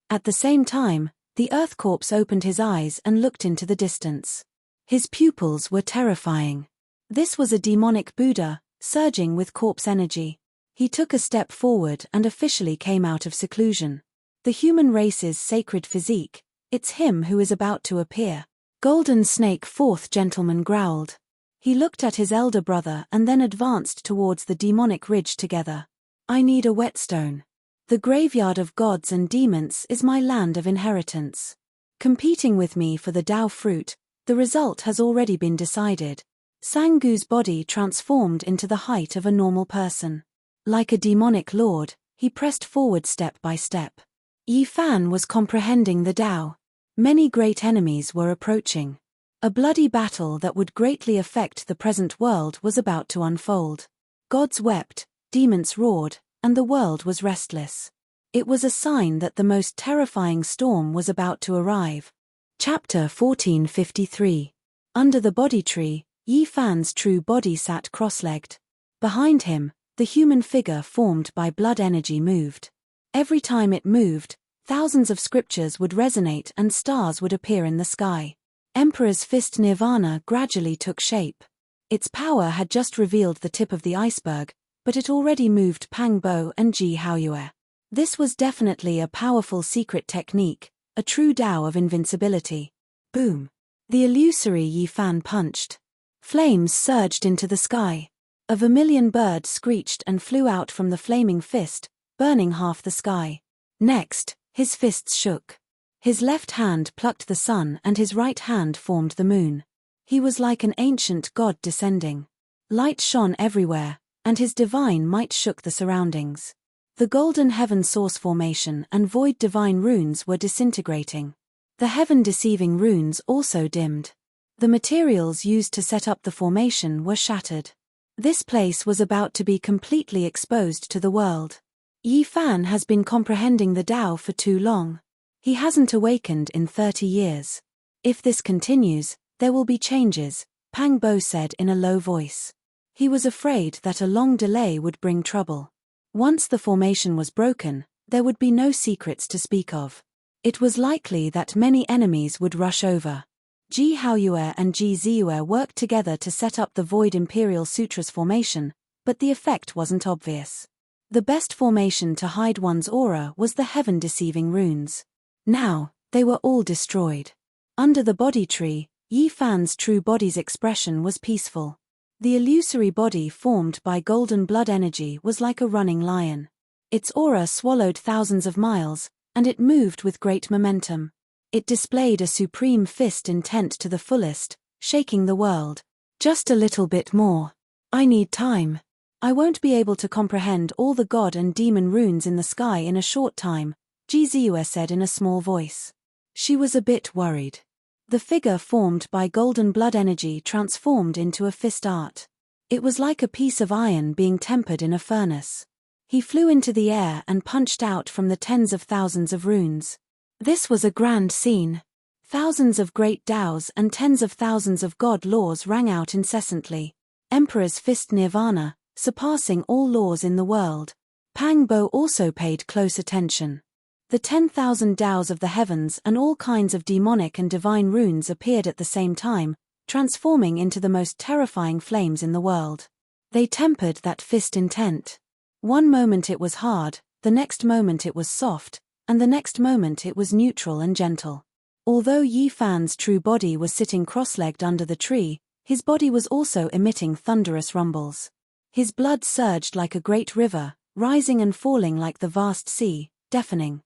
At the same time, the Earth Corpse opened his eyes and looked into the distance. His pupils were terrifying. This was a demonic Buddha, surging with corpse energy. He took a step forward and officially came out of seclusion. The human race's sacred physique, it's him who is about to appear. Golden Snake Fourth Gentleman growled. He looked at his elder brother and then advanced towards the demonic ridge together. I need a whetstone. The graveyard of gods and demons is my land of inheritance. Competing with me for the Tao fruit, the result has already been decided. Sangu's body transformed into the height of a normal person. Like a demonic lord, he pressed forward step by step. Yi Fan was comprehending the Tao. Many great enemies were approaching. A bloody battle that would greatly affect the present world was about to unfold. Gods wept, demons roared, and the world was restless. It was a sign that the most terrifying storm was about to arrive. Chapter 1453. Under the body tree, Yi Fan's true body sat cross-legged. Behind him, the human figure formed by blood energy moved. Every time it moved, thousands of scriptures would resonate and stars would appear in the sky. Emperor's fist nirvana gradually took shape. Its power had just revealed the tip of the iceberg, but it already moved Pang Bo and Ji Haoyue. This was definitely a powerful secret technique, a true Tao of invincibility. Boom! The illusory Yi Fan punched. Flames surged into the sky. A vermilion bird screeched and flew out from the flaming fist, burning half the sky. Next, his fists shook. His left hand plucked the sun and his right hand formed the moon. He was like an ancient god descending. Light shone everywhere, and his divine might shook the surroundings. The golden heaven source formation and void divine runes were disintegrating. The heaven-deceiving runes also dimmed. The materials used to set up the formation were shattered. This place was about to be completely exposed to the world. Yi Fan has been comprehending the Tao for too long. He hasn't awakened in 30 years. If this continues, there will be changes, Pang Bo said in a low voice. He was afraid that a long delay would bring trouble. Once the formation was broken, there would be no secrets to speak of. It was likely that many enemies would rush over. Ji Haoyue and Ji Ziyue worked together to set up the Void Imperial Sutras formation, but the effect wasn't obvious. The best formation to hide one's aura was the heaven-deceiving runes. Now, they were all destroyed. Under the body tree, Yi Fan's true body's expression was peaceful. The illusory body formed by golden blood energy was like a running lion. Its aura swallowed thousands of miles, and it moved with great momentum. It displayed a supreme fist intent to the fullest, shaking the world. Just a little bit more. I need time. I won't be able to comprehend all the god and demon runes in the sky in a short time, Ji Ziyue said in a small voice. She was a bit worried. The figure formed by golden blood energy transformed into a fist art. It was like a piece of iron being tempered in a furnace. He flew into the air and punched out from the tens of thousands of runes. This was a grand scene. Thousands of great Taos and tens of thousands of god laws rang out incessantly. Emperor's fist nirvana, surpassing all laws in the world. Pang Bo also paid close attention. The 10,000 Taos of the heavens and all kinds of demonic and divine runes appeared at the same time, transforming into the most terrifying flames in the world. They tempered that fist intent. One moment it was hard, the next moment it was soft, and the next moment it was neutral and gentle. Although Yi Fan's true body was sitting cross-legged under the tree, his body was also emitting thunderous rumbles. His blood surged like a great river, rising and falling like the vast sea, deafening.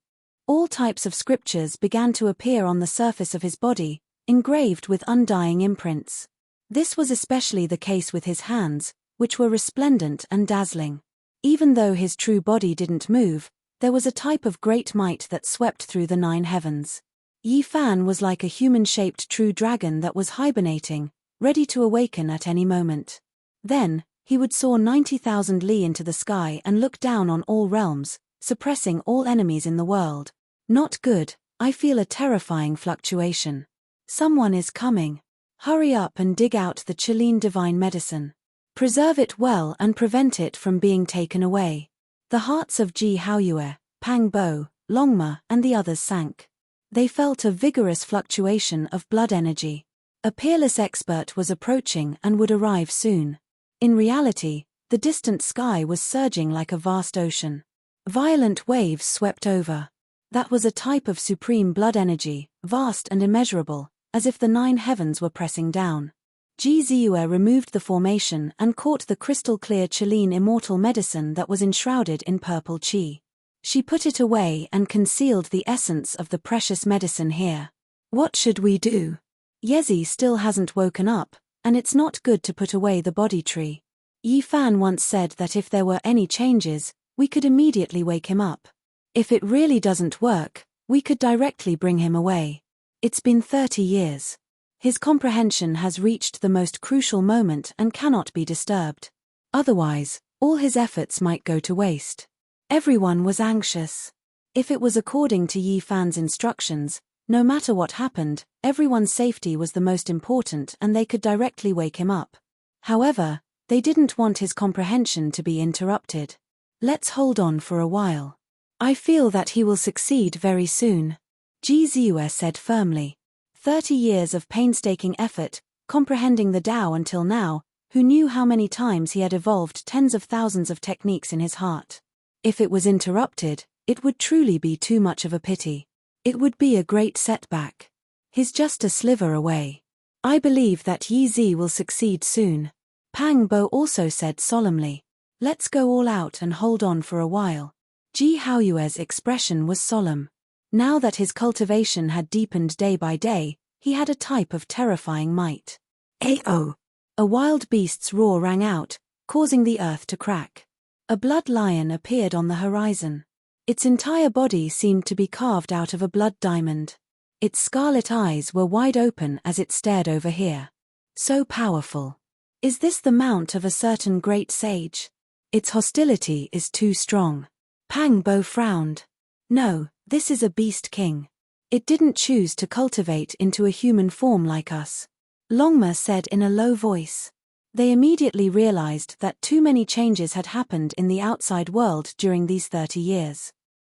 All types of scriptures began to appear on the surface of his body, engraved with undying imprints. This was especially the case with his hands, which were resplendent and dazzling. Even though his true body didn't move, there was a type of great might that swept through the 9 heavens. Yi Fan was like a human-shaped true dragon that was hibernating, ready to awaken at any moment. Then, he would soar 90,000 li into the sky and look down on all realms, suppressing all enemies in the world. Not good, I feel a terrifying fluctuation. Someone is coming. Hurry up and dig out the Chilean divine medicine. Preserve it well and prevent it from being taken away. The hearts of Ji Haoyue, Pang Bo, Longma, and the others sank. They felt a vigorous fluctuation of blood energy. A peerless expert was approaching and would arrive soon. In reality, the distant sky was surging like a vast ocean. Violent waves swept over. That was a type of supreme blood energy, vast and immeasurable, as if the 9 heavens were pressing down. Ji Ziyue removed the formation and caught the crystal-clear Chilean immortal medicine that was enshrouded in purple qi. She put it away and concealed the essence of the precious medicine here. What should we do? Yezi still hasn't woken up, and it's not good to put away the body tree. Yi Fan once said that if there were any changes, we could immediately wake him up. If it really doesn't work, we could directly bring him away. It's been 30 years. His comprehension has reached the most crucial moment and cannot be disturbed. Otherwise, all his efforts might go to waste. Everyone was anxious. If it was according to Yi Fan's instructions, no matter what happened, everyone's safety was the most important and they could directly wake him up. However, they didn't want his comprehension to be interrupted. Let's hold on for a while. I feel that he will succeed very soon, Ji Ziyue said firmly. 30 years of painstaking effort, comprehending the Tao until now, who knew how many times he had evolved tens of thousands of techniques in his heart. If it was interrupted, it would truly be too much of a pity. It would be a great setback. He's just a sliver away. I believe that Yi Zi will succeed soon. Pang Bo also said solemnly. Let's go all out and hold on for a while. Ji Haoyue's expression was solemn. Now that his cultivation had deepened day by day, he had a type of terrifying might. Ao! A wild beast's roar rang out, causing the earth to crack. A blood lion appeared on the horizon. Its entire body seemed to be carved out of a blood diamond. Its scarlet eyes were wide open as it stared over here. So powerful. Is this the mount of a certain great sage? Its hostility is too strong. Pang Bo frowned. No, this is a beast king. It didn't choose to cultivate into a human form like us. Longma said in a low voice. They immediately realized that too many changes had happened in the outside world during these 30 years.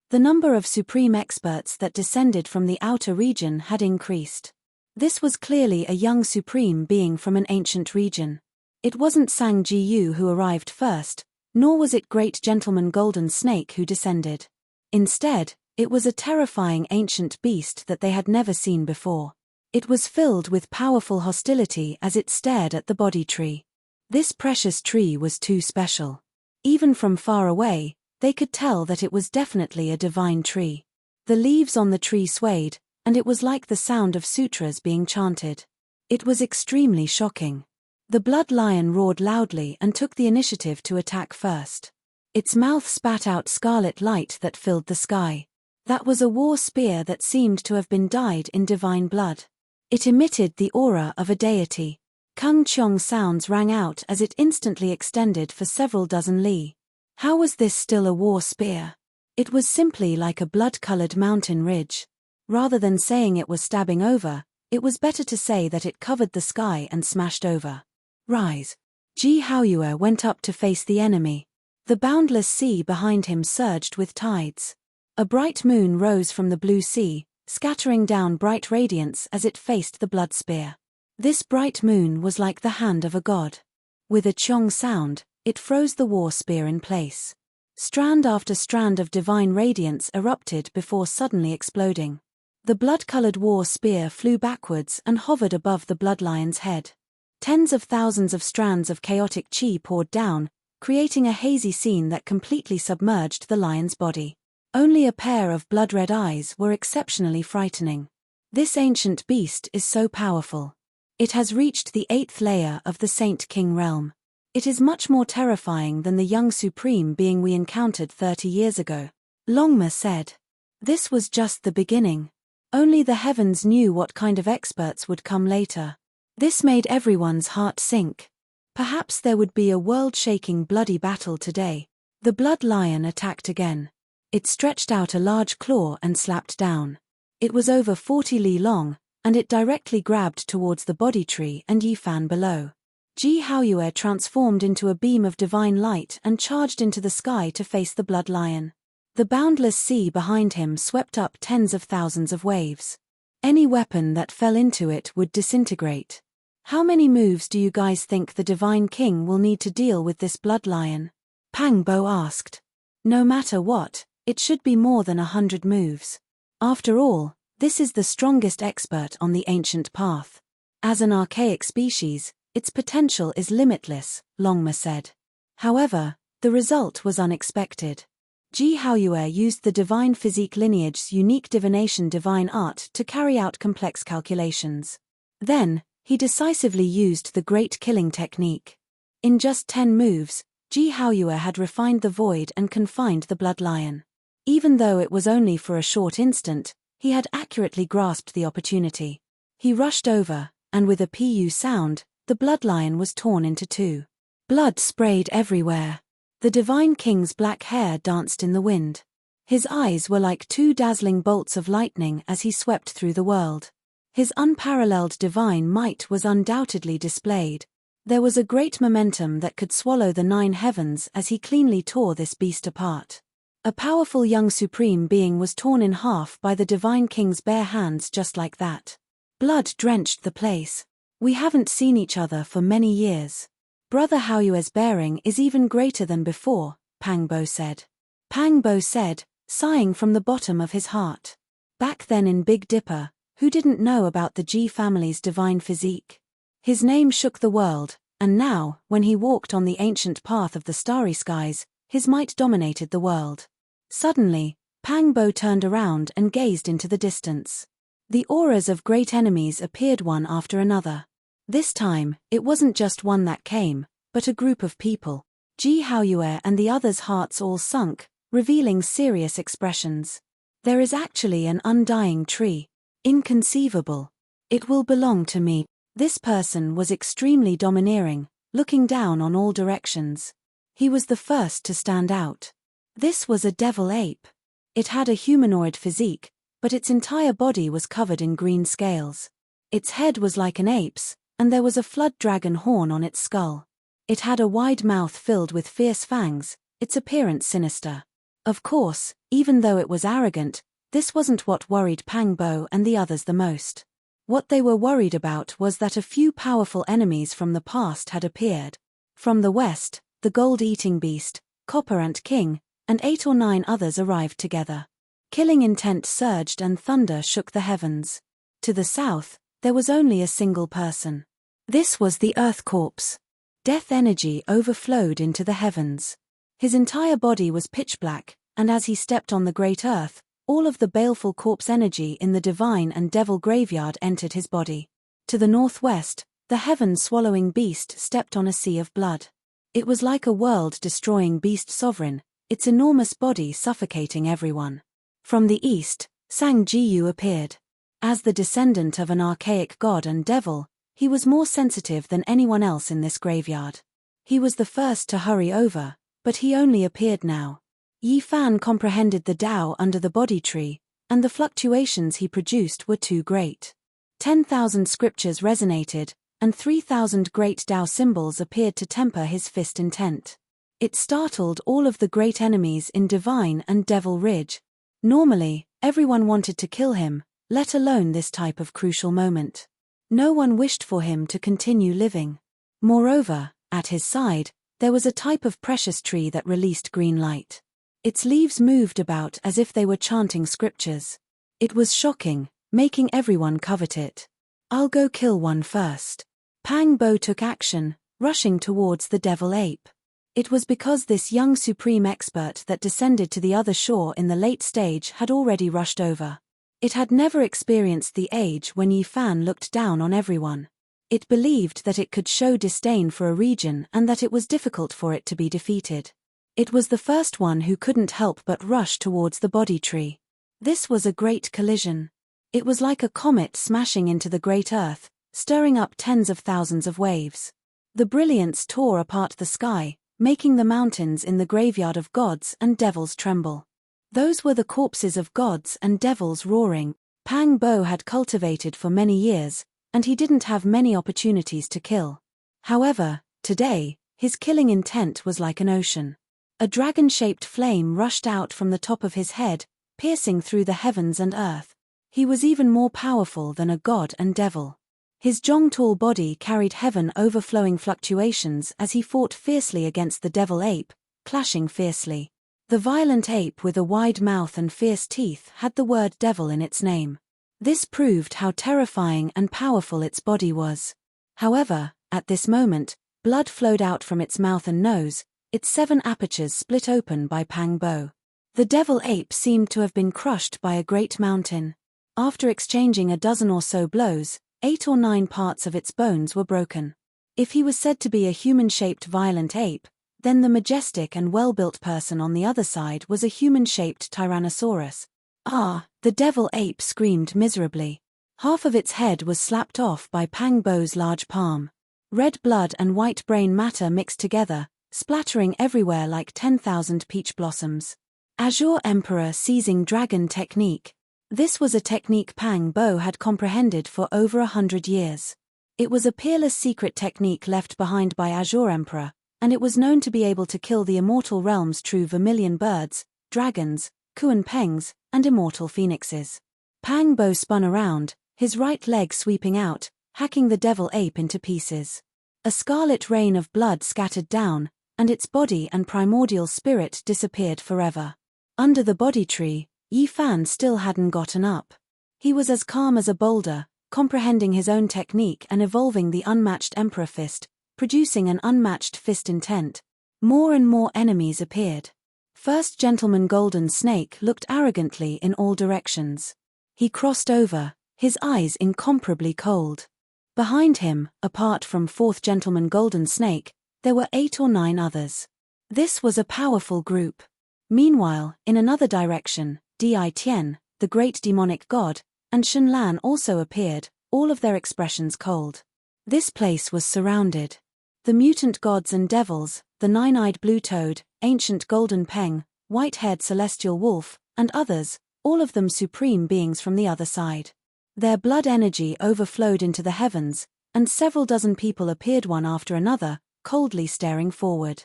The number of supreme experts that descended from the outer region had increased. This was clearly a young supreme being from an ancient region. It wasn't Sang Jiyu who arrived first, nor was it Great Gentleman Golden Snake who descended. Instead, it was a terrifying ancient beast that they had never seen before. It was filled with powerful hostility as it stared at the body tree. This precious tree was too special. Even from far away, they could tell that it was definitely a divine tree. The leaves on the tree swayed, and it was like the sound of sutras being chanted. It was extremely shocking. The blood lion roared loudly and took the initiative to attack first. Its mouth spat out scarlet light that filled the sky. That was a war spear that seemed to have been dyed in divine blood. It emitted the aura of a deity. Kung Cheong sounds rang out as it instantly extended for several dozen li. How was this still a war spear? It was simply like a blood-colored mountain ridge. Rather than saying it was stabbing over, it was better to say that it covered the sky and smashed over. Rise. Ji Haoyue went up to face the enemy. The boundless sea behind him surged with tides. A bright moon rose from the blue sea, scattering down bright radiance as it faced the blood spear. This bright moon was like the hand of a god. With a chong sound, it froze the war spear in place. Strand after strand of divine radiance erupted before suddenly exploding. The blood-colored war spear flew backwards and hovered above the bloodlion's head. Tens of thousands of strands of chaotic chi poured down, creating a hazy scene that completely submerged the lion's body. Only a pair of blood-red eyes were exceptionally frightening. This ancient beast is so powerful. It has reached the 8th layer of the Saint King realm. It is much more terrifying than the young supreme being we encountered 30 years ago, Longma said. This was just the beginning. Only the heavens knew what kind of experts would come later. This made everyone's heart sink. Perhaps there would be a world-shaking bloody battle today. The blood lion attacked again. It stretched out a large claw and slapped down. It was over 40 li long, and it directly grabbed towards the body tree and Yifan below. Ji Haoyue transformed into a beam of divine light and charged into the sky to face the blood lion. The boundless sea behind him swept up tens of thousands of waves. Any weapon that fell into it would disintegrate. How many moves do you guys think the Divine King will need to deal with this blood lion? Pang Bo asked. No matter what, it should be more than 100 moves. After all, this is the strongest expert on the ancient path. As an archaic species, its potential is limitless, Longma said. However, the result was unexpected. Ji Haoyue used the divine physique lineage's unique divination divine art to carry out complex calculations. Then, he decisively used the great killing technique. In just 10 moves, Ji Haoyue had refined the void and confined the blood lion. Even though it was only for a short instant, he had accurately grasped the opportunity. He rushed over, and with a pu sound, the blood lion was torn into two. Blood sprayed everywhere. The Divine King's black hair danced in the wind. His eyes were like two dazzling bolts of lightning as he swept through the world. His unparalleled divine might was undoubtedly displayed. There was a great momentum that could swallow the 9 heavens as he cleanly tore this beast apart. A powerful young supreme being was torn in half by the Divine King's bare hands just like that. Blood drenched the place. We haven't seen each other for many years. Brother Haoyue's bearing is even greater than before, Pang Bo said. Pang Bo said, sighing from the bottom of his heart. Back then in Big Dipper, who didn't know about the Ji family's divine physique? His name shook the world, and now, when he walked on the ancient path of the starry skies, his might dominated the world. Suddenly, Pang Bo turned around and gazed into the distance. The auras of great enemies appeared one after another. This time, it wasn't just one that came, but a group of people. Ji Haoyue and the others' hearts all sunk, revealing serious expressions. There is actually an undying tree. Inconceivable. It will belong to me. This person was extremely domineering, looking down on all directions. He was the first to stand out. This was a devil ape. It had a humanoid physique, but its entire body was covered in green scales. Its head was like an ape's, and there was a flood dragon horn on its skull. It had a wide mouth filled with fierce fangs, its appearance sinister. Of course, even though it was arrogant, this wasn't what worried Pang Bo and the others the most. What they were worried about was that a few powerful enemies from the past had appeared. From the west, the gold-eating beast, Copper Ant King, and 8 or 9 others arrived together. Killing intent surged and thunder shook the heavens. To the south, there was only a single person. This was the Earth Corpse. Death energy overflowed into the heavens. His entire body was pitch black, and as he stepped on the great earth, all of the baleful corpse energy in the divine and devil graveyard entered his body. To the northwest, the heaven-swallowing beast stepped on a sea of blood. It was like a world-destroying beast sovereign, its enormous body suffocating everyone. From the east, Sang Jiyu appeared. As the descendant of an archaic god and devil, he was more sensitive than anyone else in this graveyard. He was the first to hurry over, but he only appeared now. Yifan comprehended the Tao under the body tree, and the fluctuations he produced were too great. 10,000 scriptures resonated, and 3,000 great Tao symbols appeared to temper his fist intent. It startled all of the great enemies in Divine and Devil Ridge. Normally, everyone wanted to kill him, let alone this type of crucial moment. No one wished for him to continue living. Moreover, at his side, there was a type of precious tree that released green light. Its leaves moved about as if they were chanting scriptures. It was shocking, making everyone covet it. "I'll go kill one first." Pang Bo took action, rushing towards the devil ape. It was because this young supreme expert that descended to the other shore in the late stage had already rushed over. It had never experienced the age when Yi Fan looked down on everyone. It believed that it could show disdain for a region and that it was difficult for it to be defeated. It was the first one who couldn't help but rush towards the body tree. This was a great collision. It was like a comet smashing into the great earth, stirring up tens of thousands of waves. The brilliance tore apart the sky, making the mountains in the graveyard of gods and devils tremble. Those were the corpses of gods and devils roaring. Pang Bo had cultivated for many years, and he didn't have many opportunities to kill. However, today, his killing intent was like an ocean. A dragon-shaped flame rushed out from the top of his head, piercing through the heavens and earth. He was even more powerful than a god and devil. His Zhong-tall body carried heaven overflowing fluctuations as he fought fiercely against the devil ape, clashing fiercely. The violent ape with a wide mouth and fierce teeth had the word devil in its name. This proved how terrifying and powerful its body was. However, at this moment, blood flowed out from its mouth and nose, its 7 apertures split open by Pang Bo. The devil ape seemed to have been crushed by a great mountain. After exchanging a dozen or so blows, 8 or 9 parts of its bones were broken. If he was said to be a human-shaped violent ape, then the majestic and well-built person on the other side was a human-shaped Tyrannosaurus. "Ah!" the devil ape screamed miserably. Half of its head was slapped off by Pang Bo's large palm. Red blood and white brain matter mixed together, splattering everywhere like 10,000 peach blossoms. Azure Emperor Seizing Dragon Technique. This was a technique Pang Bo had comprehended for over 100 years. It was a peerless secret technique left behind by Azure Emperor, and it was known to be able to kill the immortal realm's true vermilion birds, dragons, Kuan Pengs, and immortal phoenixes. Pang Bo spun around, his right leg sweeping out, hacking the devil ape into pieces. A scarlet rain of blood scattered down, and its body and primordial spirit disappeared forever. Under the body tree, Yi Fan still hadn't gotten up. He was as calm as a boulder, comprehending his own technique and evolving the unmatched Emperor Fist, producing an unmatched fist intent. More and more enemies appeared. First Gentleman Golden Snake looked arrogantly in all directions. He crossed over, his eyes incomparably cold. Behind him, apart from Fourth Gentleman Golden Snake, there were 8 or 9 others. This was a powerful group. Meanwhile, in another direction, Di Tian, the great demonic god, and Shen Lan also appeared, all of their expressions cold. This place was surrounded. The mutant gods and devils, the 9-eyed blue toad, ancient golden peng, white-haired celestial wolf, and others, all of them supreme beings from the other side. Their blood energy overflowed into the heavens, and several dozen people appeared one after another, coldly staring forward.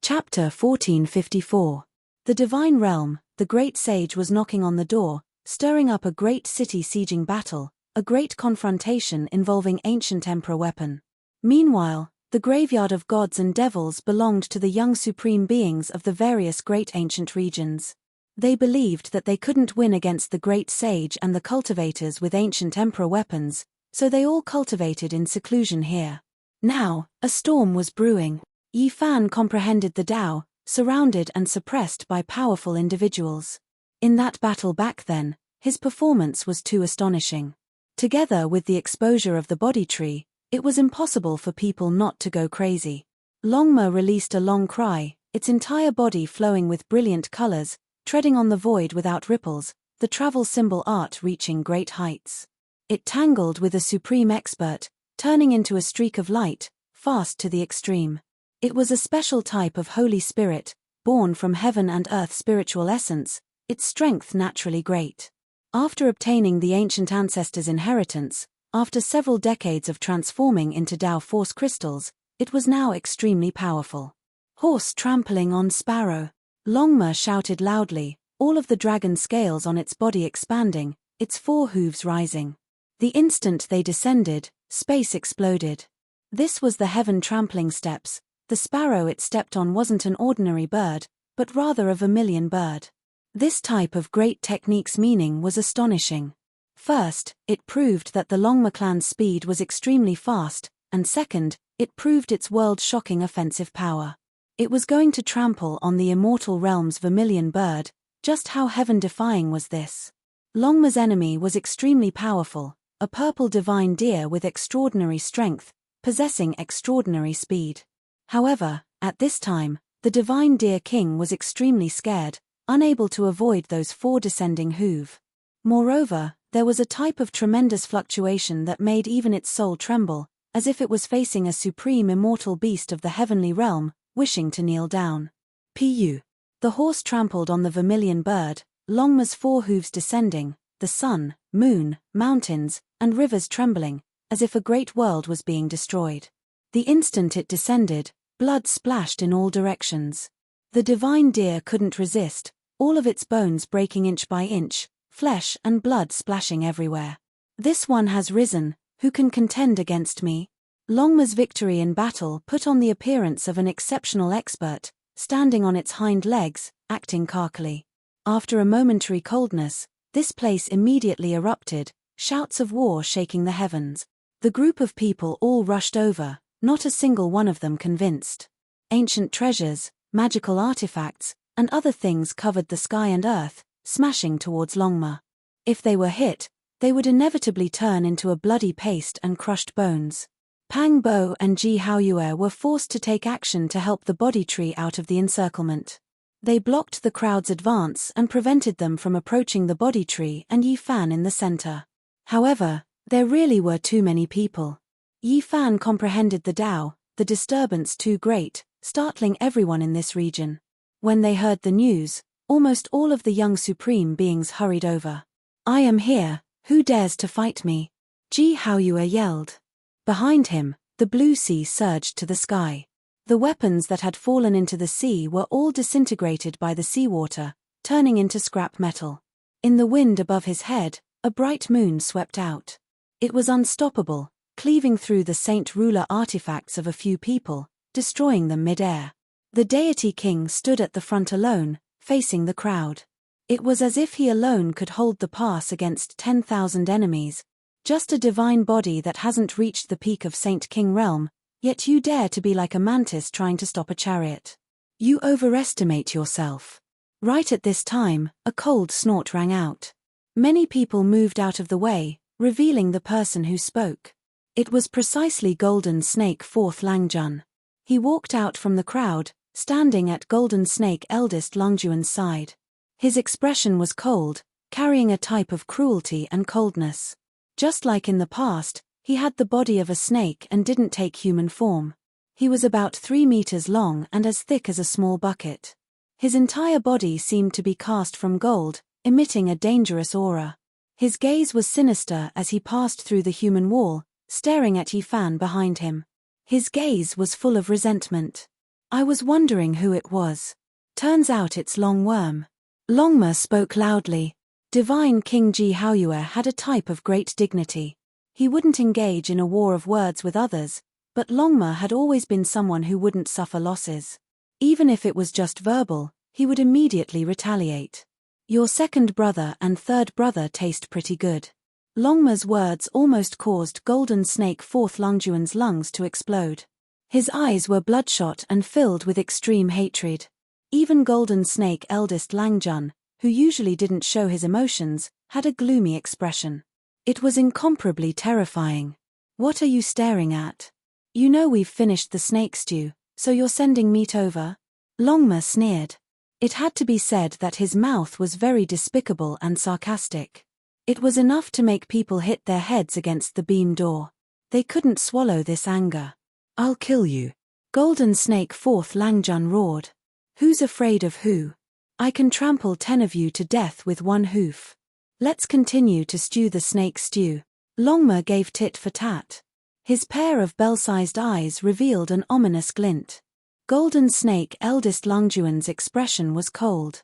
Chapter 1454. The Divine Realm. The great sage was knocking on the door, stirring up a great city-sieging battle, a great confrontation involving ancient emperor weapon. Meanwhile, the graveyard of gods and devils belonged to the young supreme beings of the various great ancient regions. They believed that they couldn't win against the great sage and the cultivators with ancient emperor weapons, so they all cultivated in seclusion here. Now, a storm was brewing. Yi Fan comprehended the Tao, surrounded and suppressed by powerful individuals. In that battle back then, his performance was too astonishing. Together with the exposure of the body tree, it was impossible for people not to go crazy. Longma released a long cry, its entire body flowing with brilliant colors, treading on the void without ripples, the travel symbol art reaching great heights. It tangled with a supreme expert, turning into a streak of light, fast to the extreme. It was a special type of Holy Spirit, born from heaven and earth spiritual essence, its strength naturally great. After obtaining the ancient ancestors' inheritance, after several decades of transforming into Tao Force crystals, it was now extremely powerful. Horse trampling on sparrow. Longma shouted loudly, all of the dragon scales on its body expanding, its 4 hooves rising. The instant they descended, space exploded. This was the heaven trampling steps. The sparrow it stepped on wasn't an ordinary bird, but rather a vermilion bird. This type of great technique's meaning was astonishing. First, it proved that the Longma clan's speed was extremely fast, and second, it proved its world-shocking offensive power. It was going to trample on the immortal realm's vermilion bird. Just how heaven-defying was this? Longma's enemy was extremely powerful, a purple divine deer with extraordinary strength, possessing extraordinary speed. However, at this time, the divine deer king was extremely scared, unable to avoid those 4 descending hooves. Moreover, there was a type of tremendous fluctuation that made even its soul tremble, as if it was facing a supreme immortal beast of the heavenly realm, wishing to kneel down. Pu. The horse trampled on the vermilion bird, Longma's 4 hooves descending, the sun, moon, mountains, and rivers trembling, as if a great world was being destroyed. The instant it descended, blood splashed in all directions. The divine deer couldn't resist, all of its bones breaking inch by inch, flesh and blood splashing everywhere. This one has risen, who can contend against me? Longma's victory in battle put on the appearance of an exceptional expert, standing on its hind legs, acting carkily. After a momentary coldness, this place immediately erupted, shouts of war shaking the heavens. The group of people all rushed over, not a single one of them convinced. Ancient treasures, magical artifacts, and other things covered the sky and earth, smashing towards Longma. If they were hit, they would inevitably turn into a bloody paste and crushed bones. Pang Bo and Ji Haoyue were forced to take action to help the body tree out of the encirclement. They blocked the crowd's advance and prevented them from approaching the body tree and Yi Fan in the center. However, there really were too many people. Yi Fan comprehended the Tao, the disturbance too great, startling everyone in this region. When they heard the news, almost all of the young supreme beings hurried over. "I am here, who dares to fight me?" Ji Haoyue yelled. Behind him, the blue sea surged to the sky. The weapons that had fallen into the sea were all disintegrated by the seawater, turning into scrap metal. In the wind above his head, a bright moon swept out. It was unstoppable, cleaving through the saint ruler artifacts of a few people, destroying them mid-air. The deity king stood at the front alone, facing the crowd. It was as if he alone could hold the pass against 10,000 enemies. Just a divine body that hasn't reached the peak of Saint King realm, yet you dare to be like a mantis trying to stop a chariot. You overestimate yourself. Right at this time, a cold snort rang out. Many people moved out of the way, revealing the person who spoke. It was precisely Golden Snake 4th Langjun. He walked out from the crowd, standing at Golden Snake eldest Longjuan's side. His expression was cold, carrying a type of cruelty and coldness. Just like in the past, he had the body of a snake and didn't take human form. He was about 3 meters long and as thick as a small bucket. His entire body seemed to be cast from gold, emitting a dangerous aura. His gaze was sinister as he passed through the human wall, staring at Yi Fan behind him. His gaze was full of resentment. I was wondering who it was. Turns out it's Long Worm. Longma spoke loudly. Divine King Ji Haoyue had a type of great dignity. He wouldn't engage in a war of words with others, but Longma had always been someone who wouldn't suffer losses. Even if it was just verbal, he would immediately retaliate. Your second brother and third brother taste pretty good. Longma's words almost caused Golden Snake 4th Longjuan's lungs to explode. His eyes were bloodshot and filled with extreme hatred. Even Golden Snake eldest Langjun, who usually didn't show his emotions, had a gloomy expression. It was incomparably terrifying. What are you staring at? You know we've finished the snake stew, so you're sending meat over? Longma sneered. It had to be said that his mouth was very despicable and sarcastic. It was enough to make people hit their heads against the beam door. They couldn't swallow this anger. I'll kill you. Golden Snake 4th Langjun roared. Who's afraid of who? I can trample 10 of you to death with one hoof. Let's continue to stew the snake stew. Longma gave tit for tat. His pair of bell-sized eyes revealed an ominous glint. Golden Snake eldest Longjuan's expression was cold.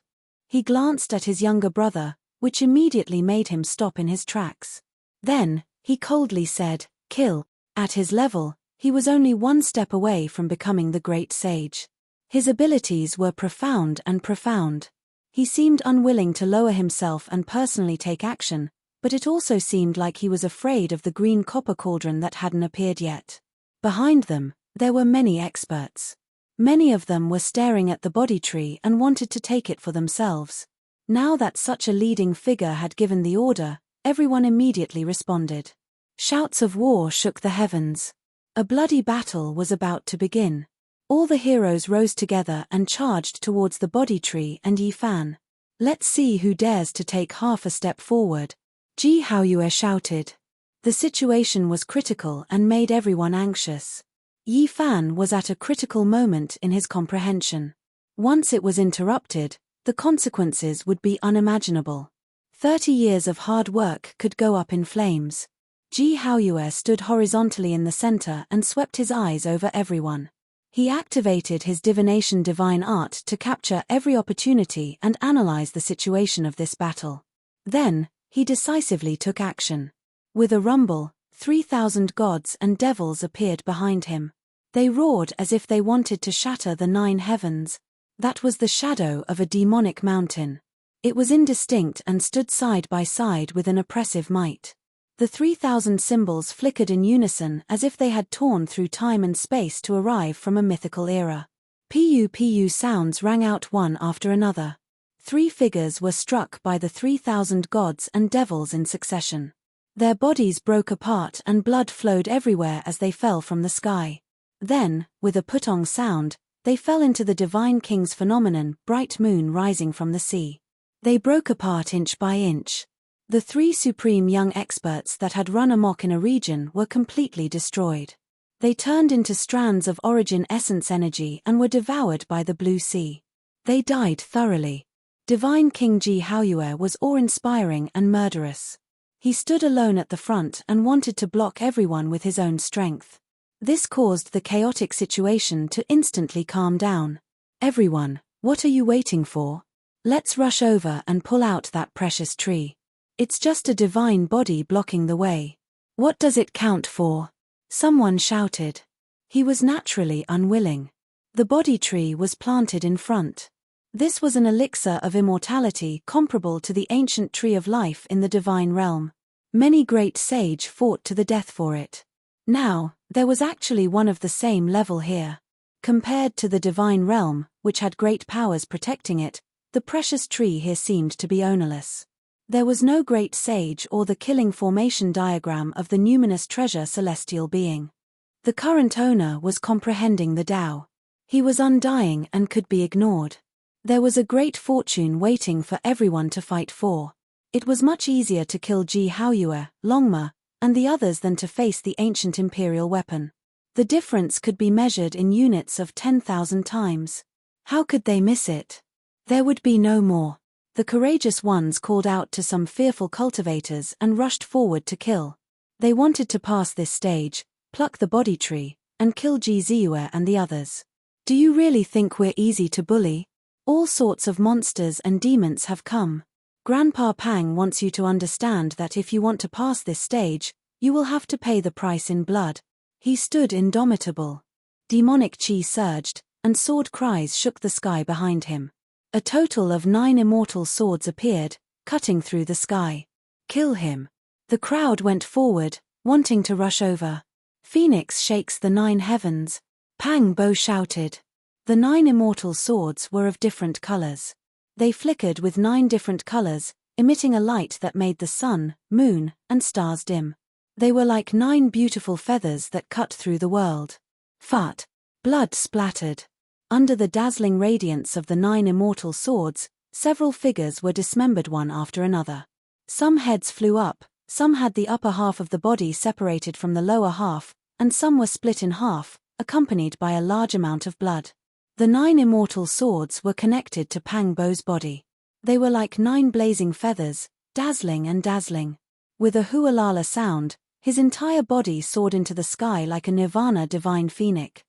He glanced at his younger brother, which immediately made him stop in his tracks. Then, he coldly said, kill. At his level, he was only one step away from becoming the great sage. His abilities were profound and profound. He seemed unwilling to lower himself and personally take action, but it also seemed like he was afraid of the green copper cauldron that hadn't appeared yet. Behind them, there were many experts. Many of them were staring at the body tree and wanted to take it for themselves. Now that such a leading figure had given the order, everyone immediately responded. Shouts of war shook the heavens. A bloody battle was about to begin. All the heroes rose together and charged towards the body tree and Yi Fan. Let's see who dares to take half a step forward, Ji Haoyue shouted. The situation was critical and made everyone anxious. Yi Fan was at a critical moment in his comprehension. Once it was interrupted, the consequences would be unimaginable. 30 years of hard work could go up in flames. Ji Haoyue stood horizontally in the center and swept his eyes over everyone. He activated his divination divine art to capture every opportunity and analyze the situation of this battle. Then, he decisively took action. With a rumble, 3,000 gods and devils appeared behind him. They roared as if they wanted to shatter the 9 heavens. That was the shadow of a demonic mountain. It was indistinct and stood side by side with an oppressive might. The 3,000 symbols flickered in unison as if they had torn through time and space to arrive from a mythical era. Pu sounds rang out one after another. 3 figures were struck by the 3,000 gods and devils in succession. Their bodies broke apart and blood flowed everywhere as they fell from the sky. Then, with a putong sound, they fell into the divine king's phenomenon, bright moon rising from the sea. They broke apart inch by inch. The 3 supreme young experts that had run amok in a region were completely destroyed. They turned into strands of origin essence energy and were devoured by the blue sea. They died thoroughly. Divine King Ji Haoyue was awe-inspiring and murderous. He stood alone at the front and wanted to block everyone with his own strength. This caused the chaotic situation to instantly calm down. Everyone, what are you waiting for? Let's rush over and pull out that precious tree. It's just a divine body blocking the way. What does it count for? Someone shouted. He was naturally unwilling. The body tree was planted in front. This was an elixir of immortality comparable to the ancient tree of life in the divine realm. Many great sage fought to the death for it. Now, there was actually one of the same level here. Compared to the divine realm, which had great powers protecting it, the precious tree here seemed to be ownerless. There was no great sage or the killing formation diagram of the numinous treasure celestial being. The current owner was comprehending the Tao. He was undying and could be ignored. There was a great fortune waiting for everyone to fight for. It was much easier to kill Ji Haoyue, Longma, and the others than to face the ancient imperial weapon. The difference could be measured in units of 10,000 times. How could they miss it? There would be no more. The courageous ones called out to some fearful cultivators and rushed forward to kill. They wanted to pass this stage, pluck the body tree, and kill Ji Ziyue and the others. Do you really think we're easy to bully? All sorts of monsters and demons have come. Grandpa Pang wants you to understand that if you want to pass this stage, you will have to pay the price in blood. He stood indomitable. Demonic chi surged, and sword cries shook the sky behind him. A total of 9 immortal swords appeared, cutting through the sky. Kill him. The crowd went forward, wanting to rush over. Phoenix shakes the 9 heavens. Pang Bo shouted. The 9 immortal swords were of different colors. They flickered with 9 different colors, emitting a light that made the sun, moon, and stars dim. They were like 9 beautiful feathers that cut through the world. Fart. Blood splattered. Under the dazzling radiance of the 9 immortal swords, several figures were dismembered one after another. Some heads flew up, some had the upper half of the body separated from the lower half, and some were split in half, accompanied by a large amount of blood. The 9 immortal swords were connected to Pang Bo's body. They were like 9 blazing feathers, dazzling and dazzling. With a hualala sound, his entire body soared into the sky like a nirvana divine phoenix.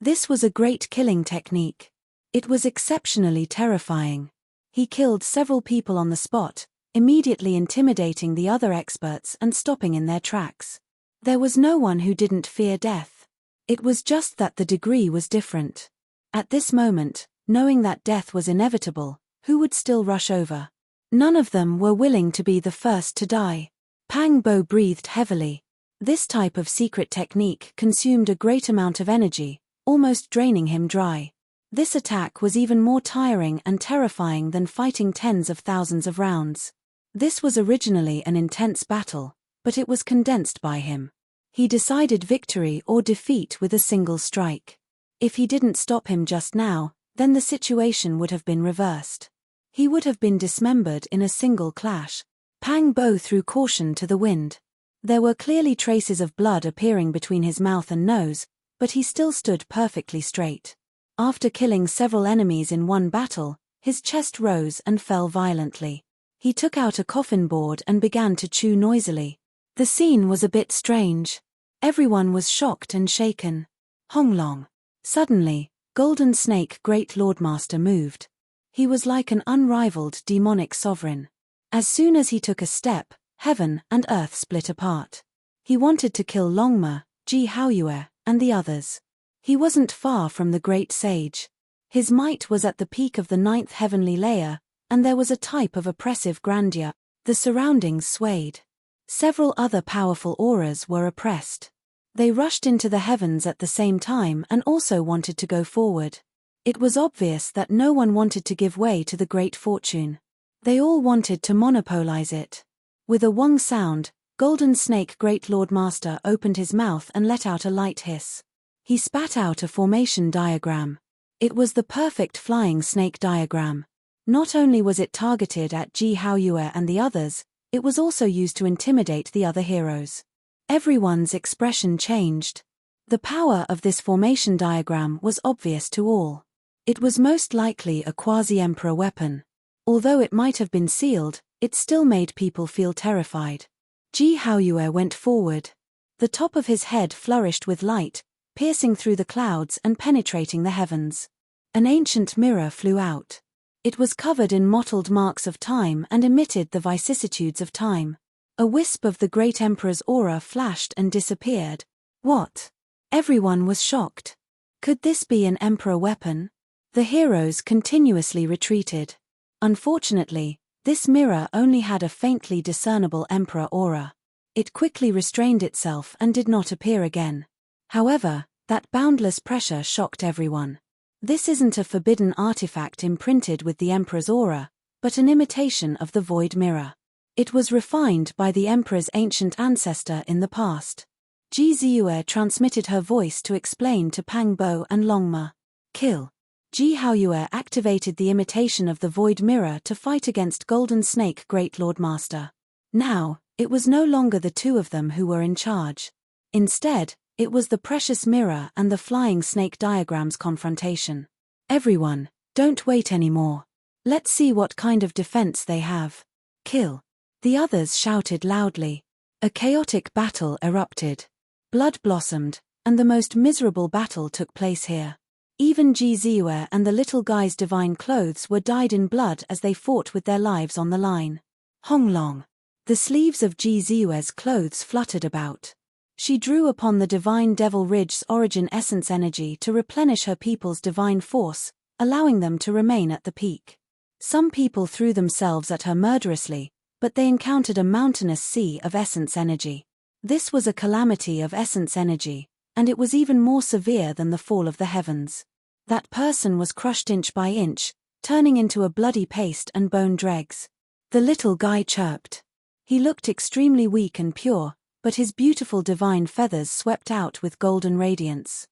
This was a great killing technique. It was exceptionally terrifying. He killed several people on the spot, immediately intimidating the other experts and stopping in their tracks. There was no one who didn't fear death. It was just that the degree was different. At this moment, knowing that death was inevitable, who would still rush over? None of them were willing to be the first to die. Pang Bo breathed heavily. This type of secret technique consumed a great amount of energy, almost draining him dry. This attack was even more tiring and terrifying than fighting tens of thousands of rounds. This was originally an intense battle, but it was condensed by him. He decided victory or defeat with a single strike. If he didn't stop him just now, then the situation would have been reversed. He would have been dismembered in a single clash. Pang Bo threw caution to the wind. There were clearly traces of blood appearing between his mouth and nose, but he still stood perfectly straight. After killing several enemies in one battle, his chest rose and fell violently. He took out a coffin board and began to chew noisily. The scene was a bit strange. Everyone was shocked and shaken. Honglong. Suddenly, Golden Snake Great Lordmaster moved. He was like an unrivaled demonic sovereign. As soon as he took a step, heaven and earth split apart. He wanted to kill Longma, Ji Haoyue, and the others. He wasn't far from the great sage. His might was at the peak of the 9th heavenly layer, and there was a type of oppressive grandeur. The surroundings swayed. Several other powerful auras were oppressed. They rushed into the heavens at the same time and also wanted to go forward. It was obvious that no one wanted to give way to the great fortune. They all wanted to monopolize it. With a wong sound, Golden Snake Great Lordmaster opened his mouth and let out a light hiss. He spat out a formation diagram. It was the perfect flying snake diagram. Not only was it targeted at Ji Haoyue and the others, it was also used to intimidate the other heroes. Everyone's expression changed. The power of this formation diagram was obvious to all. It was most likely a quasi-emperor weapon. Although it might have been sealed, it still made people feel terrified. Ji Haoyue went forward. The top of his head flourished with light, piercing through the clouds and penetrating the heavens. An ancient mirror flew out. It was covered in mottled marks of time and emitted the vicissitudes of time. A wisp of the great emperor's aura flashed and disappeared. What? Everyone was shocked. Could this be an emperor weapon? The heroes continuously retreated. Unfortunately, this mirror only had a faintly discernible emperor aura. It quickly restrained itself and did not appear again. However, that boundless pressure shocked everyone. This isn't a forbidden artifact imprinted with the Emperor's aura, but an imitation of the Void Mirror. It was refined by the Emperor's ancient ancestor in the past. Ji Ziyue transmitted her voice to explain to Pang Bo and Longma. Kill. Ji Haoyue activated the imitation of the Void Mirror to fight against Golden Snake Great Lordmaster. Now, it was no longer the two of them who were in charge. Instead, it was the precious mirror and the flying snake diagram's confrontation. Everyone, don't wait anymore. Let's see what kind of defense they have. Kill. The others shouted loudly. A chaotic battle erupted. Blood blossomed, and the most miserable battle took place here. Even Ji Ziyue and the little guy's divine clothes were dyed in blood as they fought with their lives on the line. Honglong. The sleeves of Ji Ziyue's clothes fluttered about. She drew upon the divine Devil Ridge's origin essence energy to replenish her people's divine force, allowing them to remain at the peak. Some people threw themselves at her murderously, but they encountered a mountainous sea of essence energy. This was a calamity of essence energy, and it was even more severe than the fall of the heavens. That person was crushed inch by inch, turning into a bloody paste and bone dregs. The little guy chirped. He looked extremely weak and pure, but his beautiful divine feathers swept out with golden radiance.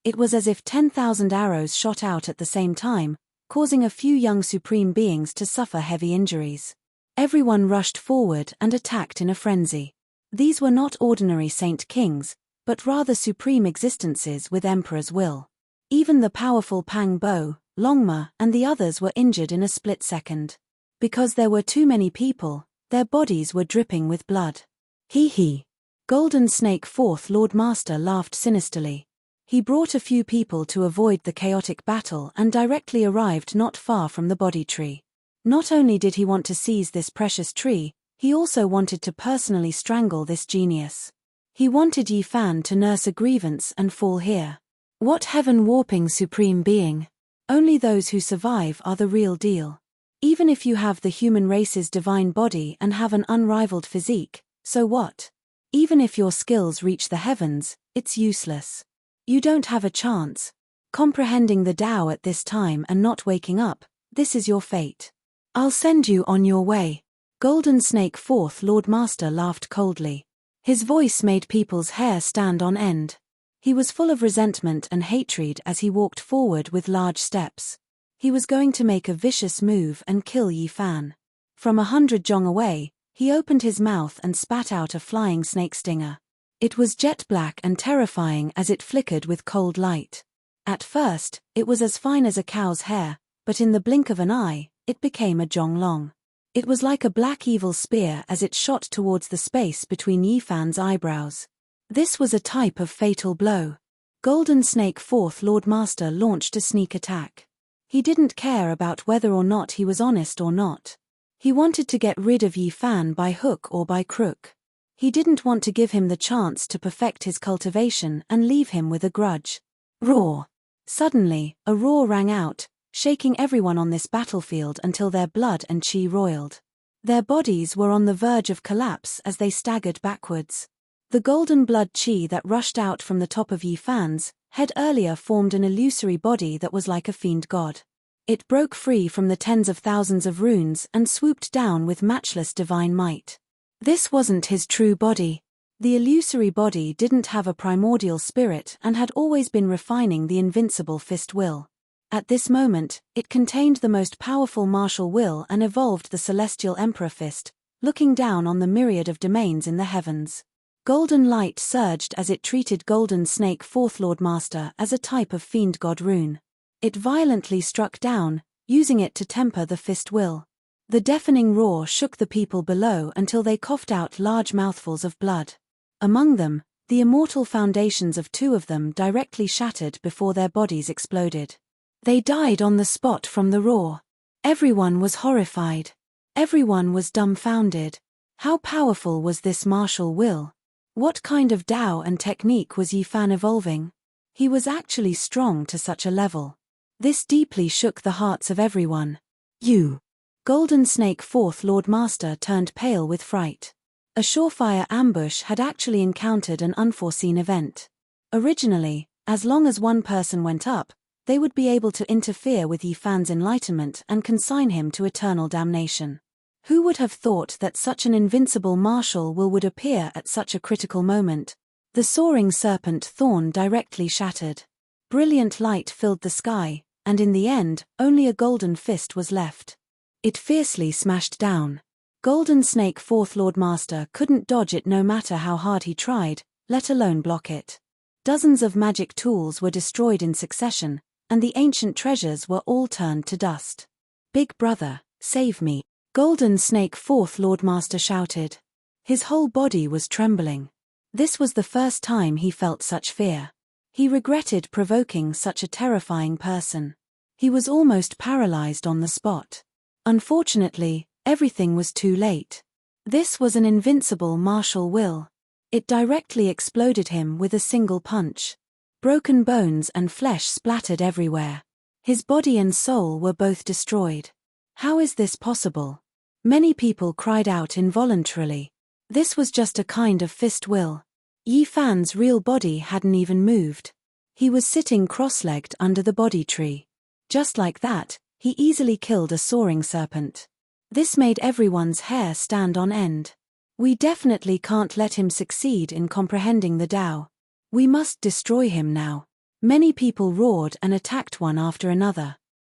It was as if 10,000 arrows shot out at the same time, causing a few young supreme beings to suffer heavy injuries. Everyone rushed forward and attacked in a frenzy. These were not ordinary saint kings, but rather supreme existences with emperor's will. Even the powerful Pang Bo, Longma, and the others were injured in a split second. Because there were too many people, their bodies were dripping with blood. Hee hee. Golden Snake Fourth Lord Master laughed sinisterly. He brought a few people to avoid the chaotic battle and directly arrived not far from the body tree. Not only did he want to seize this precious tree, he also wanted to personally strangle this genius. He wanted Yi Fan to nurse a grievance and fall here. What heaven-warping supreme being! Only those who survive are the real deal. Even if you have the human race's divine body and have an unrivaled physique, so what? Even if your skills reach the heavens, it's useless. You don't have a chance. Comprehending the Tao at this time and not waking up, this is your fate. I'll send you on your way. Golden Snake Fourth Lord Master laughed coldly. His voice made people's hair stand on end. He was full of resentment and hatred as he walked forward with large steps. He was going to make a vicious move and kill Yi Fan. From 100 jong away, he opened his mouth and spat out a flying snake stinger. It was jet black and terrifying as it flickered with cold light. At first, it was as fine as a cow's hair, but in the blink of an eye, it became a jong long. It was like a black evil spear as it shot towards the space between Yi Fan's eyebrows. This was a type of fatal blow. Golden Snake Fourth Lord Master launched a sneak attack. He didn't care about whether or not he was honest or not. He wanted to get rid of Yi Fan by hook or by crook. He didn't want to give him the chance to perfect his cultivation and leave him with a grudge. Roar! Suddenly, a roar rang out, shaking everyone on this battlefield until their blood and chi roiled. Their bodies were on the verge of collapse as they staggered backwards. The golden blood chi that rushed out from the top of Yi Fan's head earlier formed an illusory body that was like a fiend god. It broke free from the tens of thousands of runes and swooped down with matchless divine might. This wasn't his true body. The illusory body didn't have a primordial spirit and had always been refining the invincible fist will. At this moment, it contained the most powerful martial will and evolved the celestial emperor fist, looking down on the myriad of domains in the heavens. Golden light surged as it treated Golden Snake Fourth Lord Master as a type of fiend god rune. It violently struck down, using it to temper the fist will. The deafening roar shook the people below until they coughed out large mouthfuls of blood. Among them, the immortal foundations of two of them directly shattered before their bodies exploded. They died on the spot from the roar. Everyone was horrified. Everyone was dumbfounded. How powerful was this martial will? What kind of Tao and technique was Yi Fan evolving? He was actually strong to such a level. This deeply shook the hearts of everyone. You! Golden Snake Fourth Lord Master turned pale with fright. A surefire ambush had actually encountered an unforeseen event. Originally, as long as one person went up, they would be able to interfere with Yi Fan's enlightenment and consign him to eternal damnation. Who would have thought that such an invincible martial will would appear at such a critical moment? The soaring serpent thorn directly shattered. Brilliant light filled the sky, and in the end, only a golden fist was left. It fiercely smashed down. Golden Snake Fourth Lord Master couldn't dodge it no matter how hard he tried, let alone block it. Dozens of magic tools were destroyed in succession, and the ancient treasures were all turned to dust. Big brother, save me! Golden Snake Fourth Lord Master shouted. His whole body was trembling. This was the first time he felt such fear. He regretted provoking such a terrifying person. He was almost paralyzed on the spot. Unfortunately, everything was too late. This was an invincible martial will. It directly exploded him with a single punch. Broken bones and flesh splattered everywhere. His body and soul were both destroyed. How is this possible? Many people cried out involuntarily. This was just a kind of fist will. Yi Fan's real body hadn't even moved. He was sitting cross-legged under the body tree. Just like that, he easily killed a soaring serpent. This made everyone's hair stand on end. We definitely can't let him succeed in comprehending the Tao. We must destroy him now. Many people roared and attacked one after another.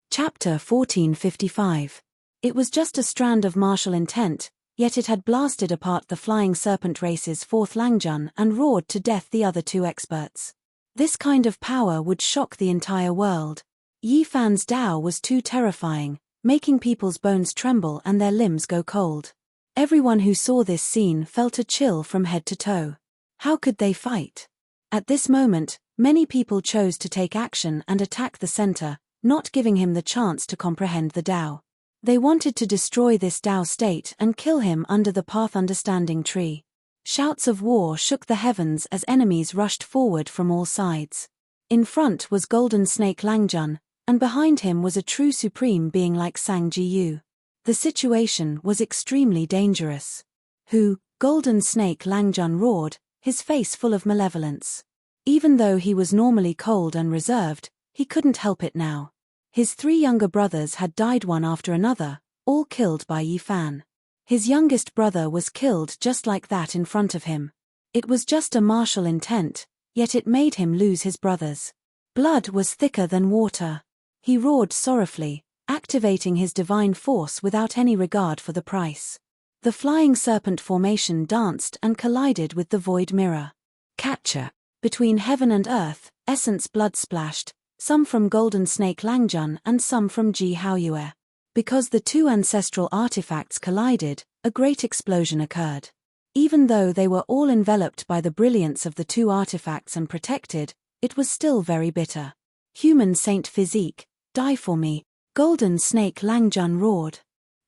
Chapter 1455. It was just a strand of martial intent, yet it had blasted apart the flying serpent race's fourth Langjun and roared to death the other two experts. This kind of power would shock the entire world. Yi Fan's Tao was too terrifying, making people's bones tremble and their limbs go cold. Everyone who saw this scene felt a chill from head to toe. How could they fight? At this moment, many people chose to take action and attack the center, not giving him the chance to comprehend the Tao. They wanted to destroy this Tao state and kill him under the Path Understanding tree. Shouts of war shook the heavens as enemies rushed forward from all sides. In front was Golden Snake Langjun, and behind him was a true supreme being like Sang Ji. The situation was extremely dangerous. Who? Golden Snake Langjun roared, his face full of malevolence. Even though he was normally cold and reserved, he couldn't help it now. His 3 younger brothers had died one after another, all killed by Yi Fan. His youngest brother was killed just like that in front of him. It was just a martial intent, yet it made him lose his brothers. Blood was thicker than water. He roared sorrowfully, activating his divine force without any regard for the price. The flying serpent formation danced and collided with the void mirror. Catcher. Between heaven and earth, essence blood splashed, some from Golden Snake Langjun and some from Ji Haoyue. Because the 2 ancestral artifacts collided, a great explosion occurred. Even though they were all enveloped by the brilliance of the 2 artifacts and protected, it was still very bitter. Human Saint Physique, die for me, Golden Snake Langjun roared.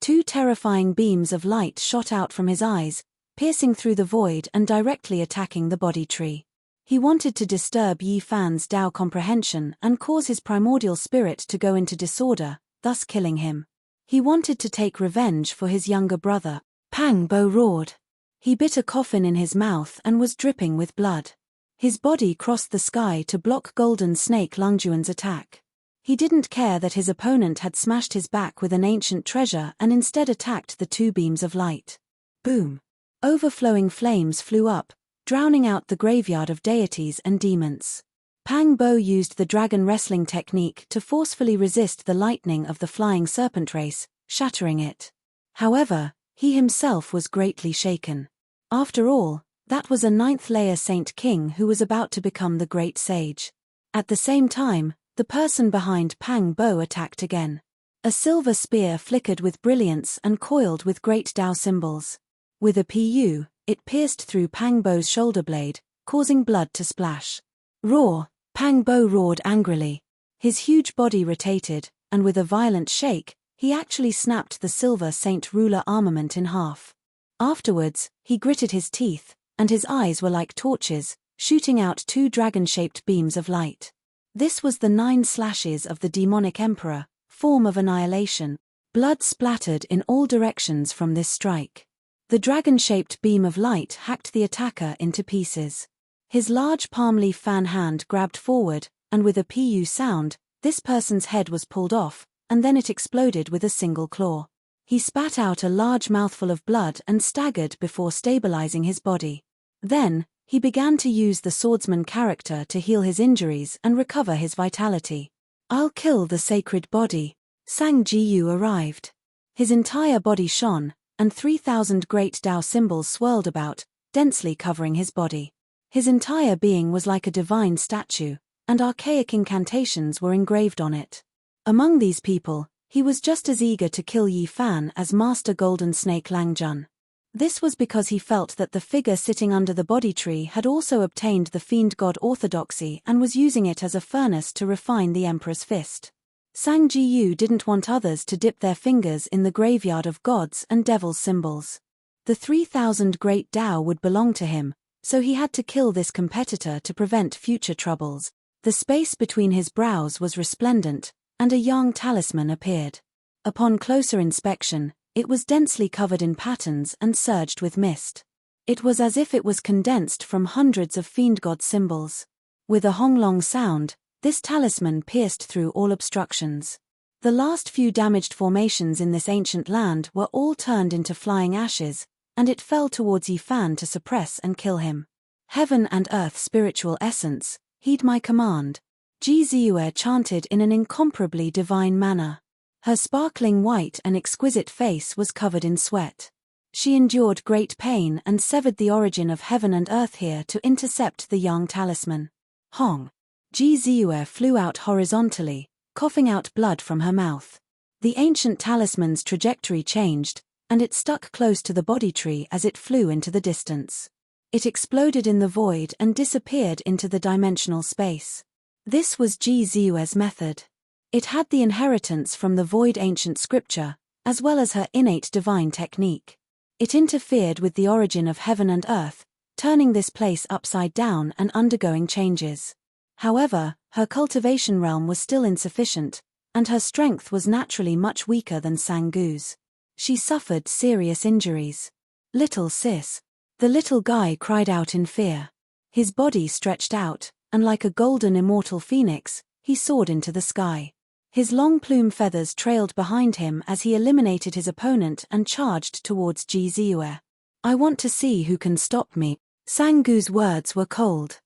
2 terrifying beams of light shot out from his eyes, piercing through the void and directly attacking the body tree. He wanted to disturb Yi Fan's Tao comprehension and cause his primordial spirit to go into disorder, thus killing him. He wanted to take revenge for his younger brother. Pang Bo roared. He bit a coffin in his mouth and was dripping with blood. His body crossed the sky to block Golden Snake Langjuan's attack. He didn't care that his opponent had smashed his back with an ancient treasure and instead attacked the 2 beams of light. Boom! Overflowing flames flew up, drowning out the graveyard of deities and demons. Pang Bo used the dragon wrestling technique to forcefully resist the lightning of the flying serpent race, shattering it. However, he himself was greatly shaken. After all, that was a 9th-layer Saint King who was about to become the great sage. At the same time, the person behind Pang Bo attacked again. A silver spear flickered with brilliance and coiled with great Tao symbols. With a pu, it pierced through Pang Bo's shoulder blade, causing blood to splash. Roar! Pang Bo roared angrily. His huge body rotated, and with a violent shake, he actually snapped the silver Saint Ruler armament in half. Afterwards, he gritted his teeth, and his eyes were like torches, shooting out 2 dragon-shaped beams of light. This was the 9 slashes of the demonic emperor, form of annihilation. Blood splattered in all directions from this strike. The dragon-shaped beam of light hacked the attacker into pieces. His large palm leaf fan hand grabbed forward, and with a pu sound, this person's head was pulled off, and then it exploded with a single claw. He spat out a large mouthful of blood and staggered before stabilizing his body. Then, he began to use the swordsman character to heal his injuries and recover his vitality. I'll kill the sacred body. Sang Ji arrived. His entire body shone, and 3,000 great Tao symbols swirled about, densely covering his body. His entire being was like a divine statue, and archaic incantations were engraved on it. Among these people, he was just as eager to kill Yi Fan as Master Golden Snake Langjun. This was because he felt that the figure sitting under the body tree had also obtained the fiend god orthodoxy and was using it as a furnace to refine the emperor's fist. Sang Ji didn't want others to dip their fingers in the graveyard of gods and devils symbols. The 3,000 great Tao would belong to him, so he had to kill this competitor to prevent future troubles. The space between his brows was resplendent, and a young talisman appeared. Upon closer inspection, it was densely covered in patterns and surged with mist. It was as if it was condensed from hundreds of fiend god symbols. With a honglong sound, this talisman pierced through all obstructions. The last few damaged formations in this ancient land were all turned into flying ashes, and it fell towards Yi Fan to suppress and kill him. Heaven and earth spiritual essence, heed my command. Ji Ziyue chanted in an incomparably divine manner. Her sparkling white and exquisite face was covered in sweat. She endured great pain and severed the origin of heaven and earth here to intercept the young talisman. Hong! Ji Ziyue flew out horizontally, coughing out blood from her mouth. The ancient talisman's trajectory changed, and it stuck close to the body tree as it flew into the distance. It exploded in the void and disappeared into the dimensional space. This was Ji Ziyue's method. It had the inheritance from the void ancient scripture, as well as her innate divine technique. It interfered with the origin of heaven and earth, turning this place upside down and undergoing changes. However, Her cultivation realm was still insufficient, and her strength was naturally much weaker than Sangu's. She suffered serious injuries. "Little sis." The little guy cried out in fear. His body stretched out, and like a golden immortal phoenix, he soared into the sky. His long plume feathers trailed behind him as he eliminated his opponent and charged towards Jiziue. "I want to see who can stop me." Sangu's words were cold.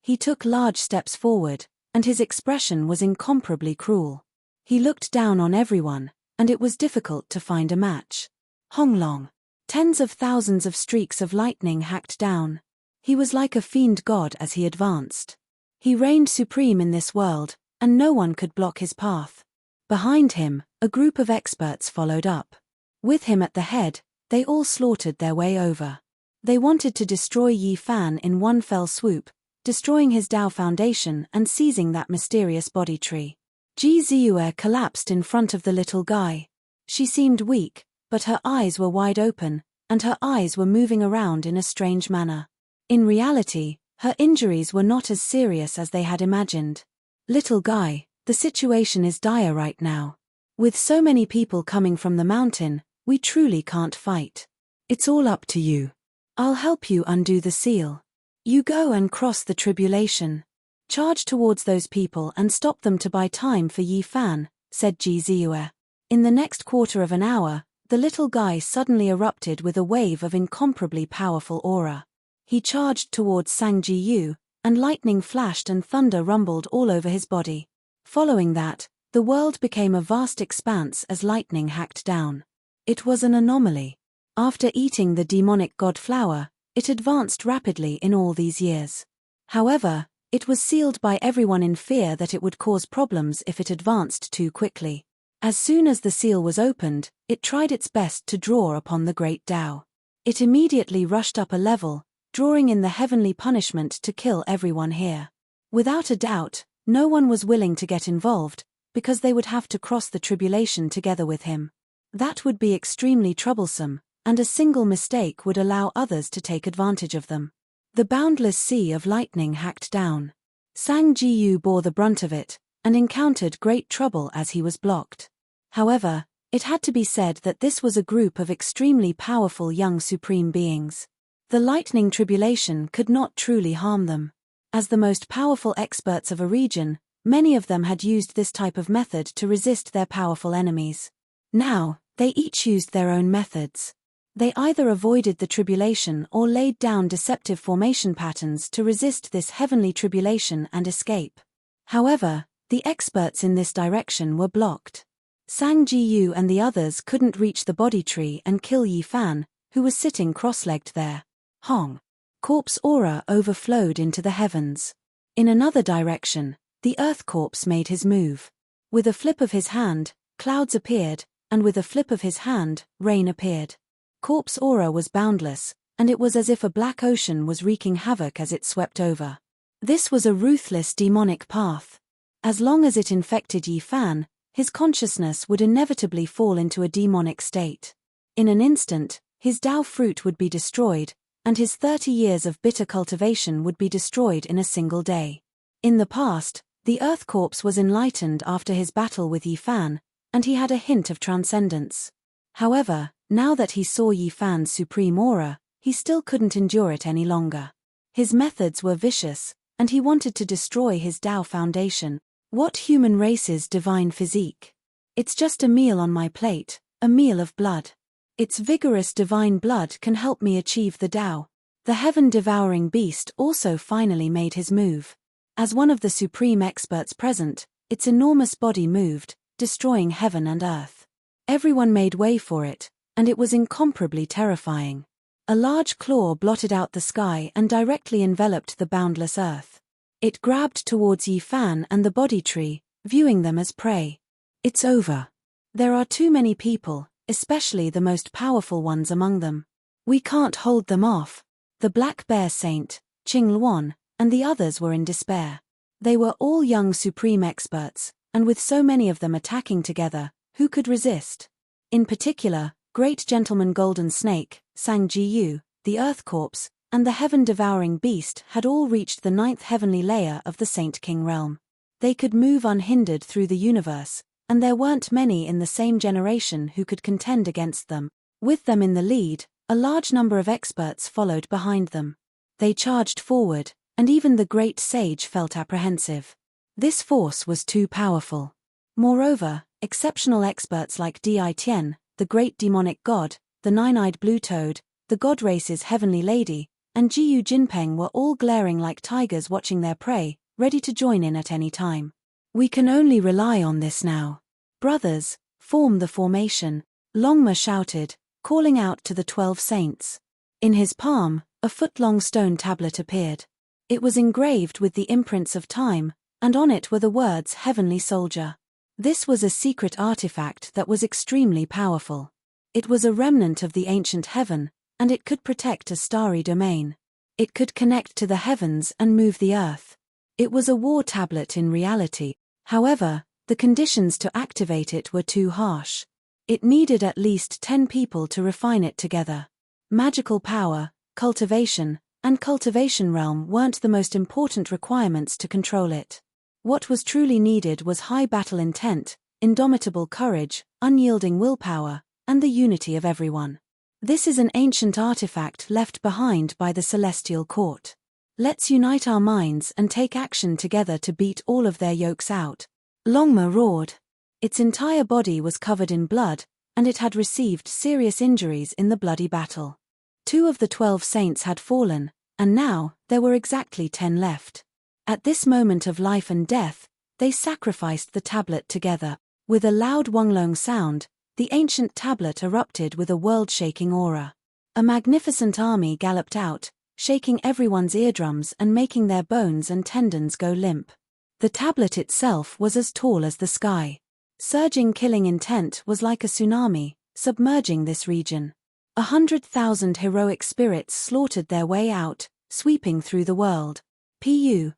He took large steps forward, and his expression was incomparably cruel. He looked down on everyone, and it was difficult to find a match. Honglong. Tens of thousands of streaks of lightning hacked down. He was like a fiend god as he advanced. He reigned supreme in this world, and no one could block his path. Behind him, a group of experts followed up. With him at the head, they all slaughtered their way over. They wanted to destroy Yi Fan in one fell swoop, destroying his Tao foundation and seizing that mysterious body tree. Ji Ziyue collapsed in front of the little guy. She seemed weak, but her eyes were wide open, and her eyes were moving around in a strange manner. In reality, her injuries were not as serious as they had imagined. "Little guy, the situation is dire right now. With so many people coming from the mountain, we truly can't fight. It's all up to you. I'll help you undo the seal. You go and cross the tribulation. Charge towards those people and stop them to buy time for Yi Fan," said Ji Ziyue. In the next quarter of an hour, the little guy suddenly erupted with a wave of incomparably powerful aura. He charged towards Sang Jiyu, and lightning flashed and thunder rumbled all over his body. Following that, the world became a vast expanse as lightning hacked down. It was an anomaly. After eating the demonic god flower, it advanced rapidly in all these years. However, it was sealed by everyone in fear that it would cause problems if it advanced too quickly. As soon as the seal was opened, it tried its best to draw upon the great Tao. It immediately rushed up a level, drawing in the heavenly punishment to kill everyone here. Without a doubt, no one was willing to get involved, because they would have to cross the tribulation together with him. That would be extremely troublesome, and a single mistake would allow others to take advantage of them. The boundless sea of lightning hacked down. Sang Jiyu bore the brunt of it, and encountered great trouble as he was blocked. However, it had to be said that this was a group of extremely powerful young supreme beings. The lightning tribulation could not truly harm them. As the most powerful experts of a region, many of them had used this type of method to resist their powerful enemies. Now, they each used their own methods. They either avoided the tribulation or laid down deceptive formation patterns to resist this heavenly tribulation and escape. However, the experts in this direction were blocked. Sang Jiyu and the others couldn't reach the body tree and kill Yi Fan, who was sitting cross-legged there. Hong. Corpse aura overflowed into the heavens. In another direction, the earth corpse made his move. With a flip of his hand, clouds appeared, and with a flip of his hand, rain appeared. Corpse aura was boundless, and it was as if a black ocean was wreaking havoc as it swept over. This was a ruthless demonic path. As long as it infected Yi Fan, his consciousness would inevitably fall into a demonic state. In an instant, his Tao fruit would be destroyed, and his 30 years of bitter cultivation would be destroyed in a single day. In the past, the Earth Corpse was enlightened after his battle with Yi Fan, and he had a hint of transcendence. However, now that he saw Yi Fan's supreme aura, he still couldn't endure it any longer. His methods were vicious, and he wanted to destroy his Tao foundation. What human race's divine physique? It's just a meal on my plate, a meal of blood. Its vigorous divine blood can help me achieve the Tao. The heaven-devouring beast also finally made his move. As one of the supreme experts present, its enormous body moved, destroying heaven and earth. Everyone made way for it, and it was incomparably terrifying. A large claw blotted out the sky and directly enveloped the boundless earth. It grabbed towards Yi Fan and the body tree, viewing them as prey. It's over. There are too many people, especially the most powerful ones among them. We can't hold them off. The Black Bear Saint, Qing Luan, and the others were in despair. They were all young supreme experts, and with so many of them attacking together, who could resist? In particular, Great Gentleman Golden Snake, Sang Jiyu, the Earth Corpse, and the heaven-devouring beast had all reached the 9th heavenly layer of the Saint King realm. They could move unhindered through the universe, and there weren't many in the same generation who could contend against them. With them in the lead, a large number of experts followed behind them. They charged forward, and even the great sage felt apprehensive. This force was too powerful. Moreover, exceptional experts like Di Tian, the great demonic god, the nine-eyed blue toad, the god race's heavenly lady, and Jiyu Jinpeng were all glaring like tigers watching their prey, ready to join in at any time. We can only rely on this now. Brothers, form the formation, Longma shouted, calling out to the 12 saints. In his palm, a foot-long stone tablet appeared. It was engraved with the imprints of time, and on it were the words Heavenly Soldier. This was a secret artifact that was extremely powerful. It was a remnant of the ancient heaven, and it could protect a starry domain. It could connect to the heavens and move the earth. It was a war tablet in reality. However, the conditions to activate it were too harsh. It needed at least 10 people to refine it together. Magical power, cultivation, and cultivation realm weren't the most important requirements to control it. What was truly needed was high battle intent, indomitable courage, unyielding willpower, and the unity of everyone. This is an ancient artifact left behind by the Celestial Court. Let's unite our minds and take action together to beat all of their yokes out. Longma roared. Its entire body was covered in blood, and it had received serious injuries in the bloody battle. 2 of the 12 saints had fallen, and now there were exactly 10 left. At this moment of life and death, they sacrificed the tablet together. With a loud Wonglong sound, the ancient tablet erupted with a world-shaking aura. A magnificent army galloped out, shaking everyone's eardrums and making their bones and tendons go limp. The tablet itself was as tall as the sky. Surging killing intent was like a tsunami, submerging this region. 100,000 heroic spirits slaughtered their way out, sweeping through the world. Pu,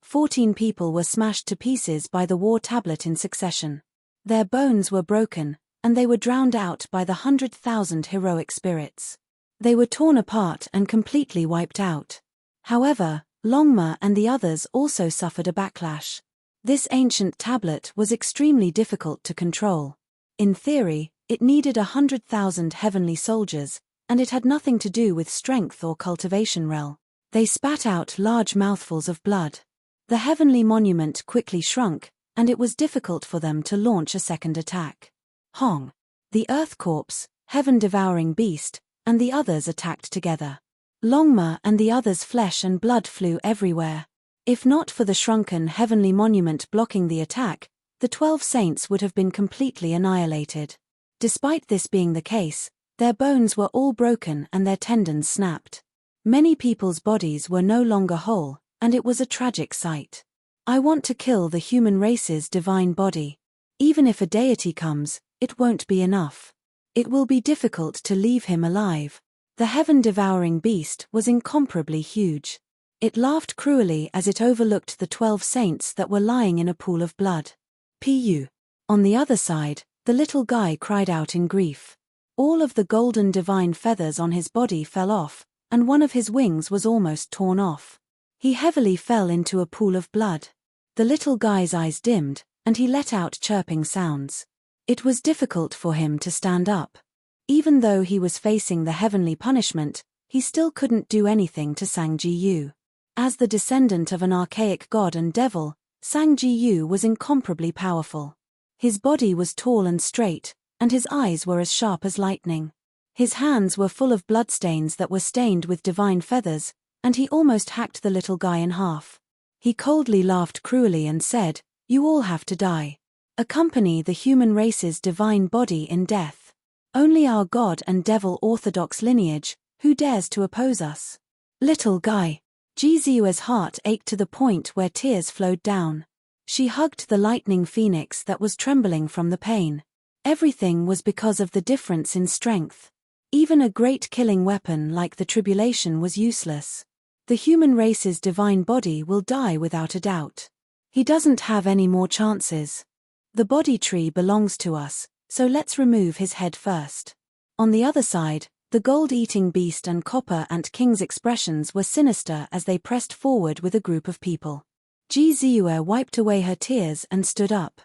14 people were smashed to pieces by the war tablet in succession. Their bones were broken, and they were drowned out by the 100,000 heroic spirits. They were torn apart and completely wiped out. However, Longma and the others also suffered a backlash. This ancient tablet was extremely difficult to control. In theory, it needed 100,000 heavenly soldiers, and it had nothing to do with strength or cultivation rel. They spat out large mouthfuls of blood. The heavenly monument quickly shrunk, and it was difficult for them to launch a second attack. Hong, the Earth Corpse, heaven-devouring beast, and the others attacked together. Longma and the others' flesh and blood flew everywhere. If not for the shrunken heavenly monument blocking the attack, the 12 saints would have been completely annihilated. Despite this being the case, their bones were all broken and their tendons snapped. Many people's bodies were no longer whole, and it was a tragic sight. I want to kill the human race's divine body. Even if a deity comes, it won't be enough. It will be difficult to leave him alive. The heaven-devouring beast was incomparably huge. It laughed cruelly as it overlooked the 12 saints that were lying in a pool of blood. Pu. On the other side, the little guy cried out in grief. All of the golden divine feathers on his body fell off, and one of his wings was almost torn off. He heavily fell into a pool of blood. The little guy's eyes dimmed, and he let out chirping sounds. It was difficult for him to stand up. Even though he was facing the heavenly punishment, he still couldn't do anything to Sang Ji-yu. As the descendant of an archaic god and devil, Sang Ji-yu was incomparably powerful. His body was tall and straight, and his eyes were as sharp as lightning. His hands were full of bloodstains that were stained with divine feathers, and he almost hacked the little guy in half. He coldly laughed cruelly and said, "You all have to die. Accompany the human race's divine body in death. Only our god and devil orthodox lineage, who dares to oppose us?" Little guy. Jizue's heart ached to the point where tears flowed down. She hugged the lightning phoenix that was trembling from the pain. Everything was because of the difference in strength. Even a great killing weapon like the tribulation was useless. The human race's divine body will die without a doubt. He doesn't have any more chances. The body tree belongs to us, so let's remove his head first. On the other side, the gold-eating beast and copper ant king's expressions were sinister as they pressed forward with a group of people. Ji Ziyue wiped away her tears and stood up.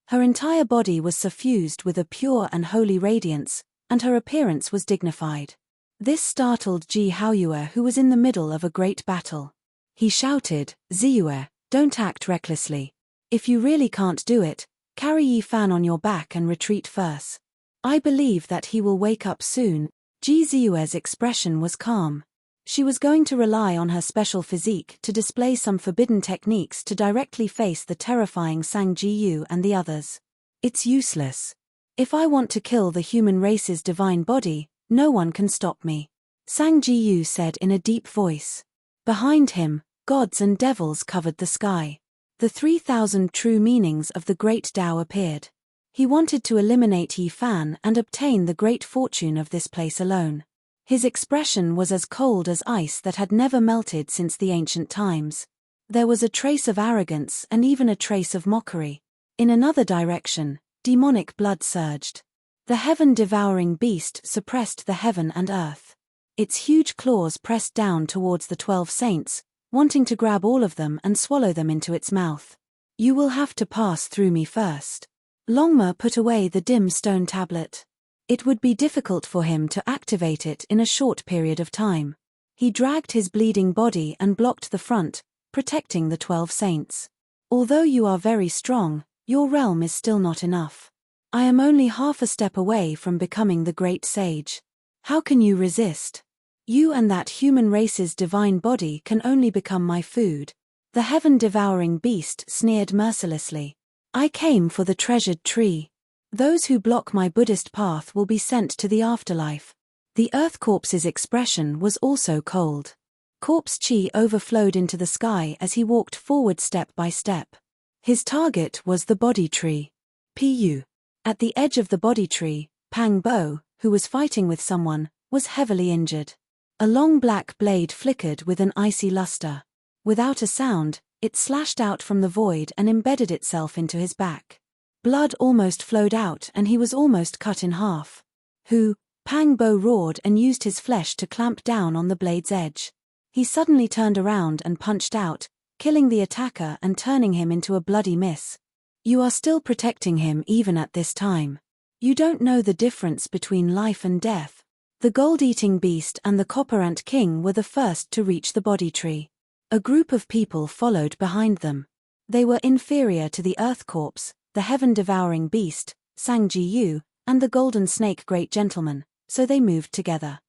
Her entire body was suffused with a pure and holy radiance, and her appearance was dignified. This startled Ji Haoyue, who was in the middle of a great battle. He shouted, "Ziyue, don't act recklessly. If you really can't do it, carry Yi Fan on your back and retreat first. I believe that he will wake up soon." Ji Ziyue's expression was calm. She was going to rely on her special physique to display some forbidden techniques to directly face the terrifying Sang Jiyu and the others. It's useless. If I want to kill the human race's divine body, no one can stop me, Sang Jiyu said in a deep voice. Behind him, gods and devils covered the sky. The 3,000 true meanings of the great Tao appeared. He wanted to eliminate Yi Fan and obtain the great fortune of this place alone. His expression was as cold as ice that had never melted since the ancient times. There was a trace of arrogance and even a trace of mockery. In another direction, demonic blood surged. The heaven-devouring beast suppressed the heaven and earth. Its huge claws pressed down towards the 12 saints, wanting to grab all of them and swallow them into its mouth. "You will have to pass through me first." Longma put away the dim stone tablet. It would be difficult for him to activate it in a short period of time. He dragged his bleeding body and blocked the front, protecting the 12 saints. "Although you are very strong, your realm is still not enough. I am only half a step away from becoming the great sage. How can you resist? You and that human race's divine body can only become my food." The heaven-devouring beast sneered mercilessly. "I came for the treasured tree. Those who block my Buddhist path will be sent to the afterlife." The earth corpse's expression was also cold. Corpse chi overflowed into the sky as he walked forward step by step. His target was the body tree. Pu. At the edge of the body tree, Pang Bo, who was fighting with someone, was heavily injured. A long black blade flickered with an icy luster. Without a sound, it slashed out from the void and embedded itself into his back. Blood almost flowed out and he was almost cut in half. "Who?" Pang Bo roared and used his flesh to clamp down on the blade's edge. He suddenly turned around and punched out, killing the attacker and turning him into a bloody miss. "You are still protecting him even at this time. You don't know the difference between life and death." The gold-eating beast and the copper ant king were the first to reach the body tree. A group of people followed behind them. They were inferior to the earth corpse, the heaven-devouring beast, Sang Jiyu, and the golden snake great gentleman, so they moved together.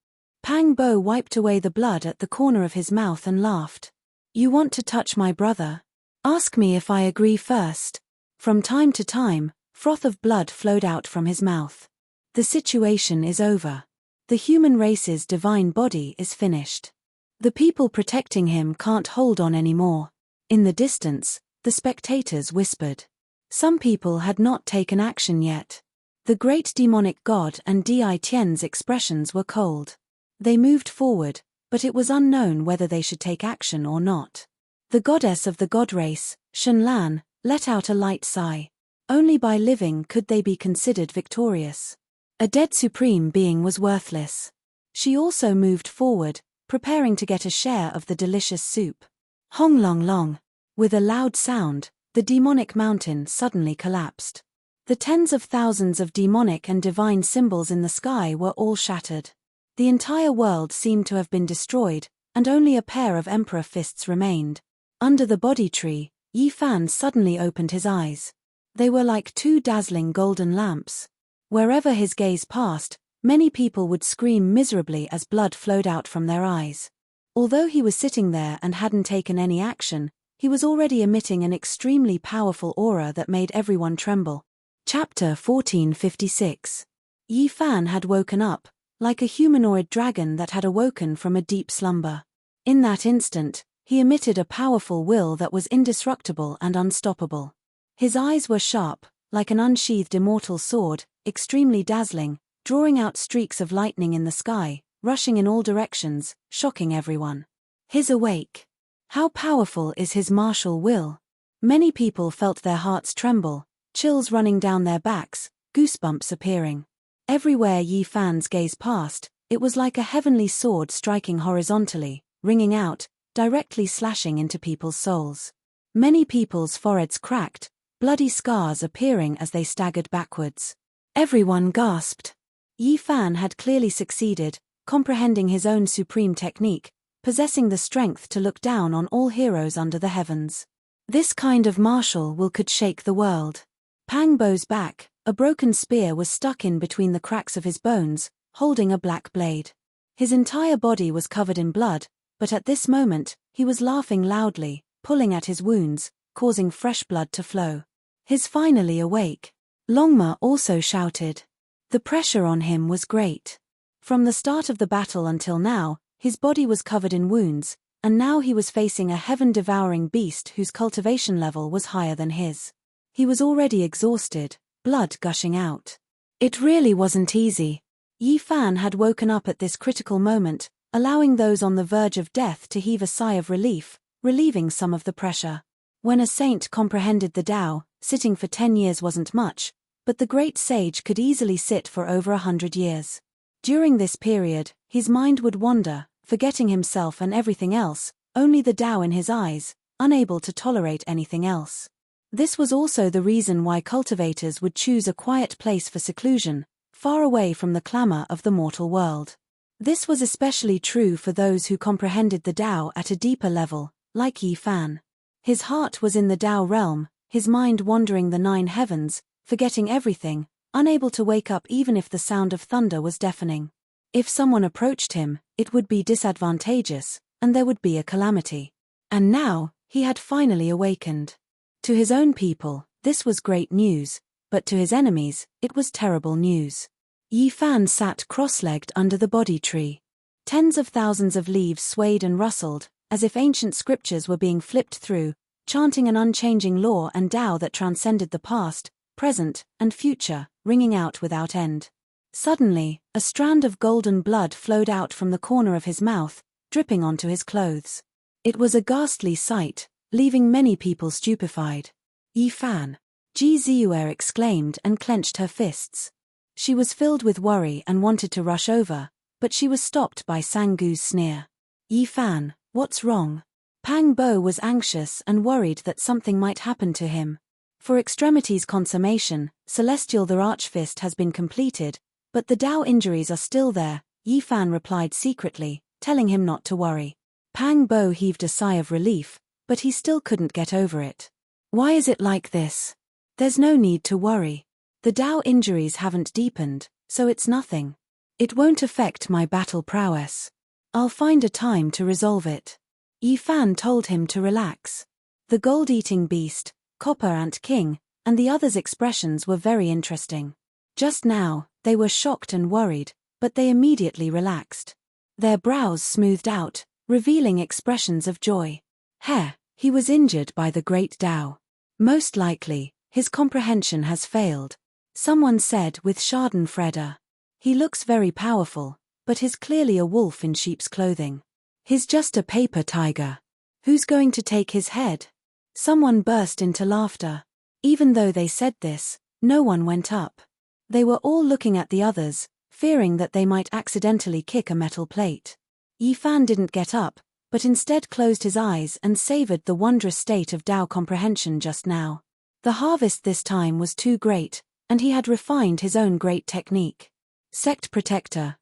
Pang Bo wiped away the blood at the corner of his mouth and laughed. "You want to touch my brother? Ask me if I agree first." From time to time, froth of blood flowed out from his mouth. "The situation is over. The human race's divine body is finished. The people protecting him can't hold on anymore." In the distance, the spectators whispered. Some people had not taken action yet. The great demonic god and Di Tian's expressions were cold. They moved forward, but it was unknown whether they should take action or not. The goddess of the god race, Shenlan, let out a light sigh. Only by living could they be considered victorious. A dead supreme being was worthless. She also moved forward, preparing to get a share of the delicious soup. Hong long long. With a loud sound, the demonic mountain suddenly collapsed. The tens of thousands of demonic and divine symbols in the sky were all shattered. The entire world seemed to have been destroyed, and only a pair of emperor fists remained. Under the body tree, Yi Fan suddenly opened his eyes. They were like two dazzling golden lamps. Wherever his gaze passed, many people would scream miserably as blood flowed out from their eyes. Although he was sitting there and hadn't taken any action, he was already emitting an extremely powerful aura that made everyone tremble. Chapter 1456. Yi Fan had woken up, like a humanoid dragon that had awoken from a deep slumber. In that instant, he emitted a powerful will that was indestructible and unstoppable. His eyes were sharp, like an unsheathed immortal sword, extremely dazzling, drawing out streaks of lightning in the sky, rushing in all directions, shocking everyone. His awake. How powerful is his martial will? Many people felt their hearts tremble, chills running down their backs, goosebumps appearing. Everywhere Yi Fan's gaze passed, it was like a heavenly sword striking horizontally, ringing out, directly slashing into people's souls. Many people's foreheads cracked, bloody scars appearing as they staggered backwards. Everyone gasped. Yi Fan had clearly succeeded, comprehending his own supreme technique, possessing the strength to look down on all heroes under the heavens. This kind of martial will could shake the world. Pang Bo's back, a broken spear was stuck in between the cracks of his bones, holding a black blade. His entire body was covered in blood, but at this moment, he was laughing loudly, pulling at his wounds, causing fresh blood to flow. He's finally awake. Longma also shouted. The pressure on him was great. From the start of the battle until now, his body was covered in wounds, and now he was facing a heaven-devouring beast whose cultivation level was higher than his. He was already exhausted, blood gushing out. It really wasn't easy. Yi Fan had woken up at this critical moment, allowing those on the verge of death to heave a sigh of relief, relieving some of the pressure. When a saint comprehended the Tao, sitting for 10 years wasn't much, but the great sage could easily sit for over 100 years. During this period, his mind would wander, forgetting himself and everything else, only the Tao in his eyes, unable to tolerate anything else. This was also the reason why cultivators would choose a quiet place for seclusion, far away from the clamor of the mortal world. This was especially true for those who comprehended the Tao at a deeper level, like Yi Fan. His heart was in the Tao realm, his mind wandering the 9 heavens, forgetting everything, unable to wake up even if the sound of thunder was deafening. If someone approached him, it would be disadvantageous, and there would be a calamity. And now, he had finally awakened. To his own people, this was great news, but to his enemies, it was terrible news. Yi Fan sat cross-legged under the Bodhi tree. Tens of thousands of leaves swayed and rustled, as if ancient scriptures were being flipped through, chanting an unchanging law and Tao that transcended the past, present, and future, ringing out without end. Suddenly, a strand of golden blood flowed out from the corner of his mouth, dripping onto his clothes. It was a ghastly sight, leaving many people stupefied. Yi Fan! Ji Ziyue exclaimed and clenched her fists. She was filled with worry and wanted to rush over, but she was stopped by Sangu's sneer. Yi Fan, what's wrong? Pang Bo was anxious and worried that something might happen to him. For extremities consummation, Celestial the Archfist has been completed, but the Tao injuries are still there, Yi Fan replied secretly, telling him not to worry. Pang Bo heaved a sigh of relief, but he still couldn't get over it. Why is it like this? There's no need to worry. The Tao injuries haven't deepened, so it's nothing. It won't affect my battle prowess. I'll find a time to resolve it. Yi Fan told him to relax. The gold-eating beast, Copper Ant King, and the others' expressions were very interesting. Just now, they were shocked and worried, but they immediately relaxed. Their brows smoothed out, revealing expressions of joy. He was injured by the great Tao. Most likely, his comprehension has failed. Someone said with schadenfreude. He looks very powerful, but he's clearly a wolf in sheep's clothing. He's just a paper tiger. Who's going to take his head? Someone burst into laughter. Even though they said this, no one went up. They were all looking at the others, fearing that they might accidentally kick a metal plate. Yi Fan didn't get up, but instead closed his eyes and savored the wondrous state of Tao comprehension just now. The harvest this time was too great, and he had refined his own great technique. Sect Protector,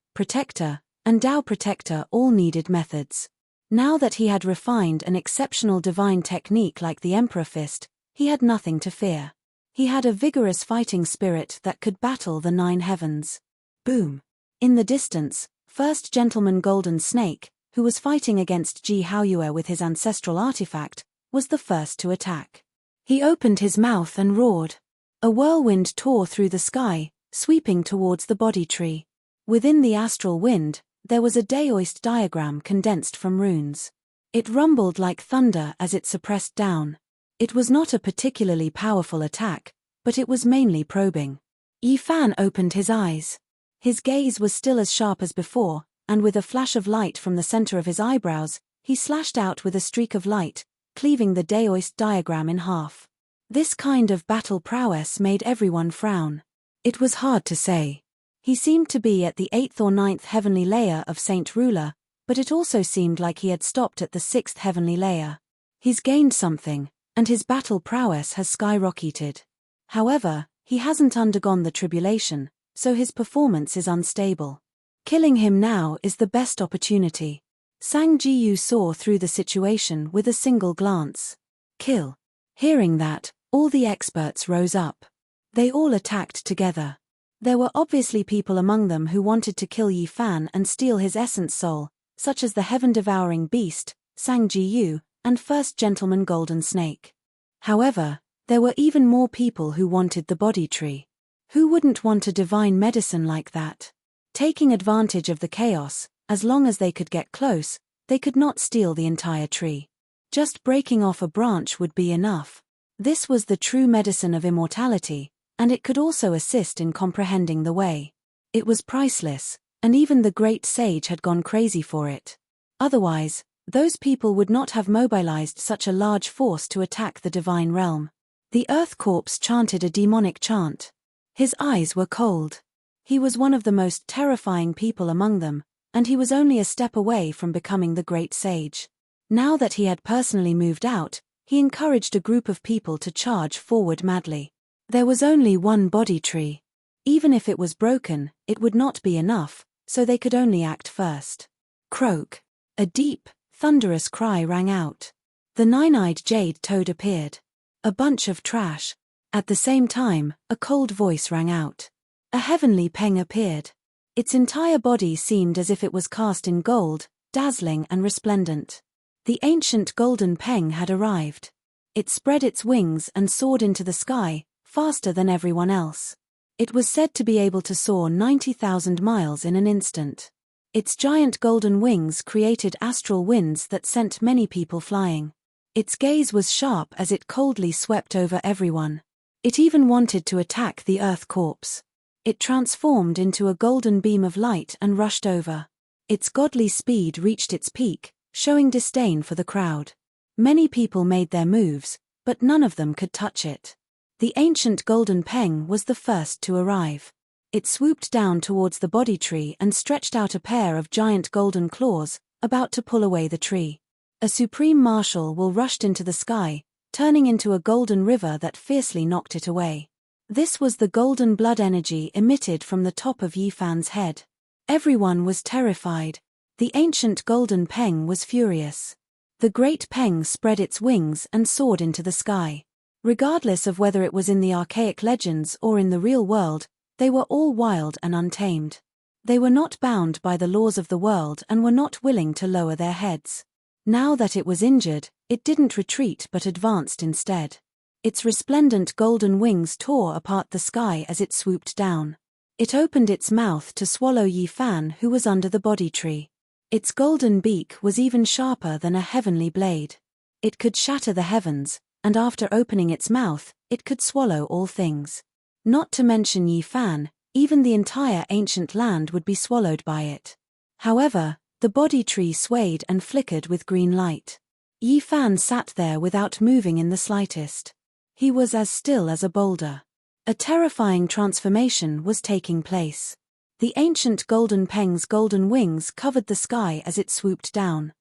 and Tao Protector all needed methods. Now that he had refined an exceptional divine technique like the Emperor Fist, he had nothing to fear. He had a vigorous fighting spirit that could battle the 9 heavens. Boom! In the distance, First Gentleman Golden Snake, who was fighting against Ji Haoyue with his ancestral artifact, was the first to attack. He opened his mouth and roared. A whirlwind tore through the sky, sweeping towards the Bodhi tree. Within the astral wind, there was a Daoist diagram condensed from runes. It rumbled like thunder as it suppressed down. It was not a particularly powerful attack, but it was mainly probing. Yi Fan opened his eyes. His gaze was still as sharp as before, and with a flash of light from the center of his eyebrows, he slashed out with a streak of light, cleaving the Daoist diagram in half. This kind of battle prowess made everyone frown. It was hard to say. He seemed to be at the 8th or 9th heavenly layer of Saint Ruler, but it also seemed like he had stopped at the 6th heavenly layer. He's gained something, and his battle prowess has skyrocketed. However, he hasn't undergone the tribulation, so his performance is unstable. Killing him now is the best opportunity. Sang Jiyu saw through the situation with a single glance. Kill. Hearing that, all the experts rose up. They all attacked together. There were obviously people among them who wanted to kill Yi Fan and steal his essence soul, such as the heaven-devouring beast, Sang Jiyu, and First Gentleman Golden Snake. However, there were even more people who wanted the body tree. Who wouldn't want a divine medicine like that? Taking advantage of the chaos, as long as they could get close, they could not steal the entire tree. Just breaking off a branch would be enough. This was the true medicine of immortality, and it could also assist in comprehending the way. It was priceless, and even the great sage had gone crazy for it. Otherwise, those people would not have mobilized such a large force to attack the divine realm. The Earth Corpse chanted a demonic chant. His eyes were cold. He was one of the most terrifying people among them, and he was only a step away from becoming the great sage. Now that he had personally moved out, he encouraged a group of people to charge forward madly. There was only one body tree. Even if it was broken, it would not be enough, so they could only act first. Croak. A deep, thunderous cry rang out. The nine-eyed jade toad appeared. A bunch of trash. At the same time, a cold voice rang out. A heavenly peng appeared. Its entire body seemed as if it was cast in gold, dazzling and resplendent. The ancient golden peng had arrived. It spread its wings and soared into the sky, faster than everyone else. It was said to be able to soar 90,000 miles in an instant. Its giant golden wings created astral winds that sent many people flying. Its gaze was sharp as it coldly swept over everyone. It even wanted to attack the Earth Corpse. It transformed into a golden beam of light and rushed over. Its godly speed reached its peak, showing disdain for the crowd. Many people made their moves, but none of them could touch it. The ancient golden peng was the first to arrive. It swooped down towards the body tree and stretched out a pair of giant golden claws, about to pull away the tree. A supreme martial will rushed into the sky, turning into a golden river that fiercely knocked it away. This was the golden blood energy emitted from the top of Yi Fan's head. Everyone was terrified. The ancient golden peng was furious. The great peng spread its wings and soared into the sky. Regardless of whether it was in the archaic legends or in the real world, they were all wild and untamed. They were not bound by the laws of the world and were not willing to lower their heads. Now that it was injured, it didn't retreat but advanced instead. Its resplendent golden wings tore apart the sky as it swooped down. It opened its mouth to swallow Yi Fan, who was under the body tree. Its golden beak was even sharper than a heavenly blade. It could shatter the heavens, and after opening its mouth, it could swallow all things. Not to mention Yi Fan, even the entire ancient land would be swallowed by it. However, the body tree swayed and flickered with green light. Yi Fan sat there without moving in the slightest. He was as still as a boulder. A terrifying transformation was taking place. The ancient golden peng's golden wings covered the sky as it swooped down.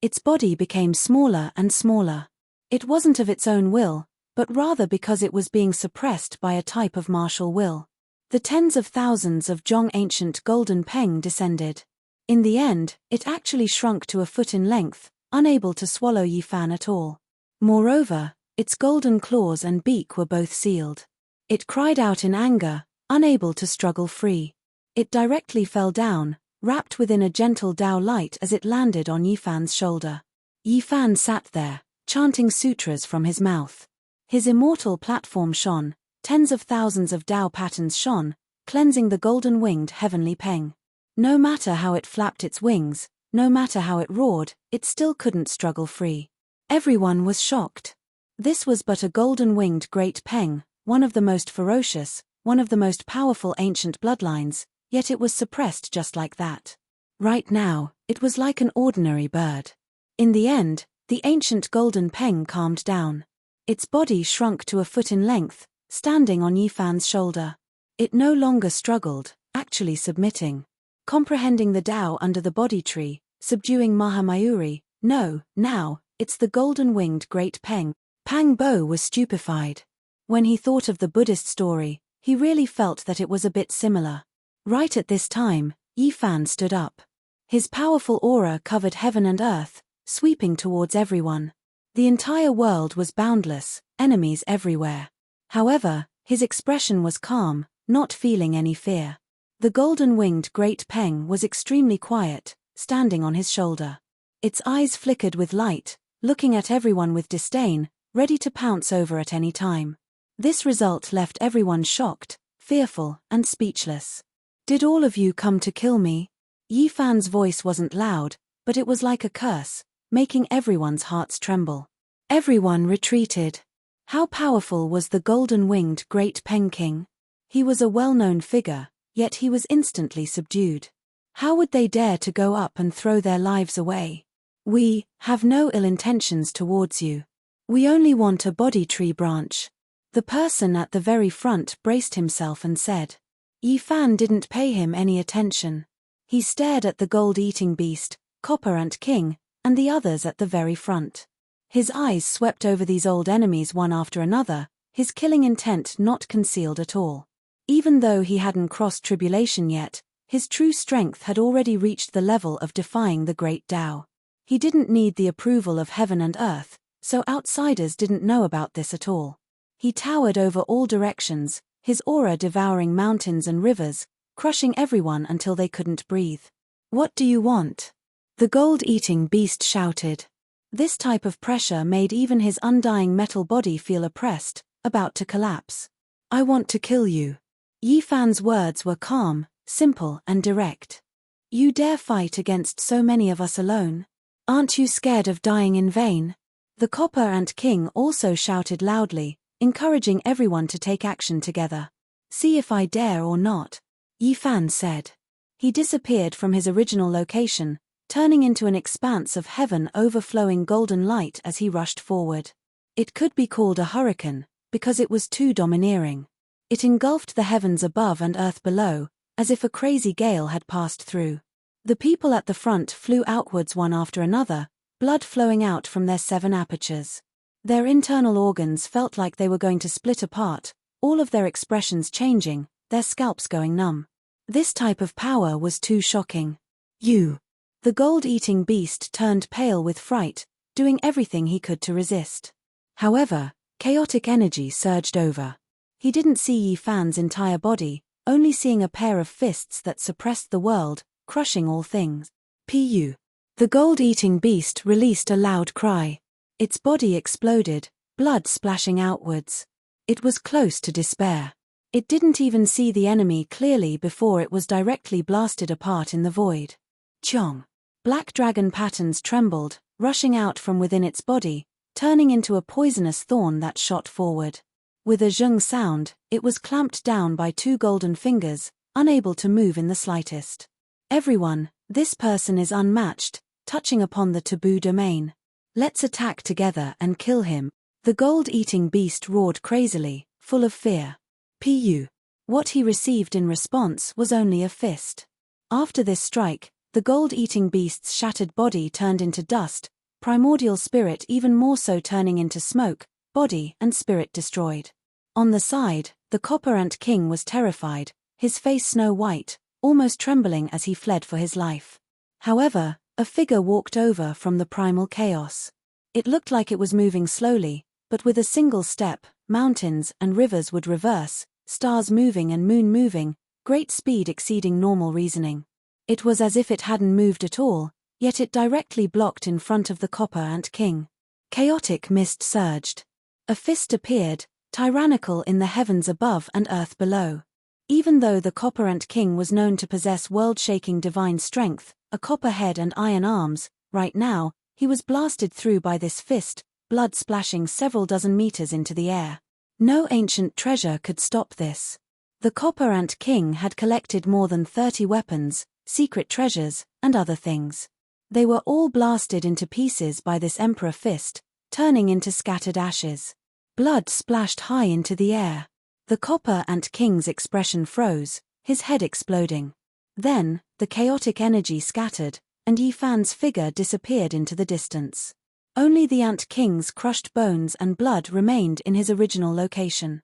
Its body became smaller and smaller. It wasn't of its own will, but rather because it was being suppressed by a type of martial will. The tens of thousands of Zhong ancient golden peng descended. In the end, it actually shrunk to a foot in length, unable to swallow Yi Fan at all. Moreover, its golden claws and beak were both sealed. It cried out in anger, unable to struggle free. It directly fell down, wrapped within a gentle Dao light as it landed on Yi Fan's shoulder. Yi Fan sat there, chanting sutras from his mouth. His immortal platform shone, tens of thousands of Dao patterns shone, cleansing the golden-winged heavenly peng. No matter how it flapped its wings, no matter how it roared, it still couldn't struggle free. Everyone was shocked. This was but a golden-winged great peng, one of the most ferocious, one of the most powerful ancient bloodlines, yet it was suppressed just like that. Right now, it was like an ordinary bird. In the end, the ancient golden peng calmed down. Its body shrunk to a foot in length, standing on Yi Fan's shoulder. It no longer struggled, actually submitting. Comprehending the Tao under the body tree, subduing Mahamayuri, no, now, it's the golden-winged great peng. Pang Bo was stupefied. When he thought of the Buddhist story, he really felt that it was a bit similar. Right at this time, Yi Fan stood up. His powerful aura covered heaven and earth, sweeping towards everyone. The entire world was boundless, enemies everywhere. However, his expression was calm, not feeling any fear. The golden-winged Great Peng was extremely quiet, standing on his shoulder. Its eyes flickered with light, looking at everyone with disdain, ready to pounce over at any time. This result left everyone shocked, fearful, and speechless. "Did all of you come to kill me?" Yi Fan's voice wasn't loud, but it was like a curse, making everyone's hearts tremble. Everyone retreated. How powerful was the golden-winged Great Peng King? He was a well-known figure, yet he was instantly subdued. How would they dare to go up and throw their lives away? "We have no ill intentions towards you. We only want a body tree branch." The person at the very front braced himself and said. Yi Fan didn't pay him any attention. He stared at the gold-eating beast, Copper Ant King, and the others at the very front. His eyes swept over these old enemies one after another, his killing intent not concealed at all. Even though he hadn't crossed tribulation yet, his true strength had already reached the level of defying the great Tao. He didn't need the approval of heaven and earth, so outsiders didn't know about this at all. He towered over all directions, his aura devouring mountains and rivers, crushing everyone until they couldn't breathe. "What do you want?" the gold-eating beast shouted. This type of pressure made even his undying metal body feel oppressed, about to collapse. "I want to kill you." Yi Fan's words were calm, simple and direct. "You dare fight against so many of us alone? Aren't you scared of dying in vain?" The Copper Ant King also shouted loudly, encouraging everyone to take action together. "See if I dare or not," Yi Fan said. He disappeared from his original location, turning into an expanse of heaven overflowing golden light as he rushed forward. It could be called a hurricane, because it was too domineering. It engulfed the heavens above and earth below, as if a crazy gale had passed through. The people at the front flew outwards one after another, blood flowing out from their 7 apertures. Their internal organs felt like they were going to split apart, all of their expressions changing, their scalps going numb. This type of power was too shocking. "You!" The gold-eating beast turned pale with fright, doing everything he could to resist. However, chaotic energy surged over. He didn't see Yi Fan's entire body, only seeing a pair of fists that suppressed the world, crushing all things. "Pu!" The gold-eating beast released a loud cry. Its body exploded, blood splashing outwards. It was close to despair. It didn't even see the enemy clearly before it was directly blasted apart in the void. Chong! Black dragon patterns trembled, rushing out from within its body, turning into a poisonous thorn that shot forward. With a zhung sound, it was clamped down by 2 golden fingers, unable to move in the slightest. "Everyone, this person is unmatched, touching upon the taboo domain. Let's attack together and kill him." The gold-eating beast roared crazily, full of fear. Pu. What he received in response was only a fist. After this strike, the gold-eating beast's shattered body turned into dust, primordial spirit even more so turning into smoke, body and spirit destroyed. On the side, the Copper Ant King was terrified, his face snow-white, almost trembling as he fled for his life. However, a figure walked over from the primal chaos. It looked like it was moving slowly, but with a single step, mountains and rivers would reverse, stars moving and moon moving, great speed exceeding normal reasoning. It was as if it hadn't moved at all, yet it directly blocked in front of the Copper Ant King. Chaotic mist surged. A fist appeared, tyrannical in the heavens above and earth below. Even though the Copper Ant King was known to possess world-shaking divine strength, a copper head and iron arms, right now, he was blasted through by this fist, blood splashing several dozen meters into the air. No ancient treasure could stop this. The Copper Ant King had collected more than 30 weapons, secret treasures, and other things. They were all blasted into pieces by this Emperor Fist, turning into scattered ashes. Blood splashed high into the air. The Copper Ant King's expression froze, his head exploding. Then, the chaotic energy scattered, and Yi Fan's figure disappeared into the distance. Only the Ant King's crushed bones and blood remained in his original location.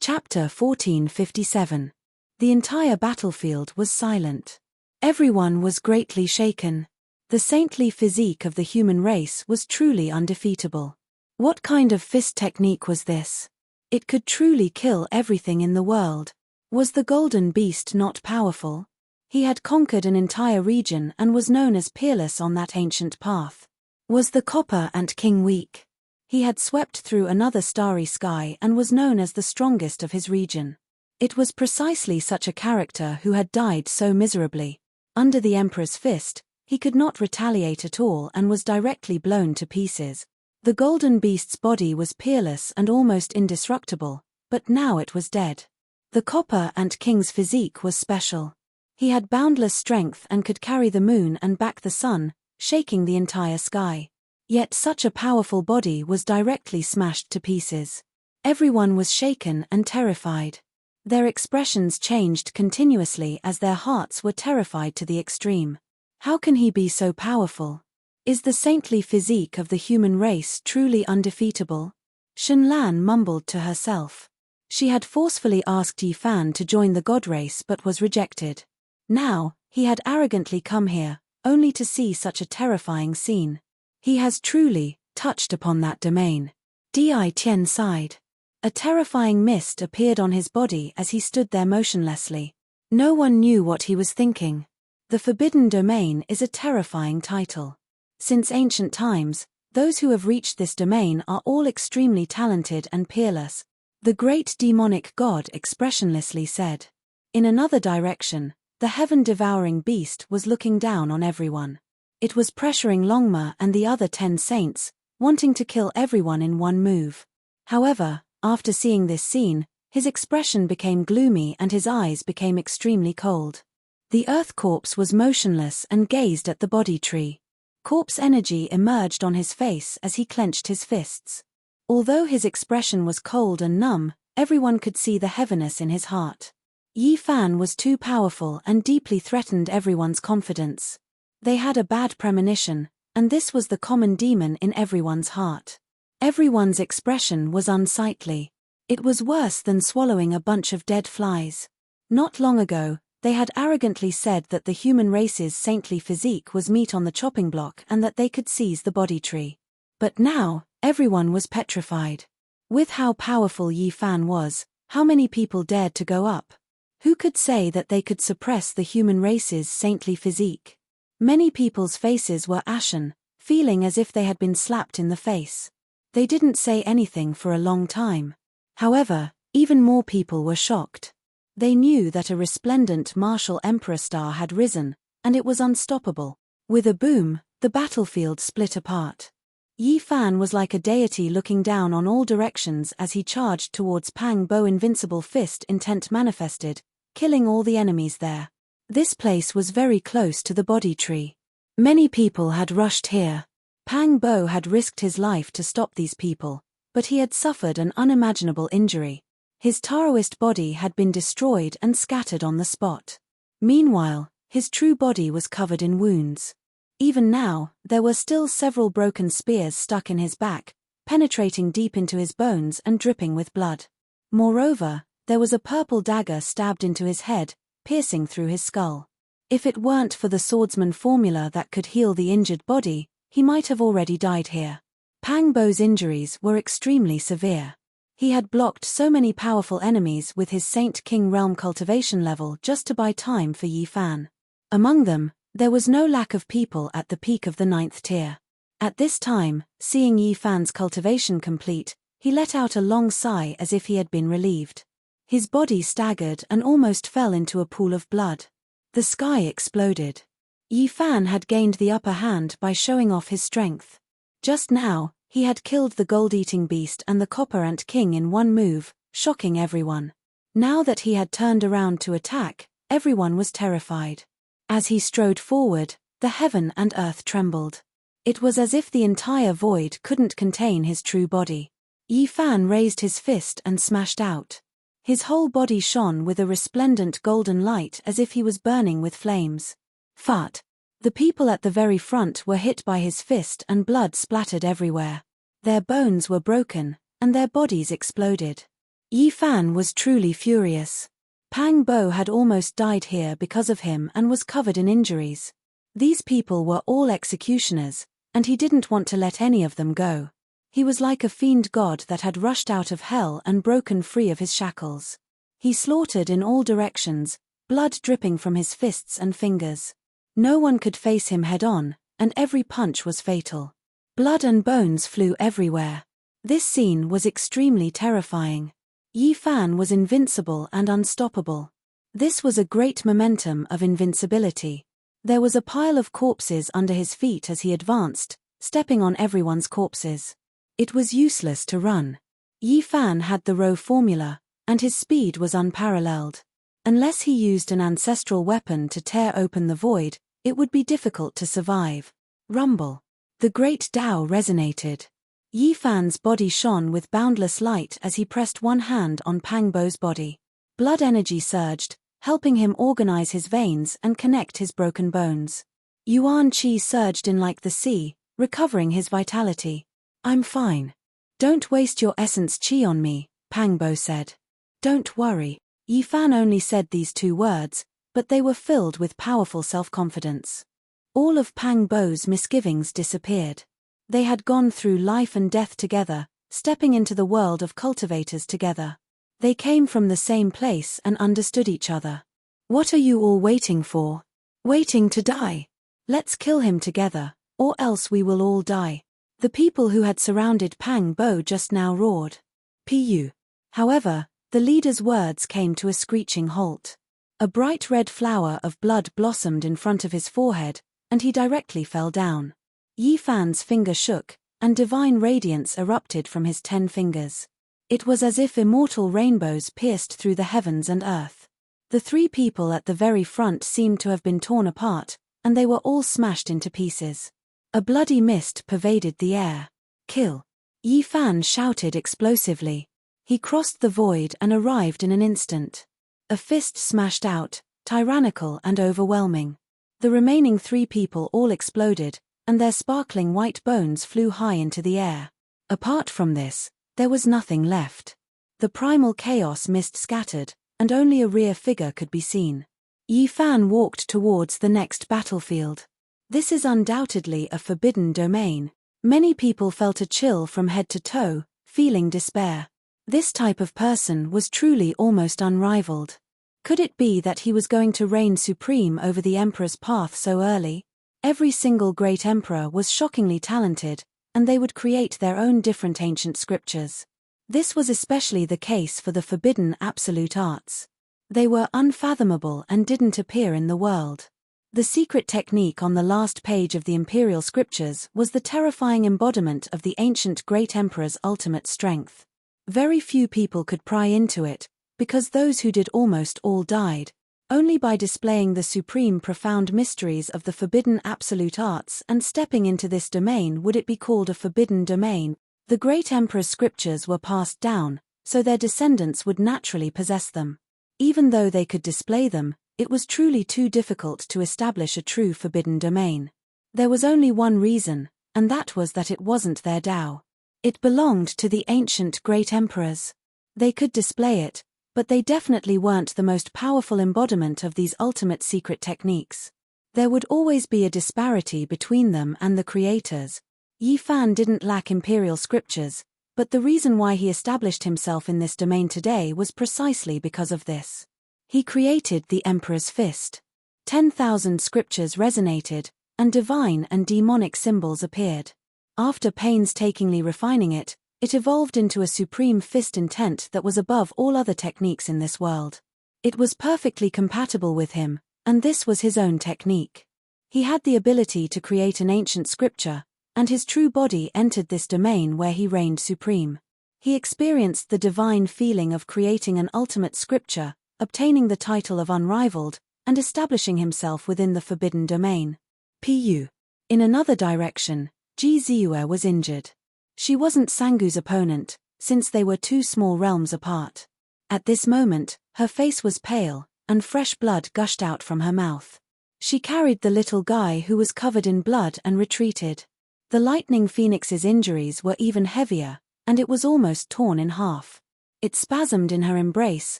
Chapter 1457. The entire battlefield was silent. Everyone was greatly shaken. The saintly physique of the human race was truly undefeatable. What kind of fist technique was this? It could truly kill everything in the world. Was the golden beast not powerful? He had conquered an entire region and was known as peerless on that ancient path. Was the Copper Ant King weak? He had swept through another starry sky and was known as the strongest of his region. It was precisely such a character who had died so miserably. Under the Emperor's fist, he could not retaliate at all and was directly blown to pieces. The golden beast's body was peerless and almost indestructible, but now it was dead. The Copper Ant King's physique was special. He had boundless strength and could carry the moon and back the sun, shaking the entire sky. Yet such a powerful body was directly smashed to pieces. Everyone was shaken and terrified. Their expressions changed continuously as their hearts were terrified to the extreme. How can he be so powerful? Is the saintly physique of the human race truly undefeatable? Shenlan mumbled to herself. She had forcefully asked Yi Fan to join the god race but was rejected. Now, he had arrogantly come here, only to see such a terrifying scene. He has truly touched upon that domain. Di Tian sighed. A terrifying mist appeared on his body as he stood there motionlessly. No one knew what he was thinking. The Forbidden Domain is a terrifying title. Since ancient times, those who have reached this domain are all extremely talented and peerless. The great demonic god expressionlessly said. In another direction, the heaven-devouring beast was looking down on everyone. It was pressuring Longma and the other 10 saints, wanting to kill everyone in one move. However, after seeing this scene, his expression became gloomy and his eyes became extremely cold. The earth corpse was motionless and gazed at the body tree. Corpse energy emerged on his face as he clenched his fists. Although his expression was cold and numb, everyone could see the heaviness in his heart. Yi Fan was too powerful and deeply threatened everyone's confidence. They had a bad premonition, and this was the common demon in everyone's heart. Everyone's expression was unsightly. It was worse than swallowing a bunch of dead flies. Not long ago, they had arrogantly said that the human race's saintly physique was meat on the chopping block and that they could seize the body tree. But now, everyone was petrified. With how powerful Yi Fan was, how many people dared to go up? Who could say that they could suppress the human race's saintly physique? Many people's faces were ashen, feeling as if they had been slapped in the face. They didn't say anything for a long time. However, even more people were shocked. They knew that a resplendent martial emperor star had risen, and it was unstoppable. With a boom, the battlefield split apart. Yi Fan was like a deity looking down on all directions as he charged towards Pang Bo. Invincible fist intent manifested, killing all the enemies there. This place was very close to the body tree. Many people had rushed here. Pang Bo had risked his life to stop these people, but he had suffered an unimaginable injury. His Taoist body had been destroyed and scattered on the spot. Meanwhile, his true body was covered in wounds. Even now, there were still several broken spears stuck in his back, penetrating deep into his bones and dripping with blood. Moreover, there was a purple dagger stabbed into his head, piercing through his skull. If it weren't for the swordsman formula that could heal the injured body, he might have already died here. Pang Bo's injuries were extremely severe. He had blocked so many powerful enemies with his Saint King realm cultivation level just to buy time for Yi Fan. Among them, there was no lack of people at the peak of the 9th tier. At this time, seeing Yi Fan's cultivation complete, he let out a long sigh as if he had been relieved. His body staggered and almost fell into a pool of blood. The sky exploded. Yi Fan had gained the upper hand by showing off his strength. Just now, he had killed the gold-eating beast and the Copper Ant King in one move, shocking everyone. Now that he had turned around to attack, everyone was terrified. As he strode forward, the heaven and earth trembled. It was as if the entire void couldn't contain his true body. Yi Fan raised his fist and smashed out. His whole body shone with a resplendent golden light as if he was burning with flames. Fart! The people at the very front were hit by his fist and blood splattered everywhere. Their bones were broken, and their bodies exploded. Yi Fan was truly furious. Pang Bo had almost died here because of him and was covered in injuries. These people were all executioners, and he didn't want to let any of them go. He was like a fiend god that had rushed out of hell and broken free of his shackles. He slaughtered in all directions, blood dripping from his fists and fingers. No one could face him head-on, and every punch was fatal. Blood and bones flew everywhere. This scene was extremely terrifying. Yi Fan was invincible and unstoppable. This was a great momentum of invincibility. There was a pile of corpses under his feet as he advanced, stepping on everyone's corpses. It was useless to run. Yi Fan had the row formula, and his speed was unparalleled. Unless he used an ancestral weapon to tear open the void, it would be difficult to survive. Rumble. The great Tao resonated. Yi Fan's body shone with boundless light as he pressed one hand on Pang Bo's body. Blood energy surged, helping him organize his veins and connect his broken bones. Yuan Qi surged in like the sea, recovering his vitality. "I'm fine. Don't waste your essence qi on me," Pang Bo said. "Don't worry." Yi Fan only said these 2 words, but they were filled with powerful self-confidence. All of Pang Bo's misgivings disappeared. They had gone through life and death together, stepping into the world of cultivators together. They came from the same place and understood each other. "What are you all waiting for? Waiting to die? Let's kill him together, or else we will all die." The people who had surrounded Pang Bo just now roared. Pu. However, the leader's words came to a screeching halt. A bright red flower of blood blossomed in front of his forehead, and he directly fell down. Yi Fan's finger shook, and divine radiance erupted from his 10 fingers. It was as if immortal rainbows pierced through the heavens and earth. The 3 people at the very front seemed to have been torn apart, and they were all smashed into pieces. A bloody mist pervaded the air. "Kill!" Yi Fan shouted explosively. He crossed the void and arrived in an instant. A fist smashed out, tyrannical and overwhelming. The remaining 3 people all exploded, and their sparkling white bones flew high into the air. Apart from this, there was nothing left. The primal chaos mist scattered, and only a rear figure could be seen. Yi Fan walked towards the next battlefield. This is undoubtedly a forbidden domain. Many people felt a chill from head to toe, feeling despair. This type of person was truly almost unrivaled. Could it be that he was going to reign supreme over the emperor's path so early? Every single great emperor was shockingly talented, and they would create their own different ancient scriptures. This was especially the case for the forbidden absolute arts. They were unfathomable and didn't appear in the world. The secret technique on the last page of the imperial scriptures was the terrifying embodiment of the ancient great emperor's ultimate strength. Very few people could pry into it, because those who did almost all died. Only by displaying the supreme profound mysteries of the forbidden absolute arts and stepping into this domain would it be called a forbidden domain. The great emperor's scriptures were passed down, so their descendants would naturally possess them. Even though they could display them, it was truly too difficult to establish a true forbidden domain. There was only one reason, and that was that it wasn't their Tao. It belonged to the ancient great emperors. They could display it, but they definitely weren't the most powerful embodiment of these ultimate secret techniques. There would always be a disparity between them and the creators. Yi Fan didn't lack imperial scriptures, but the reason why he established himself in this domain today was precisely because of this. He created the Emperor's Fist. 10,000 scriptures resonated, and divine and demonic symbols appeared. After painstakingly refining it, it evolved into a supreme fist intent that was above all other techniques in this world. It was perfectly compatible with him, and this was his own technique. He had the ability to create an ancient scripture, and his true body entered this domain where he reigned supreme. He experienced the divine feeling of creating an ultimate scripture, obtaining the title of unrivaled, and establishing himself within the forbidden domain. Pu. In another direction, Ji Ziyue was injured. She wasn't Sangu's opponent, since they were 2 small realms apart. At this moment, her face was pale, and fresh blood gushed out from her mouth. She carried the little guy who was covered in blood and retreated. The lightning phoenix's injuries were even heavier, and it was almost torn in half. It spasmed in her embrace,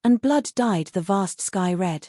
and blood dyed the vast sky red.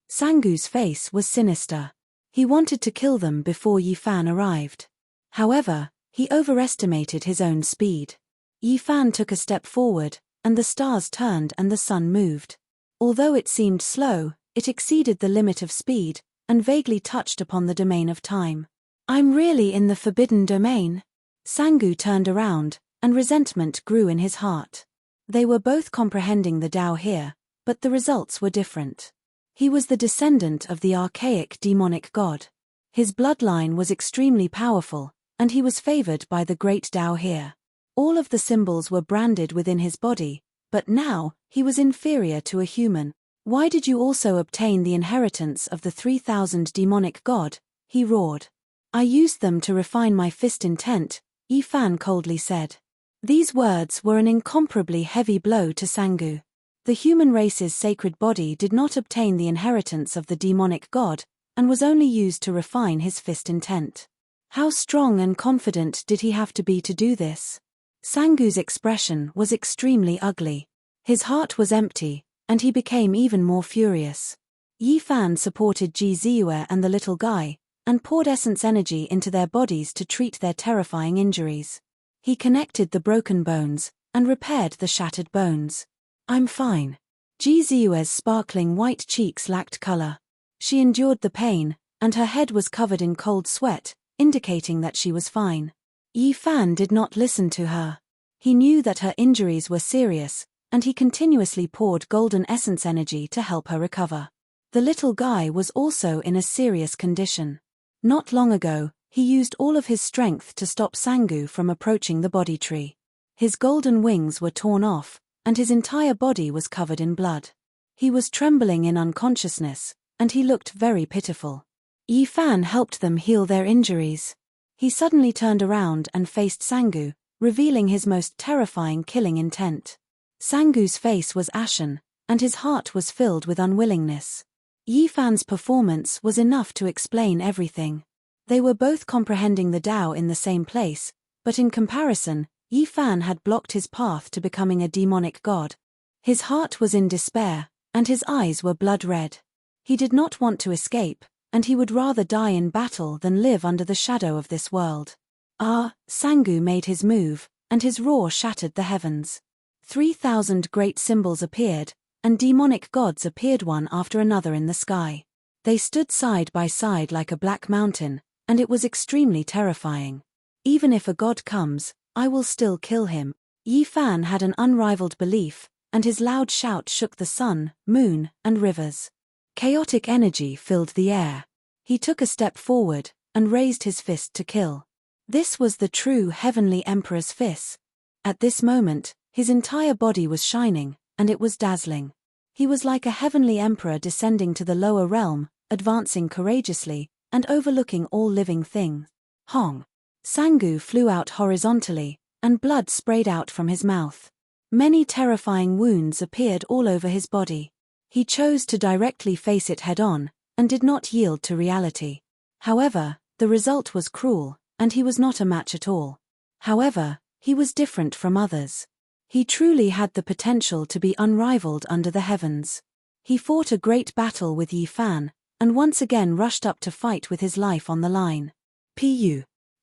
Sangu's face was sinister. He wanted to kill them before Yifan arrived. However, he overestimated his own speed. Yifan took a step forward, and the stars turned and the sun moved. Although it seemed slow, it exceeded the limit of speed, and vaguely touched upon the domain of time. I'm really in the forbidden domain? Sangu turned around, and resentment grew in his heart. They were both comprehending the Tao here, but the results were different. He was the descendant of the archaic demonic god. His bloodline was extremely powerful, and he was favored by the great Tao here. All of the symbols were branded within his body, but now, he was inferior to a human. Why did you also obtain the inheritance of the 3,000 demonic god? He roared. I used them to refine my fist intent, Yifan coldly said. These words were an incomparably heavy blow to Sangu. The human race's sacred body did not obtain the inheritance of the demonic god, and was only used to refine his fist intent. How strong and confident did he have to be to do this? Sangu's expression was extremely ugly. His heart was empty, and he became even more furious. Yifan supported Ji Ziyue and the little guy, and poured essence energy into their bodies to treat their terrifying injuries. He connected the broken bones, and repaired the shattered bones. I'm fine. Ji Ziyue's sparkling white cheeks lacked color. She endured the pain, and her head was covered in cold sweat, indicating that she was fine. Yifan did not listen to her. He knew that her injuries were serious, and he continuously poured golden essence energy to help her recover. The little guy was also in a serious condition. Not long ago, he used all of his strength to stop Sangu from approaching the body tree. His golden wings were torn off, and his entire body was covered in blood. He was trembling in unconsciousness, and he looked very pitiful. Yifan helped them heal their injuries. He suddenly turned around and faced Sangu, revealing his most terrifying killing intent. Sangu's face was ashen, and his heart was filled with unwillingness. Yifan's performance was enough to explain everything. They were both comprehending the Tao in the same place, but in comparison, Yifan had blocked his path to becoming a demonic god. His heart was in despair, and his eyes were blood red. He did not want to escape, and he would rather die in battle than live under the shadow of this world. Sangu made his move, and his roar shattered the heavens. 3,000 great symbols appeared, and demonic gods appeared one after another in the sky. They stood side by side like a black mountain, and it was extremely terrifying. Even if a god comes, I will still kill him. Yifan had an unrivaled belief, and his loud shout shook the sun, moon, and rivers. Chaotic energy filled the air. He took a step forward, and raised his fist to kill. This was the true heavenly emperor's fist. At this moment, his entire body was shining, and it was dazzling. He was like a heavenly emperor descending to the lower realm, advancing courageously, and overlooking all living things. Hong! Sangu flew out horizontally, and blood sprayed out from his mouth. Many terrifying wounds appeared all over his body. He chose to directly face it head-on, and did not yield to reality. However, the result was cruel, and he was not a match at all. However, he was different from others. He truly had the potential to be unrivaled under the heavens. He fought a great battle with Yifan, and once again rushed up to fight with his life on the line.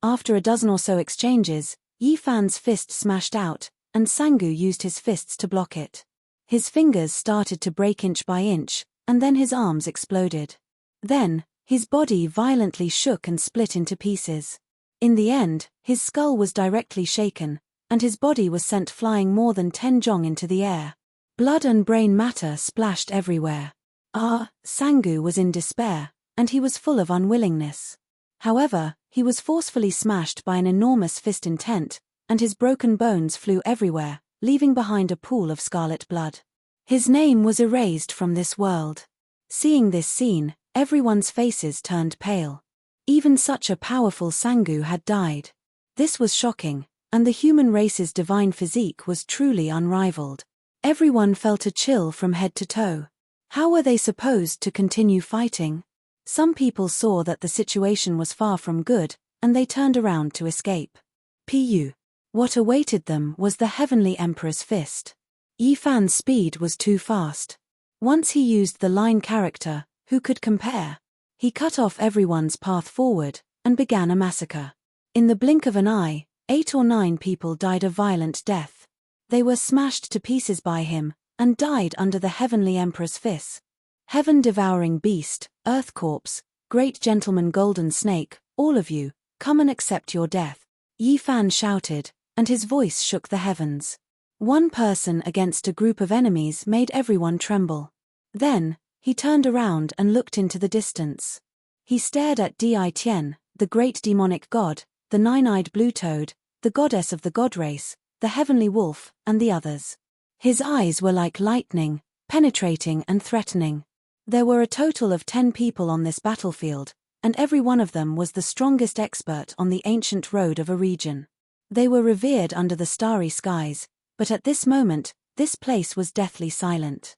After a dozen or so exchanges, Yifan's fist smashed out, and Sangu used his fists to block it. His fingers started to break inch by inch, and then his arms exploded. Then, his body violently shook and split into pieces. In the end, his skull was directly shaken, and his body was sent flying more than 10 jong into the air. Blood and brain matter splashed everywhere. Sangu was in despair, and he was full of unwillingness. However, he was forcefully smashed by an enormous fist intent, and his broken bones flew everywhere, leaving behind a pool of scarlet blood. His name was erased from this world. Seeing this scene, everyone's faces turned pale. Even such a powerful Sangu had died. This was shocking, and the human race's divine physique was truly unrivaled. Everyone felt a chill from head to toe. How were they supposed to continue fighting? Some people saw that the situation was far from good, and they turned around to escape. What awaited them was the Heavenly Emperor's fist. Yi Fan's speed was too fast. Once he used the line character, who could compare? He cut off everyone's path forward, and began a massacre. In the blink of an eye, 8 or 9 people died a violent death. They were smashed to pieces by him, and died under the Heavenly Emperor's fist. Heaven-devouring beast, earth corpse, great gentleman golden snake, all of you, come and accept your death. Yi Fan shouted, and his voice shook the heavens. One person against a group of enemies made everyone tremble. Then, he turned around and looked into the distance. He stared at Di Tian, the great demonic god, the nine-eyed blue toad, the goddess of the god race, the heavenly wolf, and the others. His eyes were like lightning, penetrating and threatening. There were a total of 10 people on this battlefield, and every one of them was the strongest expert on the ancient road of a region. They were revered under the starry skies, but at this moment, this place was deathly silent.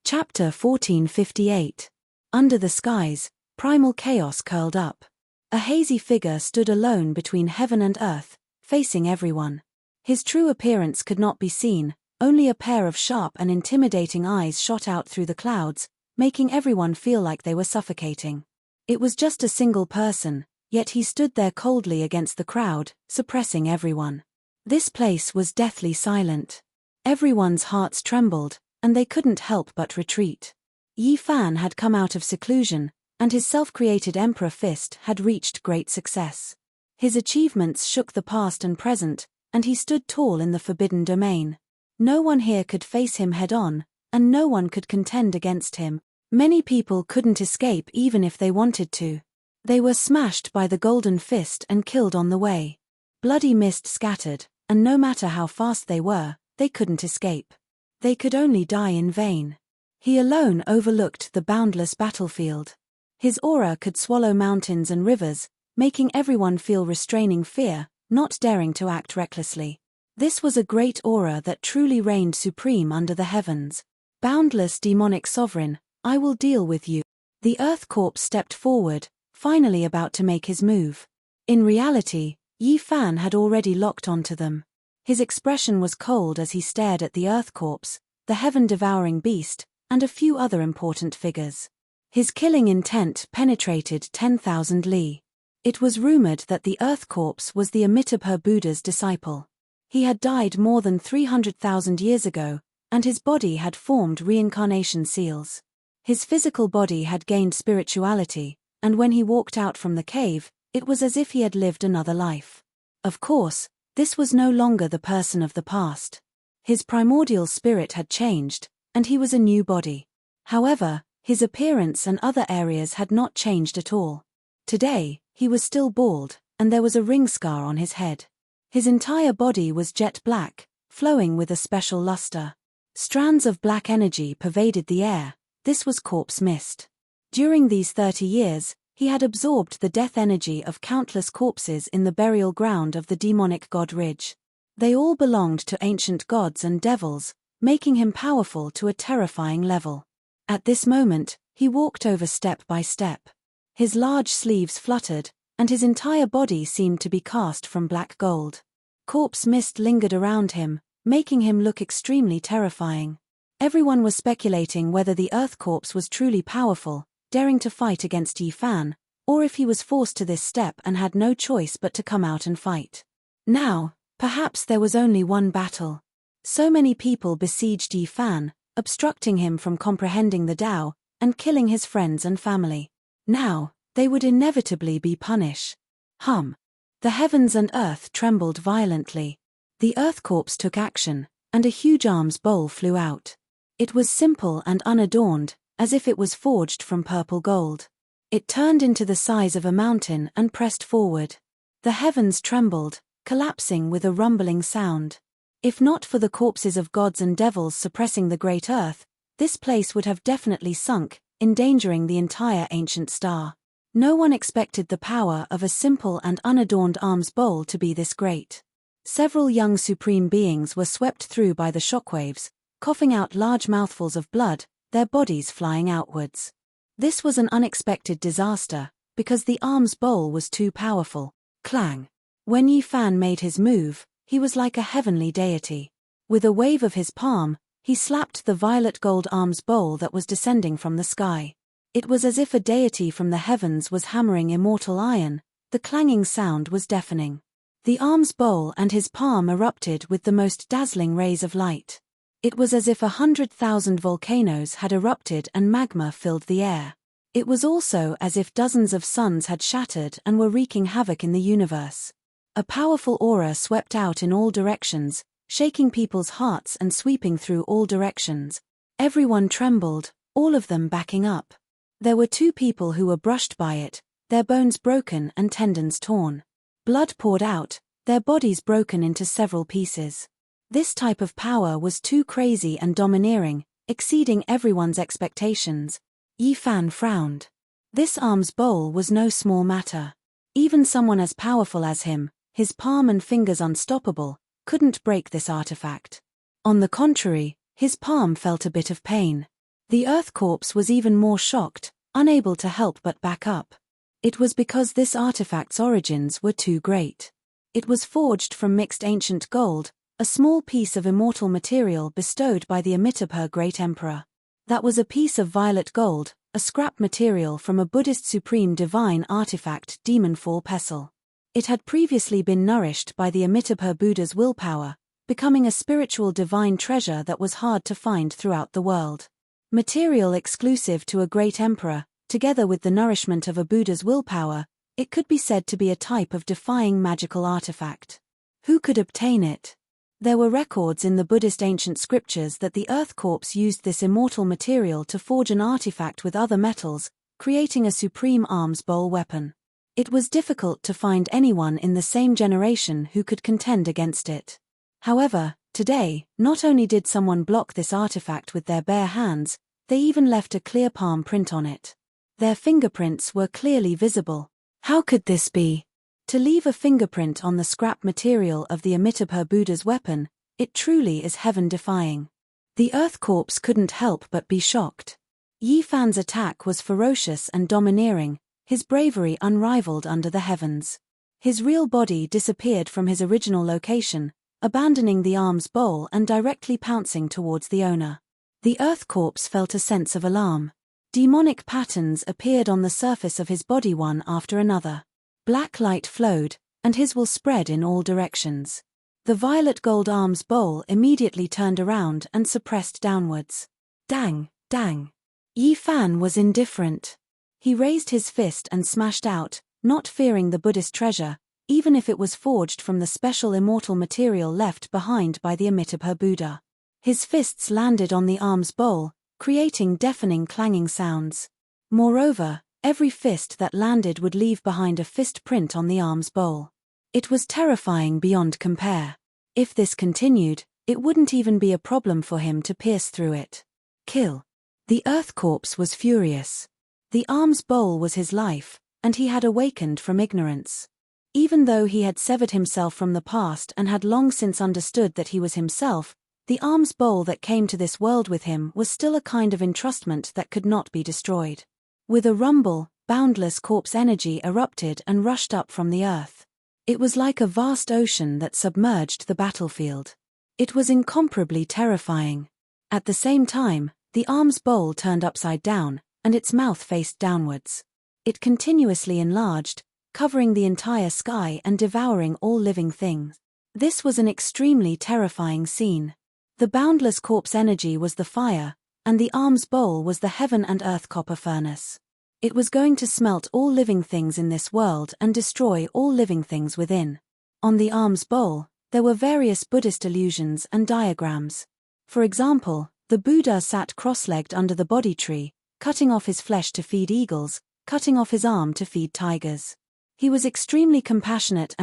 Chapter 1458. Under the skies, primal chaos curled up. A hazy figure stood alone between heaven and earth, facing everyone. His true appearance could not be seen, only a pair of sharp and intimidating eyes shot out through the clouds, making everyone feel like they were suffocating. It was just a single person, yet he stood there coldly against the crowd, suppressing everyone. This place was deathly silent. Everyone's hearts trembled, and they couldn't help but retreat. Yi Fan had come out of seclusion, and his self-created Emperor Fist had reached great success. His achievements shook the past and present, and he stood tall in the forbidden domain. No one here could face him head-on, and no one could contend against him. Many people couldn't escape even if they wanted to. They were smashed by the golden fist and killed on the way. Bloody mist scattered, and no matter how fast they were, they couldn't escape. They could only die in vain. He alone overlooked the boundless battlefield. His aura could swallow mountains and rivers, making everyone feel restraining fear, not daring to act recklessly. This was a great aura that truly reigned supreme under the heavens. Boundless demonic sovereign, I will deal with you. The Earth Corpse stepped forward, finally about to make his move. In reality, Yi Fan had already locked onto them. His expression was cold as he stared at the Earth Corpse, the heaven-devouring beast, and a few other important figures. His killing intent penetrated 10,000 li. It was rumored that the Earth Corpse was the Amitabha Buddha's disciple. He had died more than 300,000 years ago, and his body had formed reincarnation seals. His physical body had gained spirituality, and when he walked out from the cave, it was as if he had lived another life. Of course, this was no longer the person of the past. His primordial spirit had changed, and he was a new body. However, his appearance and other areas had not changed at all. Today, he was still bald, and there was a ring scar on his head. His entire body was jet black, flowing with a special luster. Strands of black energy pervaded the air. This was corpse mist. During these 30 years, he had absorbed the death energy of countless corpses in the burial ground of the demonic god Ridge. They all belonged to ancient gods and devils, making him powerful to a terrifying level. At this moment, he walked over step by step. His large sleeves fluttered, and his entire body seemed to be cast from black gold. Corpse mist lingered around him, making him look extremely terrifying. Everyone was speculating whether the Earth Corpse was truly powerful, daring to fight against Yi Fan, or if he was forced to this step and had no choice but to come out and fight. Now, perhaps there was only one battle. So many people besieged Yi Fan, obstructing him from comprehending the Tao, and killing his friends and family. Now, they would inevitably be punished. The heavens and earth trembled violently. The Earth Corpse took action, and a huge arms bowl flew out. It was simple and unadorned, as if it was forged from purple gold. It turned into the size of a mountain and pressed forward. The heavens trembled, collapsing with a rumbling sound. If not for the corpses of gods and devils suppressing the great earth, this place would have definitely sunk, endangering the entire ancient star. No one expected the power of a simple and unadorned arms bowl to be this great. Several young supreme beings were swept through by the shockwaves, coughing out large mouthfuls of blood, their bodies flying outwards. This was an unexpected disaster, because the alms bowl was too powerful. Clang! When Yi Fan made his move, he was like a heavenly deity. With a wave of his palm, he slapped the violet gold alms bowl that was descending from the sky. It was as if a deity from the heavens was hammering immortal iron. The clanging sound was deafening. The alms bowl and his palm erupted with the most dazzling rays of light. It was as if 100,000 volcanoes had erupted and magma filled the air. It was also as if dozens of suns had shattered and were wreaking havoc in the universe. A powerful aura swept out in all directions, shaking people's hearts and sweeping through all directions. Everyone trembled, all of them backing up. There were 2 people who were brushed by it, their bones broken and tendons torn. Blood poured out, their bodies broken into several pieces. This type of power was too crazy and domineering, exceeding everyone's expectations. Yi Fan frowned. This alms bowl was no small matter. Even someone as powerful as him, his palm and fingers unstoppable, couldn't break this artifact. On the contrary, his palm felt a bit of pain. The Earth Corpse was even more shocked, unable to help but back up. It was because this artifact's origins were too great. It was forged from mixed ancient gold, a small piece of immortal material bestowed by the Amitabha Great Emperor. That was a piece of violet gold, a scrap material from a Buddhist supreme divine artifact Demon Fall Pestle. It had previously been nourished by the Amitabha Buddha's willpower, becoming a spiritual divine treasure that was hard to find throughout the world. Material exclusive to a great emperor, together with the nourishment of a Buddha's willpower, it could be said to be a type of defying magical artifact. Who could obtain it? There were records in the Buddhist ancient scriptures that the Earth Corpse used this immortal material to forge an artifact with other metals, creating a supreme alms bowl weapon. It was difficult to find anyone in the same generation who could contend against it. However, today, not only did someone block this artifact with their bare hands, they even left a clear palm print on it. Their fingerprints were clearly visible. How could this be? To leave a fingerprint on the scrap material of the Amitabha Buddha's weapon, it truly is heaven-defying. The Earth Corpse couldn't help but be shocked. Yi Fan's attack was ferocious and domineering, his bravery unrivaled under the heavens. His real body disappeared from his original location, abandoning the alms bowl and directly pouncing towards the owner. The Earth Corpse felt a sense of alarm. Demonic patterns appeared on the surface of his body one after another. Black light flowed, and his will spread in all directions. The violet gold alms bowl immediately turned around and suppressed downwards. Dang, dang. Yi Fan was indifferent. He raised his fist and smashed out, not fearing the Buddhist treasure, even if it was forged from the special immortal material left behind by the Amitabha Buddha. His fists landed on the alms bowl, creating deafening clanging sounds. Moreover, every fist that landed would leave behind a fist print on the alms bowl. It was terrifying beyond compare. If this continued, it wouldn't even be a problem for him to pierce through it. Kill. The Earth Corpse was furious. The alms bowl was his life, and he had awakened from ignorance. Even though he had severed himself from the past and had long since understood that he was himself, the alms bowl that came to this world with him was still a kind of entrustment that could not be destroyed. With a rumble, boundless corpse energy erupted and rushed up from the earth. It was like a vast ocean that submerged the battlefield. It was incomparably terrifying. At the same time, the alms bowl turned upside down, and its mouth faced downwards. It continuously enlarged, covering the entire sky and devouring all living things. This was an extremely terrifying scene. The boundless corpse energy was the fire, and the alms bowl was the heaven and earth copper furnace. It was going to smelt all living things in this world and destroy all living things within. On the alms bowl, there were various Buddhist allusions and diagrams. For example, the Buddha sat cross-legged under the Bodhi tree, cutting off his flesh to feed eagles, cutting off his arm to feed tigers. He was extremely compassionate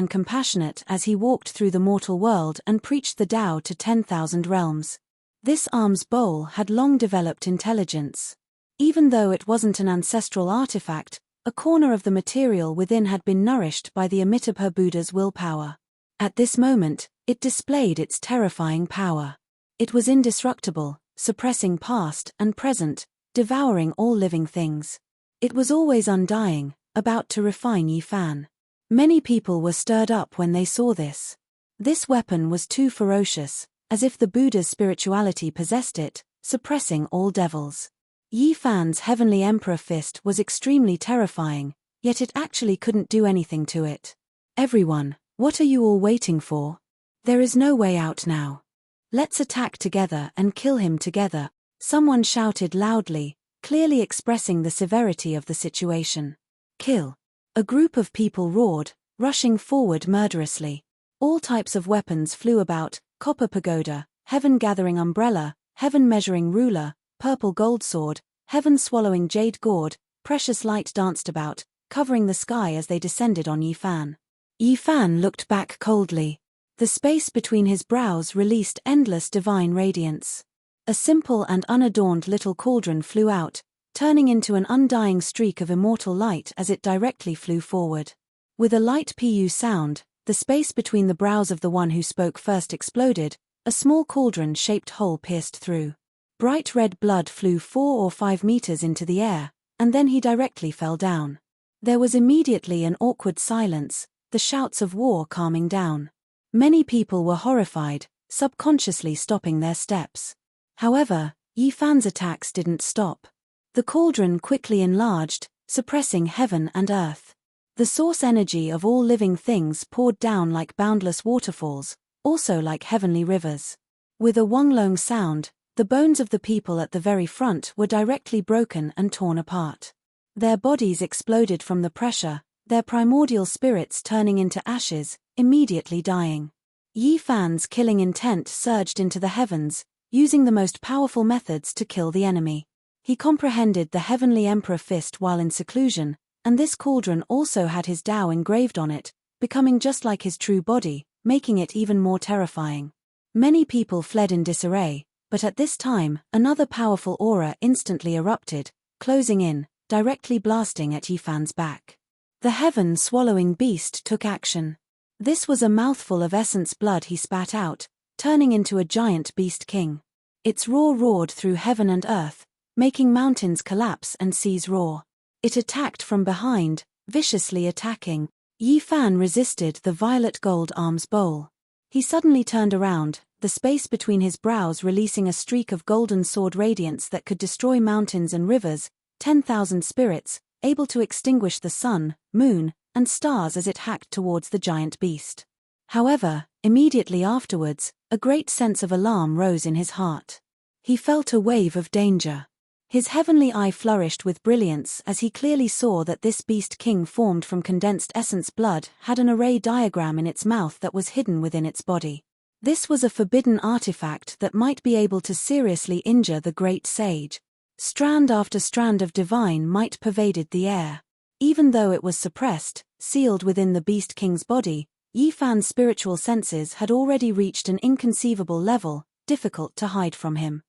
as he walked through the mortal world and preached the Tao to 10,000 realms. This alms bowl had long developed intelligence. Even though it wasn't an ancestral artifact, a corner of the material within had been nourished by the Amitabha Buddha's willpower. At this moment, it displayed its terrifying power. It was indestructible, suppressing past and present, devouring all living things. It was always undying, about to refine Yi Fan. Many people were stirred up when they saw this. This weapon was too ferocious, as if the Buddha's spirituality possessed it, suppressing all devils. Yi Fan's Heavenly Emperor fist was extremely terrifying, yet it actually couldn't do anything to it. Everyone, what are you all waiting for? There is no way out now. Let's attack together and kill him together, someone shouted loudly, clearly expressing the severity of the situation. Kill. A group of people roared, rushing forward murderously. All types of weapons flew about: copper pagoda, heaven-gathering umbrella, heaven-measuring ruler, purple gold sword, heaven-swallowing jade gourd. Precious light danced about, covering the sky as they descended on Yi Fan. Yi Fan looked back coldly. The space between his brows released endless divine radiance. A simple and unadorned little cauldron flew out, turning into an undying streak of immortal light as it directly flew forward. With a light pu sound, the space between the brows of the one who spoke first exploded, a small cauldron-shaped hole pierced through. Bright red blood flew 4 or 5 meters into the air, and then he directly fell down. There was immediately an awkward silence, the shouts of war calming down. Many people were horrified, subconsciously stopping their steps. However, Yi Fan's attacks didn't stop. The cauldron quickly enlarged, suppressing heaven and earth. The source energy of all living things poured down like boundless waterfalls, also like heavenly rivers. With a wonglong sound, the bones of the people at the very front were directly broken and torn apart. Their bodies exploded from the pressure, their primordial spirits turning into ashes, immediately dying. Yi Fan's killing intent surged into the heavens, using the most powerful methods to kill the enemy. He comprehended the Heavenly Emperor fist while in seclusion, and this cauldron also had his Tao engraved on it, becoming just like his true body, making it even more terrifying. Many people fled in disarray, but at this time, another powerful aura instantly erupted, closing in, directly blasting at Yi Fan's back. The heaven-swallowing beast took action. This was a mouthful of essence blood he spat out, turning into a giant beast king. Its roar roared through heaven and earth, making mountains collapse and seas roar. It attacked from behind, viciously attacking. Yi Fan resisted the violet gold arms bowl. He suddenly turned around, the space between his brows releasing a streak of golden sword radiance that could destroy mountains and rivers, 10,000 spirits, able to extinguish the sun, moon, and stars as it hacked towards the giant beast. However, immediately afterwards, a great sense of alarm rose in his heart. He felt a wave of danger. His heavenly eye flourished with brilliance as he clearly saw that this beast king formed from condensed essence blood had an array diagram in its mouth that was hidden within its body. This was a forbidden artifact that might be able to seriously injure the great sage. Strand after strand of divine might pervaded the air. Even though it was suppressed, sealed within the beast king's body, Yi Fan's spiritual senses had already reached an inconceivable level, difficult to hide from him.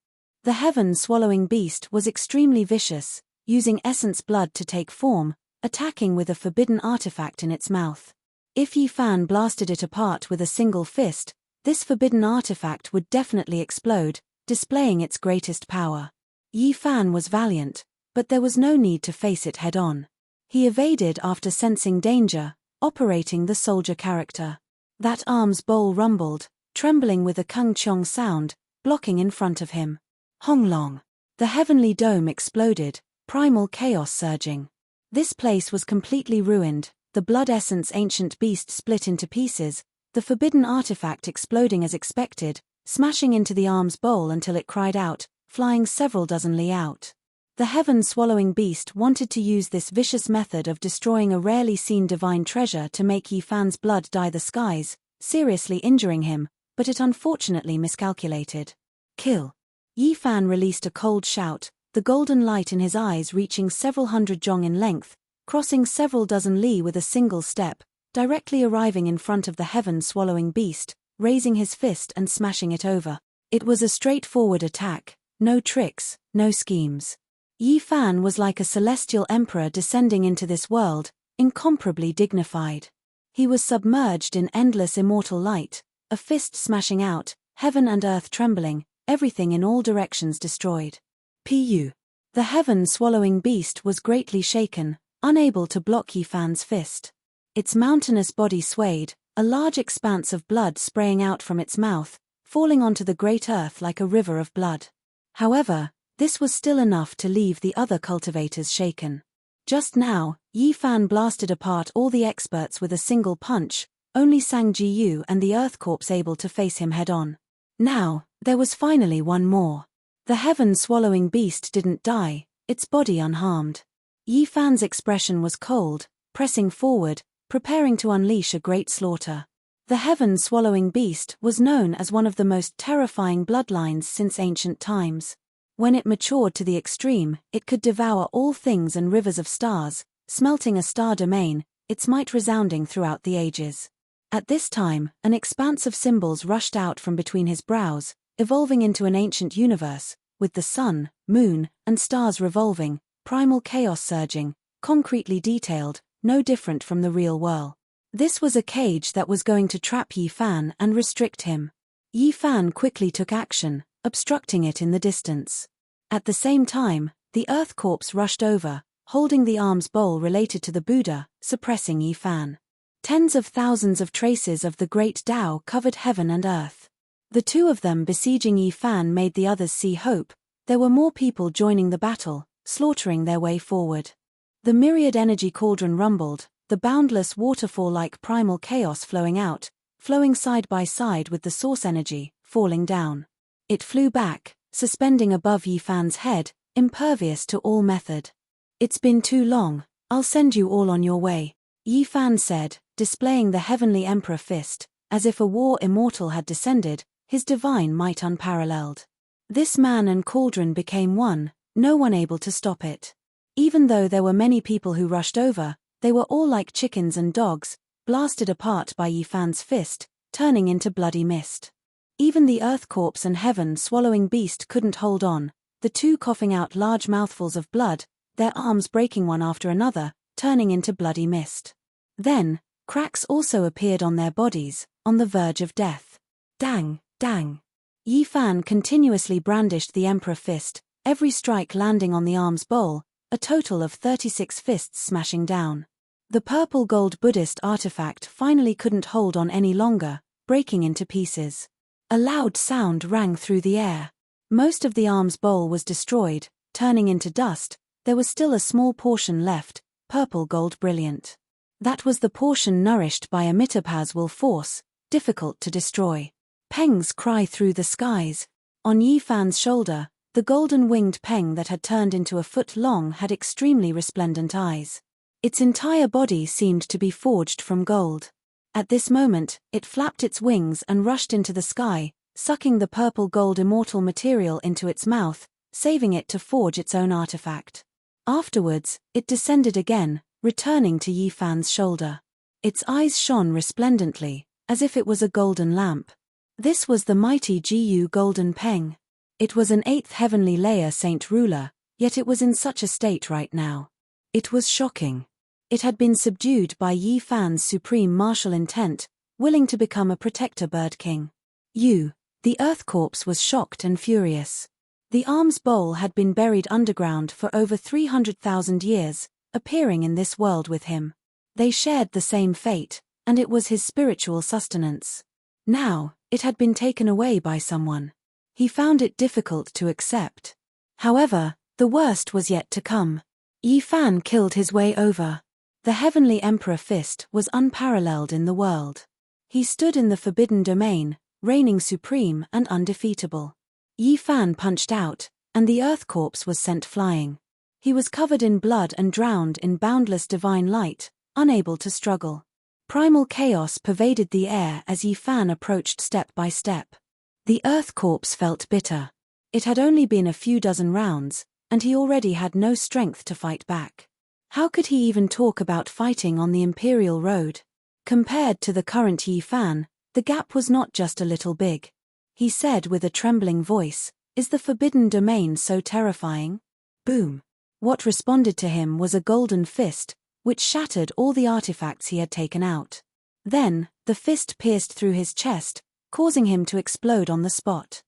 The heaven-swallowing beast was extremely vicious, using essence blood to take form, attacking with a forbidden artifact in its mouth. If Yi Fan blasted it apart with a single fist, this forbidden artifact would definitely explode, displaying its greatest power. Yi Fan was valiant, but there was no need to face it head-on. He evaded after sensing danger, operating the soldier character. That arms bowl rumbled, trembling with a kung chong sound, blocking in front of him. Honglong. The heavenly dome exploded, primal chaos surging. This place was completely ruined, the blood essence ancient beast split into pieces, the forbidden artifact exploding as expected, smashing into the arms bowl until it cried out, flying several dozen li out. The heaven-swallowing beast wanted to use this vicious method of destroying a rarely seen divine treasure to make Yi Fan's blood dye the skies, seriously injuring him, but it unfortunately miscalculated. Kill. Yi Fan released a cold shout, the golden light in his eyes reaching several hundred zhong in length, crossing several dozen li with a single step, directly arriving in front of the heaven-swallowing beast, raising his fist and smashing it over. It was a straightforward attack, no tricks, no schemes. Yi Fan was like a celestial emperor descending into this world, incomparably dignified. He was submerged in endless immortal light, a fist smashing out, heaven and earth trembling, everything in all directions destroyed. Pu. The heaven-swallowing beast was greatly shaken, unable to block Yi Fan's fist. Its mountainous body swayed, a large expanse of blood spraying out from its mouth, falling onto the great earth like a river of blood. However, this was still enough to leave the other cultivators shaken. Just now, Yi Fan blasted apart all the experts with a single punch, only Sang Ji-yu and the Earth Corps able to face him head-on. Now, there was finally one more. The heaven-swallowing beast didn't die, its body unharmed. Yi Fan's expression was cold, pressing forward, preparing to unleash a great slaughter. The heaven-swallowing beast was known as one of the most terrifying bloodlines since ancient times. When it matured to the extreme, it could devour all things and rivers of stars, smelting a star domain, its might resounding throughout the ages. At this time, an expanse of symbols rushed out from between his brows, evolving into an ancient universe, with the sun, moon, and stars revolving, primal chaos surging, concretely detailed, no different from the real world. This was a cage that was going to trap Yi Fan and restrict him. Yi Fan quickly took action, obstructing it in the distance. At the same time, the Earth Corps rushed over, holding the alms bowl related to the Buddha, suppressing Yi Fan. Tens of thousands of traces of the great Tao covered heaven and earth. The two of them besieging Yi Fan made the others see hope. There were more people joining the battle, slaughtering their way forward. The myriad energy cauldron rumbled, the boundless waterfall-like primal chaos flowing out, flowing side by side with the source energy, falling down. It flew back, suspending above Yi Fan's head, impervious to all method. "It's been too long, I'll send you all on your way," Yi Fan said, displaying the heavenly emperor fist, as if a war immortal had descended, his divine might unparalleled. This man and cauldron became one, no one able to stop it. Even though there were many people who rushed over, they were all like chickens and dogs, blasted apart by Yi Fan's fist, turning into bloody mist. Even the Earth Corps and heaven-swallowing beast couldn't hold on, the two coughing out large mouthfuls of blood, their arms breaking one after another, turning into bloody mist. Then, cracks also appeared on their bodies, on the verge of death. Dang, dang. Yi Fan continuously brandished the Emperor fist, every strike landing on the arms bowl, a total of 36 fists smashing down. The purple gold Buddhist artifact finally couldn't hold on any longer, breaking into pieces. A loud sound rang through the air. Most of the arms bowl was destroyed, turning into dust. There was still a small portion left, purple gold brilliant. That was the portion nourished by a mitopaswal force, difficult to destroy. Peng's cry through the skies. On Yi Fan's shoulder, the golden-winged peng that had turned into a foot long had extremely resplendent eyes. Its entire body seemed to be forged from gold. At this moment, it flapped its wings and rushed into the sky, sucking the purple gold immortal material into its mouth, saving it to forge its own artifact. Afterwards, it descended again, returning to Yi Fan's shoulder. Its eyes shone resplendently, as if it was a golden lamp. This was the mighty Ji-yu Golden Peng. It was an 8th heavenly layer saint ruler, yet it was in such a state right now. It was shocking. It had been subdued by Yi Fan's supreme martial intent, willing to become a protector bird king. The Earth Corps was shocked and furious. The alms bowl had been buried underground for over 300,000 years, appearing in this world with him. They shared the same fate, and it was his spiritual sustenance. Now, it had been taken away by someone. He found it difficult to accept. However, the worst was yet to come. Yi Fan killed his way over. The heavenly emperor fist was unparalleled in the world. He stood in the forbidden domain, reigning supreme and undefeatable. Yi Fan punched out, and the Earth Corps was sent flying. He was covered in blood and drowned in boundless divine light, unable to struggle. Primal chaos pervaded the air as Yi Fan approached step by step. The Earth Corps felt bitter. It had only been a few dozen rounds, and he already had no strength to fight back. How could he even talk about fighting on the Imperial Road? Compared to the current Yi Fan, the gap was not just a little big. He said with a trembling voice, "Is the forbidden domain so terrifying?" Boom. What responded to him was a golden fist, which shattered all the artifacts he had taken out. Then, the fist pierced through his chest, causing him to explode on the spot.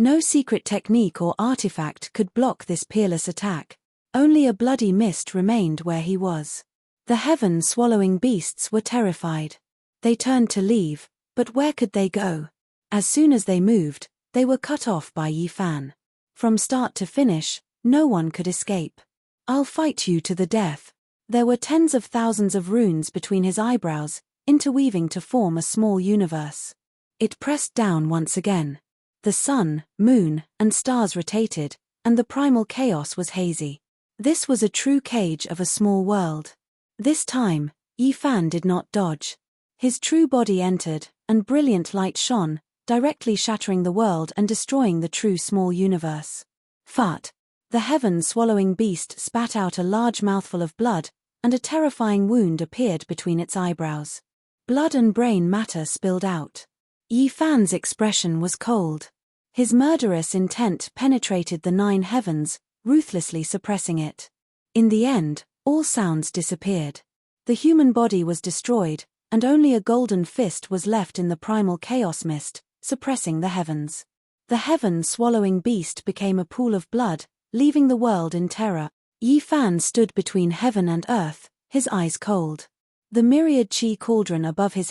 No secret technique or artifact could block this peerless attack. Only a bloody mist remained where he was. The heaven-swallowing beasts were terrified. They turned to leave, but where could they go? As soon as they moved, they were cut off by Yi Fan. From start to finish, no one could escape. "I'll fight you to the death." There were tens of thousands of runes between his eyebrows, interweaving to form a small universe. It pressed down once again. The sun, moon, and stars rotated, and the primal chaos was hazy. This was a true cage of a small world. This time, Yi Fan did not dodge. His true body entered, and brilliant light shone, directly shattering the world and destroying the true small universe. Fart! The heaven-swallowing beast spat out a large mouthful of blood, and a terrifying wound appeared between its eyebrows. Blood and brain matter spilled out. Yi Fan's expression was cold. His murderous intent penetrated the 9 heavens, ruthlessly suppressing it. In the end, all sounds disappeared. The human body was destroyed, and only a golden fist was left in the primal chaos mist, suppressing the heavens. The heaven-swallowing beast became a pool of blood, leaving the world in terror. Yi Fan stood between heaven and earth, his eyes cold. The myriad chi cauldron above his